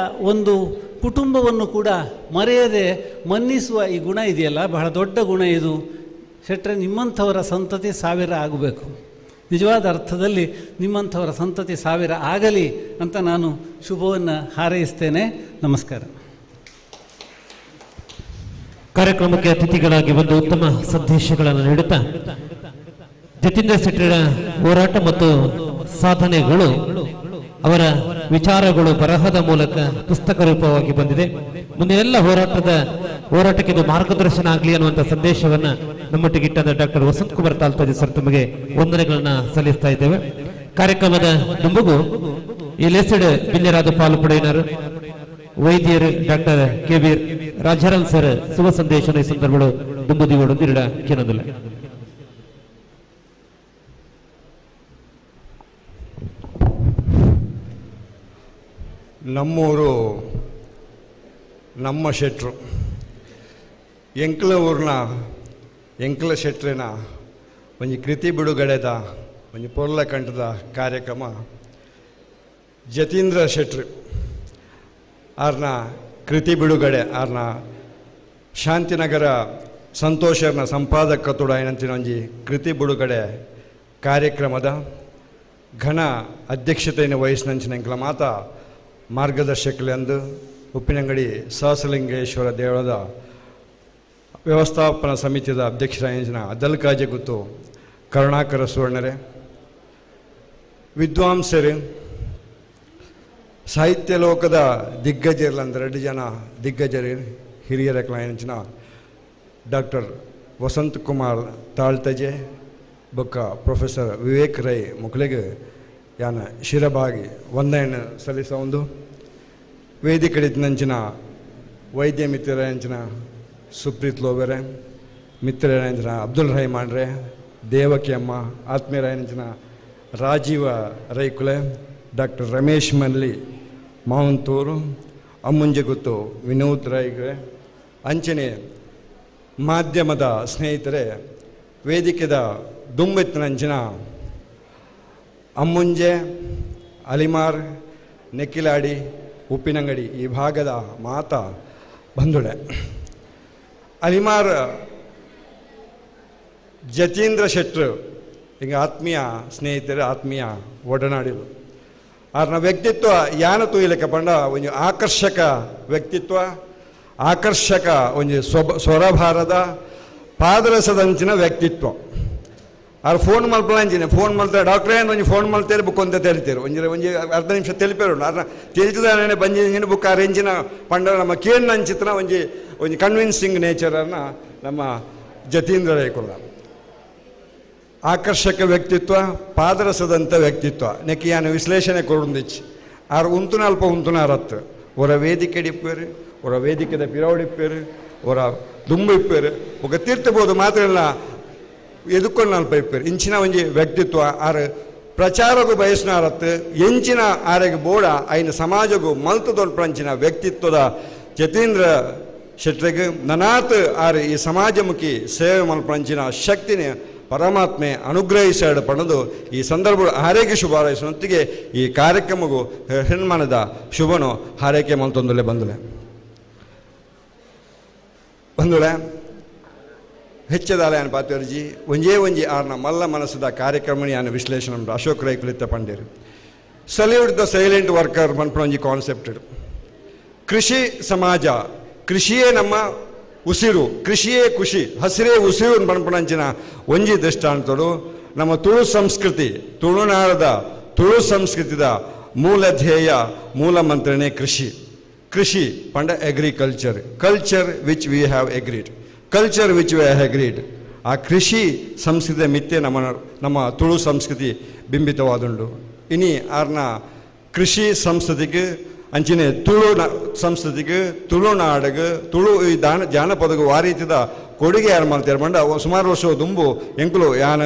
ಒಂದು ಕುಟುಂಬವನ್ನು ಕೂಡ ಮರೆಯದೆ ಮನ್ನಿಸುವ ಈ ಗುಣ ಇದೆಯಲ್ಲ, ಬಹಳ ದೊಡ್ಡ ಗುಣ ಇದು. ಶೆಟ್ಟರೆ, ನಿಮ್ಮಂಥವರ ಸಂತತಿ 1000 ಆಗಬೇಕು. ನಿಜವಾದ ಅರ್ಥದಲ್ಲಿ ನಿಮ್ಮಂಥವರ ಸಂತತಿ 1000 ಆಗಲಿ ಅಂತ ನಾನು ಶುಭವನ್ನು ಹಾರೈಸ್ತೇನೆ. ನಮಸ್ಕಾರ. ಕಾರ್ಯಕ್ರಮಕ್ಕೆ ಅತಿಥಿಗಳಾಗಿ ಒಂದು ಉತ್ತಮ ಸಂದೇಶಗಳನ್ನು ನೀಡುತ್ತಾ ಜತೀಂದ್ರ ಶೆಟ್ಟರ ಹೋರಾಟ ಮತ್ತು ಸಾಧನೆಗಳು, ಅವರ ವಿಚಾರಗಳು ಬರಹದ ಮೂಲಕ ಪುಸ್ತಕ ರೂಪವಾಗಿ ಬಂದಿದೆ. ಮುಂದೆ ಎಲ್ಲ ಹೋರಾಟಕ್ಕೆ ಇದು ಮಾರ್ಗದರ್ಶನ ಆಗಲಿ ಅನ್ನುವಂಥ ಸಂದೇಶವನ್ನ ನಮ್ಮೊಟ್ಟಿಗೆ ಇಟ್ಟಾದ ಡಾಕ್ಟರ್ ವಸಂತ್ ಕುಮಾರ್ ತಾಲ್ತಾಜಿ ಸರ್ ತಮಗೆ ವಂದನೆಗಳನ್ನ ಸಲ್ಲಿಸ್ತಾ ಇದ್ದೇವೆ. ಕಾರ್ಯಕ್ರಮದ ದುಂಬುಗು ಈ ಲೆಸೆಡ್ ಬಿನ್ಯರಾದ ಪಾಲ್ಪಡೆಯಿನರು ವೈದ್ಯರು ಡಾಕ್ಟರ್ ಕೆ.ಬಿ. ರಾಜಾರಾಮ್ ಸರ್ ಶುಭ ಸಂದೇಶ ಈ ಸಂದರ್ಭಗಳು ದುಂಬುದಿಗೋಡು ಇರಡ ಕೇಳೋದಿಲ್ಲ. ನಮ್ಮೂರು ನಮ್ಮ ಶೆಟ್ರು ಎಂಕ್ಲ ಊರಿನ ಎಂಕ್ಲ ಶೆಟ್ರಿನ ಒಂದು ಕೃತಿ ಬಿಡುಗಡೆದ ಒಂದು ಪೊರ್ಲ ಕಂಠದ ಕಾರ್ಯಕ್ರಮ ಜತೀಂದ್ರ ಶೆಟ್ರು ಆರ್ನ ಕೃತಿ ಬಿಡುಗಡೆ ಆರ್ನ ಶಾಂತಿನಗರ ಸಂತೋಷರ್ನ ಸಂಪಾದಕತ್ವದ ಏನಂತಿನ ಒಂಜಿ ಕೃತಿ ಬಿಡುಗಡೆ ಕಾರ್ಯಕ್ರಮದ ಘನ ಅಧ್ಯಕ್ಷತೆಯನ್ನು ವಹಿಸಿನಂಚಿನ ಎಂಕ್ಲ ಮಾತ ಮಾರ್ಗದರ್ಶಕಲೆಂದು ಉಪ್ಪಿನಂಗಡಿ ಸಹಸ್ರಲಿಂಗೇಶ್ವರ ದೇವಳದ ವ್ಯವಸ್ಥಾಪನಾ ಸಮಿತಿಯ ಅಧ್ಯಕ್ಷರಾಗಿನ ಅದಲ್ಕಾಜೆ ಗುತ್ತು ಕರುಣಾಕರ ಸುವರ್ಣರೇ, ವಿದ್ವಾಂಸರು, ಸಾಹಿತ್ಯ ಲೋಕದ ದಿಗ್ಗಜರ್ಲಂದ್ರೆ 2 ಜನ ದಿಗ್ಗಜರು ಹಿರಿಯರಕ್ಲಾಯಂಚಿನ ಡಾಕ್ಟರ್ ವಸಂತ್ ಕುಮಾರ್ ತಾಳ್ತಜೆ ಬೊಕ್ಕ ಪ್ರೊಫೆಸರ್ ವಿವೇಕ್ ರೈ ಮುಕ್ಲೆಗೆ ಯಾನ ಶಿರಬಾಗಿ ವಂದನೆಯನ್ನು ಸಲ್ಲಿಸ ಒಂದು ವೇದಿಕೆಡಿದ್ನಂಚಿನ ವೈದ್ಯ ಮಿತ್ರರಂಚಿನ ಸುಪ್ರೀತ್ ಲೋಬೆರೆ, ಮಿತ್ರರಂಚಿನ ಅಬ್ದುಲ್ ರಹಿಮಾನ್ರೆ, ದೇವಕಿ ಅಮ್ಮ, ಆತ್ಮೀಯರಂಚಿನ ರಾಜೀವ ರೈಕುಲೆ, ಡಾಕ್ಟರ್ ರಮೇಶ್ ಮಲ್ಲಿ ಮಾವಂತೂರು, ಅಮ್ಮುಂಜೆ ಗುತ್ತು ವಿನೋದ್ ರೈಗೆ, ಅಂಚನೆ ಮಾಧ್ಯಮದ ಸ್ನೇಹಿತರೆ, ವೇದಿಕೆದ ದುಂಬೆತ್ತಿನಂಚಿನ ಅಮ್ಮುಂಜೆ, ಅಲಿಮಾರ್, ನೆಕ್ಕಿಲಾಡಿ, ಉಪ್ಪಿನಂಗಡಿ ಈ ಭಾಗದ ಮಾತ ಬಂಧುಳೆ. ಅಲಿಮಾರ್ ಜತೀಂದ್ರ ಶೆಟ್ರು ಈಗ ಆತ್ಮೀಯ ಸ್ನೇಹಿತರು, ಆತ್ಮೀಯ ಒಡನಾಡಿರು. ಅವ್ರನ್ನ ವ್ಯಕ್ತಿತ್ವ ಯಾನ ತೂಯಲಿಕ್ಕೆ ಬಂಡ ಒಂದು ಆಕರ್ಷಕ ವ್ಯಕ್ತಿತ್ವ, ಆಕರ್ಷಕ ಒಂದು ಸ್ವರಭಾರದ ಪಾದರಸದಂಚಿನ ವ್ಯಕ್ತಿತ್ವ. ಅವ್ರು ಫೋನ್ ಮಲ್ಪಂಚಿನ ಫೋನ್ ಮಲ್ತಾರೆ ಡಾಕ್ಟ್ರೇ ಒಂದು ಫೋನ್ ಮಲ್ತೇರಿ ಬುಕ್ ಅಂತ ತೆರಿತೀರು ಒಂಜಿ ಅರ್ಧ ನಿಮಿಷ ತಿಳಿಪೇರು ಅವ್ರನ್ನ ತಿಳಿಸಿದಾನೆ ಬಂಜಿನ ಬುಕ್ ಆ ರೇಂಜಿನ ಪಂಡ ನಮ್ಮ ಕೇನ್ ಅಂಚಿತನ ಒಂಜಿ ಕನ್ವಿನ್ಸಿಂಗ್ ನೇಚರನ್ನ ನಮ್ಮ ಜತೀಂದ್ರ ರೈಕುಲ್ಲ. ಆಕರ್ಷಕ ವ್ಯಕ್ತಿತ್ವ, ಪಾದರಸದಂಥ ವ್ಯಕ್ತಿತ್ವ ನೆಕ್ಕಿಯಾನ ವಿಶ್ಲೇಷಣೆ ಕೊಡುಂದಿಚ್ಚಿ ಆರು ಉಂತುನಲ್ಪ ಉಂತುನಾರತ್ತು ಒರ ವೇದಿಕೆ ಇಪ್ಪೇರು, ಒರ ವೇದಿಕೆದ ಪಿರವಡಿಪ್ಪೇರು, ಒರ ದುಂಬು ಇಪ್ಪೇರು, ಒಗ ತೀರ್ಥಬೋದು ಮಾತ್ರ ಎದುಕೊಂಡು ಅಲ್ಪ ಇಪ್ಪೇರು ಇಂಚಿನ ಒಂಜಿ ವ್ಯಕ್ತಿತ್ವ ಆರು ಪ್ರಚಾರಗೂ ಬಯಸ್ನಾರತ್ತು ಎಂಚಿನ ಆರೆಗೆ ಬೋಡ ಐನ ಸಮಾಜಗೂ ಮಲ್ತು ದೊಡ್ಡಂಚಿನ ವ್ಯಕ್ತಿತ್ವದ ಜತೀಂದ್ರ ಶೆಟ್ರಿಗೆ ನನಾತ್ ಆರು ಈ ಸಮಾಜಮುಖಿ ಸೇವೆ ಮಲ್ಪಂಚಿನ ಶಕ್ತಿನೇ ಪರಮಾತ್ಮೆ ಅನುಗ್ರಹಿಸಾಡು ಪಡೆದು ಈ ಸಂದರ್ಭ ಹಾರೈಕೆ ಶುಭ ಹಾರೈಸುವಂತಿಗೆ ಈ ಕಾರ್ಯಕ್ರಮಗೂ ಹೆಣ್ಮನದ ಶುಭನು ಹಾರೈಕೆ ಮಲ್ತೊಂದಲೆ ಬಂದುಲೆ ಹೆಚ್ಚದಾಲ ಏನು ಪಾತ್ಯರ್ಜಿ ಒಂಜೇ ಆರ್ನ ಮಲ್ಲ ಮನಸ್ಸದ ಕಾರ್ಯಕ್ರಮಣಿ ಆನ ವಿಶ್ಲೇಷಣೆ ಅಶೋಕ್ ರೈ ಕುಲಿತ ಪಂಡೇರು ಸಲ್ಯೂಟ್ ದ ಸೈಲೆಂಟ್ ವರ್ಕರ್ ಮನ್ಪಣ ಒಂಜಿ ಕಾನ್ಸೆಪ್ಟ್. ಕೃಷಿ ಸಮಾಜ, ಕೃಷಿಯೇ ನಮ್ಮ ಉಸಿರು, ಕೃಷಿಯೇ ಖುಷಿ, ಹಸಿರೇ ಉಸಿರು ಪಣಪಣಂಚಿನ ಒಂಜಿ ದೃಷ್ಟಾಂತರು ನಮ್ಮ ತುಳು ಸಂಸ್ಕೃತಿ, ತುಳುನಾಡದ ತುಳು ಸಂಸ್ಕೃತಿದ ಮೂಲ ಧ್ಯೇಯ ಮೂಲ ಮಂತ್ರನೇ ಕೃಷಿ. ಕೃಷಿ ಪಂಡ agriculture, culture which we have agreed, culture which we have agreed. ಆ ಕೃಷಿ ಸಂಸ್ಕೃತಿ ಮಿತ್ತೆ ನಮ್ಮ ತುಳು ಸಂಸ್ಕೃತಿ ಬಿಂಬಿತವಾದುಂಡು. ಇನಿ ಆರ್ನ ಕೃಷಿ ಸಂಸ್ಕೃತಿಗೆ ಅಂಚಿನ ತುಳು ಸಂಸ್ಕೃತಿಗೆ, ತುಳುನಾಡಿಗೆ, ತುಳು ಈ ಜಾನಪದಗೂ ಆ ರೀತಿಯ ಕೊಡುಗೆ ಯಾರು ಮಾಡ್ತಾರೆ ಬಂಡ ಸುಮಾರು ವರ್ಷ ದುಂಬು ಎಂಕುಲು ಯಾನ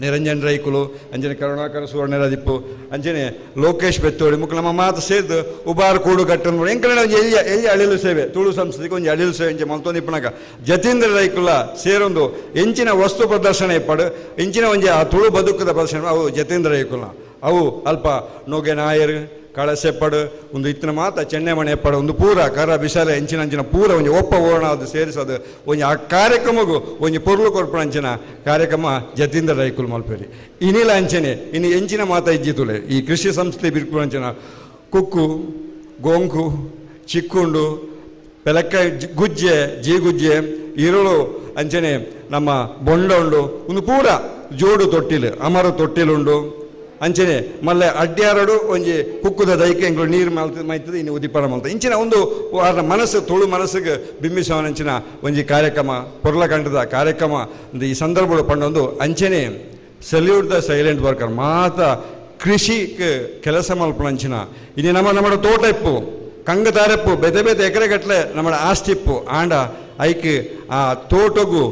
ನಿರಂಜನ್ ರೈಕುಲು ಅಂಜನೆ ಕರುಣಾಕರ ಸುವರ್ಣರಾದಿಪ್ಪು ಅಂಜನೆ ಲೋಕೇಶ್ ಬೆತ್ತೋಡಿ ಮುಕ್ಕು ನಮ್ಮ ಮಾತು ಸೇರಿದು ಉಬಾರ್ ಕೂಡು ಕಟ್ಟನ್ನು ಎಂಕಲ ಎಲ್ಲಿ ಅಳಿಲು ಸೇವೆ ತುಳು ಸಂಸ್ಕೃತಿಗೆ ಒಂದು ಅಳಿಲು ಸೇವೆ ಅಂಚೆ ಮಲ್ತೊಂದು ಇಪ್ಪನಾಗ ಜತೀಂದ್ರ ರೈಕುಲ ಸೇರೊಂದು ಎಂಚಿನ ವಸ್ತು ಪ್ರದರ್ಶನ ಇಪ್ಪಡು ಎಂಚಿನ ಒಂಜಿ ಆ ತುಳು ಬದುಕದ ಪ್ರದರ್ಶನ ಅವು ಜತೀಂದ್ರ ರೈಕುಲ ಅವು ಅಲ್ಪ ನೋಗೆ ನಾಯರು ಕಳಸೆಪ್ಪಡು ಒಂದು ಇತ್ತಿನ ಮಾತ ಚೆನ್ನೆಮಣೆ ಎಪ್ಪಡು ಒಂದು ಪೂರ ಕರ ಬಿಸಾಲೆ ಎಂಚಿನ ಪೂರ ಒಂಜಿ ಒಪ್ಪ ಓಣ ಅದು ಸೇರಿಸೋದು ಒಂಜಿ ಆ ಕಾರ್ಯಕ್ರಮಗೂ ಒಂಜಿ ಪೊರ್ಲು ಕೊರ್ಪಣ ಅಂಚಿನ ಕಾರ್ಯಕ್ರಮ ಜತೀಂದ್ರ ರೈಕುಲ್ ಮಲ್ಪೇರಿ ಇನಿಲ ಅಂಚನೆ ಇನ್ನು ಎಂಚಿನ ಮಾತ ಇಜ್ಜಿತುಲೆ ಈ ಕೃಷಿ ಸಂಸ್ಥೆ ಬಿರ್ಪು ಅಂಚಿನ ಕುಕ್ಕು ಗೋಂಕು ಚಿಕ್ಕುಂಡು ಪೆಲಕ್ಕ ಗುಜ್ಜೆ ಜೀಗುಜ್ಜೆ ಇರುಳು ಅಂಚನೆ ನಮ್ಮ ಬೊಂಡ ಉಂಡು ಒಂದು ಪೂರ ಜೋಡು ತೊಟ್ಟಿಲು ಅಮರ ತೊಟ್ಟಿಲುಂಡು ಅಂಚನೆ ಮಲ್ಲೆ ಅಡ್ಡ್ಯಾರಡು ಒಂಜಿ ಕುಕ್ಕುದ ದೈಕೆ ಎಂಗಳು ನೀರು ಮೈತದೆ ಇನ್ನು ಉದಿಪರ ಮಲ್ತ ಇಂಚಿನ ಒಂದು ಅವರ ಮನಸ್ಸು ತುಳು ಮನಸ್ಸಿಗೆ ಬಿಂಬಿಸುವನಂಚಿನ ಒಂಜಿ ಕಾರ್ಯಕ್ರಮ ಪೊರ್ಲಕಂಡದ ಕಾರ್ಯಕ್ರಮ ಈ ಸಂದರ್ಭಗಳು ಪಂಡೊಂದು ಅಂಚನೆ ಸಲ್ಯೂಟ್ ದ ಸೈಲೆಂಟ್ ವರ್ಕರ್ ಮಾತ ಕೃಷಿಗೆ ಕೆಲಸ ಮಲ್ಪಣಂಚಿನ ಇನ್ನು ನಮ್ಮ ತೋಟ ಇಪ್ಪು ಕಂಗ ತಾರೆಪ್ಪು ಬೆದೆ ಬೆದೆ ಎಕರೆಗಟ್ಲೆ ನಮ್ಮ ಆಸ್ತಿ ಇಪ್ಪು ಆಂಡ ಐಕ್ ಆ ತೋಟಗೂ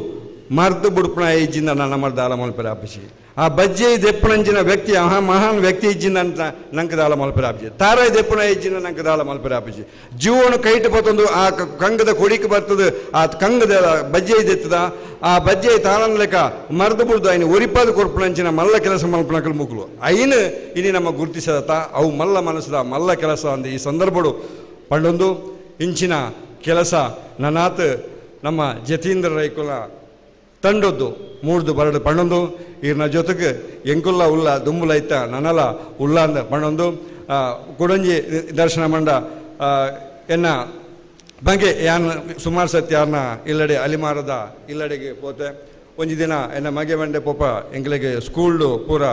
ಮರ್ದು ಬುಡ್ಪಣ ಇಜ್ಜಿಂದ ನಮ್ಮ ದಾಲ ಮಲ್ಪರೆ ಆಪಿಸಿ ಆ ಬಜ್ಜೆ ದೆಪ್ಪಣಂಚಿನ ವ್ಯಕ್ತಿ ಮಹಾನ್ ವ್ಯಕ್ತಿ ಇಜ್ಜಿಂದ ಅಂತ ನಂಗೆ ದಾಲ ಮಲ್ಪರೆ ಆಪಿಸಿ ತಾರಾಯ್ ದೆಪ್ಪಣ ಇಜ್ಜಿನ ನಂಗೆ ದಾಲ ಮಲ್ಪರೆ ಆಪಿಸಿ ಜೀವನು ಕೈಟ್ ಬತ್ತೊಂದು ಆ ಕಂಗದ ಕೊಡಿಕೆ ಬರ್ತದೆ ಆ ಕಂಗದ ಬಜ್ಜೆ ದೆತ್ತದ ಆ ಬಜ್ಜೆ ತಾಳನ ಲೆಕ್ಕ ಮರ್ದು ಬಿಡ್ದು ಐನು ಒರಿಪಾದ ಕೊರ್ಪಣಂಚಿನ ಮಲ್ಲ ಕೆಲಸ ಮಲ್ಪಣಕಲ್ ಮುಕ್ಳು ಐನು ಇನಿ ನಮ್ಮ ಗುರುತಿಸದತ್ತ ಅವು ಮಲ್ಲ ಮನಸ್ಸದ ಮಲ್ಲ ಕೆಲಸ ಅಂದ ಈ ಸಂದರ್ಭಗಳು ಪಂಡೊಂದು ಇಂಚಿನ ಕೆಲಸ ನನಾತ್ ನಮ್ಮ ಜತೀಂದ್ರ ರೈಕುಲ ತಂಡೊದ್ದು ಮೂಡ್ದು ಬರಡು ಪಣ್ಣೊಂದು ಇರ್ನ ಜೊತೆಗೆ ಎಂಕುಲ್ಲ ಉಲ್ಲ ದುಂಬುಲ ಐತ ನನಲ ಉಲ್ಲ ಅಂದ ಪಣ್ಣೊಂದು ಕುಡಂಜಿ ದರ್ಶನ ಮಂಡ ಎನ್ನ ಬಗ್ಗೆ ಯಾನ್ ಸುಮಾರು ಸತ್ಯ ಯಾರನ್ನ ಇಲ್ಲಡೆ ಅಲಿಮಾರದ ಇಲ್ಲಡೆಗೆ ಪೋತೆ ಒಂಜಿ ದಿನ ಎನ್ನ ಮಗೆ ಬಂಡೆ ಪೋಪ ಎಂಗ್ಲಿಗೆ ಸ್ಕೂಲ್ಡು ಪೂರ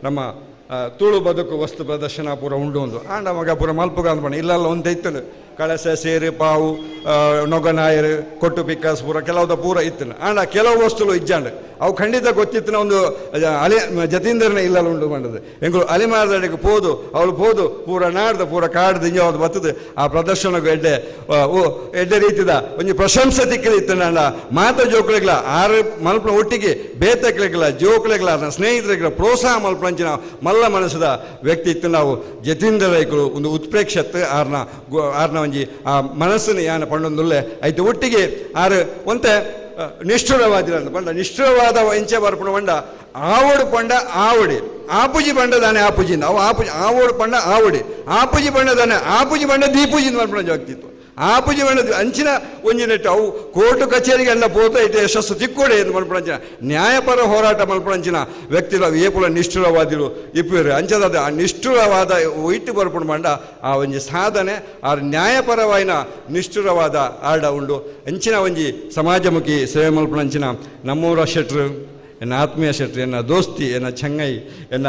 ನಮ್ಮ ತುಳು ಬದುಕು ವಸ್ತು ಪ್ರದರ್ಶನ ಪೂರ ಉಂಡು ಒಂದು ಆಂಡ ಮಗ ಪೂರ ಮಲ್ಪುಗ ಅಂದ್ಬಣ್ಣ ಇಲ್ಲೆಲ್ಲ ಒಂದು ಇತ್ತನು ಕಳಸ ಸೇರು ಪಾವು ನೊಗನಾಯರು ಕೊಟ್ಟು ಪಿಕ್ಕಾಸ್ ಪೂರ ಕೆಲವುದ ಪೂರ ಇತ್ತನು ಆಂಡ ಕೆಲವು ವಸ್ತುಗಳು ಇಜ್ಜಾಂಡು ಅವು ಖಂಡಿತ ಗೊತ್ತಿತ್ತಿನ ಒಂದು ಜತೀಂದ್ರನ ಇಲ್ಲಲ್ಲ ಉಂಡು ಮಾಡದು ಎಂಗಳು ಅಲಿಮಾರದಡೆಗೆ ಪೋದು ಅವಳು ಪೋದು ಪೂರ ನಾಡ್ದು ಪೂರ ಕಾಡ್ದು ಇಂಜಾವ್ದು ಬರ್ತದೆ ಆ ಪ್ರದರ್ಶನಗೂ ಎಡ್ಡೆ ರೀತಿದ ಒಂದು ಪ್ರಶಂಸೆ ತಿಕ್ಕದಿತ್ತು ಅಂಡ ಮಾತ ಜೋಕುಳಿಗಳ ಆರು ಮಲ್ಪನ ಒಟ್ಟಿಗೆ ಬೇತಕ್ಳಿಗಳ ಜೋಕುಳಿಗಳ ಸ್ನೇಹಿತರಿಗಳ ಪ್ರೋತ್ಸಾಹ ಮಲ್ಪಂಚಿನ ಮಲ್ಲ ಮನಸ್ಸದ ವ್ಯಕ್ತಿ ಇತ್ತು ನಾವು ಜತೀಂದ್ರ ರೈಕರು ಒಂದು ಉತ್ಪ್ರೇಕ್ಷತೆ ಆರ್ನ ಒಂಜಿ ಆ ಮನಸ್ಸನ್ನು ಯಾನ ಪಂಡೊಂದುಲ್ಲೆ ಐತೆ ಒಟ್ಟಿಗೆ ಆರು ಒಂತೆ ನಿಷ್ಠುರವಾದಿರಂದು ಪಂಡ ನಿಷ್ಠುರವಾದ ಎಂಚೆ ಬರ್ಪಣ ಪಂಡ ಆವಡು ಪಂಡ ಆವಡಿ ಆಪುಜಿ ಪಂಡ ದಾನೆ ಆಪುಜಿಂದ ಅವು ಆವೋಡು ಪಂಡ ಆವಡಿ ಆಪುಜಿ ಪಂಡ ದಾನೆ ಆಪುಜಿ ಪಂಡ ದೀಪೂಜಿಂದ ಬರ್ಪಣ ಜಾಗ್ತಿತ್ತು ಆಪುಜಿ ಪಂಡ ಅಂಚಿನ ಒಂಜಿನೆಟ್ಟು ಅವು ಕೋರ್ಟು ಕಚೇರಿಗೆ ಎಲ್ಲ ಪೋತ ಇಟ್ಟು ಯಶಸ್ಸು ತಿಕ್ಕೋಡೆ ಎಂದು ಮಲ್ಪಣಂಚಿನ ನ್ಯಾಯಪರ ಹೋರಾಟ ಮಲ್ಪಣಂಚಿನ ವ್ಯಕ್ತಿಗಳು ಏಪುಲ ನಿಷ್ಠುರವಾದಿರು ಇಪ್ಪರು ಅಂಚದ ಆ ನಿಷ್ಠುರವಾದ ಇಟ್ಟು ಬರ್ಪಣ ಪಂಡ ಆ ಒಂಜಿ ಸಾಧನೆ ಆ ನ್ಯಾಯಪರವಾಯಿನ ನಿಷ್ಠುರವಾದ ಆಡ ಉಂಡು ಅಂಚಿನ ಒಂಜಿ ಸಮಾಜಮುಖಿ ಸೇವೆ ಮಲ್ಪಣಂಚಿನ ನಮ್ಮೂರ ಶೆಟ್ರು ಎನ್ನ ಆತ್ಮೀಯ ಶೆಟ್ರು ಎನ್ನ ದೋಸ್ತಿ ಎನ್ನ ಚಂಗೈ ಎನ್ನ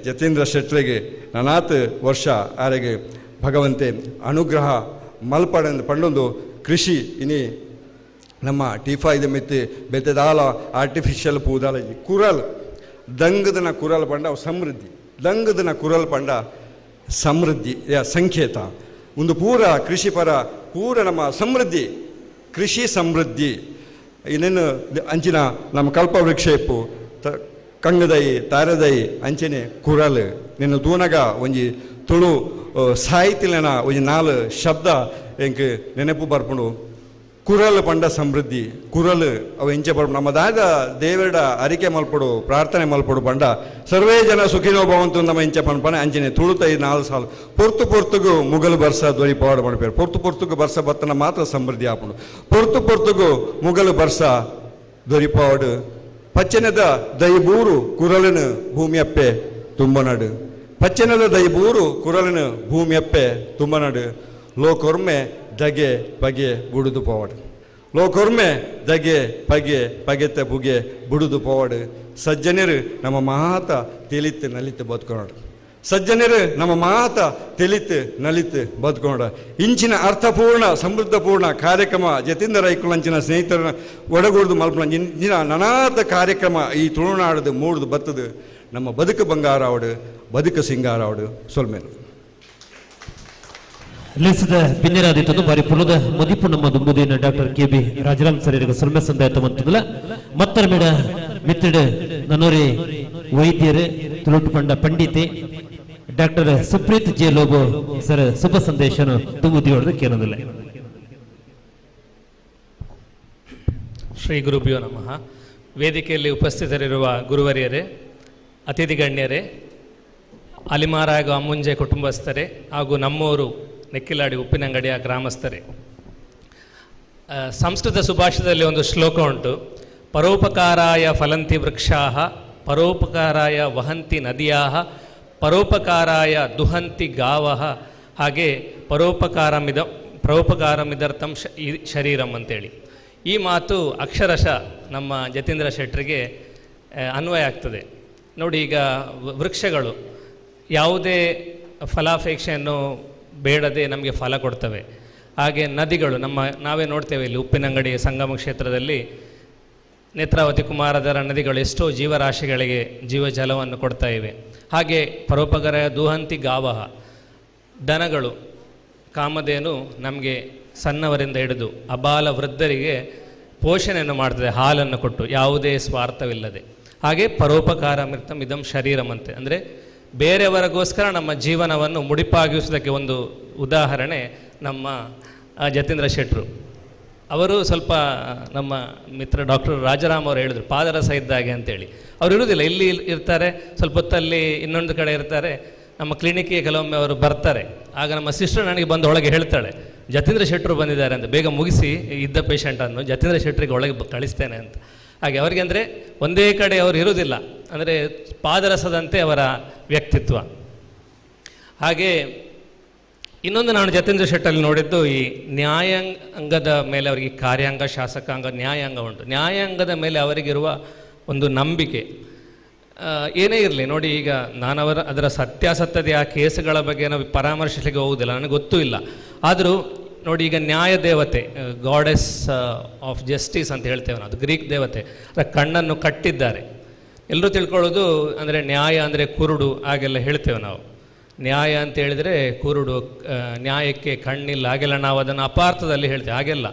ಜತೀಂದ್ರ ಶೆಟ್ರಿಗೆ ನನಾತ್ ವರ್ಷ ಆರೆಗೆ ಭಗವಂತೆ ಅನುಗ್ರಹ ಮಲ್ಪಡೆಂದು ಪಂಡೊಂದು ಕೃಷಿ ಇನಿ ನಮ್ಮ ಟೀಫಾಯ್ದ ಮಿತ್ತಿ ಬೆತ್ತದಾಲ ಆರ್ಟಿಫಿಷಿಯಲ್ ಪೂದಾಲಜಿ ಕುರಲ್ ದಂಗದನ ಕುರಲ್ ಪಂಡ ಸಮೃದ್ಧಿ ದಂಗದನ ಕುರಲ್ ಪಂಡ ಸಮೃದ್ಧಿ ಸಂಕೇತ ಒಂದು ಪೂರ ಕೃಷಿ ಪರ ಪೂರ ನಮ್ಮ ಸಮೃದ್ಧಿ ಕೃಷಿ ಸಮೃದ್ಧಿ ಇನ್ನೇನು ಅಂಚಿನ ನಮ್ಮ ಕಲ್ಪವೃಕ್ಷ ಇಪ್ಪು ಕಂಗದೈ ತಾರದೈ ಅಂಚನೆ ಕುರಲ್ ನಿನ್ನ ತೂನಗ ಒಂಜಿ ತುಳು ಸಾಹಿತ್ಯನ ಒಂಜಿ 4 ಶಬ್ದ ಎಂಕ್ ನೆನಪು ಬರ್ಪುಂಡು ಕುರಲ್ ಪಂಡ ಸಮೃದ್ಧಿ ಕುರಲ್ ಅವು ಎಂಚೆ ಬರ್ಪು ನಮ್ಮ ದಾದ ದೇವರ ಅರಿಕೆ ಮಲ್ಪಡು ಪ್ರಾರ್ಥನೆ ಮಲ್ಪಡು ಪಂಡ ಸರ್ವೇ ಜನ ಸುಖಿನೋ ಭವಂತು ನಮ್ಮ ಎಂಚೆ ಪಂಪನೆ ಅಂಚನೆ ತುಳುತೈ 4 ಸಾಲು ಪೊರ್ತುಗು ಮುಗಲ್ ಬರ್ಸ ದೊರಿ ಪವಾಡ ಮಾಡ್ಪೇರು ಪೊರ್ತುಗು ಬರ್ಸ ಬತ್ತನ ಮಾತ್ರ ಸಮೃದ್ಧಿ ಆಪುಂಡು ಪೊರ್ತುಗು ಮುಗಲ್ ಬರ್ಸ ದೊರಿ ಪವಾಡು ಪಚ್ಚನದ ದೈಬೂರು ಕುರಲನು ಭೂಮಿಯಪ್ಪೆ ತುಂಬನಡು ಪಚ್ಚನದ ದೈಬೂರು ಕುರಲನು ಭೂಮಿಯಪ್ಪೆ ತುಂಬನಡು ಲೋಕೊರ್ಮೆ ದಗೆ ಬಗೆ ಬುಡುದು ಪೋವಡು ಲೋಕೊರ್ಮೆ ದಗೆ ಬಗೆ ಬಗೆತೆ ಬುಗೆ ಬುಡುದು ಪೋವಡು ಸಜ್ಜನರು ನಮ್ಮ ಮಹಾತ ತಿಳಿತ್ತು ನಲಿತು ಬದುಕೊನೋಡು ಸಜ್ಜನರು ನಮ್ಮ ಮಾತ ತಿಳಿತು ನಲಿತು ಬದುಕೊಂಡ ಇಂಚಿನ ಅರ್ಥಪೂರ್ಣ ಸಮೃದ್ಧಪೂರ್ಣ ಕಾರ್ಯಕ್ರಮ ಜತೀಂದ್ರ ರೈಕುಲಂಚಿನ ಸ್ನೇಹಿತರ ಒಡಗೂಡ್ದು ಮಲ್ಪನ ಇಂಚಿನ ನನಾತ ಕಾರ್ಯಕ್ರಮ ಈ ತುಳುನಾಡದು ಮೂಡ್ದು ಬತ್ತದು ನಮ್ಮ ಬದುಕು ಬಂಗಾರ ಅವಡು ಬದುಕು ಸಿಂಗಾರ ಅವಡು ಸೊಲ್ಮೇಲು ಲೇಸಿದ ಪಿನ್ನೆರಾದಿತ್ತು ಬಾರಿ ಪುಲದ ಮದಿಪು ನಮ್ಮ ದುಂಬುದಿನ ಡಾಕ್ಟರ್ ಕೆ.ಬಿ. ರಾಜರಾಮ್ ಸರಿಗ ಸುಲ್ಮೆ ಸಂದಾಯತ ಮಂತದಲ್ಲ ಮತ್ತರ ಮೇಡ ಮಿತ್ತಿಡ ನನ್ನೋರಿ ವೈದ್ಯರು ತುಳುಟು ಪಂಡ ಪಂಡಿತೆ doctor Supreeth J Lobo sir ಶುಭ ಸಂದೇಶನ ತುಂಬುದಿ ಹೊಡೆದು ಕೇಳೋದಿಲ್ಲ. ಶ್ರೀ ಗುರುಭ್ಯೋ ನಮಃ. ವೇದಿಕೆಯಲ್ಲಿ ಉಪಸ್ಥಿತರಿರುವ ಗುರುವರಿಯರೇ, ಅತಿಥಿ ಗಣ್ಯರೇ, ಅಲಿಮಾರ ಹಾಗೂ ಅಮ್ಮುಂಜೆ ಕುಟುಂಬಸ್ಥರೇ ಹಾಗೂ ನಮ್ಮೂರು ನೆಕ್ಕಿಲಾಡಿ ಉಪ್ಪಿನಂಗಡಿಯ ಗ್ರಾಮಸ್ಥರೇ, ಸಂಸ್ಕೃತ ಸುಭಾಷಿತದಲ್ಲಿ ಒಂದು ಶ್ಲೋಕ ಉಂಟು. ಪರೋಪಕಾರಾಯ ಫಲಂತಿ ವೃಕ್ಷಾಃ ಪರೋಪಕಾರಾಯ ವಹಂತಿ ನದಿಯಾಃ ಪರೋಪಕಾರಾಯ ದುಹಂತಿ ಗಾವಃ ಹಾಗೆ ಪರೋಪಕಾರಮಿದರ್ಥಂ ಶರೀರಂ ಅಂತೇಳಿ. ಈ ಮಾತು ಅಕ್ಷರಶಃ ನಮ್ಮ ಜತೀಂದ್ರ ಶೆಟ್ಟರಿಗೆ ಅನ್ವಯ ಆಗ್ತದೆ. ನೋಡಿ, ಈಗ ವೃಕ್ಷಗಳು ಯಾವುದೇ ಫಲಾಪೇಕ್ಷೆಯನ್ನು ಬೇಡದೆ ನಮಗೆ ಫಲ ಕೊಡ್ತವೆ. ಹಾಗೆ ನದಿಗಳು ನಾವೇ ನೋಡ್ತೇವೆ ಇಲ್ಲಿ ಉಪ್ಪಿನಂಗಡಿ ಸಂಗಮ ಕ್ಷೇತ್ರದಲ್ಲಿ ನೇತ್ರಾವತಿ ಕುಮಾರಧಾರ ನದಿಗಳು ಎಷ್ಟೋ ಜೀವರಾಶಿಗಳಿಗೆ ಜೀವಜಲವನ್ನು ಕೊಡ್ತಾ ಇವೆ. ಹಾಗೆ ಪರೋಪಕಾರ ದುಹಂತಿ ಗಾವಹ, ದನಗಳು ಕಾಮಧೇನು ನಮಗೆ ಸಣ್ಣವರಿಂದ ಹಿಡಿದು ಅಬಾಲ ವೃದ್ಧರಿಗೆ ಪೋಷಣೆಯನ್ನು ಮಾಡ್ತದೆ, ಹಾಲನ್ನು ಕೊಟ್ಟು ಯಾವುದೇ ಸ್ವಾರ್ಥವಿಲ್ಲದೆ. ಹಾಗೆ ಪರೋಪಕಾರ ಮಿರ್ತಂ ಇದಂ ಶರೀರಮಂತೆ, ಅಂದರೆ ಬೇರೆಯವರಿಗೋಸ್ಕರ ನಮ್ಮ ಜೀವನವನ್ನು ಮುಡಿಪಾಗಿಸುವುದಕ್ಕೆ ಒಂದು ಉದಾಹರಣೆ ನಮ್ಮ ಜತೀಂದ್ರ ಶೆಟ್ಟರು. ಅವರು ಸ್ವಲ್ಪ ನಮ್ಮ ಮಿತ್ರ ಡಾಕ್ಟರ್ ರಾಜರಾಮ್ ಅವರು ಹೇಳಿದರು, ಪಾದರಸ ಇದ್ದಾಗೆ ಅಂತೇಳಿ. ಅವರು ಇರುವುದಿಲ್ಲ, ಇಲ್ಲಿ ಇರ್ತಾರೆ, ಸ್ವಲ್ಪ ಹೊತ್ತಲ್ಲಿ ಇನ್ನೊಂದು ಕಡೆ ಇರ್ತಾರೆ. ನಮ್ಮ ಕ್ಲಿನಿಕ್ಗೆ ಕೆಲವೊಮ್ಮೆ ಅವರು ಬರ್ತಾರೆ. ಆಗ ನಮ್ಮ ಸಿಸ್ಟರ್ ನನಗೆ ಬಂದು ಒಳಗೆ ಹೇಳ್ತಾಳೆ, ಜತೀಂದ್ರ ಶೆಟ್ಟರು ಬಂದಿದ್ದಾರೆ ಅಂತ, ಬೇಗ ಮುಗಿಸಿ ಇದ್ದ ಪೇಷಂಟನ್ನು ಜತೀಂದ್ರ ಶೆಟ್ಟರಿಗೆ ಒಳಗೆ ಕಳಿಸ್ತೇನೆ ಅಂತ. ಹಾಗೆ ಅವರಿಗೆ ಅಂದರೆ ಒಂದೇ ಕಡೆ ಅವರು ಇರುವುದಿಲ್ಲ, ಅಂದರೆ ಪಾದರಸದಂತೆ ಅವರ ವ್ಯಕ್ತಿತ್ವ. ಹಾಗೆ ಇನ್ನೊಂದು ನಾನು ಜತೀಂದ್ರ ಶೆಟ್ಟಲ್ಲಿ ನೋಡಿದ್ದು, ಈ ನ್ಯಾಯಾಂಗದ ಮೇಲೆ ಅವರಿಗೆ ಕಾರ್ಯಾಂಗ, ಶಾಸಕಾಂಗ, ನ್ಯಾಯಾಂಗ ಉಂಟು. ನ್ಯಾಯಾಂಗದ ಮೇಲೆ ಅವರಿಗಿರುವ ಒಂದು ನಂಬಿಕೆ ಏನೇ ಇರಲಿ. ನೋಡಿ, ಈಗ ನಾನು ಅದರ ಸತ್ಯಾಸತ್ಯತೆ ಆ ಕೇಸುಗಳ ಬಗ್ಗೆ ನಾವು ಪರಾಮರ್ಶಿಸಲಿಕ್ಕೆ ಹೋಗುವುದಿಲ್ಲ, ನನಗೆ ಗೊತ್ತೂ ಇಲ್ಲ. ಆದರೂ ನೋಡಿ, ಈಗ ನ್ಯಾಯ ದೇವತೆ, ಗಾಡೆಸ್ ಆಫ್ ಜಸ್ಟಿಸ್ ಅಂತ ಹೇಳ್ತೇವೆ ನಾವು, ಅದು ಗ್ರೀಕ್ ದೇವತೆ, ಅದರ ಕಣ್ಣನ್ನು ಕಟ್ಟಿದ್ದಾರೆ. ಎಲ್ಲರೂ ತಿಳ್ಕೊಳ್ಳೋದು ಅಂದರೆ ನ್ಯಾಯ ಅಂದರೆ ಕುರುಡು ಹಾಗೆಲ್ಲ ಹೇಳ್ತೇವೆ ನಾವು. ನ್ಯಾಯ ಅಂತ ಹೇಳಿದರೆ ಕುರುಡು, ನ್ಯಾಯಕ್ಕೆ ಕಣ್ಣಿಲ್ಲ ಹಾಗೆಲ್ಲ ನಾವು ಅದನ್ನು ಅಪಾರ್ಥದಲ್ಲಿ ಹೇಳ್ತೇವೆ. ಹಾಗೆಲ್ಲ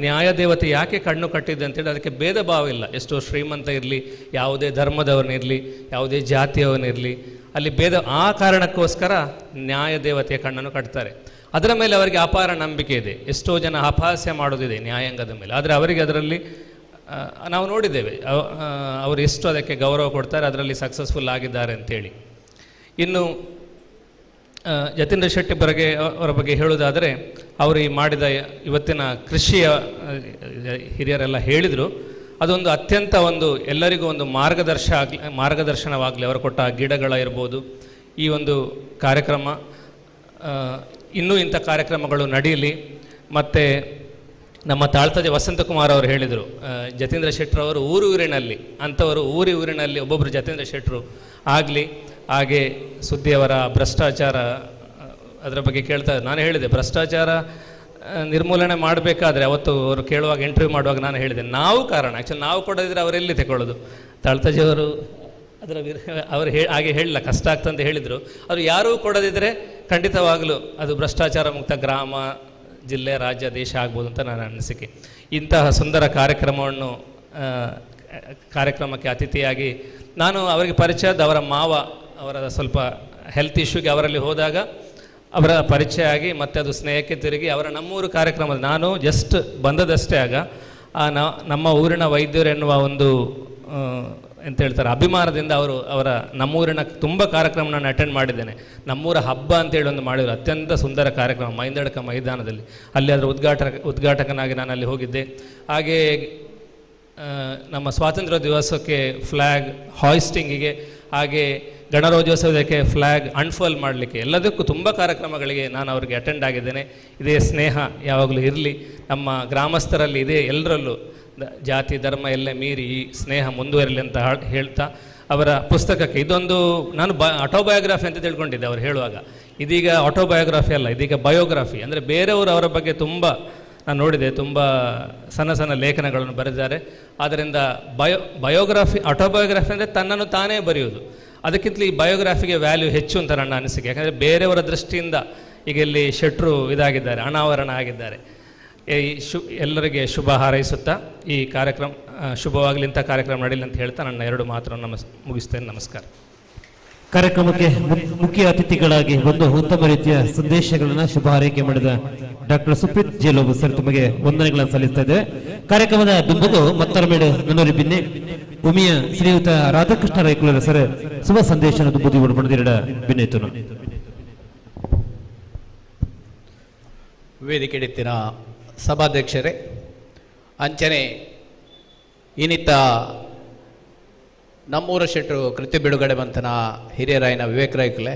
ನ್ಯಾಯ ದೇವತೆ ಯಾಕೆ ಕಣ್ಣು ಕಟ್ಟಿದೆ ಅಂತೇಳಿ ಅದಕ್ಕೆ ಭೇದ ಭಾವ ಇಲ್ಲ. ಎಷ್ಟೋ ಶ್ರೀಮಂತ ಇರಲಿ, ಯಾವುದೇ ಧರ್ಮದವನಿರಲಿ, ಯಾವುದೇ ಜಾತಿಯವನಿರಲಿ, ಅಲ್ಲಿ ಭೇದ, ಆ ಕಾರಣಕ್ಕೋಸ್ಕರ ನ್ಯಾಯ ದೇವತೆಯ ಕಣ್ಣನ್ನು ಕಟ್ತಾರೆ. ಅದರ ಮೇಲೆ ಅವರಿಗೆ ಅಪಾರ ನಂಬಿಕೆ ಇದೆ. ಎಷ್ಟೋ ಜನ ಅಪಹಾಸ್ಯ ಮಾಡೋದಿದೆ ನ್ಯಾಯಾಂಗದ ಮೇಲೆ, ಆದರೆ ಅವರಿಗೆ ಅದರಲ್ಲಿ ನಾವು ನೋಡಿದ್ದೇವೆ ಅವರು ಎಷ್ಟು ಅದಕ್ಕೆ ಗೌರವ ಕೊಡ್ತಾರೆ, ಅದರಲ್ಲಿ ಸಕ್ಸಸ್ಫುಲ್ ಆಗಿದ್ದಾರೆ ಅಂತೇಳಿ. ಇನ್ನು ಜತೀಂದ್ರ ಶೆಟ್ಟಿ ಅವರ ಬಗ್ಗೆ ಹೇಳುವುದಾದರೆ, ಅವರು ಈ ಮಾಡಿದ ಇವತ್ತಿನ ಕೃಷಿಯ ಹಿರಿಯರೆಲ್ಲ ಹೇಳಿದರು, ಅದೊಂದು ಅತ್ಯಂತ ಒಂದು ಎಲ್ಲರಿಗೂ ಒಂದು ಮಾರ್ಗದರ್ಶನವಾಗಲಿ. ಅವರು ಕೊಟ್ಟ ಗಿಡಗಳ ಇರ್ಬೋದು, ಈ ಒಂದು ಕಾರ್ಯಕ್ರಮ ಇನ್ನೂ ಇಂಥ ಕಾರ್ಯಕ್ರಮಗಳು ನಡೆಯಲಿ. ಮತ್ತು ನಮ್ಮ ತಾಳ್ತಜೆ ವಸಂತಕುಮಾರ್ ಅವರು ಹೇಳಿದರು, ಜತೀಂದ್ರ ಶೆಟ್ಟರವರು ಊರಿನಲ್ಲಿ ಅಂಥವರು ಊರಿನಲ್ಲಿ ಒಬ್ಬೊಬ್ಬರು ಜತೀಂದ್ರ ಶೆಟ್ಟರು ಆಗಲಿ. ಹಾಗೆ ಸುದ್ದಿಯವರ ಭ್ರಷ್ಟಾಚಾರ ಅದರ ಬಗ್ಗೆ ಕೇಳ್ತಾ ನಾನು ಹೇಳಿದೆ, ಭ್ರಷ್ಟಾಚಾರ ನಿರ್ಮೂಲನೆ ಮಾಡಬೇಕಾದ್ರೆ ಅವತ್ತು ಅವರು ಕೇಳುವಾಗ ಇಂಟರ್ವ್ಯೂ ಮಾಡುವಾಗ ನಾನು ಹೇಳಿದೆ, ನಾವು ಕಾರಣ. ಆ್ಯಕ್ಚುಲಿ ನಾವು ಕೊಡೋದಿದ್ರೆ ಅವರೆಲ್ಲಿ ತಗೊಳ್ಳೋದು. ತಾಳ್ತಜೆಯವರು ಅವರು ಹಾಗೆ ಹೇಳಿಲ್ಲ, ಕಷ್ಟ ಆಗ್ತಂತ ಹೇಳಿದರು. ಅವರು ಯಾರೂ ಕೊಡದಿದ್ದರೆ ಖಂಡಿತವಾಗಲೂ ಅದು ಭ್ರಷ್ಟಾಚಾರ ಮುಕ್ತ ಗ್ರಾಮ, ಜಿಲ್ಲೆ, ರಾಜ್ಯ, ದೇಶ ಆಗ್ಬೋದು ಅಂತ ನನ್ನ ಅನಿಸಿಕೆ. ಇಂತಹ ಸುಂದರ ಕಾರ್ಯಕ್ರಮಕ್ಕೆ ಅತಿಥಿಯಾಗಿ ನಾನು ಅವರಿಗೆ ಪರಿಚಯದ ಅವರ ಮಾವ, ಅವರ ಸ್ವಲ್ಪ ಹೆಲ್ತ್ ಇಶ್ಯೂಗೆ ಅವರಲ್ಲಿ ಹೋದಾಗ ಅವರ ಪರಿಚಯ ಆಗಿ ಮತ್ತೆ ಅದು ಸ್ನೇಹಕ್ಕೆ ತಿರುಗಿ ನಮ್ಮೂರು ಕಾರ್ಯಕ್ರಮದ ನಾನು ಜಸ್ಟ್ ಬಂದದಷ್ಟೇ. ಆಗ ನಮ್ಮ ಊರಿನ ವೈದ್ಯರು ಎನ್ನುವ ಒಂದು ಎಂತ ಹೇಳ್ತಾರೆ ಅಭಿಮಾನದಿಂದ ಅವರ ನಮ್ಮೂರಿನ ತುಂಬ ಕಾರ್ಯಕ್ರಮ ನಾನು ಅಟೆಂಡ್ ಮಾಡಿದ್ದೇನೆ. ನಮ್ಮೂರ ಹಬ್ಬ ಅಂತೇಳಿ ಒಂದು ಮಾಡಿದರು, ಅತ್ಯಂತ ಸುಂದರ ಕಾರ್ಯಕ್ರಮ ಮೈಂದಡಕ ಮೈದಾನದಲ್ಲಿ. ಅಲ್ಲಿ ಅದರ ಉದ್ಘಾಟಕನಾಗಿ ನಾನು ಅಲ್ಲಿ ಹೋಗಿದ್ದೆ. ಹಾಗೆ ನಮ್ಮ ಸ್ವಾತಂತ್ರ್ಯ ದಿವಸಕ್ಕೆ ಫ್ಲ್ಯಾಗ್ ಹಾಯಿಸ್ಟಿಂಗಿಗೆ, ಹಾಗೆ ಗಣರಾಜ್ಯೋತ್ಸವಕ್ಕೆ ಫ್ಲ್ಯಾಗ್ ಅನ್ಫೋಲ್ ಮಾಡಲಿಕ್ಕೆ, ಎಲ್ಲದಕ್ಕೂ ತುಂಬ ಕಾರ್ಯಕ್ರಮಗಳಿಗೆ ನಾನು ಅವರಿಗೆ ಅಟೆಂಡ್ ಆಗಿದ್ದೇನೆ. ಇದೇ ಸ್ನೇಹ ಯಾವಾಗಲೂ ಇರಲಿ ನಮ್ಮ ಗ್ರಾಮಸ್ಥರಲ್ಲಿ, ಇದೇ ಎಲ್ಲರಲ್ಲೂ ಜಾತಿ ಧರ್ಮ ಎಲ್ಲ ಮೀರಿ ಈ ಸ್ನೇಹ ಮುಂದುವರಲಿ ಅಂತ ಹೇಳ್ತಾ ಅವರ ಪುಸ್ತಕಕ್ಕೆ ಇದೊಂದು ನಾನು ಆಟೋಬಯೋಗ್ರಫಿ ಅಂತ ತಿಳ್ಕೊಂಡಿದ್ದೆ ಅವರು ಹೇಳುವಾಗ. ಇದೀಗ ಆಟೋಬಯೋಗ್ರಫಿ ಅಲ್ಲ, ಇದೀಗ ಬಯೋಗ್ರಫಿ. ಅಂದರೆ ಬೇರೆಯವರು ಅವರ ಬಗ್ಗೆ ತುಂಬ ನಾನು ನೋಡಿದೆ, ತುಂಬ ಸಣ್ಣ ಸಣ್ಣ ಲೇಖನಗಳನ್ನು ಬರೆದಿದ್ದಾರೆ. ಆದ್ದರಿಂದ ಬಯೋಗ್ರಫಿ ಆಟೋಬಯೋಗ್ರಫಿ ಅಂದರೆ ತನ್ನನ್ನು ತಾನೇ ಬರೆಯುವುದು. ಅದಕ್ಕಿಂತಲೂ ಈ ಬಯೋಗ್ರಫಿಗೆ ವ್ಯಾಲ್ಯೂ ಹೆಚ್ಚು ಅಂತ ನನ್ನ ಅನಿಸಿಕೆ. ಯಾಕಂದರೆ ಬೇರೆಯವರ ದೃಷ್ಟಿಯಿಂದ ಈಗ ಇಲ್ಲಿ ಶೆಟ್ರು ಇದಾಗಿದ್ದಾರೆ, ಅನಾವರಣ ಆಗಿದ್ದಾರೆ. ಎಲ್ಲರಿಗೆ ಶುಭ ಹಾರೈಸುತ್ತಾ ಈ ಕಾರ್ಯಕ್ರಮ ಶುಭವಾಗಲಿ, ಇಂಥ ಕಾರ್ಯಕ್ರಮ ನಡೀಲಿ ಅಂತ ಹೇಳ್ತಾ ನನ್ನ 2 ಮಾತನ್ನು ಮುಗಿಸ್ತೇನೆ. ನಮಸ್ಕಾರ. ಕಾರ್ಯಕ್ರಮಕ್ಕೆ ಮುಖ್ಯ ಅತಿಥಿಗಳಾಗಿ ಒಂದು ಉತ್ತಮ ರೀತಿಯ ಸಂದೇಶಗಳನ್ನು ಶುಭ ಹಾರೈಕೆ ಮಾಡಿದ ಡಾಕ್ಟರ್ ಸುಪ್ರೀತ್ ಜೇಲೋಬು ಸರ್ ತಮಗೆ ವಂದನೆಗಳನ್ನು ಸಲ್ಲಿಸ್ತಾ ಇದ್ದೇವೆ. ಕಾರ್ಯಕ್ರಮದ ದುಂಬುದು ಮತ್ತರಮೇಡು ನನ್ನೂರಿ ಬಿನ್ನೆ ಉಮಿಯ ಶ್ರೀಯುತ ರಾಧಾಕೃಷ್ಣ ರೈಕುಲರ ಸರ್ ಶುಭ ಸಂದೇಶ ದುಂಬುದು ಪಡೆದಿರಡ ಬಿನ್ನೆತ್ತನು ವೇದಿಕೆಡಿತ್ತಿನ ಸಭಾಧ್ಯಕ್ಷರೇ, ಅಂಚನೆ ಇನ್ನಿತ್ತ ನಮ್ಮೂರ ಶೆಟ್ರು ಕೃತಿ ಬಿಡುಗಡೆ ಬಂತನ ಹಿರಿಯರಾಯನ ವಿವೇಕ ರೈಕುಲೆ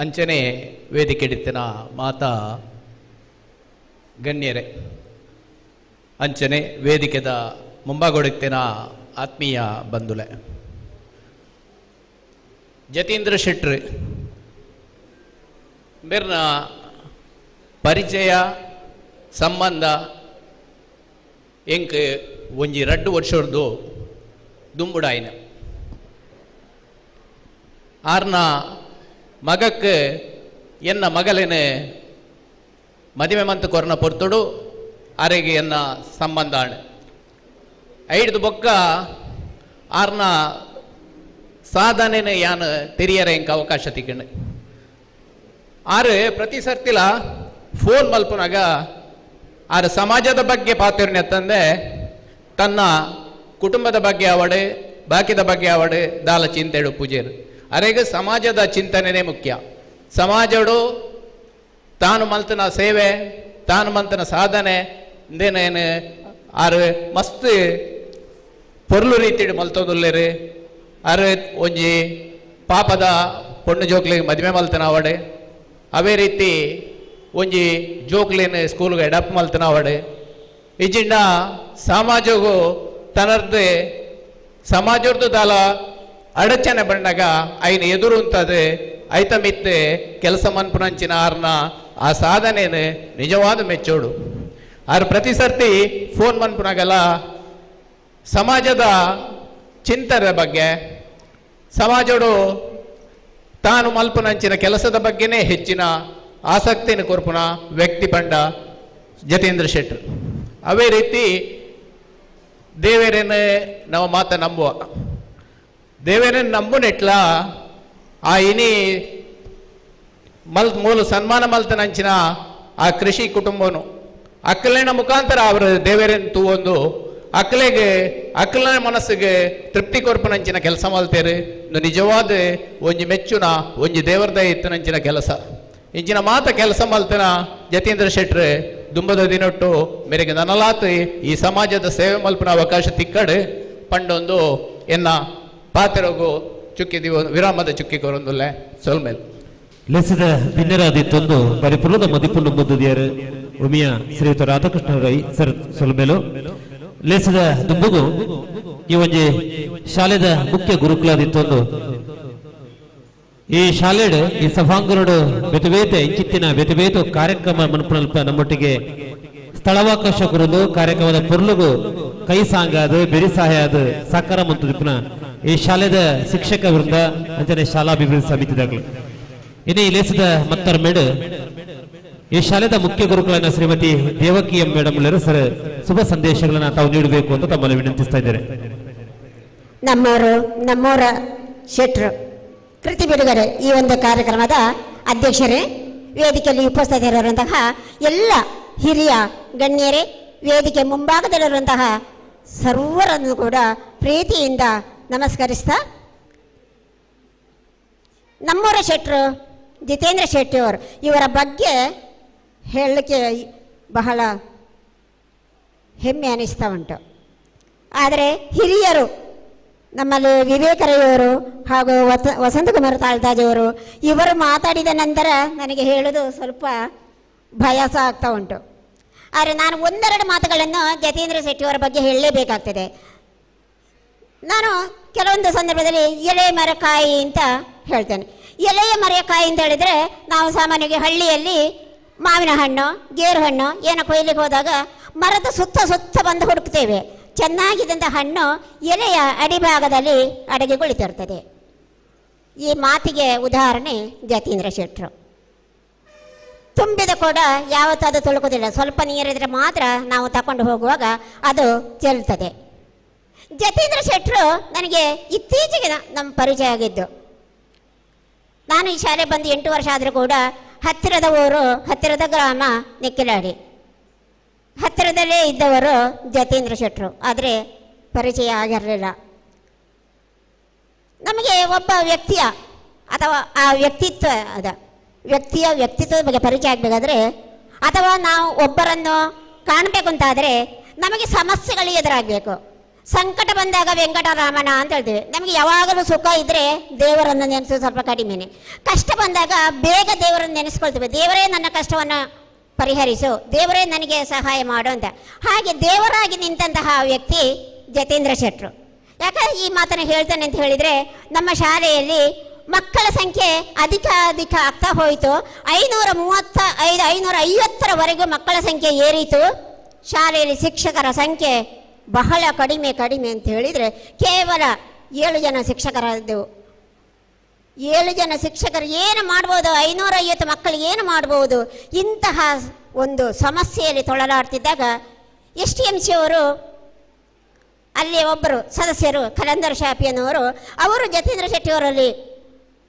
ಅಂಚನೆ ವೇದಿಕೆಡಿತ್ತಿನ ಮಾತಾ ಗಣ್ಯರೇ, ಅಂಚನೆ ವೇದಿಕೆದ ಮುಂಭಾಗೊಡಿತ್ತಿನ ಆತ್ಮೀಯ ಬಂಧುಲೆ, ಜತೀಂದ್ರ ಶೆಟ್ರು ಮೇರ್ನ ಪರಿಚಯ ಸಂಬಂಧ ಎಂಕ್ ಒಂಜಿ 2 ವರ್ಷದ್ದು ದುಂಬುಡಾಯಿನ ಆರ್ನ ಮಗಕ್ಕೆ ಎನ್ನ ಮಗಲೇನು ಮದುವೆ ಮಂತ್ ಕೊರನ ಪೊರ್ತುಡು ಅರೆಗೆ ಎನ್ನ ಸಂಬಂಧ ಆಣ್ ಐಡ್ದು ಬೊಕ್ಕ ಆರ್ನ ಸಾಧನೆನ ಯಾನು ತೆರಿಯರ ಎಂಕ ಅವಕಾಶ ತಿಕ್ಕಂಡು ಆರು ಪ್ರತಿ ಸರ್ತಿಲ ಫೋನ್ ಮಲ್ಪನಾಗ ಆರು ಸಮಾಜದ ಬಗ್ಗೆ ಪಾತಿರ್ನೆ ತಂದೆ ತನ್ನ ಕುಟುಂಬದ ಬಗ್ಗೆ ಅವಡು ಬಾಕಿದ ಬಗ್ಗೆ ಅವಡು ದಾಲ ಚಿಂತೆಡು ಪೂಜೆರು ಅರೆಗೆ ಸಮಾಜದ ಚಿಂತನೆನೇ ಮುಖ್ಯ. ಸಮಾಜಡು ತಾನು ಮಲ್ತನ ಸೇವೆ ತಾನು ಮಲ್ತನ ಸಾಧನೆ ಇಂದೇನೇನು ಆರು ಮಸ್ತ್ ಪೊರ್ಲು ರೀತಿ ಮಲ್ತೋದುಲ್ಲೇರು ಆರು ಒಂಜಿ ಪಾಪದ ಪೊಣ್ಣು ಜೋಕ್ಲಿಗೆ ಮದುವೆ ಮಲ್ತನ ಅವಡೆ ಅವೇ ರೀತಿ ಒಂಜಿ ಜೋಕ್ಲೇನು ಸ್ಕೂಲ್ಗೆ ಎಡಪ್ ಮಲ್ತನ ಅವಡೆ ಇಜಿಂಡ ಸಮಾಜಗೂ ತನ್ನರ್ದು ಸಮಾಜದ್ದು ದಾಲ ಅಡಚಣೆ ಬಂದಾಗ ಐನ ಎದುರು ಅಂತದು ಐತ ಮಿತ್ತೆ ಕೆಲಸ ಮನ್ಪುನಂಚಿನ ಆರ್ನ ಆ ಸಾಧನೆಯನ್ನು ನಿಜವಾದ ಮೆಚ್ಚೋಡು. ಆರು ಪ್ರತಿ ಸರ್ತಿ ಫೋನ್ ಮನ್ಪುನಾಗಲ್ಲ ಸಮಾಜದ ಚಿಂತನೆ ಬಗ್ಗೆ ಸಮಾಜಡು ತಾನು ಮಲ್ಪುನಂಚಿನ ಕೆಲಸದ ಬಗ್ಗೆನೇ ಹೆಚ್ಚಿನ ಆಸಕ್ತಿಯನ್ನು ಕೊರ್ಪುನ ವ್ಯಕ್ತಿ ಪಂಡ ಜತೀಂದ್ರ ಶೆಟ್ರು. ಅವೇ ರೀತಿ ದೇವೇರೇನು ನಾವು ಮಾತ ನಂಬುವ ದೇವೇರೇನು ನಂಬುನೆಟ್ಲ ಆ ಇನಿ ಮೂಲ ಸನ್ಮಾನ ಮಲ್ತನಂಚಿನ ಆ ಕೃಷಿ ಕುಟುಂಬನು ಅಕ್ಕಲಿನ ಮುಖಾಂತರ ಅವರು ದೇವೇರೇನು ತೂವೊಂದು ಅಕ್ಕಲೆಗೆ ಅಕ್ಕಲನ ಮನಸ್ಸಿಗೆ ತೃಪ್ತಿ ಕೊರ್ಪನಂಚಿನ ಕೆಲಸ ಮಲ್ತೇರು ನಿಜವಾದ ಒಂಜಿ ಮೆಚ್ಚುನ ಒಂಜಿ ದೇವರದ ಇತ್ತನಂಚಿನ ಕೆಲಸ ಇಂಚಿನ ಮಾತ ಕೆಲಸ ಮಲ್ತನ ಜತೀಂದ್ರ ಶೆಟ್ರು ದುಂಬದ ದಿನೊಟ್ಟು ಮೇರೆಗೆ ನನಲಾತ್ ಈ ಸಮಾಜದ ಸೇವೆ ಮಲ್ಪನ ಅವಕಾಶ ತಿಕ್ಕಡು ಪಂಡೊಂದು ಎನ್ನ ಪಾತ್ರಗೂ ಚುಕ್ಕಿದೀವ ವಿರಾಮದ ಚುಕ್ಕಿ ಕೊರೊಂದುಲ್ಲೆ ಸೊಲ್ಮೇಲ್ ಲೆಸಿದ ಭಿನ್ನರಾದಿತ್ತೊಂದು ಪರಿಪೂರ್ಣದ ಮದಿಪುಂಡು ಮುದ್ದುದಿಯರು ಉಮಿಯ ಶ್ರೀಯುತ ರಾಧಾಕೃಷ್ಣ ರೈ ಸರ್ ಸೊಲ್ಮೇಲು ಲೇಸಿದ ದುಂಬುಗು ಈ ಒಂಜಿ ಶಾಲೆದ ಮುಖ್ಯ ಗುರುಕುಲಾದಿತ್ತೊಂದು ಈ ಶಾಲೆಡ್ ಈ ಸಭಾಂಗಣಡು ವ್ಯತಿವೇತ ಇಂಚಿತ್ತಿನ ವ್ಯತಿವೇತ ಕಾರ್ಯಕ್ರಮ ಮನ್ಪುನಲ್ಪ ನಮ್ಮೊಟ್ಟಿಗೆ ಸ್ಥಳಾವಕಾಶ ಕೊರಲು ಕಾರ್ಯಕ್ರಮದ ಪೊರ್ಲುಗು ಕೈ ಸಾಂಗಾದು ಬೆರಿ ಸಹಾಯದು ಸಾಕಾರ ಮಂತುದಿಪ್ಪುನ ಈ ಶಾಲೆದ ಶಿಕ್ಷಕ ವೃಂದ ಅಂಚನೆ ಶಾಲಾಭಿವೃದ್ಧಿ ಸಮಿತಿದಾಗಲು ಇನ್ನು ಈ ಲೇಸಿದ ಮತ್ತರ ಮೇಡು ಈ ಶಾಲೆದ ಮುಖ್ಯ ಗುರುಗಳನ್ನ Shrimati Devaki M madam sir ಶುಭ ಸಂದೇಶಗಳನ್ನ ತಾವು ನೀಡಬೇಕು ಅಂತ ತಮ್ಮಲ್ಲಿ ವಿನಂತಿಸ್ತಾ ಇದ್ದಾರೆ. ನಮ್ಮವರ ಶೆಟ್ರು ಕೃತಿ ಬಿಡುಗಡೆ ಈ ಒಂದು ಕಾರ್ಯಕ್ರಮದ ಅಧ್ಯಕ್ಷರೇ, ವೇದಿಕೆಯಲ್ಲಿ ಉಪಸ್ಥಿತರಿರುವಂತಹ ಎಲ್ಲ ಹಿರಿಯ ಗಣ್ಯರೇ, ವೇದಿಕೆ ಮುಂಭಾಗದಲ್ಲಿರುವಂತಹ ಸರ್ವರನ್ನು ಕೂಡ ಪ್ರೀತಿಯಿಂದ ನಮಸ್ಕರಿಸ್ತಾ, ನಮ್ಮವರ ಶೆಟ್ರು ಜಿತೇಂದ್ರ ಶೆಟ್ಟಿ ಅವರು ಇವರ ಬಗ್ಗೆ ಹೇಳಲಿಕ್ಕೆ ಬಹಳ ಹೆಮ್ಮೆ ಅನಿಸ್ತಾ ಉಂಟು. ಆದರೆ ಹಿರಿಯರು ನಮ್ಮಲ್ಲಿ ವಿವೇಕರಯ್ಯವರು ಹಾಗೂ ವಸಂತಕುಮಾರ್ ತಾಳ್ತಾಜಿಯವರು ಇವರು ಮಾತಾಡಿದ ನಂತರ ನನಗೆ ಹೇಳೋದು ಸ್ವಲ್ಪ ಭಯ ಸಹ ಆಗ್ತಾ ಉಂಟು. ಆದರೆ ನಾನು ಒಂದೆರಡು ಮಾತುಗಳನ್ನು ಜತೀಂದ್ರ ಶೆಟ್ಟಿಯವರ ಬಗ್ಗೆ ಹೇಳಲೇಬೇಕಾಗ್ತದೆ. ನಾನು ಕೆಲವೊಂದು ಸಂದರ್ಭದಲ್ಲಿ ಎಲೆ ಮರಕಾಯಿ ಅಂತ ಹೇಳ್ತೇನೆ. ಎಲೆಯ ಮರಕಾಯಿ ಅಂತ ಹೇಳಿದರೆ ನಾವು ಸಾಮಾನ್ಯವಾಗಿ ಹಳ್ಳಿಯಲ್ಲಿ ಮಾವಿನ ಹಣ್ಣು, ಗೇರು ಹಣ್ಣು ಏನೋ ಕೊಯ್ಲಿಕ್ಕೆ ಹೋದಾಗ ಮರದ ಸುತ್ತ ಬಂದು ಹುಡುಕ್ತೇವೆ. ಚೆನ್ನಾಗಿದ್ದಂಥ ಹಣ್ಣು ಎಲೆಯ ಅಡಿಭಾಗದಲ್ಲಿ ಅಡಗಿ ಕುಳಿತಿರ್ತದೆ. ಈ ಮಾತಿಗೆ ಉದಾಹರಣೆ ಜತೀಂದ್ರ ಶೆಟ್ಟರು. ತುಂಬಿದ ಕೊಡ ಯಾವತ್ತೂ ತುಳುಕೋದಿಲ್ಲ, ಸ್ವಲ್ಪ ನೀರಿದ್ರೆ ಮಾತ್ರ ನಾವು ತಗೊಂಡು ಹೋಗುವಾಗ ಅದು ಚೆಲ್ತದೆ. ಜತೀಂದ್ರ ಶೆಟ್ಟರು ನನಗೆ ಇತ್ತೀಚೆಗೆ ನಮ್ಮ ಪರಿಚಯ ಆಗಿದ್ದು. ನಾನು ಈ ಶಾಲೆ ಬಂದು 8 ವರ್ಷ ಆದರೂ ಕೂಡ ಹತ್ತಿರದ ಊರು, ಹತ್ತಿರದ ಗ್ರಾಮ ನೆಕ್ಕಿಲಾಡಿ, ಹತ್ತಿರದಲ್ಲೇ ಇದ್ದವರು ಜತೀಂದ್ರ ಶೆಟ್ಟರು. ಆದರೆ ಪರಿಚಯ ಆಗಿರಲಿಲ್ಲ. ನಮಗೆ ಒಬ್ಬ ವ್ಯಕ್ತಿಯ ಅಥವಾ ಆ ವ್ಯಕ್ತಿತ್ವದ ಬಗ್ಗೆ ಪರಿಚಯ ಆಗಬೇಕಾದ್ರೆ ಅಥವಾ ನಾವು ಒಬ್ಬರನ್ನು ಕಾಣಬೇಕು ಅಂತಾದರೆ ನಮಗೆ ಸಮಸ್ಯೆಗಳು ಎದುರಾಗಬೇಕು. ಸಂಕಟ ಬಂದಾಗ ವೆಂಕಟರಾಮನ ಅಂತ ಹೇಳ್ತೀವಿ. ನಮಗೆ ಯಾವಾಗಲೂ ಸುಖ ಇದ್ದರೆ ದೇವರನ್ನು ನೆನೆಸೋದು ಸ್ವಲ್ಪ ಕಡಿಮೆನೆ. ಕಷ್ಟ ಬಂದಾಗ ಬೇಗ ದೇವರನ್ನು ನೆನೆಸ್ಕೊಳ್ತೇವೆ. ದೇವರೇ ನನ್ನ ಕಷ್ಟವನ್ನು ಪರಿಹರಿಸು, ದೇವರೇ ನನಗೆ ಸಹಾಯ ಮಾಡು ಅಂತ. ಹಾಗೆ ದೇವರಾಗಿ ನಿಂತಹ ವ್ಯಕ್ತಿ ಜತೀಂದ್ರ ಶೆಟ್ಟರು. ಯಾಕಂದ್ರೆ ಈ ಮಾತನ್ನು ಹೇಳ್ತಾನೆ ಅಂತ ಹೇಳಿದರೆ, ನಮ್ಮ ಶಾಲೆಯಲ್ಲಿ ಮಕ್ಕಳ ಸಂಖ್ಯೆ ಅಧಿಕ ಆಗ್ತಾ ಹೋಯಿತು. 550ರವರೆಗೂ ಮಕ್ಕಳ ಸಂಖ್ಯೆ ಏರಿತು. ಶಾಲೆಯಲ್ಲಿ ಶಿಕ್ಷಕರ ಸಂಖ್ಯೆ ಬಹಳ ಕಡಿಮೆ ಅಂತ ಹೇಳಿದರೆ ಕೇವಲ 7 ಜನ ಶಿಕ್ಷಕರಾದೆವು. 7 ಜನ ಶಿಕ್ಷಕರು ಏನು ಮಾಡ್ಬೋದು? 550 ಮಕ್ಕಳು ಏನು ಮಾಡ್ಬೋದು? ಇಂತಹ ಒಂದು ಸಮಸ್ಯೆಯಲ್ಲಿ ತೊಳಲಾಡ್ತಿದ್ದಾಗ STMC ಅವರು, ಅಲ್ಲಿ ಒಬ್ಬರು ಸದಸ್ಯರು ಕಲಂದರ್ ಶಾಪಿಯನವರು, ಅವರು ಜತೀಂದ್ರ ಶೆಟ್ಟಿಯವರಲ್ಲಿ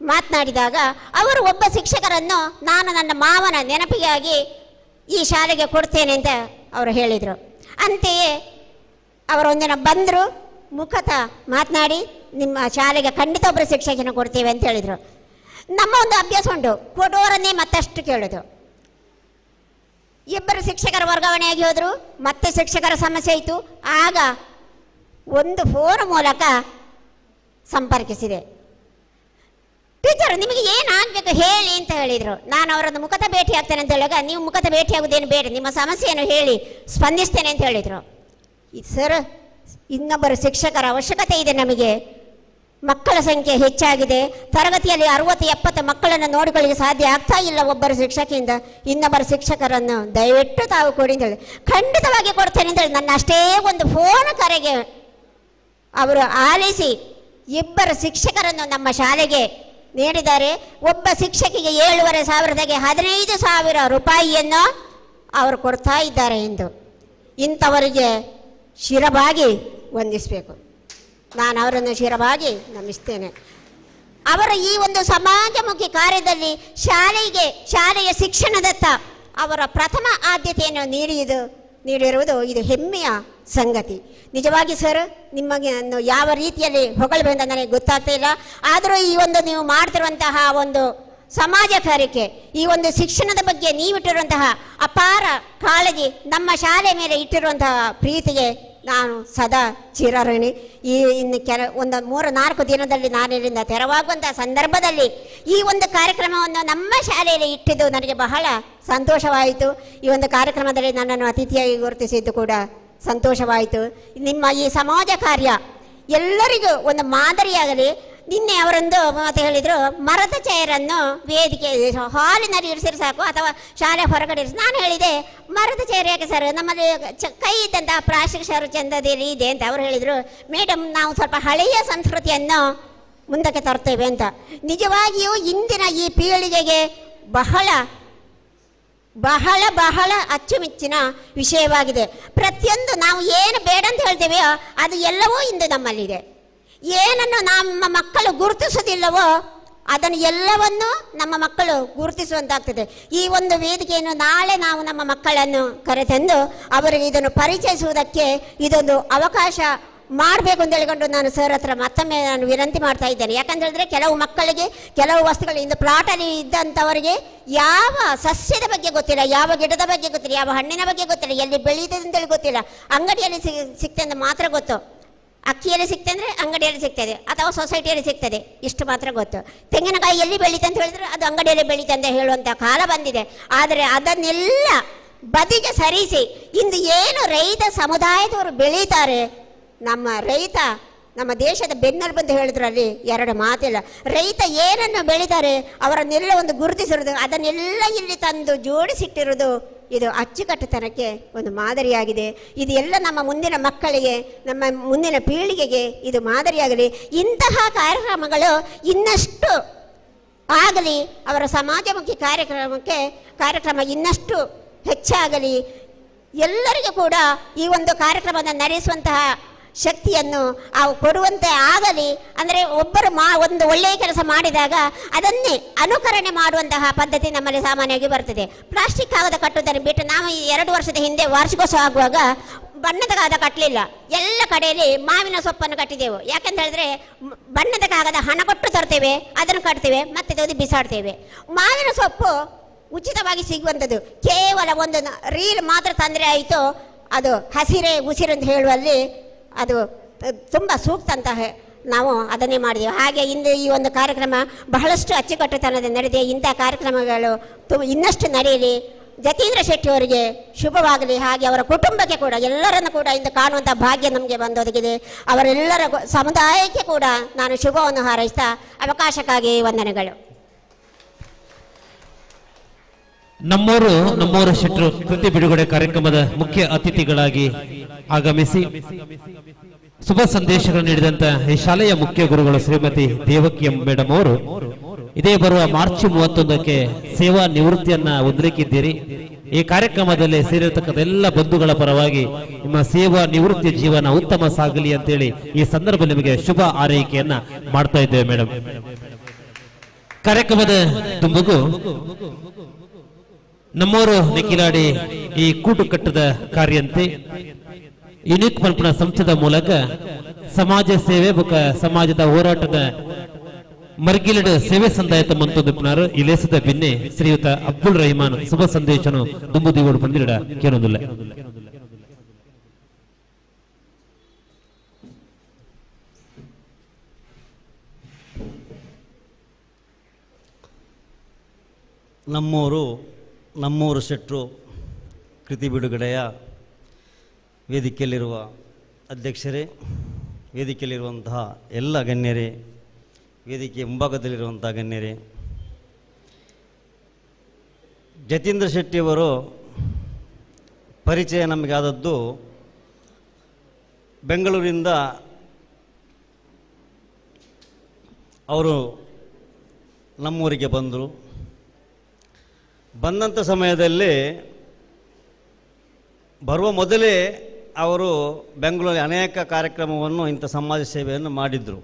ಮಾತನಾಡಿದಾಗ ಅವರು ಒಬ್ಬ ಶಿಕ್ಷಕರನ್ನು ನಾನು ನನ್ನ ಮಾವನ ನೆನಪಿಗಾಗಿ ಈ ಶಾಲೆಗೆ ಕೊಡ್ತೇನೆ ಅಂತ ಅವರು ಹೇಳಿದರು. ಅಂತೆಯೇ ಅವರೊಂದಿನ ಬಂದರು, ಮುಖತಃ ಮಾತನಾಡಿ ನಿಮ್ಮ ಶಾಲೆಗೆ ಖಂಡಿತ ಒಬ್ಬರು ಶಿಕ್ಷಕನ ಕೊಡ್ತೇವೆ ಅಂತ ಹೇಳಿದರು. ನಮ್ಮ ಒಂದು ಅಭ್ಯಾಸ ಉಂಟು, ಕೊಡೋರನ್ನೇ ಮತ್ತಷ್ಟು ಕೇಳೋದು. ಇಬ್ಬರು ಶಿಕ್ಷಕರ ವರ್ಗಾವಣೆಯಾಗಿ ಹೋದರು, ಮತ್ತೆ ಶಿಕ್ಷಕರ ಸಮಸ್ಯೆ ಆಯಿತು. ಆಗ ಒಂದು ಫೋನ್ ಮೂಲಕ ಸಂಪರ್ಕಿಸಿದೆ. ಟೀಚರ್ ನಿಮಗೆ ಏನಾಗಬೇಕು ಹೇಳಿ ಅಂತ ಹೇಳಿದರು. ನಾನು ಅವರನ್ನು ಮುಖತ ಭೇಟಿ ಆಗ್ತೇನೆ ಅಂತ ಹೇಳುವಾಗ, ನೀವು ಮುಖತ ಭೇಟಿ ಆಗೋದೇನು ಬೇಡ, ನಿಮ್ಮ ಸಮಸ್ಯೆಯನ್ನು ಹೇಳಿ ಸ್ಪಂದಿಸ್ತೇನೆ ಅಂತ ಹೇಳಿದರು. ಸರ್, ಇನ್ನೊಬ್ಬರು ಶಿಕ್ಷಕರ ಅವಶ್ಯಕತೆ ಇದೆ ನಮಗೆ. ಮಕ್ಕಳ ಸಂಖ್ಯೆ ಹೆಚ್ಚಾಗಿದೆ. ತರಗತಿಯಲ್ಲಿ 60-70 ಮಕ್ಕಳನ್ನು ನೋಡಿಕೊಳ್ಳಿಕ್ಕೆ ಸಾಧ್ಯ ಆಗ್ತಾ ಇಲ್ಲ ಒಬ್ಬರು ಶಿಕ್ಷಕಿಯಿಂದ. ಇನ್ನೊಬ್ಬರು ಶಿಕ್ಷಕರನ್ನು ದಯವಿಟ್ಟು ತಾವು ಕೊಡಿ ಅಂತ ಹೇಳಿ, ಖಂಡಿತವಾಗಿ ಕೊಡ್ತೇನೆ ಅಂತ ಹೇಳಿ ನನ್ನ ಅಷ್ಟೇ ಒಂದು ಫೋನ್ ಕರೆಗೆ ಅವರು ಆಲಿಸಿ ಇಬ್ಬರು ಶಿಕ್ಷಕರನ್ನು ನಮ್ಮ ಶಾಲೆಗೆ ನೀಡಿದ್ದಾರೆ. ಒಬ್ಬ ಶಿಕ್ಷಕಿಗೆ 7,500ಗೆ 15,000 ರೂಪಾಯಿಯನ್ನು ಅವರು ಕೊಡ್ತಾ ಇದ್ದಾರೆ ಎಂದು. ಇಂಥವರಿಗೆ ಶಿರಬಾಗಿ ವಂದಿಸಬೇಕು. ನಾನು ಅವರನ್ನು ಶಿರಬಾಗಿ ನಮಿಸ್ತೇನೆ. ಅವರ ಈ ಒಂದು ಸಮಾಜಮುಖಿ ಕಾರ್ಯದಲ್ಲಿ ಶಾಲೆಯ ಶಿಕ್ಷಣದತ್ತ ಅವರ ಪ್ರಥಮ ಆದ್ಯತೆಯನ್ನು ನೀಡಿರುವುದು ಇದು ಹೆಮ್ಮೆಯ ಸಂಗತಿ. ನಿಜವಾಗಿ ಸರ್, ನಿಮಗೆ ಯಾವ ರೀತಿಯಲ್ಲಿ ಹೊಗಳಬೇಕು ಅಂತ ನನಗೆ ಗೊತ್ತಾಗ್ತಾ ಇಲ್ಲ. ಆದರೂ ಈ ಒಂದು ನೀವು ಮಾಡ್ತಿರುವಂತಹ ಒಂದು ಸಮಾಜ ಕಾರ್ಯಕ್ಕೆ, ಈ ಒಂದು ಶಿಕ್ಷಣದ ಬಗ್ಗೆ ನೀವಿಟ್ಟಿರುವಂತಹ ಅಪಾರ ಕಾಳಜಿ, ನಮ್ಮ ಶಾಲೆ ಮೇಲೆ ಇಟ್ಟಿರುವಂತಹ ಪ್ರೀತಿಗೆ ನಾನು ಸದಾ ಚಿರಋಣಿ. ಇನ್ನು ಒಂದು 3-4 ದಿನದಲ್ಲಿ ನಾನು ಇಲ್ಲಿಂದ ತೆರವಾಗುವಂತಹ ಸಂದರ್ಭದಲ್ಲಿ ಈ ಒಂದು ಕಾರ್ಯಕ್ರಮವನ್ನು ನಮ್ಮ ಶಾಲೆಯಲ್ಲಿ ಇಟ್ಟಿದ್ದು ನನಗೆ ಬಹಳ ಸಂತೋಷವಾಯಿತು. ಈ ಒಂದು ಕಾರ್ಯಕ್ರಮದಲ್ಲಿ ನನ್ನನ್ನು ಅತಿಥಿಯಾಗಿ ಗುರುತಿಸಿದ್ದು ಕೂಡ ಸಂತೋಷವಾಯಿತು. ನಿಮ್ಮ ಈ ಸಮಾಜ ಕಾರ್ಯ ಎಲ್ಲರಿಗೂ ಒಂದು ಮಾದರಿಯಾಗಲಿ. ನಿನ್ನೆ ಅವರೊಂದು ಮಾತು ಹೇಳಿದರು, ಮರದ ಚೇರನ್ನು ವೇದಿಕೆ ಹಾಲಿನಲ್ಲಿ ಇರಿಸಿದ್ರೆ ಸಾಕು ಅಥವಾ ಶಾಲೆ ಹೊರಗಡೆ ಇರಿಸಿ. ನಾನು ಹೇಳಿದೆ, ಮರದ ಚೇರ್ ಯಾಕೆ ಸರ್, ನಮ್ಮಲ್ಲಿ ಕೈ ಇದ್ದಂತಹ ಪ್ಲಾಸ್ಟಿಕ್ ಚೇರು ಚಂದದಲ್ಲಿ ಇದೆ ಅಂತ. ಅವರು ಹೇಳಿದರು, ಮೇಡಮ್ ನಾವು ಸ್ವಲ್ಪ ಹಳೆಯ ಸಂಸ್ಕೃತಿಯನ್ನು ಮುಂದಕ್ಕೆ ತರ್ತೇವೆ ಅಂತ. ನಿಜವಾಗಿಯೂ ಇಂದಿನ ಈ ಪೀಳಿಗೆಗೆ ಬಹಳ ಬಹಳ ಬಹಳ ಅಚ್ಚುಮೆಚ್ಚಿನ ವಿಷಯವಾಗಿದೆ. ಪ್ರತಿಯೊಂದು ನಾವು ಏನು ಬೇಡ ಅಂತ ಹೇಳ್ತೇವೆಯೋ ಅದು ಎಲ್ಲವೂ ಇಂದು ನಮ್ಮಲ್ಲಿದೆ. ಏನನ್ನು ನಮ್ಮ ಮಕ್ಕಳು ಗುರುತಿಸೋದಿಲ್ಲವೋ ಅದನ್ನು ಎಲ್ಲವನ್ನೂ ನಮ್ಮ ಮಕ್ಕಳು ಗುರುತಿಸುವಂತಾಗ್ತದೆ. ಈ ಒಂದು ವೇದಿಕೆಯನ್ನು ನಾಳೆ ನಾವು ನಮ್ಮ ಮಕ್ಕಳನ್ನು ಕರೆತಂದು ಅವರಿಗೆ ಇದನ್ನು ಪರಿಚಯಿಸುವುದಕ್ಕೆ ಇದೊಂದು ಅವಕಾಶ ಮಾಡಬೇಕು ಅಂತ ಹೇಳಿಕೊಂಡು ನಾನು ಸರ್ ಹತ್ರ ಮತ್ತೊಮ್ಮೆ ನಾನು ವಿನಂತಿ ಮಾಡ್ತಾ ಇದ್ದೇನೆ. ಯಾಕಂತ ಹೇಳಿದ್ರೆ ಕೆಲವು ಮಕ್ಕಳಿಗೆ ಕೆಲವು ವಸ್ತುಗಳು ಇಂದು ಪ್ಲಾಟಲ್ಲಿ ಇದ್ದಂಥವರಿಗೆ ಯಾವ ಸಸ್ಯದ ಬಗ್ಗೆ ಗೊತ್ತಿಲ್ಲ, ಯಾವ ಗಿಡದ ಬಗ್ಗೆ ಗೊತ್ತಿಲ್ಲ, ಯಾವ ಹಣ್ಣಿನ ಬಗ್ಗೆ ಗೊತ್ತಿಲ್ಲ, ಎಲ್ಲಿ ಬೆಳೆಯುತ್ತದೆ ಅಂತೇಳಿ ಗೊತ್ತಿಲ್ಲ. ಅಂಗಡಿಯಲ್ಲಿ ಸಿಗ್ತದೆ ಅಂತ ಮಾತ್ರ ಗೊತ್ತು. ಅಕ್ಕಿಯಲ್ಲಿ ಸಿಗ್ತದೆ ಅಂದರೆ ಅಂಗಡಿಯಲ್ಲಿ ಸಿಗ್ತದೆ ಅಥವಾ ಸೊಸೈಟಿಯಲ್ಲಿ ಸಿಗ್ತದೆ, ಇಷ್ಟು ಮಾತ್ರ ಗೊತ್ತು. ತೆಂಗಿನಕಾಯಿ ಎಲ್ಲಿ ಬೆಳೀತೆ ಅಂತ ಹೇಳಿದ್ರೆ ಅದು ಅಂಗಡಿಯಲ್ಲಿ ಬೆಳೀತೆ ಅಂತ ಹೇಳುವಂಥ ಕಾಲ ಬಂದಿದೆ. ಆದರೆ ಅದನ್ನೆಲ್ಲ ಬದಿಗೆ ಸರಿಸಿ ಇಂದು ಏನು ರೈತ ಸಮುದಾಯದವರು ಬೆಳೀತಾರೆ, ನಮ್ಮ ರೈತ ನಮ್ಮ ದೇಶದ ಬೆನ್ನೆಲುಬು ಅಂತ ಹೇಳಿದ್ರಲ್ಲಿ ಎರಡು ಮಾತಿಲ್ಲ. ರೈತ ಏನನ್ನು ಬೆಳೀತಾರೆ ಅವರನ್ನೆಲ್ಲ ಒಂದು ಗುರುತಿಸಿರೋದು, ಅದನ್ನೆಲ್ಲ ಇಲ್ಲಿ ತಂದು ಜೋಡಿಸಿಟ್ಟಿರೋದು ಇದು ಅಚ್ಚುಕಟ್ಟುತನಕ್ಕೆ ಒಂದು ಮಾದರಿಯಾಗಿದೆ. ಇದು ಎಲ್ಲ ನಮ್ಮ ಮುಂದಿನ ಮಕ್ಕಳಿಗೆ, ನಮ್ಮ ಮುಂದಿನ ಪೀಳಿಗೆಗೆ ಇದು ಮಾದರಿಯಾಗಲಿ. ಇಂತಹ ಇನ್ನಷ್ಟು ಆಗಲಿ, ಅವರ ಸಮಾಜಮುಖಿ ಕಾರ್ಯಕ್ರಮ ಇನ್ನಷ್ಟು ಹೆಚ್ಚಾಗಲಿ. ಎಲ್ಲರಿಗೂ ಕೂಡ ಈ ಒಂದು ಕಾರ್ಯಕ್ರಮವನ್ನು ನಡೆಸುವಂತಹ ಶಕ್ತಿಯನ್ನು ಕೊಡುವಂತೆ ಆಗಲಿ. ಅಂದರೆ ಒಬ್ಬರು ಒಂದು ಒಳ್ಳೆಯ ಕೆಲಸ ಮಾಡಿದಾಗ ಅದನ್ನೇ ಅನುಕರಣೆ ಮಾಡುವಂತಹ ಪದ್ಧತಿ ನಮ್ಮಲ್ಲಿ ಸಾಮಾನ್ಯವಾಗಿ ಬರ್ತದೆ. ಪ್ಲಾಸ್ಟಿಕ್ ಕಾಗದ ಕಟ್ಟುವುದನ್ನು ಬಿಟ್ಟು ನಾವು 2 ವರ್ಷದ ಹಿಂದೆ ವಾರ್ಷಿಕೋತ್ಸವ ಆಗುವಾಗ ಬಣ್ಣದ ಕಾಗದ ಕಟ್ಟಲಿಲ್ಲ, ಎಲ್ಲ ಕಡೆಯಲ್ಲಿ ಮಾವಿನ ಸೊಪ್ಪನ್ನು ಕಟ್ಟಿದೆವು. ಯಾಕೆಂತ ಹೇಳಿದ್ರೆ ಬಣ್ಣದ ಕಾಗದ ಹಣ ಕೊಟ್ಟು ತರ್ತೇವೆ, ಅದನ್ನು ಕಟ್ತೇವೆ, ಮತ್ತೆ ಅದು ಬಿಸಾಡ್ತೇವೆ. ಮಾವಿನ ಸೊಪ್ಪು ಉಚಿತವಾಗಿ ಸಿಗುವಂಥದ್ದು, ಕೇವಲ ಒಂದು ರೀಲ್ ಮಾತ್ರ ತಂದರೆ ಆಯಿತು, ಅದು ಹಸಿರೇ ಉಸಿರು ಅಂತ ಹೇಳುವಲ್ಲಿ ಅದು ತುಂಬ ಸೂಕ್ತ ಅಂತ ನಾವು ಅದನ್ನೇ ಮಾಡಿದೆವು. ಹಾಗೆ ಇಂದು ಈ ಒಂದು ಕಾರ್ಯಕ್ರಮ ಬಹಳಷ್ಟು ಅಚ್ಚುಕಟ್ಟುತನದ ನಡೆದಿದೆ. ಇಂಥ ಕಾರ್ಯಕ್ರಮಗಳು ಇನ್ನಷ್ಟು ನಡೆಯಲಿ. ಜತೀಂದ್ರ ಶೆಟ್ಟಿ ಅವರಿಗೆ ಶುಭವಾಗಲಿ. ಹಾಗೆ ಅವರ ಕುಟುಂಬಕ್ಕೆ ಕೂಡ, ಎಲ್ಲರನ್ನು ಕೂಡ ಇಂದು ಕಾಣುವಂಥ ಭಾಗ್ಯ ನಮಗೆ ಬಂದೊದಗಿದೆ. ಅವರೆಲ್ಲರ ಸಮುದಾಯಕ್ಕೆ ಕೂಡ ನಾನು ಶುಭವನ್ನು ಹಾರೈಸ್ತಾ ಅವಕಾಶಕ್ಕಾಗಿ ವಂದನೆಗಳು. ನಮ್ಮೂರು ಶೆಟ್ರು ಕೃತಿ ಬಿಡುಗಡೆ ಕಾರ್ಯಕ್ರಮದ ಮುಖ್ಯ ಅತಿಥಿಗಳಾಗಿ ಆಗಮಿಸಿ ಶುಭ ಸಂದೇಶಗಳನ್ನು ನೀಡಿದಂತ ಈ ಶಾಲೆಯ ಮುಖ್ಯ ಗುರುಗಳು ಶ್ರೀಮತಿ ದೇವಕಿ ಎಂ ಮೇಡಮ್ ಅವರು ಇದೇ ಬರುವ ಮಾರ್ಚ್ 31ಕ್ಕೆ ಸೇವಾ ನಿವೃತ್ತಿಯನ್ನ ಹೊಂದಲಿಕ್ಕಿದ್ದೀರಿ. ಈ ಕಾರ್ಯಕ್ರಮದಲ್ಲಿ ಸೇರಿರತಕ್ಕಂಥ ಎಲ್ಲ ಬಂಧುಗಳ ಪರವಾಗಿ ನಿಮ್ಮ ಸೇವಾ ನಿವೃತ್ತಿ ಜೀವನ ಉತ್ತಮ ಸಾಗಲಿ ಅಂತೇಳಿ ಈ ಸಂದರ್ಭ ನಿಮಗೆ ಶುಭ ಆರೈಕೆಯನ್ನ ಮಾಡ್ತಾ ಇದ್ದೇವೆ ಮೇಡಮ್. ಕಾರ್ಯಕ್ರಮದ ತುಂಬುಗೂ ನಮ್ಮೂರು ನಿಖಿಲಾಡಿ ಈ ಕೂಟು ಕಟ್ಟದ ಕಾರ್ಯಂತೆ ಯುನಿಕ್ ಮಲ್ಪನ ಸಂಸ್ಥೆದ ಮೂಲಕ ಸಮಾಜ ಸೇವೆ ಬೊಕ್ಕ ಸಮಾಜದ ಹೋರಾಟದ ಮರ್ಗಿಲಡ್ ಸೇವೆ ಸಂದಾಯತ ಮಂತೊಂದಿಪ್ಪನಾರು ಇಲೇಸದ ಬಿನ್ನೆ ಶ್ರೀಯುತ ಅಬ್ದುಲ್ ರಹಿಮಾನ್ ಶುಭ ಸಂದೇಶನು ದುಂಬುದಿಗೋಡು ಬಂದಿರಡ ಕೇಳೋದಿಲ್ಲ. ನಮ್ಮೂರು ಶೆಟ್ರು ಕೃತಿ ಬಿಡುಗಡೆಯ ವೇದಿಕೆಯಲ್ಲಿರುವ ಅಧ್ಯಕ್ಷರೇ, ವೇದಿಕೆಯಲ್ಲಿರುವಂತಹ ಎಲ್ಲ ಗಣ್ಯರೇ, ವೇದಿಕೆಯ ಮುಂಭಾಗದಲ್ಲಿರುವಂತಹ ಗಣ್ಯರೇ, ಜತೀಂದ್ರ ಶೆಟ್ಟಿಯವರು ಪರಿಚಯ ನಮಗೆ ಆದದ್ದು ಬೆಂಗಳೂರಿಂದ ಅವರು ನಮ್ಮೂರಿಗೆ ಬಂದರು. ಬಂದಂಥ ಸಮಯದಲ್ಲಿ ಬರುವ ಮೊದಲೇ ಅವರು ಬೆಂಗಳೂರಲ್ಲಿ ಅನೇಕ ಕಾರ್ಯಕ್ರಮವನ್ನು ಇಂಥ ಸಮಾಜ ಸೇವೆಯನ್ನು ಮಾಡಿದರು.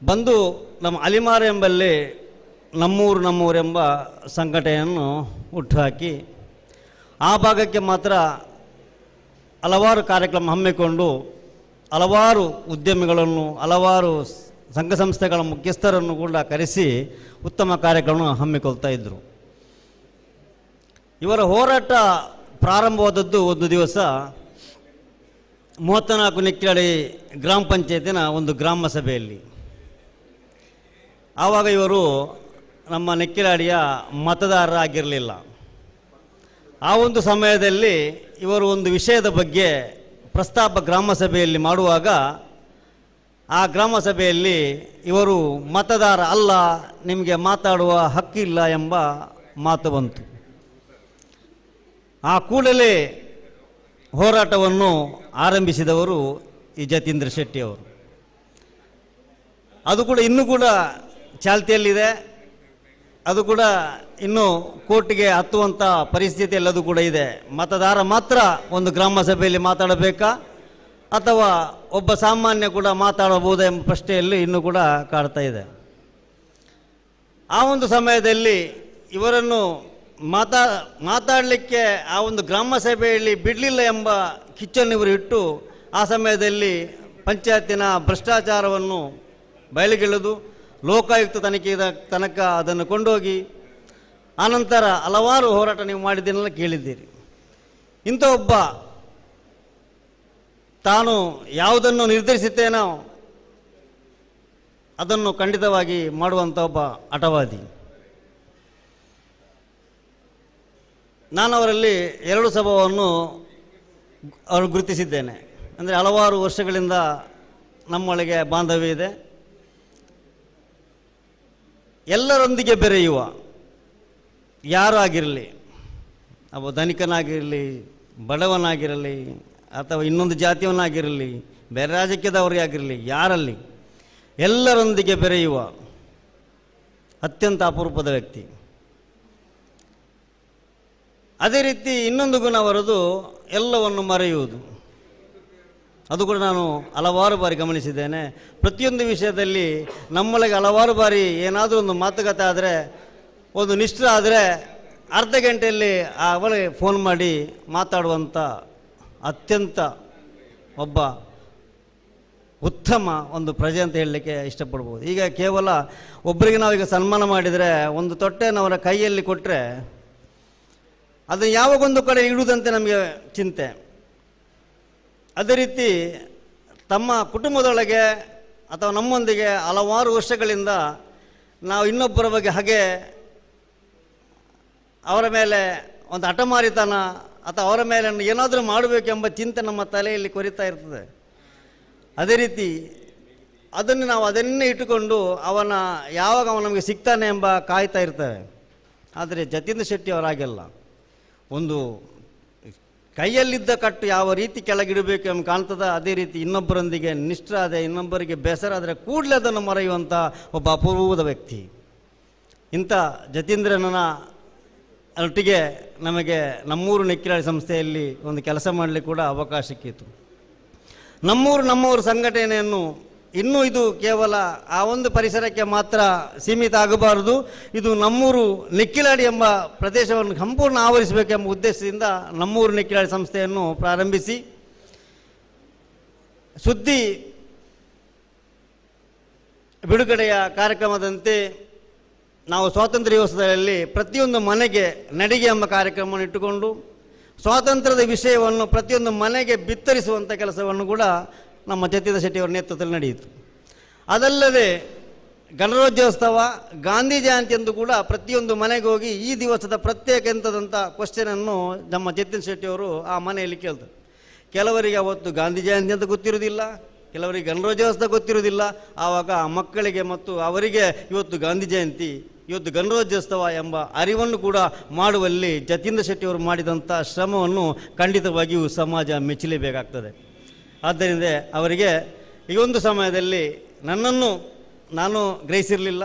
ಬಂದು ನಮ್ಮ ಅಲಿಮಾರ ಎಂಬಲ್ಲಿ ನಮ್ಮೂರೆಂಬ ಸಂಘಟನೆಯನ್ನು ಹುಟ್ಟುಹಾಕಿ ಆ ಭಾಗಕ್ಕೆ ಮಾತ್ರ ಹಲವಾರು ಕಾರ್ಯಕ್ರಮ ಹಮ್ಮಿಕೊಂಡು ಹಲವಾರು ಉದ್ಯಮಿಗಳನ್ನು, ಹಲವಾರು ಸಂಘ ಸಂಸ್ಥೆಗಳ ಮುಖ್ಯಸ್ಥರನ್ನು ಕೂಡ ಕರೆಸಿ ಉತ್ತಮ ಕಾರ್ಯಕ್ರಮ ಹಮ್ಮಿಕೊಳ್ತಾ ಇದ್ದರು. ಇವರ ಹೋರಾಟ ಪ್ರಾರಂಭವಾದದ್ದು ಒಂದು ದಿವಸ 34 ನಿಕ್ಕಿಲಡಿ ಗ್ರಾಮ ಪಂಚಾಯತಿನ ಒಂದು ಗ್ರಾಮ ಸಭೆಯಲ್ಲಿ. ಆವಾಗ ಇವರು ನಮ್ಮ ನೆಕ್ಕಿಲಾಡಿಯ ಮತದಾರರಾಗಿರಲಿಲ್ಲ. ಆ ಒಂದು ಸಮಯದಲ್ಲಿ ಇವರು ಒಂದು ವಿಷಯದ ಬಗ್ಗೆ ಪ್ರಸ್ತಾಪ ಗ್ರಾಮ ಸಭೆಯಲ್ಲಿ ಮಾಡುವಾಗ ಆ ಗ್ರಾಮ ಸಭೆಯಲ್ಲಿ ಇವರು ಮತದಾರ ಅಲ್ಲ, ನಿಮಗೆ ಮಾತಾಡುವ ಹಕ್ಕಿಲ್ಲ ಎಂಬ ಮಾತು ಬಂತು. ಆ ಕೂಡಲೇ ಹೋರಾಟವನ್ನು ಆರಂಭಿಸಿದವರು ಈ ಜತೀಂದ್ರ ಶೆಟ್ಟಿಯವರು. ಅದು ಕೂಡ ಇನ್ನೂ ಕೂಡ ಚಾಲ್ತಿಯಲ್ಲಿದೆ. ಅದು ಕೂಡ ಇನ್ನೂ ಕೋರ್ಟಿಗೆ ಹತ್ತುವಂಥ ಪರಿಸ್ಥಿತಿಯಲ್ಲಿ ಅದು ಕೂಡ ಇದೆ. ಮತದಾರ ಮಾತ್ರ ಒಂದು ಗ್ರಾಮ ಸಭೆಯಲ್ಲಿ ಮಾತಾಡಬೇಕಾ ಅಥವಾ ಒಬ್ಬ ಸಾಮಾನ್ಯ ಕೂಡ ಮಾತಾಡಬಹುದಾ ಎಂಬ ಪ್ರಶ್ನೆಯಲ್ಲಿ ಇನ್ನೂ ಕೂಡ ಕಾಡ್ತಾ ಇದೆ. ಆ ಒಂದು ಸಮಯದಲ್ಲಿ ಇವರನ್ನು ಮಾತಾಡಲಿಕ್ಕೆ ಆ ಒಂದು ಗ್ರಾಮ ಸಭೆಯಲ್ಲಿ ಬಿಡಲಿಲ್ಲ ಎಂಬ ಕಿಚ್ಚನ್ನು ಇವರು ಇಟ್ಟು ಆ ಸಮಯದಲ್ಲಿ ಪಂಚಾಯತಿನ ಭ್ರಷ್ಟಾಚಾರವನ್ನು ಬಯಲಿಗೆಳೆದು ಲೋಕಾಯುಕ್ತ ತನಕ ಅದನ್ನು ಕೊಂಡೋಗಿ ಆನಂತರ ಹಲವಾರು ಹೋರಾಟ ನೀವು ಮಾಡಿದ್ದನ್ನೆಲ್ಲ ಕೇಳಿದ್ದೀರಿ. ಇಂಥ ಒಬ್ಬ ತಾನು ಯಾವುದನ್ನು ನಿರ್ಧರಿಸುತ್ತೇನೋ ಅದನ್ನು ಖಂಡಿತವಾಗಿ ಮಾಡುವಂಥ ಒಬ್ಬ ಹಠವಾದಿ. ನಾನು ಅವರಲ್ಲಿ 2 ಸ್ವಭಾವವನ್ನು ಅವರು ಗುರುತಿಸಿದ್ದೇನೆ. ಅಂದರೆ ಹಲವಾರು ವರ್ಷಗಳಿಂದ ನಮ್ಮೊಳಗೆ ಬಾಂಧವ್ಯ ಇದೆ. ಎಲ್ಲರೊಂದಿಗೆ ಬೆರೆಯುವ, ಯಾರು ಆಗಿರಲಿ, ಅವ ಧನಿಕನಾಗಿರಲಿ, ಬಡವನಾಗಿರಲಿ, ಅಥವಾ ಇನ್ನೊಂದು ಜಾತಿಯವನಾಗಿರಲಿ, ಬೇರೆ ರಾಜಕೀಯದವರೇ ಆಗಿರಲಿ, ಯಾರಲ್ಲಿ ಎಲ್ಲರೊಂದಿಗೆ ಬೆರೆಯುವ ಅತ್ಯಂತ ಅಪರೂಪದ ವ್ಯಕ್ತಿ. ಅದೇ ರೀತಿ ಇನ್ನೊಂದು ಗುಣ ಅವರದು ಎಲ್ಲವನ್ನು ಮರೆಯುವುದು. ಅದು ಕೂಡ ನಾನು ಹಲವಾರು ಬಾರಿ ಗಮನಿಸಿದ್ದೇನೆ. ಪ್ರತಿಯೊಂದು ವಿಷಯದಲ್ಲಿ ನಮ್ಮೊಳಗೆ ಹಲವಾರು ಬಾರಿ ಏನಾದರೂ ಒಂದು ಮಾತುಕತೆ ಆದರೆ, ಒಂದು ನಿಷ್ಠ ಆದರೆ ಅರ್ಧ ಗಂಟೆಯಲ್ಲಿ ಅವಳಿಗೆ ಫೋನ್ ಮಾಡಿ ಮಾತಾಡುವಂಥ ಅತ್ಯಂತ ಒಬ್ಬ ಉತ್ತಮ ಒಂದು ಪ್ರಜೆ ಅಂತ ಹೇಳಲಿಕ್ಕೆ ಇಷ್ಟಪಡ್ಬೋದು. ಈಗ ಕೇವಲ ಒಬ್ಬರಿಗೆ ನಾವೀಗ ಸನ್ಮಾನ ಮಾಡಿದರೆ ಒಂದು ತೊಟ್ಟೆಯನ್ನು ಅವರ ಕೈಯಲ್ಲಿ ಕೊಟ್ಟರೆ ಅದನ್ನು ಯಾವಾಗೊಂದು ಕಡೆ ಇಡುವುದಂತೆ ನಮಗೆ ಚಿಂತೆ. ಅದೇ ರೀತಿ ತಮ್ಮ ಕುಟುಂಬದೊಳಗೆ ಅಥವಾ ನಮ್ಮೊಂದಿಗೆ ಹಲವಾರು ವರ್ಷಗಳಿಂದ ನಾವು ಇನ್ನೊಬ್ಬರ ಬಗ್ಗೆ ಹಾಗೆ ಅವರ ಮೇಲೆ ಒಂದು ಹಠಮಾರಿತನ ಅಥವಾ ಅವರ ಮೇಲೆ ಏನಾದರೂ ಮಾಡಬೇಕೆಂಬ ಚಿಂತೆ ನಮ್ಮ ತಲೆಯಲ್ಲಿ ಕೊರಿತಾ ಇರ್ತದೆ. ಅದೇ ರೀತಿ ನಾವು ಅದನ್ನೇ ಇಟ್ಟುಕೊಂಡು ಯಾವಾಗ ಅವನು ನಮಗೆ ಸಿಗ್ತಾನೆ ಎಂಬ ಕಾಯ್ತಾ ಇರ್ತೇವೆ. ಆದರೆ ಜತೀಂದ್ರ ಶೆಟ್ಟಿ ಅವರಾಗೆಲ್ಲ ಒಂದು ಕೈಯಲ್ಲಿದ್ದ ಕಟ್ಟು ಯಾವ ರೀತಿ ಕೆಳಗಿಡಬೇಕು ಎಂಬ ಕಾಣ್ತದ, ಅದೇ ರೀತಿ ಇನ್ನೊಬ್ಬರೊಂದಿಗೆ ನಿಷ್ಠರಾದೆ, ಇನ್ನೊಬ್ಬರಿಗೆ ಬೇಸರಾದರೆ ಕೂಡಲೇ ಅದನ್ನು ಮರೆಯುವಂಥ ಒಬ್ಬ ಅಪೂರ್ವದ ವ್ಯಕ್ತಿ. ಇಂಥ ಜತೀಂದ್ರನ ಒಟ್ಟಿಗೆ ನಮಗೆ ನಮ್ಮೂರು ನೆಕ್ಕಿಲಾಡಿ ಸಂಸ್ಥೆಯಲ್ಲಿ ಒಂದು ಕೆಲಸ ಮಾಡಲಿಕ್ಕೆ ಕೂಡ ಅವಕಾಶ ಸಿಕ್ಕಿತು. ನಮ್ಮೂರು ಸಂಘಟನೆಯನ್ನು ಇನ್ನೂ ಇದು ಕೇವಲ ಆ ಒಂದು ಪರಿಸರಕ್ಕೆ ಮಾತ್ರ ಸೀಮಿತ ಆಗಬಾರದು, ಇದು ನಮ್ಮೂರು ನೆಕ್ಕಿಲಾಡಿ ಎಂಬ ಪ್ರದೇಶವನ್ನು ಸಂಪೂರ್ಣ ಆವರಿಸಬೇಕೆಂಬ ಉದ್ದೇಶದಿಂದ ನಮ್ಮೂರು ನೆಕ್ಕಿಲಾಡಿ ಸಂಸ್ಥೆಯನ್ನು ಪ್ರಾರಂಭಿಸಿ ಸುದ್ದಿ ಬಿಡುಗಡೆಯ ಕಾರ್ಯಕ್ರಮದಂತೆ ನಾವು ಸ್ವಾತಂತ್ರ್ಯ ದಿವಸದಲ್ಲಿ ಪ್ರತಿಯೊಂದು ಮನೆಗೆ ನಡಿಗೆ ಎಂಬ ಕಾರ್ಯಕ್ರಮವನ್ನು ಇಟ್ಟುಕೊಂಡು ಸ್ವಾತಂತ್ರ್ಯದ ವಿಷಯವನ್ನು ಪ್ರತಿಯೊಂದು ಮನೆಗೆ ಬಿತ್ತರಿಸುವಂಥ ಕೆಲಸವನ್ನು ಕೂಡ ನಮ್ಮ ಜತೀಂದ್ರ ಶೆಟ್ಟಿಯವರ ನೇತೃತ್ವದಲ್ಲಿ ನಡೆಯಿತು. ಅದಲ್ಲದೆ ಗಣರಾಜ್ಯೋತ್ಸವ, ಗಾಂಧಿ ಜಯಂತಿ ಎಂದು ಕೂಡ ಪ್ರತಿಯೊಂದು ಮನೆಗೆ ಹೋಗಿ ಈ ದಿವಸದ ಪ್ರತ್ಯೇಕ ಎಂಥದಂಥ ಕ್ವಶನನ್ನು ನಮ್ಮ ಜತೀಂದ್ರ ಶೆಟ್ಟಿಯವರು ಆ ಮನೆಯಲ್ಲಿ ಕೇಳ್ತಾರೆ. ಕೆಲವರಿಗೆ ಅವತ್ತು ಗಾಂಧಿ ಜಯಂತಿ ಅಂತ ಗೊತ್ತಿರೋದಿಲ್ಲ, ಕೆಲವರಿಗೆ ಗಣರಾಜ್ಯೋತ್ಸವ ಗೊತ್ತಿರೋದಿಲ್ಲ. ಆವಾಗ ಆ ಮಕ್ಕಳಿಗೆ ಮತ್ತು ಅವರಿಗೆ ಇವತ್ತು ಗಾಂಧಿ ಜಯಂತಿ, ಇವತ್ತು ಗಣರಾಜ್ಯೋತ್ಸವ ಎಂಬ ಅರಿವನ್ನು ಕೂಡ ಮಾಡುವಲ್ಲಿ ಜತೀಂದ್ರ ಶೆಟ್ಟಿಯವರು ಮಾಡಿದಂಥ ಶ್ರಮವನ್ನು ಖಂಡಿತವಾಗಿಯೂ ಸಮಾಜ ಮೆಚ್ಚಲೇಬೇಕಾಗ್ತದೆ. ಆದ್ದರಿಂದ ಅವರಿಗೆ ಈ ಒಂದು ಸಮಯದಲ್ಲಿ ನಾನು ಗ್ರಹಿಸಿರಲಿಲ್ಲ,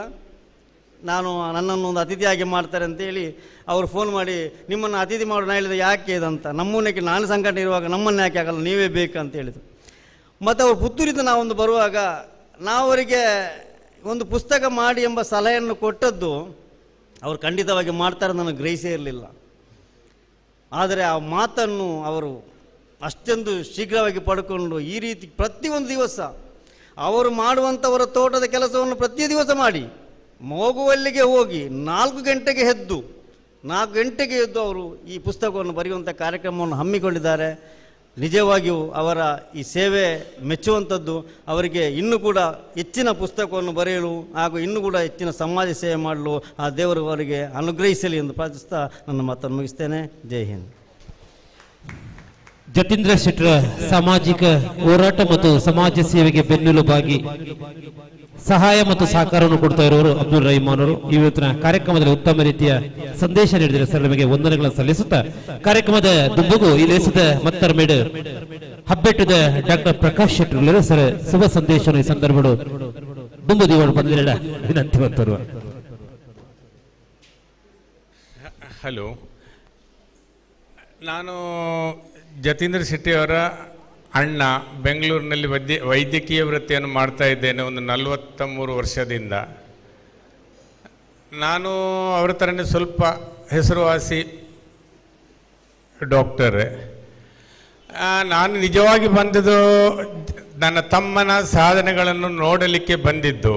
ನನ್ನನ್ನು ಒಂದು ಅತಿಥಿಯಾಗಿ ಮಾಡ್ತಾರೆ ಅಂತೇಳಿ ಅವರು ಫೋನ್ ಮಾಡಿ ನಿಮ್ಮನ್ನು ಅತಿಥಿ ಮಾಡೋಣ ಹೇಳಿದ ಯಾಕೆ ಇದಂತ, ನಮ್ಮನ್ನಕ್ಕೆ ನಾನು ಸಂಘಟನೆ ಇರುವಾಗ ನಮ್ಮನ್ನು ಯಾಕೆ ಆಗಲ್ಲ, ನೀವೇ ಬೇಕಂತ ಹೇಳಿದರು. ಮತ್ತು ಅವರು ಪುತ್ತೂರಿಂದ ನಾವೊಂದು ಬರುವಾಗ ನಾವು ಅವರಿಗೆ ಒಂದು ಪುಸ್ತಕ ಮಾಡಿ ಎಂಬ ಸಲಹೆಯನ್ನು ಕೊಟ್ಟದ್ದು ಅವರು ಖಂಡಿತವಾಗಿ ಮಾಡ್ತಾರೆ ನನಗೆ ಗ್ರಹಿಸೇ ಇರಲಿಲ್ಲ. ಆದರೆ ಆ ಮಾತನ್ನು ಅವರು ಅಷ್ಟೊಂದು ಶೀಘ್ರವಾಗಿ ಪಡ್ಕೊಂಡು ಈ ರೀತಿ ಪ್ರತಿಯೊಂದು ದಿವಸ ಅವರು ಮಾಡುವಂಥವರ ತೋಟದ ಕೆಲಸವನ್ನು ಪ್ರತಿ ದಿವಸ ಮಾಡಿ ಹೋಗುವಲ್ಲಿಗೆ ಹೋಗಿ 4 ಗಂಟೆಗೆ ಎದ್ದು ಅವರು ಈ ಪುಸ್ತಕವನ್ನು ಬರೆಯುವಂಥ ಕಾರ್ಯಕ್ರಮವನ್ನು ಹಮ್ಮಿಕೊಂಡಿದ್ದಾರೆ. ನಿಜವಾಗಿಯೂ ಅವರ ಈ ಸೇವೆ ಮೆಚ್ಚುವಂಥದ್ದು. ಅವರಿಗೆ ಇನ್ನೂ ಕೂಡ ಹೆಚ್ಚಿನ ಪುಸ್ತಕವನ್ನು ಬರೆಯಲು ಹಾಗೂ ಇನ್ನೂ ಕೂಡ ಹೆಚ್ಚಿನ ಸಮಾಜ ಸೇವೆ ಮಾಡಲು ಆ ದೇವರು ಅವರಿಗೆ ಅನುಗ್ರಹಿಸಲಿ ಎಂದು ಪ್ರಾರ್ಥಿಸ್ತಾ ನನ್ನ ಮಾತನ್ನು ಮುಗಿಸ್ತೇನೆ. ಜೈ ಹಿಂದ್. ಜತೀಂದ್ರ ಶೆಟ್ಟರ ಸಾಮಾಜಿಕ ಹೋರಾಟ ಮತ್ತು ಸಮಾಜ ಸೇವೆಗೆ ಬೆನ್ನೆಲುಬಾಗಿ ಸಹಾಯ ಮತ್ತು ಸಹಕಾರವನ್ನು ಕೊಡ್ತಾ ಇರುವವರು ಅಬ್ದುಲ್ ರಹೀಮಾನ್ ಅವರು ಇವತ್ತಿನ ಕಾರ್ಯಕ್ರಮದಲ್ಲಿ ಉತ್ತಮ ರೀತಿಯ ಸಂದೇಶ ನೀಡಿದರೆ ಸರ್ ನಿಮಗೆ ವಂದನೆಗಳನ್ನು ಸಲ್ಲಿಸುತ್ತಾ ಕಾರ್ಯಕ್ರಮದ ದುಂಬುಗು ಈ ಲೇಸದ ಮತ್ತರ್ಮೇಡು ಹಬ್ಬೆಟ್ಟದ ಡಾಕ್ಟರ್ ಪ್ರಕಾಶ್ ಶೆಟ್ಟರ್ ಸರ್ ಶುಭ ಸಂದೇಶ ಈ ಸಂದರ್ಭ ದುಂಬು ದಿವಳು ಬಂದಿರಡ ವಿನಂತಿ ಬಂತರು. ಹಲೋ, ನಾನು ಜತೀಂದ್ರ ಶೆಟ್ಟಿಯವರ ಅಣ್ಣ. ಬೆಂಗಳೂರಿನಲ್ಲಿ ವೈದ್ಯಕೀಯ ವೃತ್ತಿಯನ್ನು ಮಾಡ್ತಾ ಇದ್ದೇನೆ ಒಂದು 43 ವರ್ಷದಿಂದ. ನಾನು ಅವರ ಥರನೇ ಸ್ವಲ್ಪ ಹೆಸರುವಾಸಿ ಡಾಕ್ಟರ್. ನಾನು ನಿಜವಾಗಿ ಬಂದದ್ದು ನನ್ನ ತಮ್ಮನ ಸಾಧನೆಗಳನ್ನು ನೋಡಲಿಕ್ಕೆ ಬಂದಿದ್ದು.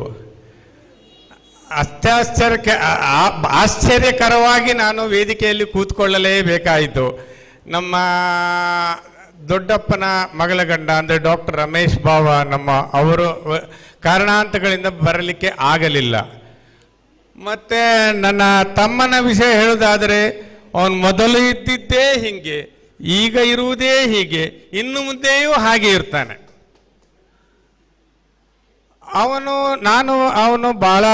ಆಶ್ಚರ್ಯಕರವಾಗಿ ನಾನು ವೇದಿಕೆಯಲ್ಲಿ ಕೂತ್ಕೊಳ್ಳಲೇಬೇಕಾಯಿತು. ನಮ್ಮ ದೊಡ್ಡಪ್ಪನ ಮಗಳ ಗಂಡ ಅಂದರೆ ಡಾಕ್ಟರ್ ರಮೇಶ್ ಬಾವ ಅವರು ಕಾರಣಾಂತರಗಳಿಂದ ಬರಲಿಕ್ಕೆ ಆಗಲಿಲ್ಲ. ಮತ್ತು ನನ್ನ ತಮ್ಮನ ವಿಷಯ ಹೇಳೋದಾದರೆ ಅವನು ಮೊದಲು ಇದ್ದಿದ್ದೇ ಹೀಗೆ, ಈಗ ಇರುವುದೇ ಹೀಗೆ, ಇನ್ನು ಮುಂದೆಯೂ ಹಾಗೆ ಇರ್ತಾನೆ. ಅವನು ಬಹಳ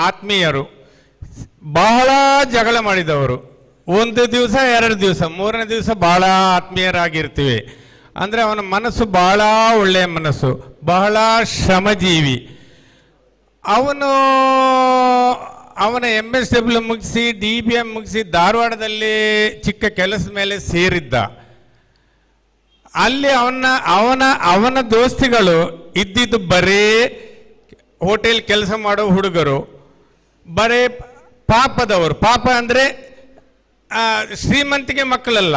ಆತ್ಮೀಯರು, ಬಹಳ ಜಗಳ ಮಾಡಿದವರು. ಒಂದು ದಿವಸ 2 ದಿವಸ 3ನೇ ದಿವಸ ಬಹಳ ಆತ್ಮೀಯರಾಗಿರ್ತೀವಿ. ಅಂದರೆ ಅವನ ಮನಸ್ಸು ಬಹಳ ಒಳ್ಳೆಯ ಮನಸ್ಸು, ಬಹಳ ಶ್ರಮಜೀವಿ. ಅವನ MSW ಮುಗಿಸಿ DBM ಮುಗಿಸಿ ಧಾರವಾಡದಲ್ಲಿ ಚಿಕ್ಕ ಕೆಲಸದ ಮೇಲೆ ಸೇರಿದ್ದ. ಅಲ್ಲಿ ಅವನ ದೋಸ್ತಿಗಳು ಇದ್ದಿದ್ದು ಬರೇ ಹೋಟೆಲ್ ಕೆಲಸ ಮಾಡೋ ಹುಡುಗರು, ಬರೇ ಪಾಪದವರು. ಪಾಪ ಅಂದರೆ ಶ್ರೀಮಂತಿಗೆ ಮಕ್ಕಳಲ್ಲ,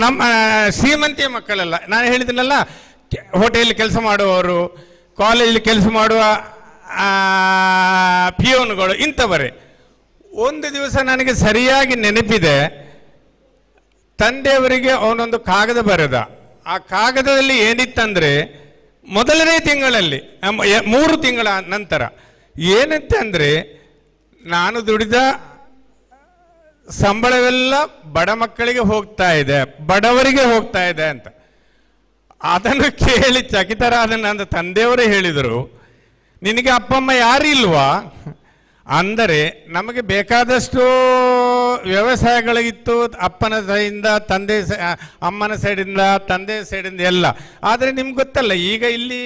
ನಮ್ಮ ಶ್ರೀಮಂತಿಯ ಮಕ್ಕಳಲ್ಲ. ನಾನು ಹೇಳಿದ್ದೀನಲ್ಲ, ಹೋಟೆಲ್ ಕೆಲಸ ಮಾಡುವವರು, ಕಾಲೇಜಲ್ಲಿ ಕೆಲಸ ಮಾಡುವ ಪಿಯೋನ್ಗಳು, ಇಂಥವರೇ. ಒಂದು ದಿವಸ ನನಗೆ ಸರಿಯಾಗಿ ನೆನಪಿದೆ, ತಂದೆಯವರಿಗೆ ಅವನೊಂದು ಕಾಗದ ಬರೆದ. ಆ ಕಾಗದದಲ್ಲಿ ಏನಿತ್ತಂದರೆ, ಮೊದಲನೇ ತಿಂಗಳಲ್ಲಿ 3 ತಿಂಗಳ ನಂತರ ಏನಿತ್ತಂದರೆ, ನಾನು ದುಡಿದ ಸಂಬಳವೆಲ್ಲ ಬಡ ಮಕ್ಕಳಿಗೆ ಹೋಗ್ತಾ ಇದೆ, ಬಡವರಿಗೆ ಹೋಗ್ತಾ ಇದೆ ಅಂತ. ಅದನ್ನು ಕೇಳಿ ಚಕಿತರಾದ ನನ್ನ ತಂದೆಯವರೇ ಹೇಳಿದರು, ನಿನಗೆ ಅಪ್ಪಮ್ಮ ಯಾರಿಲ್ವಾ? ಅಂದರೆ ನಮಗೆ ಬೇಕಾದಷ್ಟು ವ್ಯವಸಾಯಗಳಿತ್ತು, ಅಪ್ಪನ ಸೈಡಿಂದ ತಂದೆ, ಅಮ್ಮನ ಸೈಡಿಂದ ತಂದೆ ಸೈಡಿಂದ ಎಲ್ಲ. ಆದರೆ ನಿಮ್ಗೆ ಗೊತ್ತಲ್ಲ, ಈಗ ಇಲ್ಲಿ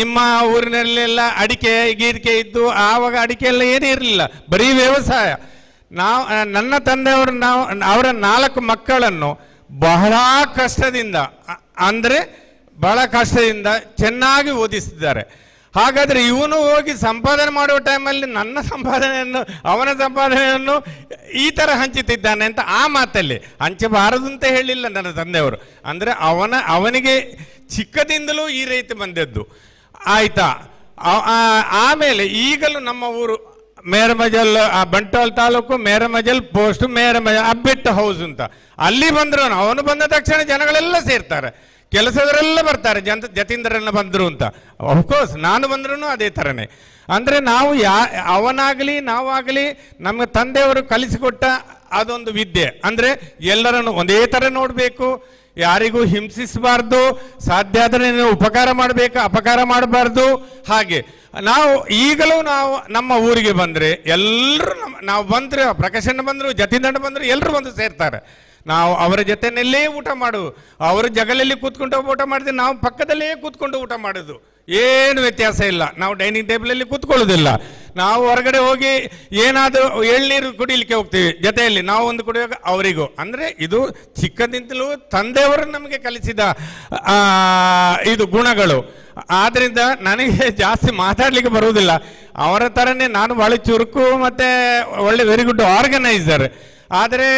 ನಿಮ್ಮ ಊರಿನಲ್ಲೆಲ್ಲ ಅಡಿಕೆ ಗೀರಿಕೆ ಇದ್ದು, ಆವಾಗ ಅಡಿಕೆ ಎಲ್ಲ ಏನೂ ಇರಲಿಲ್ಲ, ಬರೀ ವ್ಯವಸಾಯ. ನನ್ನ ತಂದೆಯವರು ಅವರ 4 ಮಕ್ಕಳನ್ನು ಬಹಳ ಕಷ್ಟದಿಂದ, ಅಂದರೆ ಬಹಳ ಕಷ್ಟದಿಂದ ಚೆನ್ನಾಗಿ ಓದಿಸಿದ್ದಾರೆ. ಹಾಗಾದರೆ ಇವನು ಹೋಗಿ ಸಂಪಾದನೆ ಮಾಡುವ ಟೈಮಲ್ಲಿ ನನ್ನ ಸಂಪಾದನೆಯನ್ನು, ಅವನ ಸಂಪಾದನೆಯನ್ನು ಈ ಥರ ಹಂಚುತ್ತಿದ್ದಾನೆ ಅಂತ ಆ ಮಾತಲ್ಲಿ. ಹಂಚಬಾರದು ಅಂತ ಹೇಳಿಲ್ಲ ನನ್ನ ತಂದೆಯವರು. ಅಂದರೆ ಅವನಿಗೆ ಚಿಕ್ಕದಿಂದಲೂ ಈ ರೀತಿ ಬಂದದ್ದು. ಆಯಿತಾ? ಆಮೇಲೆ ಈಗಲೂ ನಮ್ಮ ಊರು ಮೇರಮಜಲ್, ಬಂಟ್ವಾಳ ತಾಲೂಕು ಮೇರಮಜಲ್ ಪೋಸ್ಟ್, ಮೇರಮಜಲ್ ಅಬ್ಬಿಟ್ಟು ಹೌಸ್ ಅಂತ. ಅಲ್ಲಿ ಬಂದರು, ಅವನು ಬಂದ ತಕ್ಷಣ ಜನಗಳೆಲ್ಲ ಸೇರ್ತಾರೆ, ಕೆಲಸದವರೆಲ್ಲ ಬರ್ತಾರೆ, ಜತೀಂದ್ರನ್ನ ಬಂದರು ಅಂತ. ಅಫ್ಕೋರ್ಸ್ ನಾನು ಬಂದ್ರೂ ಅದೇ ಥರನೇ. ಅಂದರೆ ನಾವು ಅವನಾಗಲಿ ನಾವಾಗಲಿ ನಮ್ಮ ತಂದೆಯವರು ಕಲಿಸಿಕೊಟ್ಟ ಅದೊಂದು ವಿದ್ಯೆ. ಅಂದರೆ ಎಲ್ಲರನ್ನು ಒಂದೇ ಥರ ನೋಡಬೇಕು, ಯಾರಿಗೂ ಹಿಂಸಿಸಬಾರ್ದು, ಸಾಧ್ಯ ಆದರೆ ಉಪಕಾರ ಮಾಡಬೇಕು, ಅಪಕಾರ ಮಾಡಬಾರ್ದು. ಹಾಗೆ ಈಗಲೂ ನಾವು ನಮ್ಮ ಊರಿಗೆ ಬಂದರೆ ಎಲ್ಲರೂ ನಾವು ಬಂದರೆ, ಪ್ರಕಾಶಣ್ಣ ಬಂದರು, ಜತೀಂದ್ರಣ್ಣ ಬಂದರು, ಎಲ್ಲರೂ ಬಂದು ಸೇರ್ತಾರೆ. ನಾವು ಅವರ ಜೊತೆಯಲ್ಲೇ ಊಟ ಮಾಡೋದು, ಅವರ ಜಗಲಲ್ಲಿ ಕೂತ್ಕೊಂಡು ಊಟ ಮಾಡಿದ್ರೆ ನಾವು ಪಕ್ಕದಲ್ಲೇ ಕೂತ್ಕೊಂಡು ಊಟ ಮಾಡೋದು, ಏನು ವ್ಯತ್ಯಾಸ ಇಲ್ಲ. ನಾವು ಡೈನಿಂಗ್ ಟೇಬಲಲ್ಲಿ ಕೂತ್ಕೊಳ್ಳೋದಿಲ್ಲ. ನಾವು ಹೊರಗಡೆ ಹೋಗಿ ಏನಾದರೂ ಎಳ್ನೀರು ಕುಡಿಲಿಕ್ಕೆ ಹೋಗ್ತೀವಿ ಜೊತೆಯಲ್ಲಿ, ನಾವು ಒಂದು ಕುಡಿಯುವಾಗ ಅವರಿಗೂ. ಅಂದರೆ ಇದು ಚಿಕ್ಕದಿಂದಲೂ ತಂದೆಯವರು ನಮಗೆ ಕಲಿಸಿದ ಇದು ಗುಣಗಳು. ಆದ್ದರಿಂದ ನನಗೆ ಜಾಸ್ತಿ ಮಾತಾಡಲಿಕ್ಕೆ ಬರುವುದಿಲ್ಲ. ಅವರ ಥರನೇ ನಾನು ಭಾಳ ಚುರುಕು ಮತ್ತು ಒಳ್ಳೆ ವೆರಿ ಗುಡ್ ಆರ್ಗನೈಸರ್. ಆದರೆ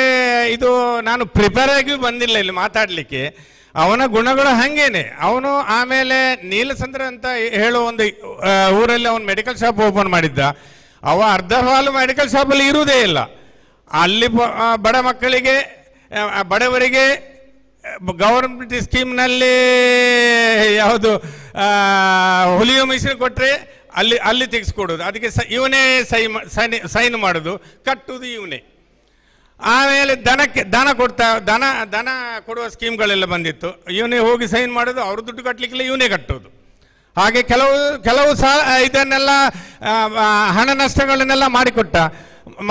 ಇದು ನಾನು ಪ್ರಿಪೇರ್ ಆಗಿಯೂ ಬಂದಿಲ್ಲ ಇಲ್ಲಿ ಮಾತಾಡಲಿಕ್ಕೆ. ಅವನ ಗುಣಗಳು ಹಾಗೇನೆ. ಅವನು ಆಮೇಲೆ ನೀಲಸಂದ್ರ ಅಂತ ಹೇಳೋ ಒಂದು ಊರಲ್ಲಿ ಅವನು ಮೆಡಿಕಲ್ ಶಾಪ್ ಓಪನ್ ಮಾಡಿದ್ದ. ಅರ್ಧ ಹಾಲು ಮೆಡಿಕಲ್ ಶಾಪಲ್ಲಿ ಇರುವುದೇ ಇಲ್ಲ. ಅಲ್ಲಿ ಬಡ ಮಕ್ಕಳಿಗೆ, ಬಡವರಿಗೆ ಗವರ್ಮೆಂಟ್ ಸ್ಕೀಮ್ನಲ್ಲಿ ಯಾವುದು ಹುಲಿಯೋ ಮಿಷನ್ ಕೊಟ್ಟರೆ ಅಲ್ಲಿ ತೆಗೆಸ್ಕೊಡೋದು, ಅದಕ್ಕೆ ಇವನೇ ಸೈನ್ ಮಾಡೋದು, ಕಟ್ಟುವುದು ಇವನೇ. ಆಮೇಲೆ ದನ ಕೊಡುವ ಸ್ಕೀಮ್ಗಳೆಲ್ಲ ಬಂದಿತ್ತು, ಇವನೇ ಹೋಗಿ ಸೈನ್ ಮಾಡೋದು, ಅವರು ದುಡ್ಡು ಕಟ್ಟಲಿಕ್ಕಿಲ್ಲ, ಇವನೇ ಕಟ್ಟೋದು. ಹಾಗೆ ಕೆಲವು ಇದನ್ನೆಲ್ಲ ಹಣ ನಷ್ಟಗಳನ್ನೆಲ್ಲ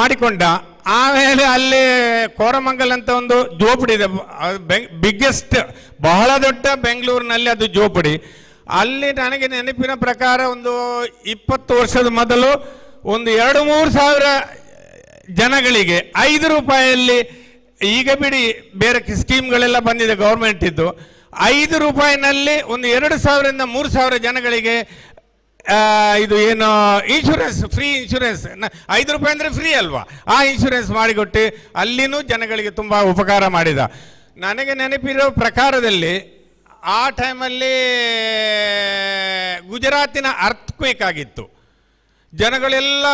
ಮಾಡಿಕೊಂಡ. ಆಮೇಲೆ ಅಲ್ಲಿ ಕೋರಮಂಗಲ್ ಅಂತ ಒಂದು ಜೋಪಡಿ ಇದೆ, ಬಿಗ್ಗೆಸ್ಟ್, ಬಹಳ ದೊಡ್ಡ ಬೆಂಗಳೂರಿನಲ್ಲಿ ಅದು ಜೋಪಡಿ. ಅಲ್ಲಿ ನನಗೆ ನೆನಪಿನ ಪ್ರಕಾರ ಒಂದು 20 ವರ್ಷದ ಮೊದಲು ಒಂದು 2-3 ಸಾವಿರ ಜನಗಳಿಗೆ 5 ರೂಪಾಯಿಯಲ್ಲಿ, ಈಗ ಬಿಡಿ ಬೇರೆ ಸ್ಕೀಮ್ಗಳೆಲ್ಲ ಬಂದಿದೆ ಗೌರ್ಮೆಂಟ್ ಇದ್ದು, 5 ರೂಪಾಯಿನಲ್ಲಿ ಒಂದು 2,000ರಿಂದ 3,000 ಜನಗಳಿಗೆ ಇದು ಏನು ಇನ್ಶೂರೆನ್ಸ್, ಫ್ರೀ ಇನ್ಶೂರೆನ್ಸ್. 5 ರೂಪಾಯಿ ಅಂದರೆ ಫ್ರೀ ಅಲ್ವಾ, ಆ ಇನ್ಶೂರೆನ್ಸ್ ಮಾಡಿಕೊಟ್ಟು ಅಲ್ಲಿನೂ ಜನಗಳಿಗೆ ತುಂಬ ಉಪಕಾರ ಮಾಡಿದ. ನನಗೆ ನೆನಪಿರೋ ಪ್ರಕಾರದಲ್ಲಿ ಆ ಟೈಮಲ್ಲಿ ಗುಜರಾತಿನ ಅರ್ಥಕ್ವೇಕ್ ಆಗಿತ್ತು. ಜನಗಳೆಲ್ಲ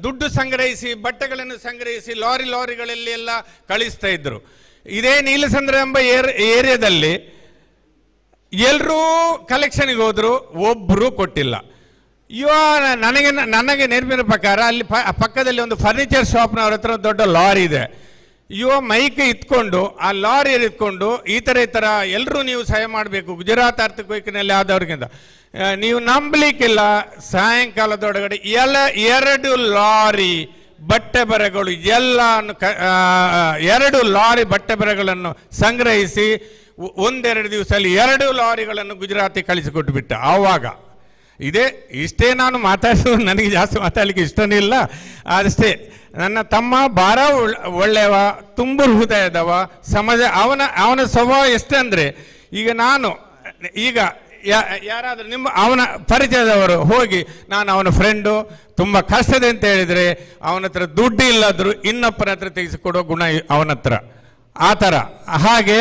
ದುಡ್ಡು ಸಂಗ್ರಹಿಸಿ, ಬಟ್ಟೆಗಳನ್ನು ಸಂಗ್ರಹಿಸಿ ಲಾರಿಗಳಲ್ಲಿ ಎಲ್ಲ ಕಳಿಸ್ತಾ ಇದ್ರು. ಇದೇ ನೀಲಸಂದ್ರ ಎಂಬ ಏರಿಯಾದಲ್ಲಿ ಎಲ್ಲರೂ ಕಲೆಕ್ಷನ್ಗೆ ಹೋದ್ರು, ಒಬ್ಬರು ಕೊಟ್ಟಿಲ್ಲ. ಇವ ನನಗೆ ನೆನಪಿನ ಪ್ರಕಾರ ಅಲ್ಲಿ ಪಕ್ಕದಲ್ಲಿ ಒಂದು ಫರ್ನಿಚರ್ ಶಾಪ್ನವ್ರ ಹತ್ರ ದೊಡ್ಡ ಲಾರಿ ಇದೆ. ಇವ ಮೈಕ್ ಇತ್ಕೊಂಡು ಆ ಲಾರಿ ಇತ್ಕೊಂಡು ಈ ಥರ ಎಲ್ಲರೂ ನೀವು ಸಹಾಯ ಮಾಡಬೇಕು ಗುಜರಾತ್ ಅರ್ಥಕ್ವೇಕ್ನಲ್ಲಿ ಆದವ್ರಿಗಿಂತ ನೀವು ನಂಬಲಿಕ್ಕಿಲ್ಲ. ಸಾಯಂಕಾಲದೊಳಗಡೆ 2 ಲಾರಿ ಬಟ್ಟೆ ಬರೆಗಳು ಎರಡು ಲಾರಿ ಬಟ್ಟೆ ಬರೆಗಳನ್ನು ಸಂಗ್ರಹಿಸಿ 1-2 ದಿವಸದಲ್ಲಿ 2 ಲಾರಿಗಳನ್ನು ಗುಜರಾತಿಗೆ ಕಳಿಸಿಕೊಟ್ಟು ಬಿಟ್ಟ. ಆವಾಗ ಇಷ್ಟೇ ನಾನು ಮಾತಾಡೋದು, ನನಗೆ ಜಾಸ್ತಿ ಮಾತಾಡಲಿಕ್ಕೆ ಇಷ್ಟನೇ ಇಲ್ಲ. ಅಷ್ಟೇ, ನನ್ನ ತಮ್ಮ ಭಾಳ ಒಳ್ಳೆಯವ, ತುಂಬು ಹೃದಯದವ, ಸಮಾಜ ಅವನ ಸ್ವಭಾವ ಎಷ್ಟಂದರೆ, ಈಗ ಯಾರಾದರೂ ಅವನ ಪರಿಚಯದವರು ಹೋಗಿ ನಾನು ಅವನ ಫ್ರೆಂಡು, ತುಂಬ ಕಷ್ಟದೆ ಅಂತ ಹೇಳಿದರೆ ಅವನ ಹತ್ರ ದುಡ್ಡು ಇಲ್ಲದ್ರು ಇನ್ನೊಬ್ಬರ ಹತ್ರ ತೆಗೆಸಿಕೊಡೋ ಗುಣ ಅವನ ಹತ್ರ, ಆ ಥರ. ಹಾಗೆ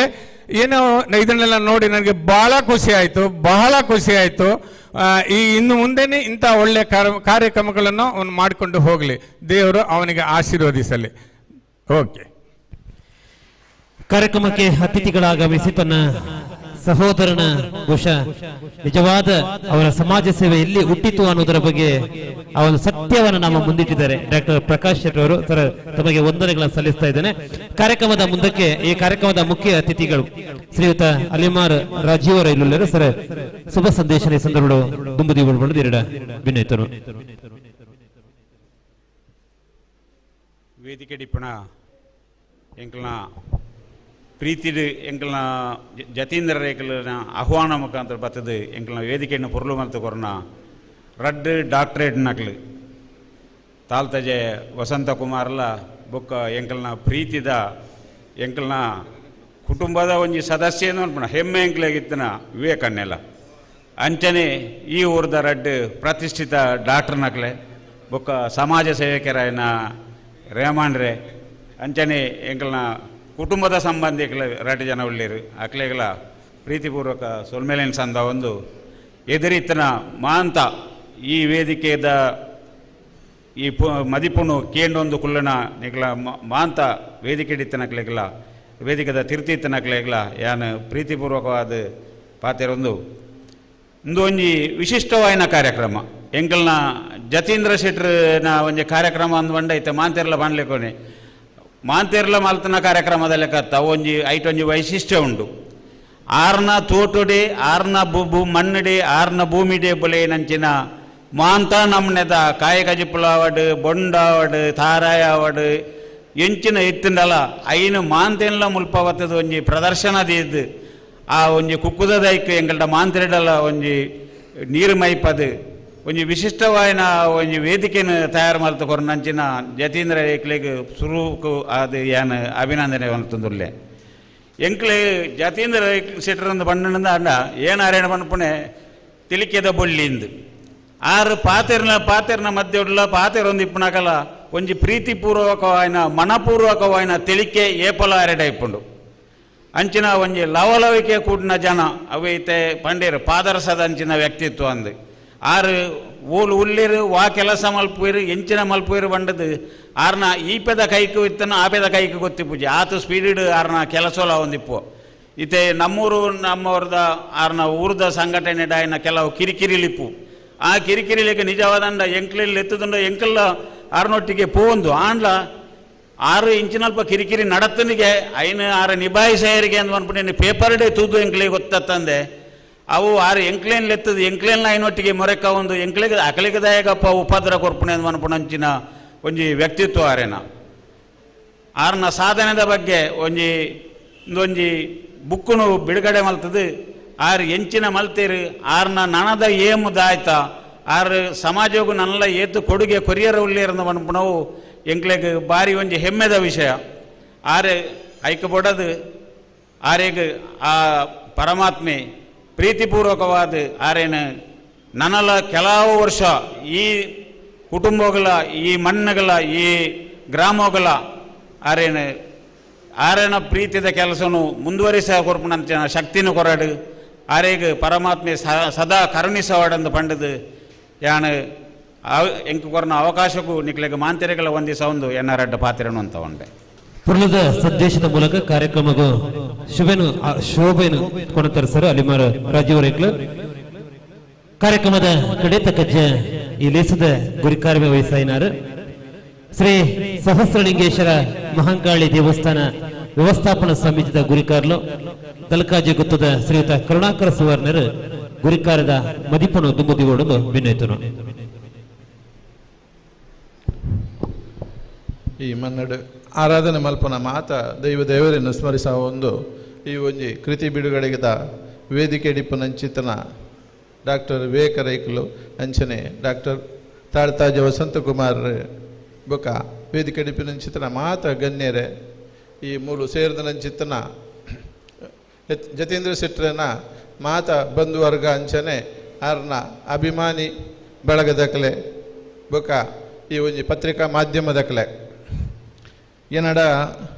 ಏನೋ ಇದನ್ನೆಲ್ಲ ನೋಡಿ ನನಗೆ ಬಹಳ ಖುಷಿ ಆಯಿತು. ಇನ್ನು ಮುಂದೆನೇ ಇಂಥ ಒಳ್ಳೆಯ ಕಾರ್ಯಕ್ರಮಗಳನ್ನು ಅವನು ಮಾಡಿಕೊಂಡು ಹೋಗಲಿ, ದೇವರು ಅವನಿಗೆ ಆಶೀರ್ವದಿಸಲಿ. ಓಕೆ. ಕಾರ್ಯಕ್ರಮಕ್ಕೆ ಅತಿಥಿಗಳಾಗಮಿಸಿ ತನ್ನ ಸಹೋದರನ ನಿಜವಾದ ಅವರ ಸಮಾಜ ಸೇವೆ ಎಲ್ಲಿ ಹುಟ್ಟಿತು ಅನ್ನೋದರ ಬಗ್ಗೆ ಅವರ ಸತ್ಯವನ್ನು ನಮ್ಮ ಮುಂದಿಟ್ಟಿದ್ದಾರೆ ಡಾಕ್ಟರ್ ಪ್ರಕಾಶ್ ಶೆಟ್ಟಿ ಅವರು. ಸರ್, ತಮಗೆ ವಂದನೆಗಳನ್ನು ಸಲ್ಲಿಸ್ತಾ ಇದ್ದೇನೆ. ಕಾರ್ಯಕ್ರಮದ ಮುಂದಕ್ಕೆ ಈ ಕಾರ್ಯಕ್ರಮದ ಮುಖ್ಯ ಅತಿಥಿಗಳು ಶ್ರೀಯುತ ಅಲಿಮಾರ್ ರಾಜೀವ್ ರೈಲುಲ್ಲರು ಸರ್, ಶುಭ ಸಂದೇಶ ಈ ಸಂದರ್ಭ ದುಂಬುದಿ ಉಳ್ಬಂದು ಎರಡ ವಿನಯತರು ವೇದಿಕೆ ಡಿಪ್ಪಣ ಎಂಕಲ್ನ ಪ್ರೀತಿಡು ಎಂಕಲ್ನ ಜತೀಂದ್ರ ರೇಖಲನ ಆಹ್ವಾನ ಮುಖಾಂತರ ಬರ್ತದೆ ಎಂಕಲ್ನ ವೇದಿಕೆಯನ್ನು ಪೊರ್ಲು ಮಲ್ತು ಕೊರನ ರಡ್ ಡಾಕ್ಟರೇಟ್ ನಕ್ಲು ತಾಲ್ತಜೆ ವಸಂತ ಕುಮಾರ್ಲ ಬೊಕ್ಕ ಎಂಕಲ್ನ ಪ್ರೀತಿದ ಎಂಕಲ್ನ ಕುಟುಂಬದ ಒಂಜಿ ಸದಸ್ಯ ಅನ್ಪಣ ಹೆಮ್ಮೆ ಎಂಕ್ಲಾಗಿತ್ತನ ವಿವೇಕನ್ನೆಲ್ಲ ಅಂಚನೆ ಈ ಊರ್ದ ರಡ್ ಪ್ರತಿಷ್ಠಿತ ಡಾಕ್ಟರ್ ನಕ್ಲೆ ಬೊಕ್ಕ ಸಮಾಜ ಸೇವಕರಾಯನ ರೇಮಾಂಡ್ರೆ ಅಂಚನೆ ಎಂಕಲ್ನ ಕುಟುಂಬದ ಸಂಬಂಧಿಗಳ 2 ಜನ ಒಳ್ಳೆಯರು ಅಕ್ಲೆಗಳ ಪ್ರೀತಿಪೂರ್ವಕ ಸೊಲ್ಮೇಲಿನ ಸಂದ ಒಂದು ಎದುರಿತ್ತನ ಮಾಂತ ಈ ವೇದಿಕೆದ ಈ ಮದಿಪುನು ಕೇಂಡೊಂದು ಕುಳ್ಳನ ನಿಗ್ಲ ಮಾಂತ ವೇದಿಕೆ ಹಿಡಿತನಕ್ಲೆಗಳ ವೇದಿಕೆದ ತಿರ್ತಿತ್ತನಕ್ಲೆಗಳ ಯಾನು ಪ್ರೀತಿಪೂರ್ವಕವಾದ ಪಾತೆರೊಂದು ಒಂಜಿ ವಿಶಿಷ್ಟವಾಯಿನ ಕಾರ್ಯಕ್ರಮ ಎಂಕಲ್ನ ಜತೀಂದ್ರ ಶೆಟ್ರನ ಒಂಜಿ ಕಾರ್ಯಕ್ರಮ ಅಂದು ಬಂಡೈತೆ ಮಾಂತೆರ್ಲ ಬಾಣ್ಲಿಕೋನೆ ಮಾಂತೆರ್ಲ ಮಲ್ತನ ಕಾರ್ಯಕ್ರಮದಲ್ಲಿ ಕತ್ತ ಒಂಜಿ ವೈಶಿಷ್ಟ್ಯ ಉಂಟು. ಆರ್ನ ತೋಟುಡೆ ಆರ್ನ ಮಣ್ಣುಡೆ ಆರ್ನ ಭೂಮಿಡೆ ಬೊಲೆ ನಂಚಿನ ಮಾಂತ ನಮ್ನೆದ ಕಾಯಕಜಿಪ್ಪುಳಾವಡು ಬೊಂಡಾವಡು ತಾರಾಯಾವಡು ಎಂಚಿನ ಎತ್ತಿಂಡಲ ಐನು ಮಾಂತೆಲ್ಲ ಮುಲ್ಪವತ್ತದ ಒಂಜಿ ಪ್ರದರ್ಶನದ ಆ ಒಂಜಿ ಕುಕ್ಕುದ ದೈಕ್ ಎಂಗಲ್ಡ ಮಾಂತೆರಡಲ ಒಂಜಿ ನೀರು ಮೈಪದು ಒಂಜಿ ವಿಶಿಷ್ಟವಾಯಿನ ಒಂಜಿ ವೇದಿಕೆಯನ್ನು ತಯಾರು ಮಾಡ್ತಾ ಕೊರನಂಚಿನ ಜತೀಂದ್ರ ಏಕ್ಲೆಗೆ ಸುರುಕು ಅದು ಏನು ಅಭಿನಂದನೆ ಹೊಂದುಲೆ ಎಂಕ್ಲೆ ಜತೀಂದ್ರ ಶೆಟ್ಟರಂದು ಬಣ್ಣದಿಂದ ಅಂಡ ಏನಾರೇಣ ಬಣ್ಪುಣೆ ತಿಳಿಕೆದ ಬೊಳ್ಳಿಂದು ಆರು ಪಾತೆರ್ನ ಮಧ್ಯ ಉಳ್ಳ ಪಾತೆರೊಂದು ಇಪ್ಪನಾಕಲ ಒಂಜಿ ಪ್ರೀತಿಪೂರ್ವಕವಾಯಿನ ಮನಪೂರ್ವಕವಾಯಿನ ತಿಳಿಕೆ ಏಪಲ ಅರೆಡ ಇಪ್ಪುಂಡು ಅಂಚಿನ ಒಂಜಿ ಲವಲವಿಕೆ ಕೂಡಿನ ಜನ ಅವೈತೆ ಪಂಡೇರು ಪಾದರಸದ ಅಂಚಿನ ವ್ಯಕ್ತಿತ್ವ ಅಂದು ಆರು ಓಲು ಉಳ್ಳಿರು ವಾ ಕೆಲಸ ಮಲ್ಪುಯಿರು ಎಂಚಿನ ಮಲ್ಪುಯಿರು ಬಂಡದು ಆರ್ನ ಈಪೆದ ಕೈಕು ಇತ್ತನ ಆಪೆದ ಕೈಕು ಗೊತ್ತಿಪ್ಪುಜಿ ಆತು ಸ್ಪೀಡ್ ಆರ್ನ ಕೆಲಸೋಲ ಒಂದಿಪ್ಪು ಇತ್ತೆ ನಮ್ಮವ್ರದ ಆರ್ನ ಊರ್ದ ಸಂಘಟನೆ ಡಾಯಿನ ಕೆಲವು ಕಿರಿಕಿರಿಲಿಪ್ಪು ಆ ಕಿರಿಕಿರಿಲಿಕ್ಕೆ ನಿಜವಾದಂಡ ಎಂಕ್ಲೆಲ್ಲಿ ಎತ್ತುದುಂಡ ಎಂಕಲ್ಲ ಆರ್ನೊಟ್ಟಿಗೆ ಪೋಂದು ಆಂಡ್ಲ 6 ಇಂಚಿನಲ್ಪ ಕಿರಿಕಿರಿ ನಡತ್ತನಿಗೆ ಐನು 6 ನಿಭಾಯಿಸೇರಿಗೆ ಅಂತ ಅಂದ್ಬಿಟ್ಟು ಪೇಪರ್ ಡೇ ತೂದು ಎಂಕ್ಲಿಗೆ ಗೊತ್ತಂದೆ ಅವು 6 ಎಂಕ್ಲೇನ್ ಲೆತ್ತದು ಎಂಕ್ಲೇನ್ ಐನೊಟ್ಟಿಗೆ ಮೊರೆಕ ಒಂದು ಎಂಕ್ಲಿಗೆ ಅಕಲಿಗದಾಯಗಪ್ಪ ಉಪದ್ರ ಕೊರ್ಪಣೆ ಅಂತ ಅನ್ಪುಣಂಚಿನ ಒಂಜಿ ವ್ಯಕ್ತಿತ್ವ ಆರೇನ ಆರ್ನ ಸಾಧನೆದ ಬಗ್ಗೆ ಒಂಜಿ ಬುಕ್ಕುನು ಬಿಡುಗಡೆ ಮಲ್ತದು ಆರು ಎಂಚಿನ ಮಲ್ತೀರು ಆರ್ನ ನನದ ಏಮು ದಾಯ್ತ ಆರು ಸಮಾಜಕ್ಕೂ ನನ್ನೆಲ್ಲ ಏತು ಕೊಡುಗೆ ಕೊರಿಯರ್ ಉಳ್ಳೇರಂದ ಅನ್ಪುಣವು ಎಂಕ್ಲೆಗೆ ಬಾರಿ ಒಂಜಿ ಹೆಮ್ಮೆದ ವಿಷಯ ಆರೆ ಐಕ್ಯಪಡದು ಆರೆಗೆ ಆ ಪರಮಾತ್ಮೆ ಪ್ರೀತಿಪೂರ್ವಕವಾದ ಆರೇನು ನನ್ನಲ್ಲ ಕೆಲವು ವರ್ಷ ಈ ಕುಟುಂಬಗಳ ಈ ಮಣ್ಣುಗಳ ಈ ಗ್ರಾಮಗಳ ಆರೇನ ಪ್ರೀತಿದ ಕೆಲಸನು ಮುಂದುವರಿಸ ಕೊರ್ಪಣಂತ ಶಕ್ತಿನೂ ಕೊರಡು ಆರೆಗೆ ಪರಮಾತ್ಮೆ ಸದಾ ಕರುಣಿಸವಾಡಂದು ಪಂಡದು ಯಾನು ಎಂಕು ಕೊರನ ಅವಕಾಶಕ್ಕೂ ನಿಕ್ಲೆಗೆ ಮಾಂತೆರೆಗಳ ಒಂದಿಸ ಒಂದು ಎನ್ನರಡ್ಡ ಪಾತ್ರೆನು ಅಂತ ಉಂಡೆ ಪುರ್ಲದ ಸಂದೇಶದ ಮೂಲಕ ಕಾರ್ಯಕ್ರಮಗೂ ಶೋಭೆನು ಕೊಡುತ್ತಾರೆ ಸರ್ ಅಲಿಮಾರ್ ರಾಜೀವ್ ರೇಕ್ಲ ಕಾರ್ಯಕ್ರಮದ ಕಡೆ ತಕ್ಕ ಈ ಲೇಸದ ಗುರಿಕಾರ್ಯ ವಹಿಸಾಯಿನಾರು ಶ್ರೀ ಸಹಸ್ರಲಿಂಗೇಶ್ವರ ಮಹಾಂಕಾಳಿ ದೇವಸ್ಥಾನ ವ್ಯವಸ್ಥಾಪನಾ ಸಮಿತಿದ ಗುರಿಕಾರ್ಲು ತಲಕಾಜಿ ಗುತ್ತದ ಶ್ರೀಯುತ ಕರುಣಾಕರ ಸುವರ್ಣರು ಗುರಿಕಾರದ ಮದಿಪನು ದುಂಬುದಿಗೋಡಲು ಭಿನ್ನೈತನು. ಈ ಮನ್ನಡು ಆರಾಧನೆ ಮಲ್ಪನ ಮಾತ ದೇವರನ್ನು ಸ್ಮರಿಸುವ ಒಂದು ಈ ಒಂಜಿ ಕೃತಿ ಬಿಡುಗಡೆಗಿದ ವೇದಿಕೆ ಡಿಪ್ಪುನಂಚಿತನ ಡಾಕ್ಟರ್ ವಿವೇಕ ರೈಕುಲು ಅಂಚನೆ ಡಾಕ್ಟರ್ ತಾಳ್ತಾಜ ವಸಂತಕುಮಾರ್ ಬೊಕ ವೇದಿಕೆ ಡಿಪ್ಪಿನಂಚಿತನ ಮಾತ ಗಣ್ಯರೆ ಈ ಮೂಲು ಸೇರಿದನಂಚಿತನ ಜತೀಂದ್ರ ಶೆಟ್ಟರನ ಮಾತ ಬಂಧುವರ್ಗ ಅಂಚನೆ ಆರ್ನ ಅಭಿಮಾನಿ ಬಳಗದಕಲೆ ಬೊಕ ಈ ಒಂಜಿ ಪತ್ರಿಕಾ ಮಾಧ್ಯಮದಕಲೆ ಏನಡ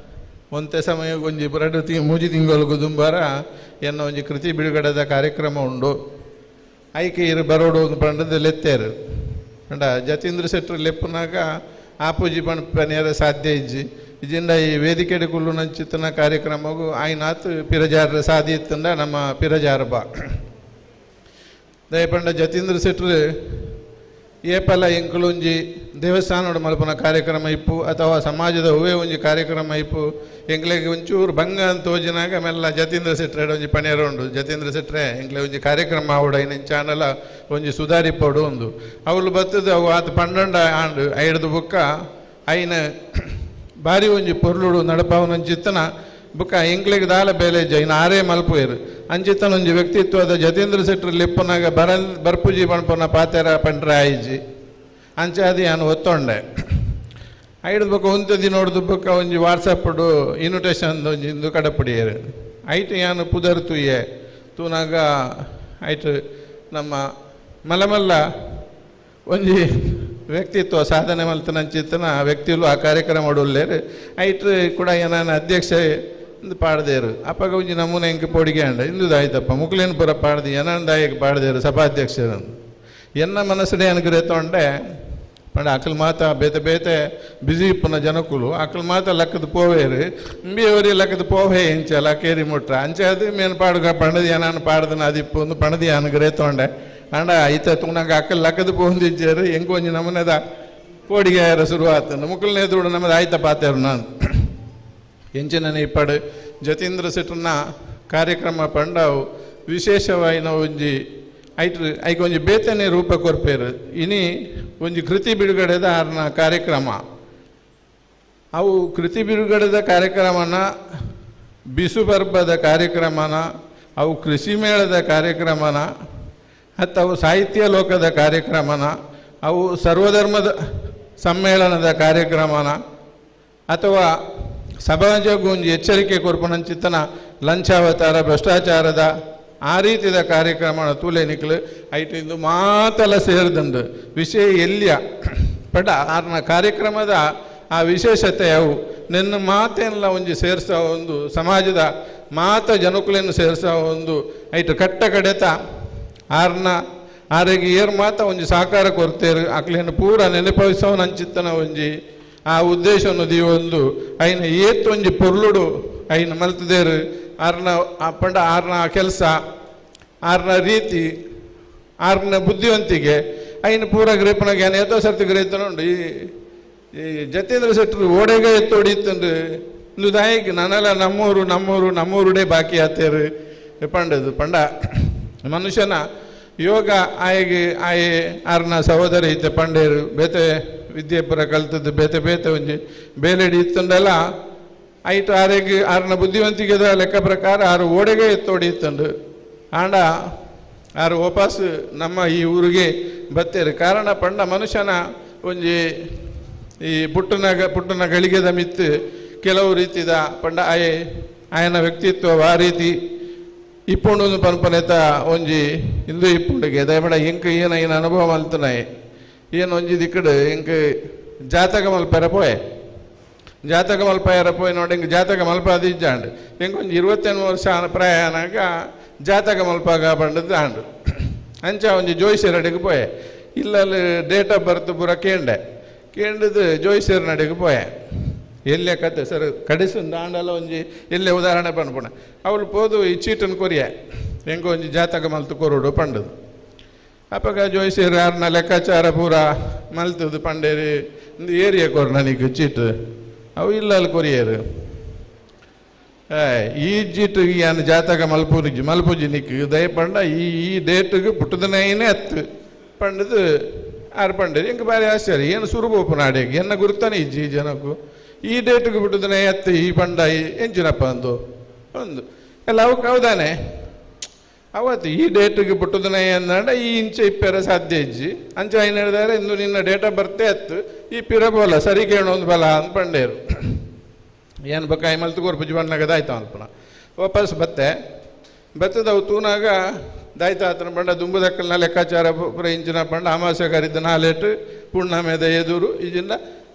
ಒಂತೆ ಸಮಯ ಒಂಜಿ 2-3 ತಿಂಗಳು ದುಂಬಾರ ಎನ್ನ ಒಂಜಿ ಕೃತಿ ಬಿಡುಗಡೆದ ಕಾರ್ಯಕ್ರಮ ಉಂಡು ಐಕೆ ಇರು ಬರೋಡು ಪಂಡದ ಲೆತ್ತೇರು ಅಂಡ ಜತೀಂದ್ರ ಶೆಟ್ಟರ್ ಲೆಪ್ಪನಾಗ ಆಪೂಜಿ ಪಣಿಯರ ಸಾಧ್ಯ ಇಜ್ಜಿ ಇಜಿಂದ ಈ ವೇದಿಕೆ ಕುಲ್ಲು ನಂಚಿತನ ಕಾರ್ಯಕ್ರಮಗೂ ಆಯ್ನಾತ್ ಪಿರಜಾರ ಸಾಧಿ ಇತ್ತಂಡ ನಮ್ಮ ಪಿರಜಾರ ಬಾ ದಯಪಂಡ ಜತೀಂದ್ರ ಶೆಟ್ಟರ್ ಏಪಲ ಎಂಕುಲೊಂಜಿ ದೇವಸ್ಥಾನದ ಮಲ್ಪನ ಕಾರ್ಯಕ್ರಮ ಇಪ್ಪು ಅಥವಾ ಸಮಾಜದ ಹೂವೇ ಒಂಜಿ ಕಾರ್ಯಕ್ರಮ ಇಪ್ಪು ಎಂಕ್ಲೆಗೆ ಒಂಚೂರು ಭಂಗ ಅಂತ ತೋಜಿನಾಗ ಮೆಲ್ಲ ಜತೀಂದ್ರ ಶೆಟ್ಟರ್ ಒಂಜಿ ಪಣಿಯರ ಉಂಡು ಜತೀಂದ್ರ ಶೆಟ್ರೆ ಎಂಕ್ಲೆ ಒಂಜಿ ಕಾರ್ಯಕ್ರಮ ಆವಡ ಇನ್ನ ಚಾನಲ ಒಂಜಿ ಸುಧಾರಿಪಡು ಒಂದು ಅವಳು ಬತ್ತದ ಅವು ಆತ ಪಂಡ ಆಂಡು ಐಡ್ದು ಬುಕ್ಕ ಐನ ಬಾರಿ ಒಂಜಿ ಪೊರ್ಲುಡು ನಡಪಾವನಂಚಿತ್ತನ ಬುಕ್ಕ ಎಂಕ್ಲೆಗೆ ದಾಲ ಬೇಲೆ ಜೈನ ಆರೇ ಮಲ್ಪುಯರು ಅಂಚಿತ್ತನ ಒಂಜಿ ವ್ಯಕ್ತಿತ್ವದ ಜತೀಂದ್ರ ಶೆಟ್ಟರ್ ಲೆಪ್ಪನಾಗ ಬರ್ಪುಜಿ ಪಣಪನ ಪಾತೆರ ಪಂಡ್ರ ಆಯ್ಜಿ ಅಂಚಾದಿ ನಾನು ಒತ್ತೊಂಡೆ ಐಡ್ದು ಬೊಕ್ಕ ಒಂತದಿ ನೋಡ್ದು ಬೊಕ್ಕ ಒಂಜಿ ವಾಟ್ಸಪ್ಡು ಇನ್ವಿಟೇಷನ್ ಒಂಜಿ ಇಂದು ಕಡಪಡಿಯರು ಐಟು ಯಾನು ಪುದರ್ ತುಯ್ಯೆ ತೂನಾಗ ಐಟು ನಮ್ಮ ಮಲಮಲ್ಲ ಒಂಜಿ ವ್ಯಕ್ತಿತ್ವ ಸಾಧನೆ ಮಲ್ತನಂಚಿತ್ತನ ವ್ಯಕ್ತಿಲು ಆ ಕಾರ್ಯಕ್ರಮ ಉಳ್ಳೇರು ಐಟು ಕೂಡ ಏನಾನ ಅಧ್ಯಕ್ಷ ಇಂದು ಪಾಡ್ದೇರು ಅಪ್ಪಾಗ ಒಂಜಿ ನಮೂನೆ ಇಂಕ ಪೋಡಿಗೆ ಅಂಡ ಇಂದುದಾಯ್ತಪ್ಪ ಮುಕ್ಲೇನು ಪುರ ಪಾಡ್ದು ಏನಂದಾಯಕ್ಕೆ ಪಾಡ್ದೇರು ಸಭಾಧ್ಯಕ್ಷರನ್ನು ಎನ್ನ ಮನಸ್ಸಡೆ ಅನುಗ್ರಹ ತೊಂಡೆ ಪಂಡ ಅಕ್ಕಲ್ ಮಾತ ಬೇತೆ ಬೇತೆ ಬಿಸಿ ಇಪ್ಪನ ಜನಕುಲು ಅಕ್ಕಲ್ ಮಾತ ಲಕ್ಕದ ಪೋವೇರು ಇಂಬಿಯವರಿ ಲಕ್ಕದ ಪೋವೇ ಇಂಚಲ್ಲ ಕೇರಿ ಮುಟ್ರ ಅಂಚೆ ಅದು ಮೇನು ಪಾಡುಗ ಪಣದಿ ಏನಾನು ಪಾಡ್ದನ ಅದಿಪ್ಪು ಒಂದು ಪಣದಿ ಅನುಗ್ರಹ ತೊಂಡೆ ಅಂಡ ಐತ ತುಣಾಗ ಅಕ್ಕಲ್ ಲಕ್ಕದ ಪೋಂದಿಜ್ಜೇರು ಹೆಂಗೆ ಒಂಜಿ ನಮೂನೆದ ಪೋಡಿಗೆ ಶುರುವಾತ ಮುಕ್ಕಲ್ನೇ ಎದುರು ನಮ್ಮದು ಆಯ್ತ ಪಾತೇರು ನಾನು ಎಂಚಿನ ಇಪ್ಪಡು ಜತೀಂದ್ರ ಶೆಟ್ಟರ್ನ ಕಾರ್ಯಕ್ರಮ ಪಂಡವು ವಿಶೇಷವಾಯಿನ ಒಂಜಿ ಐಕೆ ಒಂಜಿ ಬೇತನೆ ರೂಪ ಕೊರ್ಪೇರು ಇನಿ ಒಂಜಿ ಕೃತಿ ಬಿಡುಗಡೆದ ಆರ್ನ ಕಾರ್ಯಕ್ರಮ ಅವು ಕೃತಿ ಬಿಡುಗಡೆದ ಕಾರ್ಯಕ್ರಮನ ಬಿಸು ಬರ್ಬದ ಕಾರ್ಯಕ್ರಮನ ಅವು ಕೃಷಿ ಮೇಳದ ಕಾರ್ಯಕ್ರಮನ ಮತ್ತು ಅವು ಸಾಹಿತ್ಯ ಲೋಕದ ಕಾರ್ಯಕ್ರಮನ ಅವು ಸರ್ವಧರ್ಮದ ಸಮ್ಮೇಳನದ ಕಾರ್ಯಕ್ರಮನ ಅಥವಾ ಸಮಾಜಕ್ಕೂ ಒಂದು ಎಚ್ಚರಿಕೆ ಕೊರ್ಪಣಂಚಿತ್ತನ ಲಂಚಾವತಾರ ಭ್ರಷ್ಟಾಚಾರದ ಆ ರೀತಿಯ ಕಾರ್ಯಕ್ರಮ ತೂಲೆನಿಕ್ಲು ಐಟಿಂದು ಮಾತೆಲ್ಲ ಸೇರಿದಂಡು ವಿಷಯ ಎಲ್ಲಿಯ ಪಡ ಆರ್ನ ಕಾರ್ಯಕ್ರಮದ ಆ ವಿಶೇಷತೆ ಅವು ನನ್ನ ಮಾತೆಲ್ಲ ಒಂಜಿ ಸೇರಿಸೋ ಒಂದು ಸಮಾಜದ ಮಾತ ಜನಕುಲೆಯನ್ನು ಸೇರಿಸೋ ಒಂದು ಐಟು ಕಟ್ಟ ಕಡೆತ ಆರ್ನ ಆರೆಗೆ ಏರ್ ಮಾತ ಒಂಜಿ ಸಾಕಾರ ಕೊರ್ತೇರು ಅಕ್ಲೇನು ಪೂರ ನೆನಪಿಸೋನಂಚಿತ್ತನ ಒಂಜಿ ಆ ಉದ್ದೇಶವನ್ನು ಒಂದು ಐನ ಏತ್ ಒಂಜಿ ಪೊರ್ಲುಡು ಐನ ಮಲ್ತದೇರು ಆರ್ನ ಪಂಡ ಆರ್ನ ಕೆಲಸ ಆರ್ನ ರೀತಿ ಆರ್ನ ಬುದ್ಧಿವಂತಿಗೆ ಐನ ಪೂರ ಗ್ರೇಪನಾಗ ಏನು ಎತ್ತೋ ಸರ್ತಿ ಗ್ರೇತನುಂಡು ಈ ಜತೀಂದ್ರ ಶೆಟ್ಟರು ಓಡೆಗ ಎತ್ತೋಡಿತ್ತಂದು ಇಂದು ದಾಯಿಗೆ ನಾನೆಲ್ಲ ನಮ್ಮೂರುಡೇ ಬಾಕಿ ಆತೇರು ಪಂಡದು ಪಂಡ ಮನುಷ್ಯನ ಯೋಗ ಆಯೆ ಆರ್ನ ಸಹೋದರಿ ಇತ್ತೆ ಪಂಡೇರು ಬೇತೆ ವಿದ್ಯೆ ಪುರ ಕಲ್ತದ್ದು ಬೇತೆ ಬೇತೆ ಒಂಜಿ ಬೇಲೆಡಿ ಇತ್ತಂಡಲ್ಲ ಐಟು ಆರೆಗೆ ಆರ್ನ ಬುದ್ಧಿವಂತಿಕೆದ ಲೆಕ್ಕ ಪ್ರಕಾರ ಆರು ಓಡೆಗೆ ಎತ್ತೋಡಿ ಇತ್ತಂಡು ಆಂಡ ಆರು ವಾಪಸ್ ನಮ್ಮ ಈ ಊರಿಗೆ ಬತ್ತೇರು ಕಾರಣ ಪಂಡ ಮನುಷ್ಯನ ಒಂಜಿ ಈ ಪುಟ್ಟನ ಗಳಿಗೆದ ಮಿತ್ತು ಕೆಲವು ರೀತಿದ ಪಂಡ ಆಯನ ವ್ಯಕ್ತಿತ್ವ ಆ ರೀತಿ ಇಪ್ಪುಂಡು ಪನ್ಪನೆತ ಒಂಜಿ ಇಂದು ಇಪ್ಪುಂಡಿಗೆ ದಯಮಾಡ ಎಂಕ ಏನ ಅನುಭವ ಮಲ್ತನಾಯಿ ಏನು ಒಂಜಿ ದಿಕ್ಕಡು ಎಂಕ ಜಾತಕ ಮಲ್ಪರ ಪೋಯೆ ಜಾತಕ ಮಲ್ಪಾಯರ ಪೋಯ್ ನೋಡಿ ಹಿಂಗೆ ಜಾತಕ ಮಲ್ಪ ಅದು ಇಜ್ಜಾಂಡು ಹೆಂಗೆ ಒಂದು 28 ವರ್ಷ ಪ್ರಾಯನಾಗ ಜಾತಕ ಮಲ್ಪಾಗ ಬಂಡದ್ದು ಆಂಡು ಅಂಚ ಒಂಜಿ ಜೋಯಿಸ್ಯರಡಿಗೆ ಪೋಯೆ ಇಲ್ಲಲ್ಲಿ ಡೇಟ್ ಆಫ್ ಬರ್ತ್ ಪೂರ ಕೇಂಡದು ಜೋಯಿಸ್ಯರ ನಡಿಗೆ ಪೋಯೆ ಎಲ್ಲೇ ಕತೆ ಸರ್ ಕಡಿಸುಂಡು ಆಂಡಲ್ಲ ಒಂಜಿ ಎಲ್ಲೇ ಉದಾಹರಣೆ ಪಂಡ್ಪುಣ ಅವಳು ಪೋದು ಈ ಚೀಟನ್ನು ಕೊರಿಯ ಹೆಂಗೆ ಒಂಜಿ ಜಾತಕ ಮಲ್ತು ಕೊರೋಡು ಪಂಡದು ಅಪಗ ಜೋಯಿಸಿರ ಯಾರನ್ನ ಲೆಕ್ಕಾಚಾರ ಪೂರ ಮಲ್ತದು ಪಂಡೇರಿ ಒಂದು ಏರಿಯಾ ಕೊರ ನನಗೆ ಚೀಟ್ ಅವು ಇಲ್ಲ ಅಲ್ಲಿ ಕೊರಿಯರು ಈ ಜೀಟಿಗೆ ಏನು ಜಾತಕ ಮಲ್ಪೂಜಿ ನಿಕ್ಕು ದಯ ಪಂಡ ಈ ಡೇಟಿಗೆ ಪುಟ್ಟದನೇನೇ ಹತ್ತು ಪಂಡದು ಆರು ಪಂಡೇರಿ ಹೆಂಗೆ ಬಾರಿ ಆಶ್ಚರ್ಯ ಏನು ಸುರುಬೋಪು ನಾಡಿಗೆ ಎನ್ನ ಗುರುತಾನೆ ಇಜ್ಜಿ ಜನಕ್ಕೂ ಈ ಡೇಟಿಗೆ ಪುಟ್ಟದನೇ ಹತ್ತು ಈ ಪಂಡ ಎಂಚಿನಪ್ಪ ಒಂದು ಎಲ್ಲ ಅವಕ್ಕೆ ಹೌದಾನೆ ಅವತ್ತು ಈ ಡೇಟಿಗೆ ಪುಟ್ಟದನೇ ಅಂದ ಈ ಇಂಚೆ ಇಪ್ಪೆರ ಸಾಧ್ಯ ಇಜ್ಜಿ ಅಂಚ ಏನು ಹೇಳಿದಾರೆ ಇಂದು ನಿನ್ನ ಡೇಟ್ ಆಫ್ ಬರ್ತೆ ಹತ್ತು ಈ ಪಿರಬೋಲ ಸರಿ ಕೇಳೋ ಒಂದು ಬಲ ಅಂದ್ಪಂಡೇರು ಏನು ಬೇಕಾಯಿ ಮಲ್ತು ಗೋರ್ಪುಜಿ ಬಣ್ಣಾಗ ದಾಯ್ತ ಅನ್ಪಣ ವಾಪಸ್ ಬತ್ತದವು ತೂನಾಗ ದಾಯ್ತ ಆತನ ಬಂಡ ದುಂಬುದಕ್ಕಲ್ನ ಲೆಕ್ಕಾಚಾರ ಪುರ ಇಂಚಿನ ಪಂಡ ಅಮಾವಾಸ್ಯ ಕರಿದ ನಾಲೇಟು ಪುಣ್ಣಮೇದ ಎದುರು ಇಜಿಂದ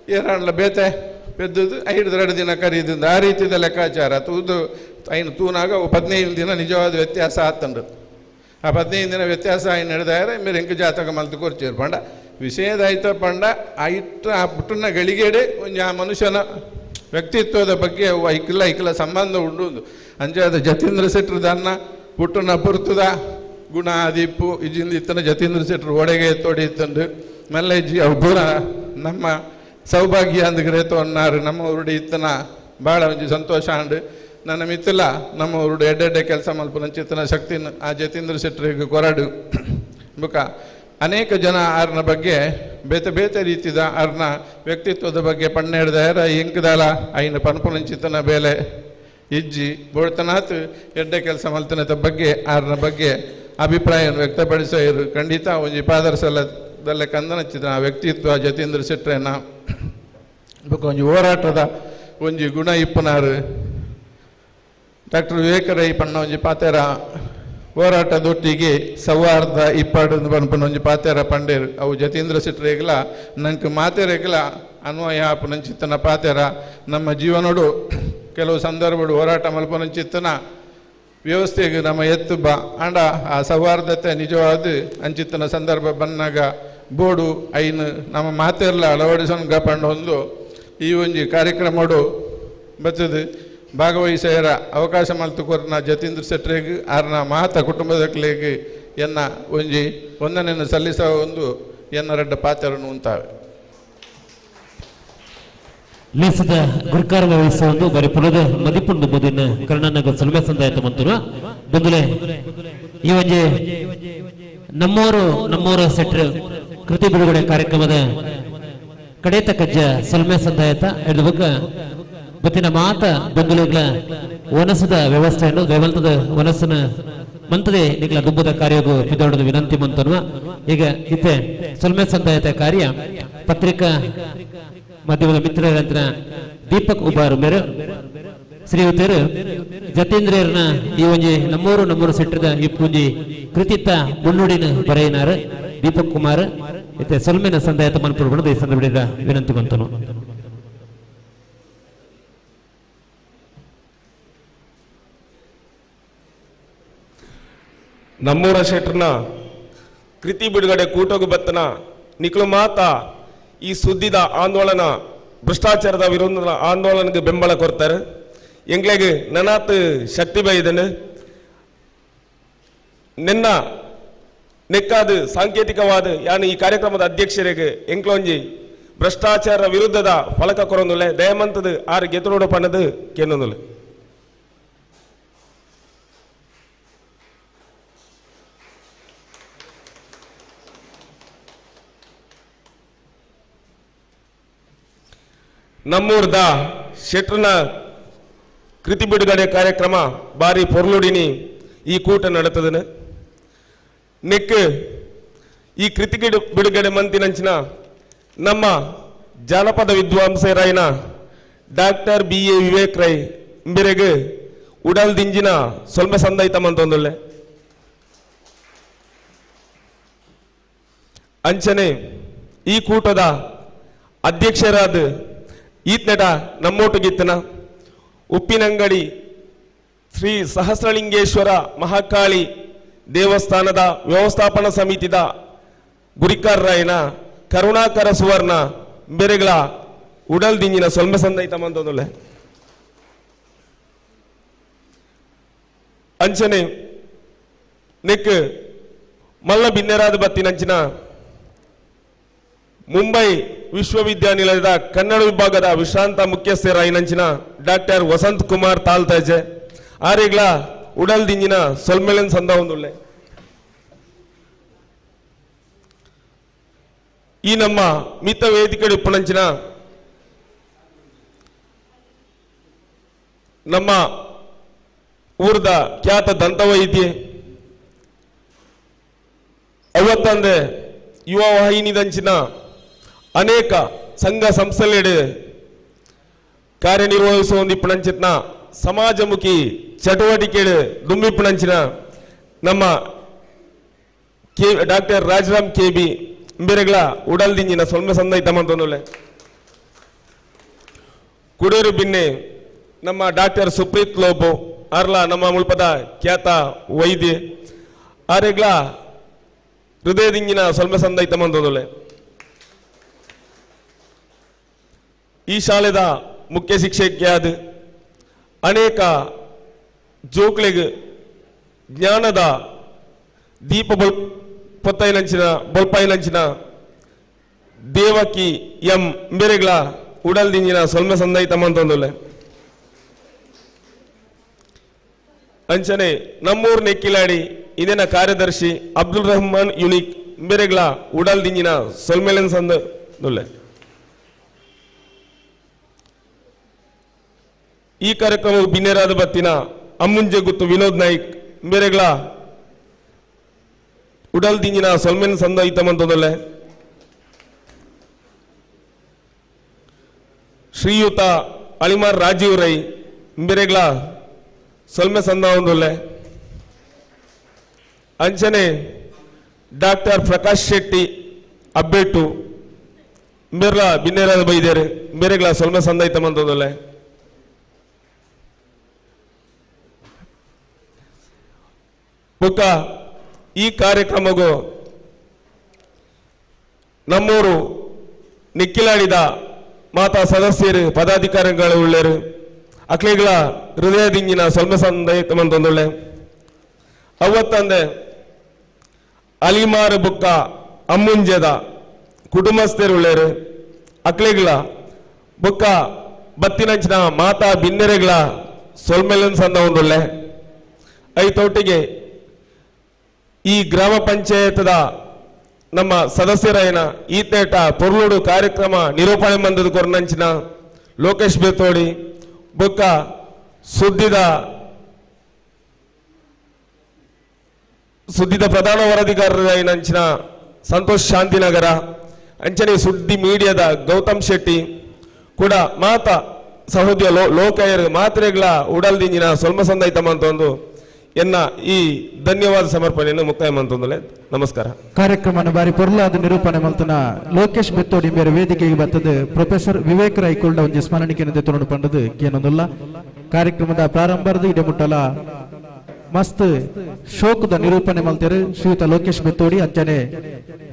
ಏರಾಣ್ಲ ಬೇತೆ ಪೆದ್ದದು 5 ದಿನ ಕರೀದಿಂದ ಆ ರೀತಿಯ ಲೆಕ್ಕಾಚಾರ ತೂದು ಐನು ತೂನಾಗ 15 ದಿನ ನಿಜವಾದ ವ್ಯತ್ಯಾಸ ಆತಂಡು ಆ 15 ದಿನ ವ್ಯತ್ಯಾಸ ಐನು ಹಿಡ್ದಾರೆ మీరు ఇంక జాతక మల్తు కూర్చోరు పండ విషయదాయిత పండ ఆ పుట్టిన గడిగేడే కొంచెం ఆ మనుಷ್ಯನ ವ್ಯಕ್ತಿತ್ವದ ಬಗ್ಗೆ ಐಕ್ಲ ಸಂಬಂಧ ಉಂಡು ಅಂಜಾದ ಜತೀಂದ್ರ ಶೆಟ್ಟರ್ದನ್ನ ಪುಟ್ಟನ ಪುರ್ತದ ಗುಣ ಆದಿಪ್ಪು ಇಜಿಂದ ಇತ್ತನ ಜತೀಂದ್ರ ಶೆಟ್ಟರು ಒಡೆಗೆ ತೊಡಿತಂಡು ಮೆಲ್ಲ ಇಜ್ಜಿ ಅವು ಪೂರ ನಮ್ಮ ಸೌಭಾಗ್ಯ ಅಂದ್ಗ್ರೇತು ಅನ್ನಾರು ನಮ್ಮ ಉರುಡಿ ಇತ್ತನ ಭಾಳ ಒಂಜಿ ಸಂತೋಷ ಅಂಡು ನನ್ನ ಮಿತ್ತಿಲ್ಲ ನಮ್ಮ ಉರುಡು ಎಡ್ಡೆಡ್ಡೆ ಕೆಲಸ ಮಲ್ಪನ ಚಿತ್ತನ ಶಕ್ತಿನ ಆ ಜತೀಂದ್ರ ಶೆಟ್ಟರಿಗೆ ಕೊರಡು ಬುಕ ಅನೇಕ ಜನ ಅವ್ರನ್ನ ಬಗ್ಗೆ ಬೇತೆ ಬೇತೆ ರೀತಿದ ಅವ್ರನ್ನ ವ್ಯಕ್ತಿತ್ವದ ಬಗ್ಗೆ ಪಣ್ಣೆಡ್ದಾರ ಎಂಕದಾಲ ಐನ ಪನ್ಪುನಂಚಿತನ ಬೇಲೆ ಇಜ್ಜಿ ಬೋಳ್ತನಾತ್ ಎಡ್ಡೆ ಕೆಲಸ ಮಲ್ತನದ ಬಗ್ಗೆ ಅವ್ರನ್ನ ಬಗ್ಗೆ ಅಭಿಪ್ರಾಯವನ್ನು ವ್ಯಕ್ತಪಡಿಸೋರು ಖಂಡಿತ ಒಂಜಿ ಪಾದರಸಲದಲ್ಲೇ ಕಂದನಚ್ಚಿದ ಆ ವ್ಯಕ್ತಿತ್ವ ಜತೀಂದ್ರ ಶೆಟ್ಟರೇನ ಒಂಜಿ ಹೋರಾಟದ ಒಂಜಿ ಗುಣ ಇಪ್ಪನಾರು ಡಾಕ್ಟರ್ ವಿವೇಕರೈ ಪಣ್ಣ ಒಂಜಿ ಪಾತೆರ ಹೋರಾಟದೊಟ್ಟಿಗೆ ಸೌಹಾರ್ದ ಇಪ್ಪಾಡು ಪನ್ಪನ ಒಂಜಿ ಪಾತೆರ ಪಂಡೇರು ಅವು ಜತೀಂದ್ರ ಶೆಟ್ಟರೇಗಲ ನಂಗೆ ಮಾತೆರೆಗಲ ಅನ್ವಯ ಆಪನಂಚಿತ್ತನ ಪಾತೆರ ನಮ್ಮ ಜೀವನೋಡು ಕೆಲವು ಸಂದರ್ಭಗಳು ಹೋರಾಟ ಮಲ್ಪನಂಚಿತ್ತನ ವ್ಯವಸ್ಥೆಗೆ ನಮ್ಮ ಎತ್ತು ಬಾ ಅಂಡ ಆ ಸೌಹಾರ್ದತೆ ನಿಜವಾದ ಅಂಚಿತ್ತನ ಸಂದರ್ಭ ಬಂದಾಗ ಬೋಡು ಐನು ನಮ್ಮ ಮಾತೆಲ್ಲ ಅಳವಡಿಸೋನ್ಗ ಪಂಡ ಒಂದು ಈ ಒಂಜಿ ಕಾರ್ಯಕ್ರಮಡು ಬತ್ತದು ಭಾಗವಹಿಸರ ಅವಕಾಶ ಮಲ್ತುಕೊರ್ನ ಜತೀಂದ್ರ ಶೆಟ್ಟರಿಗೆ ಆರ್ನ ಮಾತ ಕುಟುಂಬದಕ್ಲೆಗೆ ಎನ್ನ ಒಂಜಿ ವಂದನೆಯನ್ನು ಸಲ್ಲಿಸುವ ಒಂದು ಎನ್ನ ರಡ್ಡ ಪಾತ್ರನು ಉಂಟಾವೆ ಲೇಸದ ಗುರ್ಕಾರ ವಹಿಸುವ ಒಂದು ಬರೀ ಪುಲದ ಮದಿಪುಂಡು ಬದಿನ ಕರ್ಣನಗ ಸಲ್ಮೆ ಸಂದಾಯತ ಮಂತುರ ಬಂದುಲೆ ಈ ಒಂಜಿ ನಮ್ಮೂರು ಸೆಟ್ರ್ ಕೃತಿ ಬಿಡುಗಡೆ ಕಾರ್ಯಕ್ರಮದ ಕಡೇತ ಕಜ್ಜ ಸಲ್ಮೆ ಸಂದಾಯತ ಹಿಡಿದ ಬಗ್ಗ ಬತ್ತಿನ ಮಾತ ಬಂಧುಗಳ ವನಸದ ವ್ಯವಸ್ಥೆಯನ್ನು ದೈವಂತದ ವನಸ್ಸನ ಮಂತದೆ ನಿಗ್ಲ ದುಬ್ಬದ ಕಾರ್ಯಗೂ ಪಿದೋಡದ ವಿನಂತಿ ಮಂತನ್ವ ಈಗ ಇತ್ತೆ ಸಲ್ಮೆ ಸಂದಾಯತ ಕಾರ್ಯ ಪತ್ರಿಕಾ ಮಾಧ್ಯಮದ ಮಿತ್ರರಂತರ ದೀಪಕ್ ಉಬಾರು ಮೇರೆ ಶ್ರೀಯುತರು ಜತೀಂದ್ರನ ಈ ಒಂಜಿ ನಮ್ಮೂರು ಸೆಟ್ಟದ ಈ ಪೂಂಜಿ ಕೃತಿತ್ತ ಮುನ್ನುಡಿನ ಬರೆಯಿನಾರ ದೀಪಕ್ ಕುಮಾರ್ ಇತ್ತೆ ಸಲ್ಮೆನ ಸಂದಾಯತ ಮನ್ಪುರ್ಬಣದ ಈ ಸಂದರ್ಭದ ವಿನಂತಿ ಮಂತನು ನಮ್ಮೂರ ಶೆಟ್ರನ ಕೃತಿ ಬಿಡುಗಡೆ ಕೂಟೋಗು ಬತ್ತನ ನಿಕ್ಲು ಮಾತ ಈ ಸುದ್ದಿದ ಆಂದೋಲನ ಭ್ರಷ್ಟಾಚಾರದ ವಿರುದ್ಧ ಆಂದೋಲನಕ್ಕೆ ಬೆಂಬಲ ಕೊಡ್ತಾರೆ ಎಂಗ್ಲೆಗೆ ನನಾತ್ ಶಕ್ತಿ ಬೈದನು ನಿನ್ನ ನೆಕ್ಕಾದ ಸಾಂಕೇತಿಕವಾದ ಯಾನು ಈ ಕಾರ್ಯಕ್ರಮದ ಅಧ್ಯಕ್ಷರಿಗೆ ಎಂಕ್ಲೊಂಜಿ ಭ್ರಷ್ಟಾಚಾರ ವಿರುದ್ಧದ ಫಲಕ ಕೊರೊಂದುಲೆ ದಯಮಂತದ ಆರು ಗೆತುರೋಡು ಪಣದು ಕೆನ್ನೊಂದುಲೆ ನಮ್ಮೂರ್ದ ಶೆಟ್ರನ ಕೃತಿ ಬಿಡುಗಡೆ ಕಾರ್ಯಕ್ರಮ ಬಾರಿ ಪೊರ್ಲುಡಿನಿ ಈ ಕೂಟ ನಡತದನು ನೆಕ್ ಈ ಕೃತಿ ಬಿಡುಗಡೆ ಮಂತಿನಂಚಿನ ನಮ್ಮ ಜಾನಪದ ವಿದ್ವಾಂಸರಾಯಿನ ಡಾಕ್ಟರ್ BA ವಿವೇಕ್ ರೈ ಇಂಬೆರೆಗೆ ಉಡಲ್ ದಿಂಜಿನ ಸ್ವಲ್ಪ ಸಂದೈತ ಮಂತೊಂದುಲ್ಲೆ ಅಂಚನೆ ಈ ಕೂಟದ ಅಧ್ಯಕ್ಷರಾದ ಈತ್ನಟ ನಮ್ಮೊಟ್ಟಿಗಿತ್ತನ ಉಪ್ಪಿನಂಗಡಿ ಶ್ರೀ ಸಹಸ್ರಲಿಂಗೇಶ್ವರ ಮಹಾಕಾಳಿ ದೇವಸ್ಥಾನದ ವ್ಯವಸ್ಥಾಪನಾ ಸಮಿತಿದ ಗುರಿಕಾರರಾಯನ ಕರುಣಾಕರ ಸುವರ್ಣ ಬೆರೆಗಳ ಉಡಲ್ ದಿಂಜಿನ ಸ್ವಲ್ಪ ಸಂದೈತ ಮಂದೊಂದುಲ್ಲೆ ಅಂಚನೆ ನೆಕ್ ಮಲ್ಲ ಬಿನ್ನೆರಾದ ಬತ್ತಿನಂಚಿನ ಮುಂಬೈ ವಿಶ್ವವಿದ್ಯಾನಿಲಯದ ಕನ್ನಡ ವಿಭಾಗದ ವಿಶ್ರಾಂತ ಮುಖ್ಯಸ್ಥರಾಯಿನಂಚಿನ ಡಾಕ್ಟರ್ ವಸಂತ್ ಕುಮಾರ್ ತಾಲ್ತಾಜೆ ಆರಿಗ್ಲ ಉಡಲ್ ದಿಂಜಿನ ಸೊಲ್ಮೆಲೆನ್ ಸಂದ ಒಂದುಳ್ಳೆ ಈ ನಮ್ಮ ಮಿತ ವೇದಿಕೆ ಉಪ್ಪನಂಚಿನ ನಮ್ಮ ಊರದ ಖ್ಯಾತ ದಂತವೈದ್ಯೆ ಅವತ್ತಂದೆ ಯುವ ವಾಹಿನಿದಂಚಿನ ಅನೇಕ ಸಂಘ ಸಂಸ್ಥೆಲೆಡೆ ಕಾರ್ಯನಿರ್ವಹಿಸುವಂದಿಪ್ಪಣಂಚಿನ ಸಮಾಜಮುಖಿ ಚಟುವಟಿಕೆ ದುಂಬಿಪ್ಪಣಂಚಿನ ನಮ್ಮ ಡಾಕ್ಟರ್ ರಾಜರಾಮ್ KB ಬೇರೆಗಳ ಉಡಲ್ ದಿಂಜಿನ ಸೊಲ್ಮೆ ಸಂದೈತಮಂತೊಂದುಲ್ಲೆ ಕುಡೂರು ಬಿನ್ನೆ ನಮ್ಮ ಡಾಕ್ಟರ್ ಸುಪ್ರೀತ್ ಲೋಬೋ ಅರ್ಲ ನಮ್ಮ ಮುಲ್ಪದ ಖ್ಯಾತ ವೈದ್ಯೆ ಆರೆಗ್ಲ ಹೃದಯದಿಂಜಿನ ಸೊಲ್ಮೆ ಸಂದೈತಮಂತೊಂದುಲ್ಲೆ ಈ ಶಾಲೆದ ಮುಖ್ಯ ಶಿಕ್ಷಕಿಯಾದ ಅನೇಕ ಜೋಕ್ಲೆಗ್ ಜ್ಞಾನದ ದೀಪ ಬೊಲ್ಪಾಯಿನಂಚಿನ ದೇವಕಿ ಎಂ ಬೇರೆಗಳ ಉಡಲ್ ದಿಂಜಿನ ಸೊಲ್ಮೆ ಸಂದೈತಮಂತೊಂದುಲ್ಲೆ ಅಂಚನೆ ನಮ್ಮೂರ್ ನೆಕ್ಕಿಲಾಡಿ ಇಂದಿನ ಕಾರ್ಯದರ್ಶಿ ಅಬ್ದುಲ್ ರಹಮಾನ್ ಯುನಿಕ್ ಬೇರೆಗಳ ಉಡಲ್ ದಿಂಜಿನ ಸೊಲ್ಮೆಲೆನ್ ಸಂದುಲ್ಲೆ ಈ ಕಾರ್ಯಕ್ರಮವು ಬಿನ್ನೆರಾದ ಬತ್ತಿನ ಅಮ್ಮುಂಜೆ ಗುತ್ತು ವಿನೋದ್ ನಾಯ್ಕ್ ಬೇರೆಗಳ ಉಡಲ್ ದಿಂಜಿನ ಸೊಲ್ಮೆನ್ ಸಂದ ಇತ್ತಮಂತೊಂದಲ್ಲೆ ಶ್ರೀಯುತ ಅಳಿಮಾರ್ ರಾಜೀವ್ ರೈ ಬೇರೆಗಳ ಸೊಲ್ಮೆ ಸಂದ ಒಂದೊಲ್ಲೆ ಅಂಚನೆ ಡಾಕ್ಟರ್ ಪ್ರಕಾಶ್ ಶೆಟ್ಟಿ ಅಬ್ಬೆಟ್ಟು ಬೇರೆಗಳ ಬಿನ್ನೆರಾದ ಬೈದೇರು ಬೇರೆಗಳ ಸೊಲ್ಮೆ ಸಂದ ಇತ್ತಮಂತೊಂದಲ್ಲೆ ಬುಕ್ಕ ಈ ಕಾರ್ಯಕ್ರಮಗೂ ನಮ್ಮೂರು ನಿಕ್ಕಿಲಾಡಿದ ಮಾತಾ ಸದಸ್ಯರು ಪದಾಧಿಕಾರಿಗಳು ಉಳ್ಳೇರು ಅಕ್ಲಿಗಳ ಹೃದಯದಿಂಗಿನ ಸೊಲ್ಮೆ ಸಂದೈತಮಂತೊಂದುಳ್ಳೆ ಅವತ್ತಂದೆ ಅಲಿಮಾರು ಬುಕ್ಕ ಅಮ್ಮುಂಜೆದ ಕುಟುಂಬಸ್ಥರು ಉಳ್ಳೇರು ಅಕ್ಲಿಗಳ ಬುಕ್ಕ ಬತ್ತಿನಂಚಿನ ಮಾತಾ ಬಿನ್ನೆರೆಗಳ ಸೊಲ್ಮೆಲನ್ ಸಂದ ಒಂದುಳ್ಳೆ ಐತೊಟ್ಟಿಗೆ ಈ ಗ್ರಾಮ ಪಂಚಾಯತ್ದ ನಮ್ಮ ಸದಸ್ಯರಾಯನ ಈತೇಟ ಪೊರ್ಲುಡು ಕಾರ್ಯಕ್ರಮ ನಿರೂಪಣೆ ಮಂದದ ಕೊರ್ನಂಚಿನ ಲೋಕೇಶ್ ಬೇತೋಡಿ ಬೊಕ್ಕ ಸುದ್ದಿದ ಪ್ರಧಾನ ವರದಿಗಾರರಾಯನಂಚಿನ ಸಂತೋಷ್ ಶಾಂತಿನಗರ ಅಂಚನೆ ಸುದ್ದಿ ಮೀಡಿಯಾದ ಗೌತಮ್ ಶೆಟ್ಟಿ ಕೂಡ ಮಾತಾ ಸಹೋದಯ ಲೋಕಾಯರ್ ಮಾತ್ರೆಗಳ ಉಡಲ್ ದಿಂಜಿನ ಸೊಲ್ಮ ಸಂದೈತಮಂತ ಒಂದು ಎನ್ನ ಈ ಧನ್ಯವಾದ ಸಮರ್ಪಣೆಯನ್ನು ಮುಕ್ತಾಯ ಮಂತೊಂದಲೆ ನಮಸ್ಕಾರ. ಕಾರ್ಯಕ್ರಮನ ಬಾರಿ ಪೊರ್ಲಾದ ನಿರೂಪಣೆ ಮಲ್ತನ ಲೋಕೇಶ್ ಬೆತ್ತೋಡಿ ಬೇರೆ ವೇದಿಕೆಗೆ ಬರ್ತದೆ ಪ್ರೊಫೆಸರ್ ವಿವೇಕ್ ರೈಕುಳ್ಳ ಒಂಜಿ ಸ್ಮರಣಿಕೆಯನ್ನು ತೊಗೊಂಡು ಪಂಡದು ಏನೊಂದಲ್ಲ ಕಾರ್ಯಕ್ರಮದ ಪ್ರಾರಂಭದ ಇಡೆ ಮುಟ್ಟಲ ಮಸ್ತ್ ಶೋಕದ ನಿರೂಪಣೆ ಮಲ್ತರು ಶ್ರೀಯುತ ಲೋಕೇಶ್ ಬೆತ್ತೋಡಿ ಅಂಚನೆ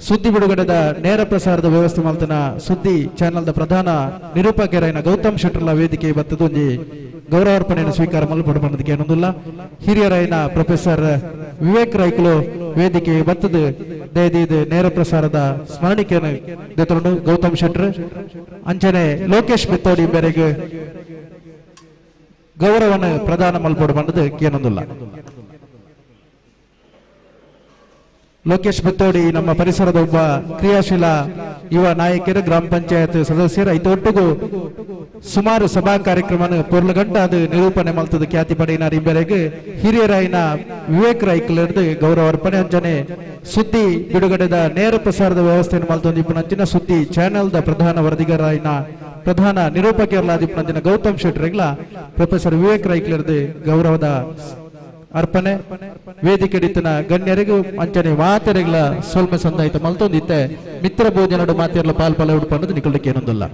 ಸುದ್ದಿ ಬಿಡುಗಡೆದ ನೇರ ಪ್ರಸಾರದ ವ್ಯವಸ್ಥೆ ಮಲ್ತನ ಸುದ್ದಿ ಚಾನೆಲ್ದ ಪ್ರಧಾನ ನಿರೂಪಕರಾಯನ ಗೌತಮ್ ಶೆಟ್ಟರ್ಲ ವೇದಿಕೆಗೆ ಬರ್ತದ ಒಂಜಿ ಗೌರವಾರ್ಪಣೆಯನ್ನು ಸ್ವೀಕಾರ ಮಲ್ಪಡಬಂದಕ್ಕೆ ಏನೊಂದಿಲ್ಲ ಹಿರಿಯರಾಯನ ಪ್ರೊಫೆಸರ್ ವಿವೇಕ್ ರೈಕುಲು ವೇದಿಕೆ ಬತ್ತದು ದಯದೀದು ನೇರ ಪ್ರಸಾರದ ಸ್ಮರಣಿಕೆಯನ್ನು ದೆತೊಂಡು ಗೌತಮ್ ಶೆಟ್ಟರ್ ಅಂಚನೆ ಲೋಕೇಶ್ ಬೆತ್ತೋಡಿ ಬೇರೆಗೆ ಗೌರವವನ್ನು ಪ್ರದಾನ ಮಲ್ಪಡಬಂದದು ಏನೊಂದಿಲ್ಲ. ಲೋಕೇಶ್ ಬೆತ್ತೋಡಿ ನಮ್ಮ ಪರಿಸರದ ಒಬ್ಬ ಕ್ರಿಯಾಶೀಲ ಯುವ ನಾಯಕರು ಗ್ರಾಮ ಪಂಚಾಯತ್ ಸದಸ್ಯರು ಐತೊಟ್ಟಿಗೂ ಸುಮಾರು ಸಭಾ ಕಾರ್ಯಕ್ರಮ ಪೊರ್ಲಗಂಟ ಅದು ನಿರೂಪಣೆ ಮಲ್ತದ ಖ್ಯಾತಿ ಪಡೆಯಿನ ಇಬ್ಬರಿಗೆ ಹಿರಿಯರಾಯಿನ ವಿವೇಕ್ ರೈಕಲರ್ದು ಗೌರವ ಅರ್ಪಣೆ ಅಂಚನೆ ಸುದ್ದಿ ಬಿಡುಗಡೆದ ನೇರ ಪ್ರಸಾರದ ವ್ಯವಸ್ಥೆಯನ್ನು ಮಲ್ತೊಂದು ಇಪ್ಪನಂಚಿನ ಸುದ್ದಿ ಚಾನೆಲ್ದ ಪ್ರಧಾನ ವರದಿಗಾರಾಯಿನ ಪ್ರಧಾನ ನಿರೂಪಕರ್ಲಾದಿಪ್ಪನಂಚಿನ ಗೌತಮ್ ಶೆಟ್ಟರ್ಗಳ ಪ್ರೊಫೆಸರ್ ವಿವೇಕ್ ರೈಕಲರ್ದು ಗೌರವದ ಅರ್ಪಣೆ ವೇದಿಕೆ ಡಿತ್ತನ ಗಣ್ಯರಿಗೂ ಅಂಚನೆ ಮಾತೆರೆಗಳ ಸ್ವಲ್ಪ ಸಂದಾಯಿತ ಮಲ್ತೊಂದಿತ್ತೆ ಮಿತ್ರ ಭೋಜನಡು ಮಾತೆರ್ಲ ಪಾಲ್ಪಾಲ ಉಡ್ಪಣ್ಣದು ನಿಕೊಳ್ಳಕ್ಕೆ ಏನೊಂದಲ್ಲ.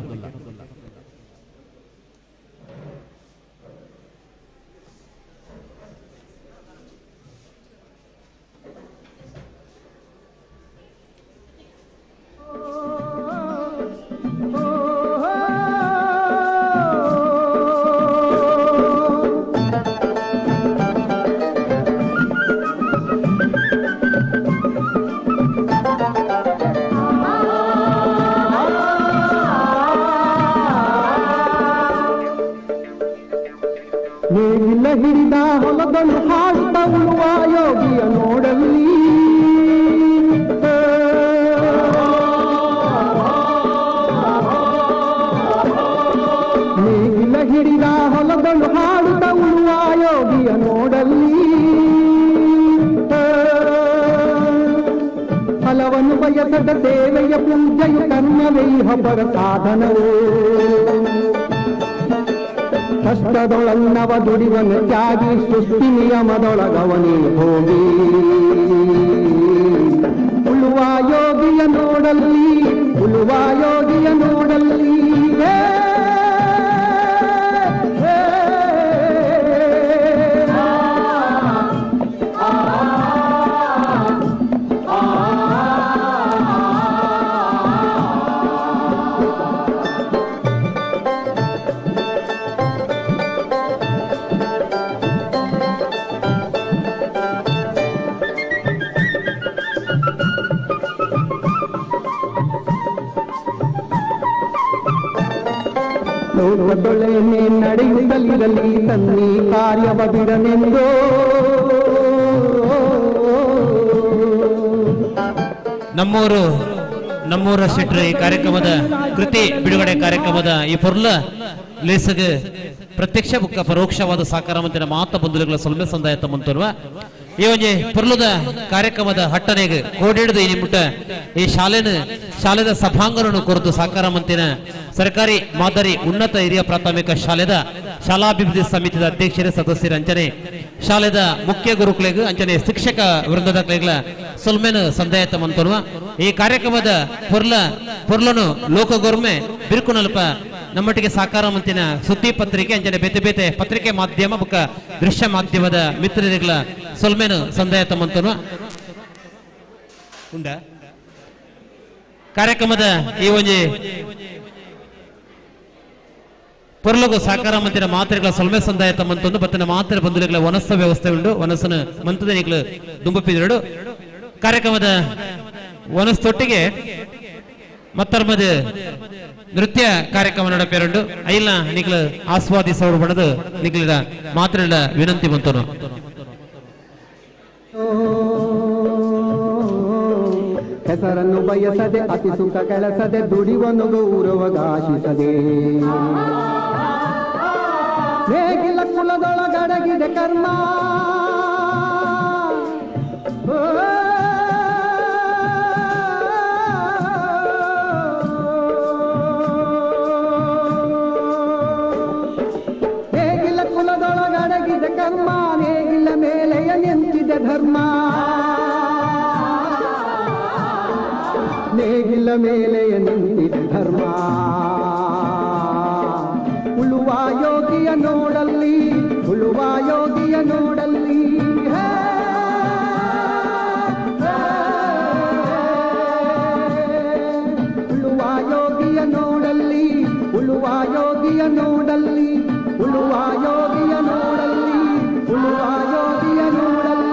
ನೇಗಿಲ ಹಿಡಿದ ಹೊಲದಳು ಹಾಡುತ್ತ ಉಳುವ ಯೋಗಿಯ ನೋಡಲ್ಲಿ ನೇಗಿಲ ಹಿಡಿದ ಹೊಲದಳು ಹಾಡುತ್ತ ಉಳುವ ಯೋಗಿಯ ನೋಡಲ್ಲಿ ಫಲವನ್ನು ಬಯಸದ ಸೇವೆಯ ಪೂಜೆಯು ಕರ್ಮವೇ ಹಬ್ಬರ ಸಾಧನವೋ ಕಷ್ಟದೊಳನ್ನವ ದುಡಿವನು ತ್ಯಾಗಿ ಸೃಷ್ಟಿ ನಿಯಮದೊಳಗವನೇ ಹೋಗಿ ಉಳುವ ಯೋಗಿಯ ನೋಡಲ್ಲಿ ಉಳುವ ಯೋಗಿಯ ನೋಡಲ್ಲಿ ಲೋಕದೊಳೆನೆ ನಡೆಯುತ್ತಲಿರಲಿ ತನ್ನಿ ಕಾರ್ಯವ ಬಿಡನೆಂದೋ ನಮ್ಮೂರ ಶೆಟ್ರು ಈ ಕಾರ್ಯಕ್ರಮದ ಕೃತಿ ಬಿಡುಗಡೆ ಕಾರ್ಯಕ್ರಮದ ಈ ಪೊರ್ಲ ಲೇಸಗೆ ಪ್ರತ್ಯಕ್ಷ ಬುಕ್ಕ ಪರೋಕ್ಷವಾದ ಸಾಕಾರ ಮಂತಿನ ಮಾತ ಬಂಧುಗಳ ಸೊಲ್ಮೆ ಸಂದಾಯ ತಮ್ಮಂತರುವ ಈ ಒಂಜಿ ಪೊರ್ಲದ ಕಾರ್ಯಕ್ರಮದ ಹಟ್ಟನೆಗೆ ಕೋಡಿಡಿದು ಈ ನಿಮ್ಮುಟ ಈ ಶಾಲೆದ ಸಭಾಂಗಣವನ್ನು ಕುರಿತು ಸಾಕಾರ ಮಂತಿನ ಸರ್ಕಾರಿ ಮಾದರಿ ಉನ್ನತ ಹಿರಿಯ ಪ್ರಾಥಮಿಕ ಶಾಲೆದ ಶಾಲಾಭಿವೃದ್ಧಿ ಸಮಿತಿಯ ಅಧ್ಯಕ್ಷರೇ ಸದಸ್ಯರ ಅಂಚನೆ ಶಾಲೆದ ಮುಖ್ಯ ಗುರುಕುಲೆಗೂ ಅಂಚನೆ ಶಿಕ್ಷಕ ವೃಂದದ ಕ್ಲೆಗಳ ಸೊಲ್ಮೆನ ಸಂದಾಯ ತಮ್ಮಂತರುವ ಈ ಕಾರ್ಯಕ್ರಮದ ಪೊರ್ಲನು ಲೋಕಗೋರ್ಮೆ ಬಿರುಕುನಲ್ಪ ನಮ್ಮೊಟ್ಟಿಗೆ ಸಾಕಾರ ಮಂತಿನ ಸುದ್ದಿ ಪತ್ರಿಕೆ ಅಂಚನೆ ಬೇತೆ ಬೇತೆ ಪತ್ರಿಕೆ ಮಾಧ್ಯಮ ಬುಕ್ಕ ದೃಶ್ಯ ಮಾಧ್ಯಮದ ಮಿತ್ರರಿಗಳ ಸೊಲ್ಮೆನು ಸಂದಾಯ ತಮ್ಮಂತನು ಉಂಡ ಕಾರ್ಯಕ್ರಮದ ಈ ಒಂಜಿ ಪೊರ್ಲಗು ಸಾಕಾರ ಮಂತಿನ ಮಾತ್ರೆಗಳ ಸೊಲ್ಮೆ ಸಂದಾಯ ತಮ್ಮಂತೊಂದು ಬತ್ತಿನ ಮಾತ್ರೆ ಬಂಧುಗಳ ವನಸ್ಸ ವ್ಯವಸ್ಥೆ ಉಂಡು ವನಸ್ಸನ ಮಂತದನಿಗಳು ದುಂಬುಪಿದರಡು ಕಾರ್ಯಕ್ರಮದ ವನಸ್ತೊಟ್ಟಿಗೆ ಮತ್ತರ್ಮದ ನೃತ್ಯ ಕಾರ್ಯಕ್ರಮ ನಡಪೇರುಂಡು ಐಲ ನಿಗ್ಲ ಆಸ್ವಾದಿಸೋಡು ಬಣದು ನಿಗ್ಲ ಮಾತ್ರೆಗಳ ವಿನಂತಿ ಬಂತನು ಹೆಸರನ್ನು ಬಯಸದೆ ಅತಿ ಸುಖ ಕೆಲಸದೆ ದುಡಿವನು ಗೌರವಗಾಶಿಸದೆ ನೇಗಿಲ ಕುಲದೊಳಗಡಗಿದೆ ಕರ್ಮ ನೇಗಿಲ ಕುಲದೊಳಗಡಗಿದೆ ಕರ್ಮ ನೇಗಿಲ ಮೇಲೆಯ ನಿಂತಿದೆ ಧರ್ಮ ನೇಗಿಲ ಮೇಲೆಯ ನಿಂತಿದೆ ಧರ್ಮ ಉಳುವ ಯೋಗಿಯ ನೋಡಲ್ಲಿ ಉಳುವ ಯೋಗಿಯ ನೋಡಲ್ಲಿ ಉಳುವ ಯೋಗಿಯ ನೋಡಲ್ಲಿ ಉಳುವ ಯೋಗಿಯ ನೋಡಲ್ಲಿ ಉಳುವ ಯೋಗಿಯ ನೋಡಲ್ಲಿ ಉಳುವ ಯೋಗಿಯ ನೋಡಲ್ಲಿ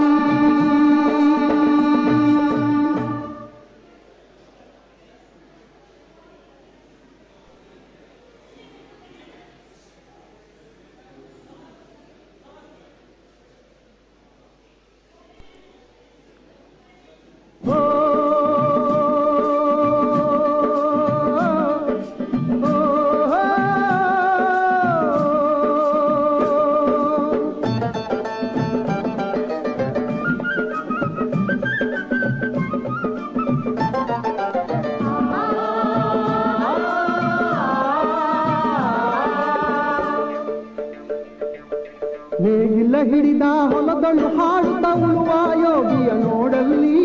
ನೇಗಿಲ ಹಿಡಿದ ಹೊಲದಳು ಹಾಡುತ್ತ ಉಳುವ ಯೋಗಿಯ ನೋಡಲ್ಲಿ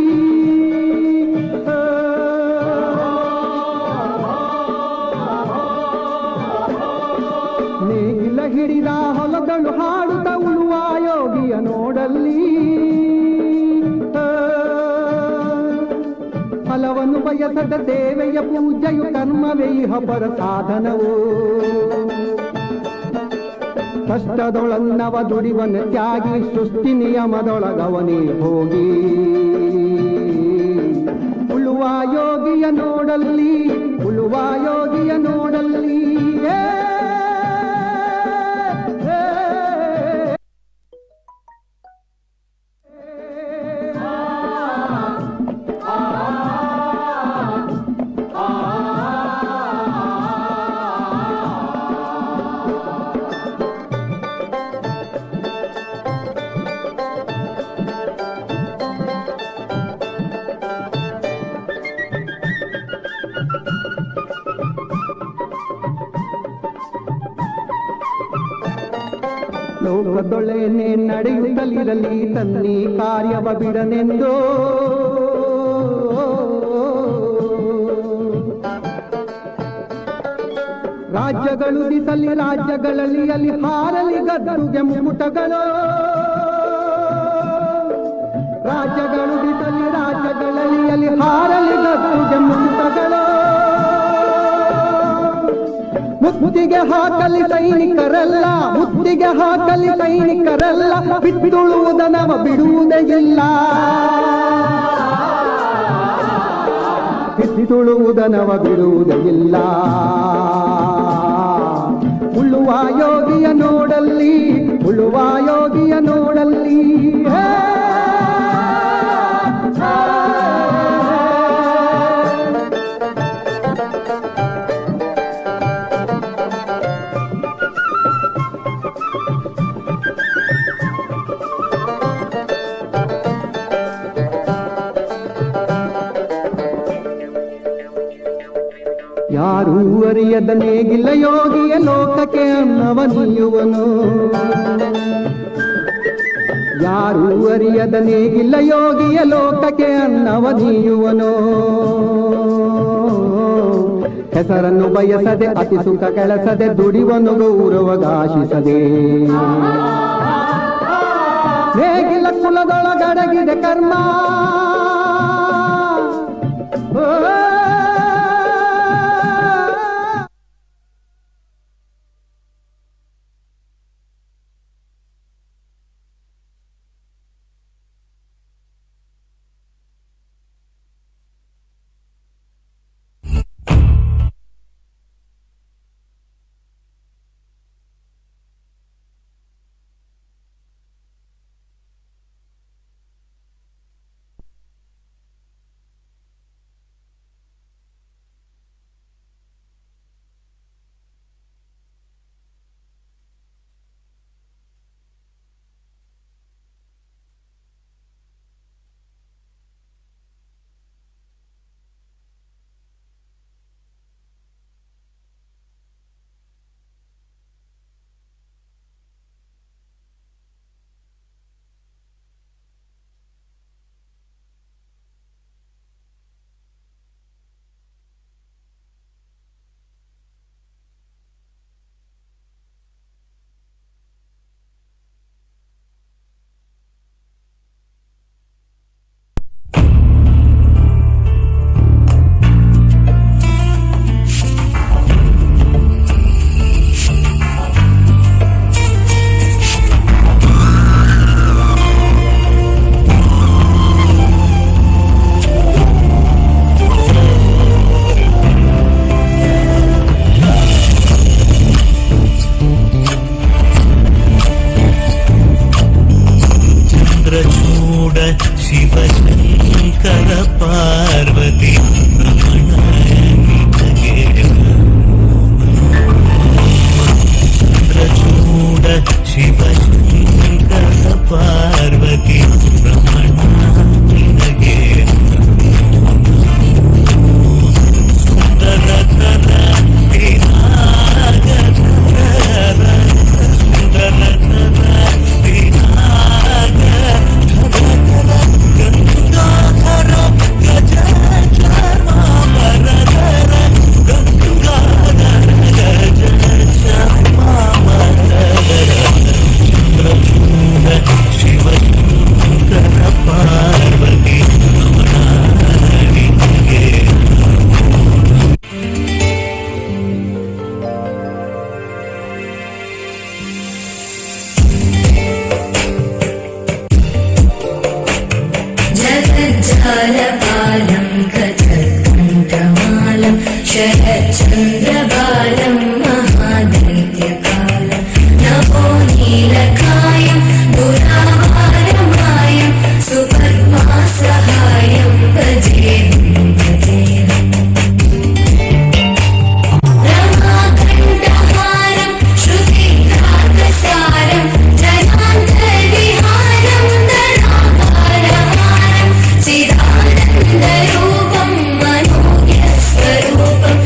ನೇಗಿಲ ಹಿಡಿದ ಹೊಲದಳು ಹಾಡುತ್ತ ಉಳುವ ಯೋಗಿಯ ನೋಡಲ್ಲಿ ಫಲವನ್ನು ಬಯಸದ ಸೇವೆಯ ಪೂಜೆಯು ಕರ್ಮವೇ ಹಬ್ಬರ ಸಾಧನವೋ ಕಷ್ಟದೊಳನ್ನವ ದುಡಿವನ ತ್ಯಾಗಿ ಸೃಷ್ಟಿ ನಿಯಮದೊಳಗವನೇ ಹೋಗಿ ಉಳುವ ಯೋಗಿಯ ನೋಡಲ್ಲಿ ಉಳುವ ಯೋಗಿಯ ನೋಡಲ್ಲಿ ಲೋಕದೊಳೆನೆ ನಡೆಯುತ್ತಲಿರಲಿ ತನ್ನಿ ಕಾರ್ಯವ ಬಿಡನೆಂದೋ ರಾಜ್ಯಗಳು ದಿಸಲಿ ರಾಜ್ಯಗಳಲ್ಲಿ ಅಲ್ಲಿ ಹಾರಲಿ ಗದ್ದುಗೆ ಮುಕುಟಗಳು ರಾಜ್ಯಗಳು ದಿಸಲಿ ರಾಜ್ಯಗಳಲ್ಲಿ ಅಲ್ಲಿ ಹಾರಲಿ ಗದ್ದುಗೆ ಮುಕುಟಗಳು ಮುತ್ತಿಗೆ ಹಾಕಲಿ ಸೈನಿಕರಲ್ಲ ಮುತ್ತಿಗೆ ಹಾಕಲಿ ಸೈನಿಕರಲ್ಲ ಬಿತ್ತುಳುವುದನವ ಬಿಡುವುದೇ ಇಲ್ಲ ಬಿತ್ತುಳುವುದನವ ಬಿಡುವುದೇ ಇಲ್ಲ ಉಳುವ ಯೋಗಿಯ ನೋಡಲ್ಲಿ ಉಳುವ ಯೋಗಿಯ ನೋಡಲ್ಲಿ ಯಾರೂ ಅರಿಯದ ನೇಗಿಲ್ಲ ಯೋಗಿಯ ಲೋಕಕ್ಕೆ ಅನ್ನವ ನೀಯುವನು ಯಾರೂ ಅರಿಯದ ನೇಗಿಲ್ಲ ಯೋಗಿಯ ಲೋಕಕ್ಕೆ ಅನ್ನವ ನೀಯುವನು ಹೆಸರನ್ನು ಬಯಸದೆ ಅತಿ ಸುಖ ಕೆಲಸದೆ ದುಡಿವನು ಗೌರವಗಾಶಿಸದೆ ನೇಗಿಲ ಕುಲದೊಳಗಡಗಿದೆ ಕರ್ಮ शरच्चन्द्रबालं महादैत्यकालं नमो नीलकायं दुरावारमायं सुपद्मासहायं भजेऽहं भजेऽहम् रमाकण्ठहारं श्रुतिघ्रातसारं जनान्तर्विहारं धनाकारहारं चिदानन्दरूपं मनोज्ञस्वरूपं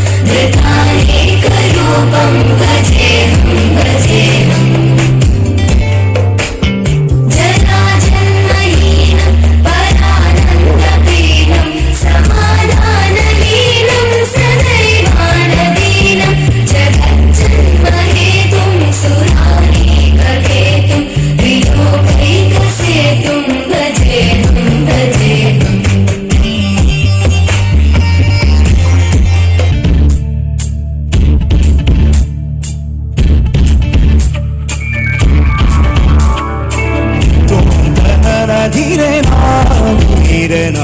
ധീരന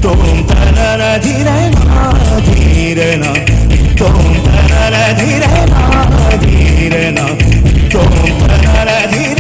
തോം തനന ധീരന ധീരന തോം തനന ധീരന ധീരന തോം തനന ധീരന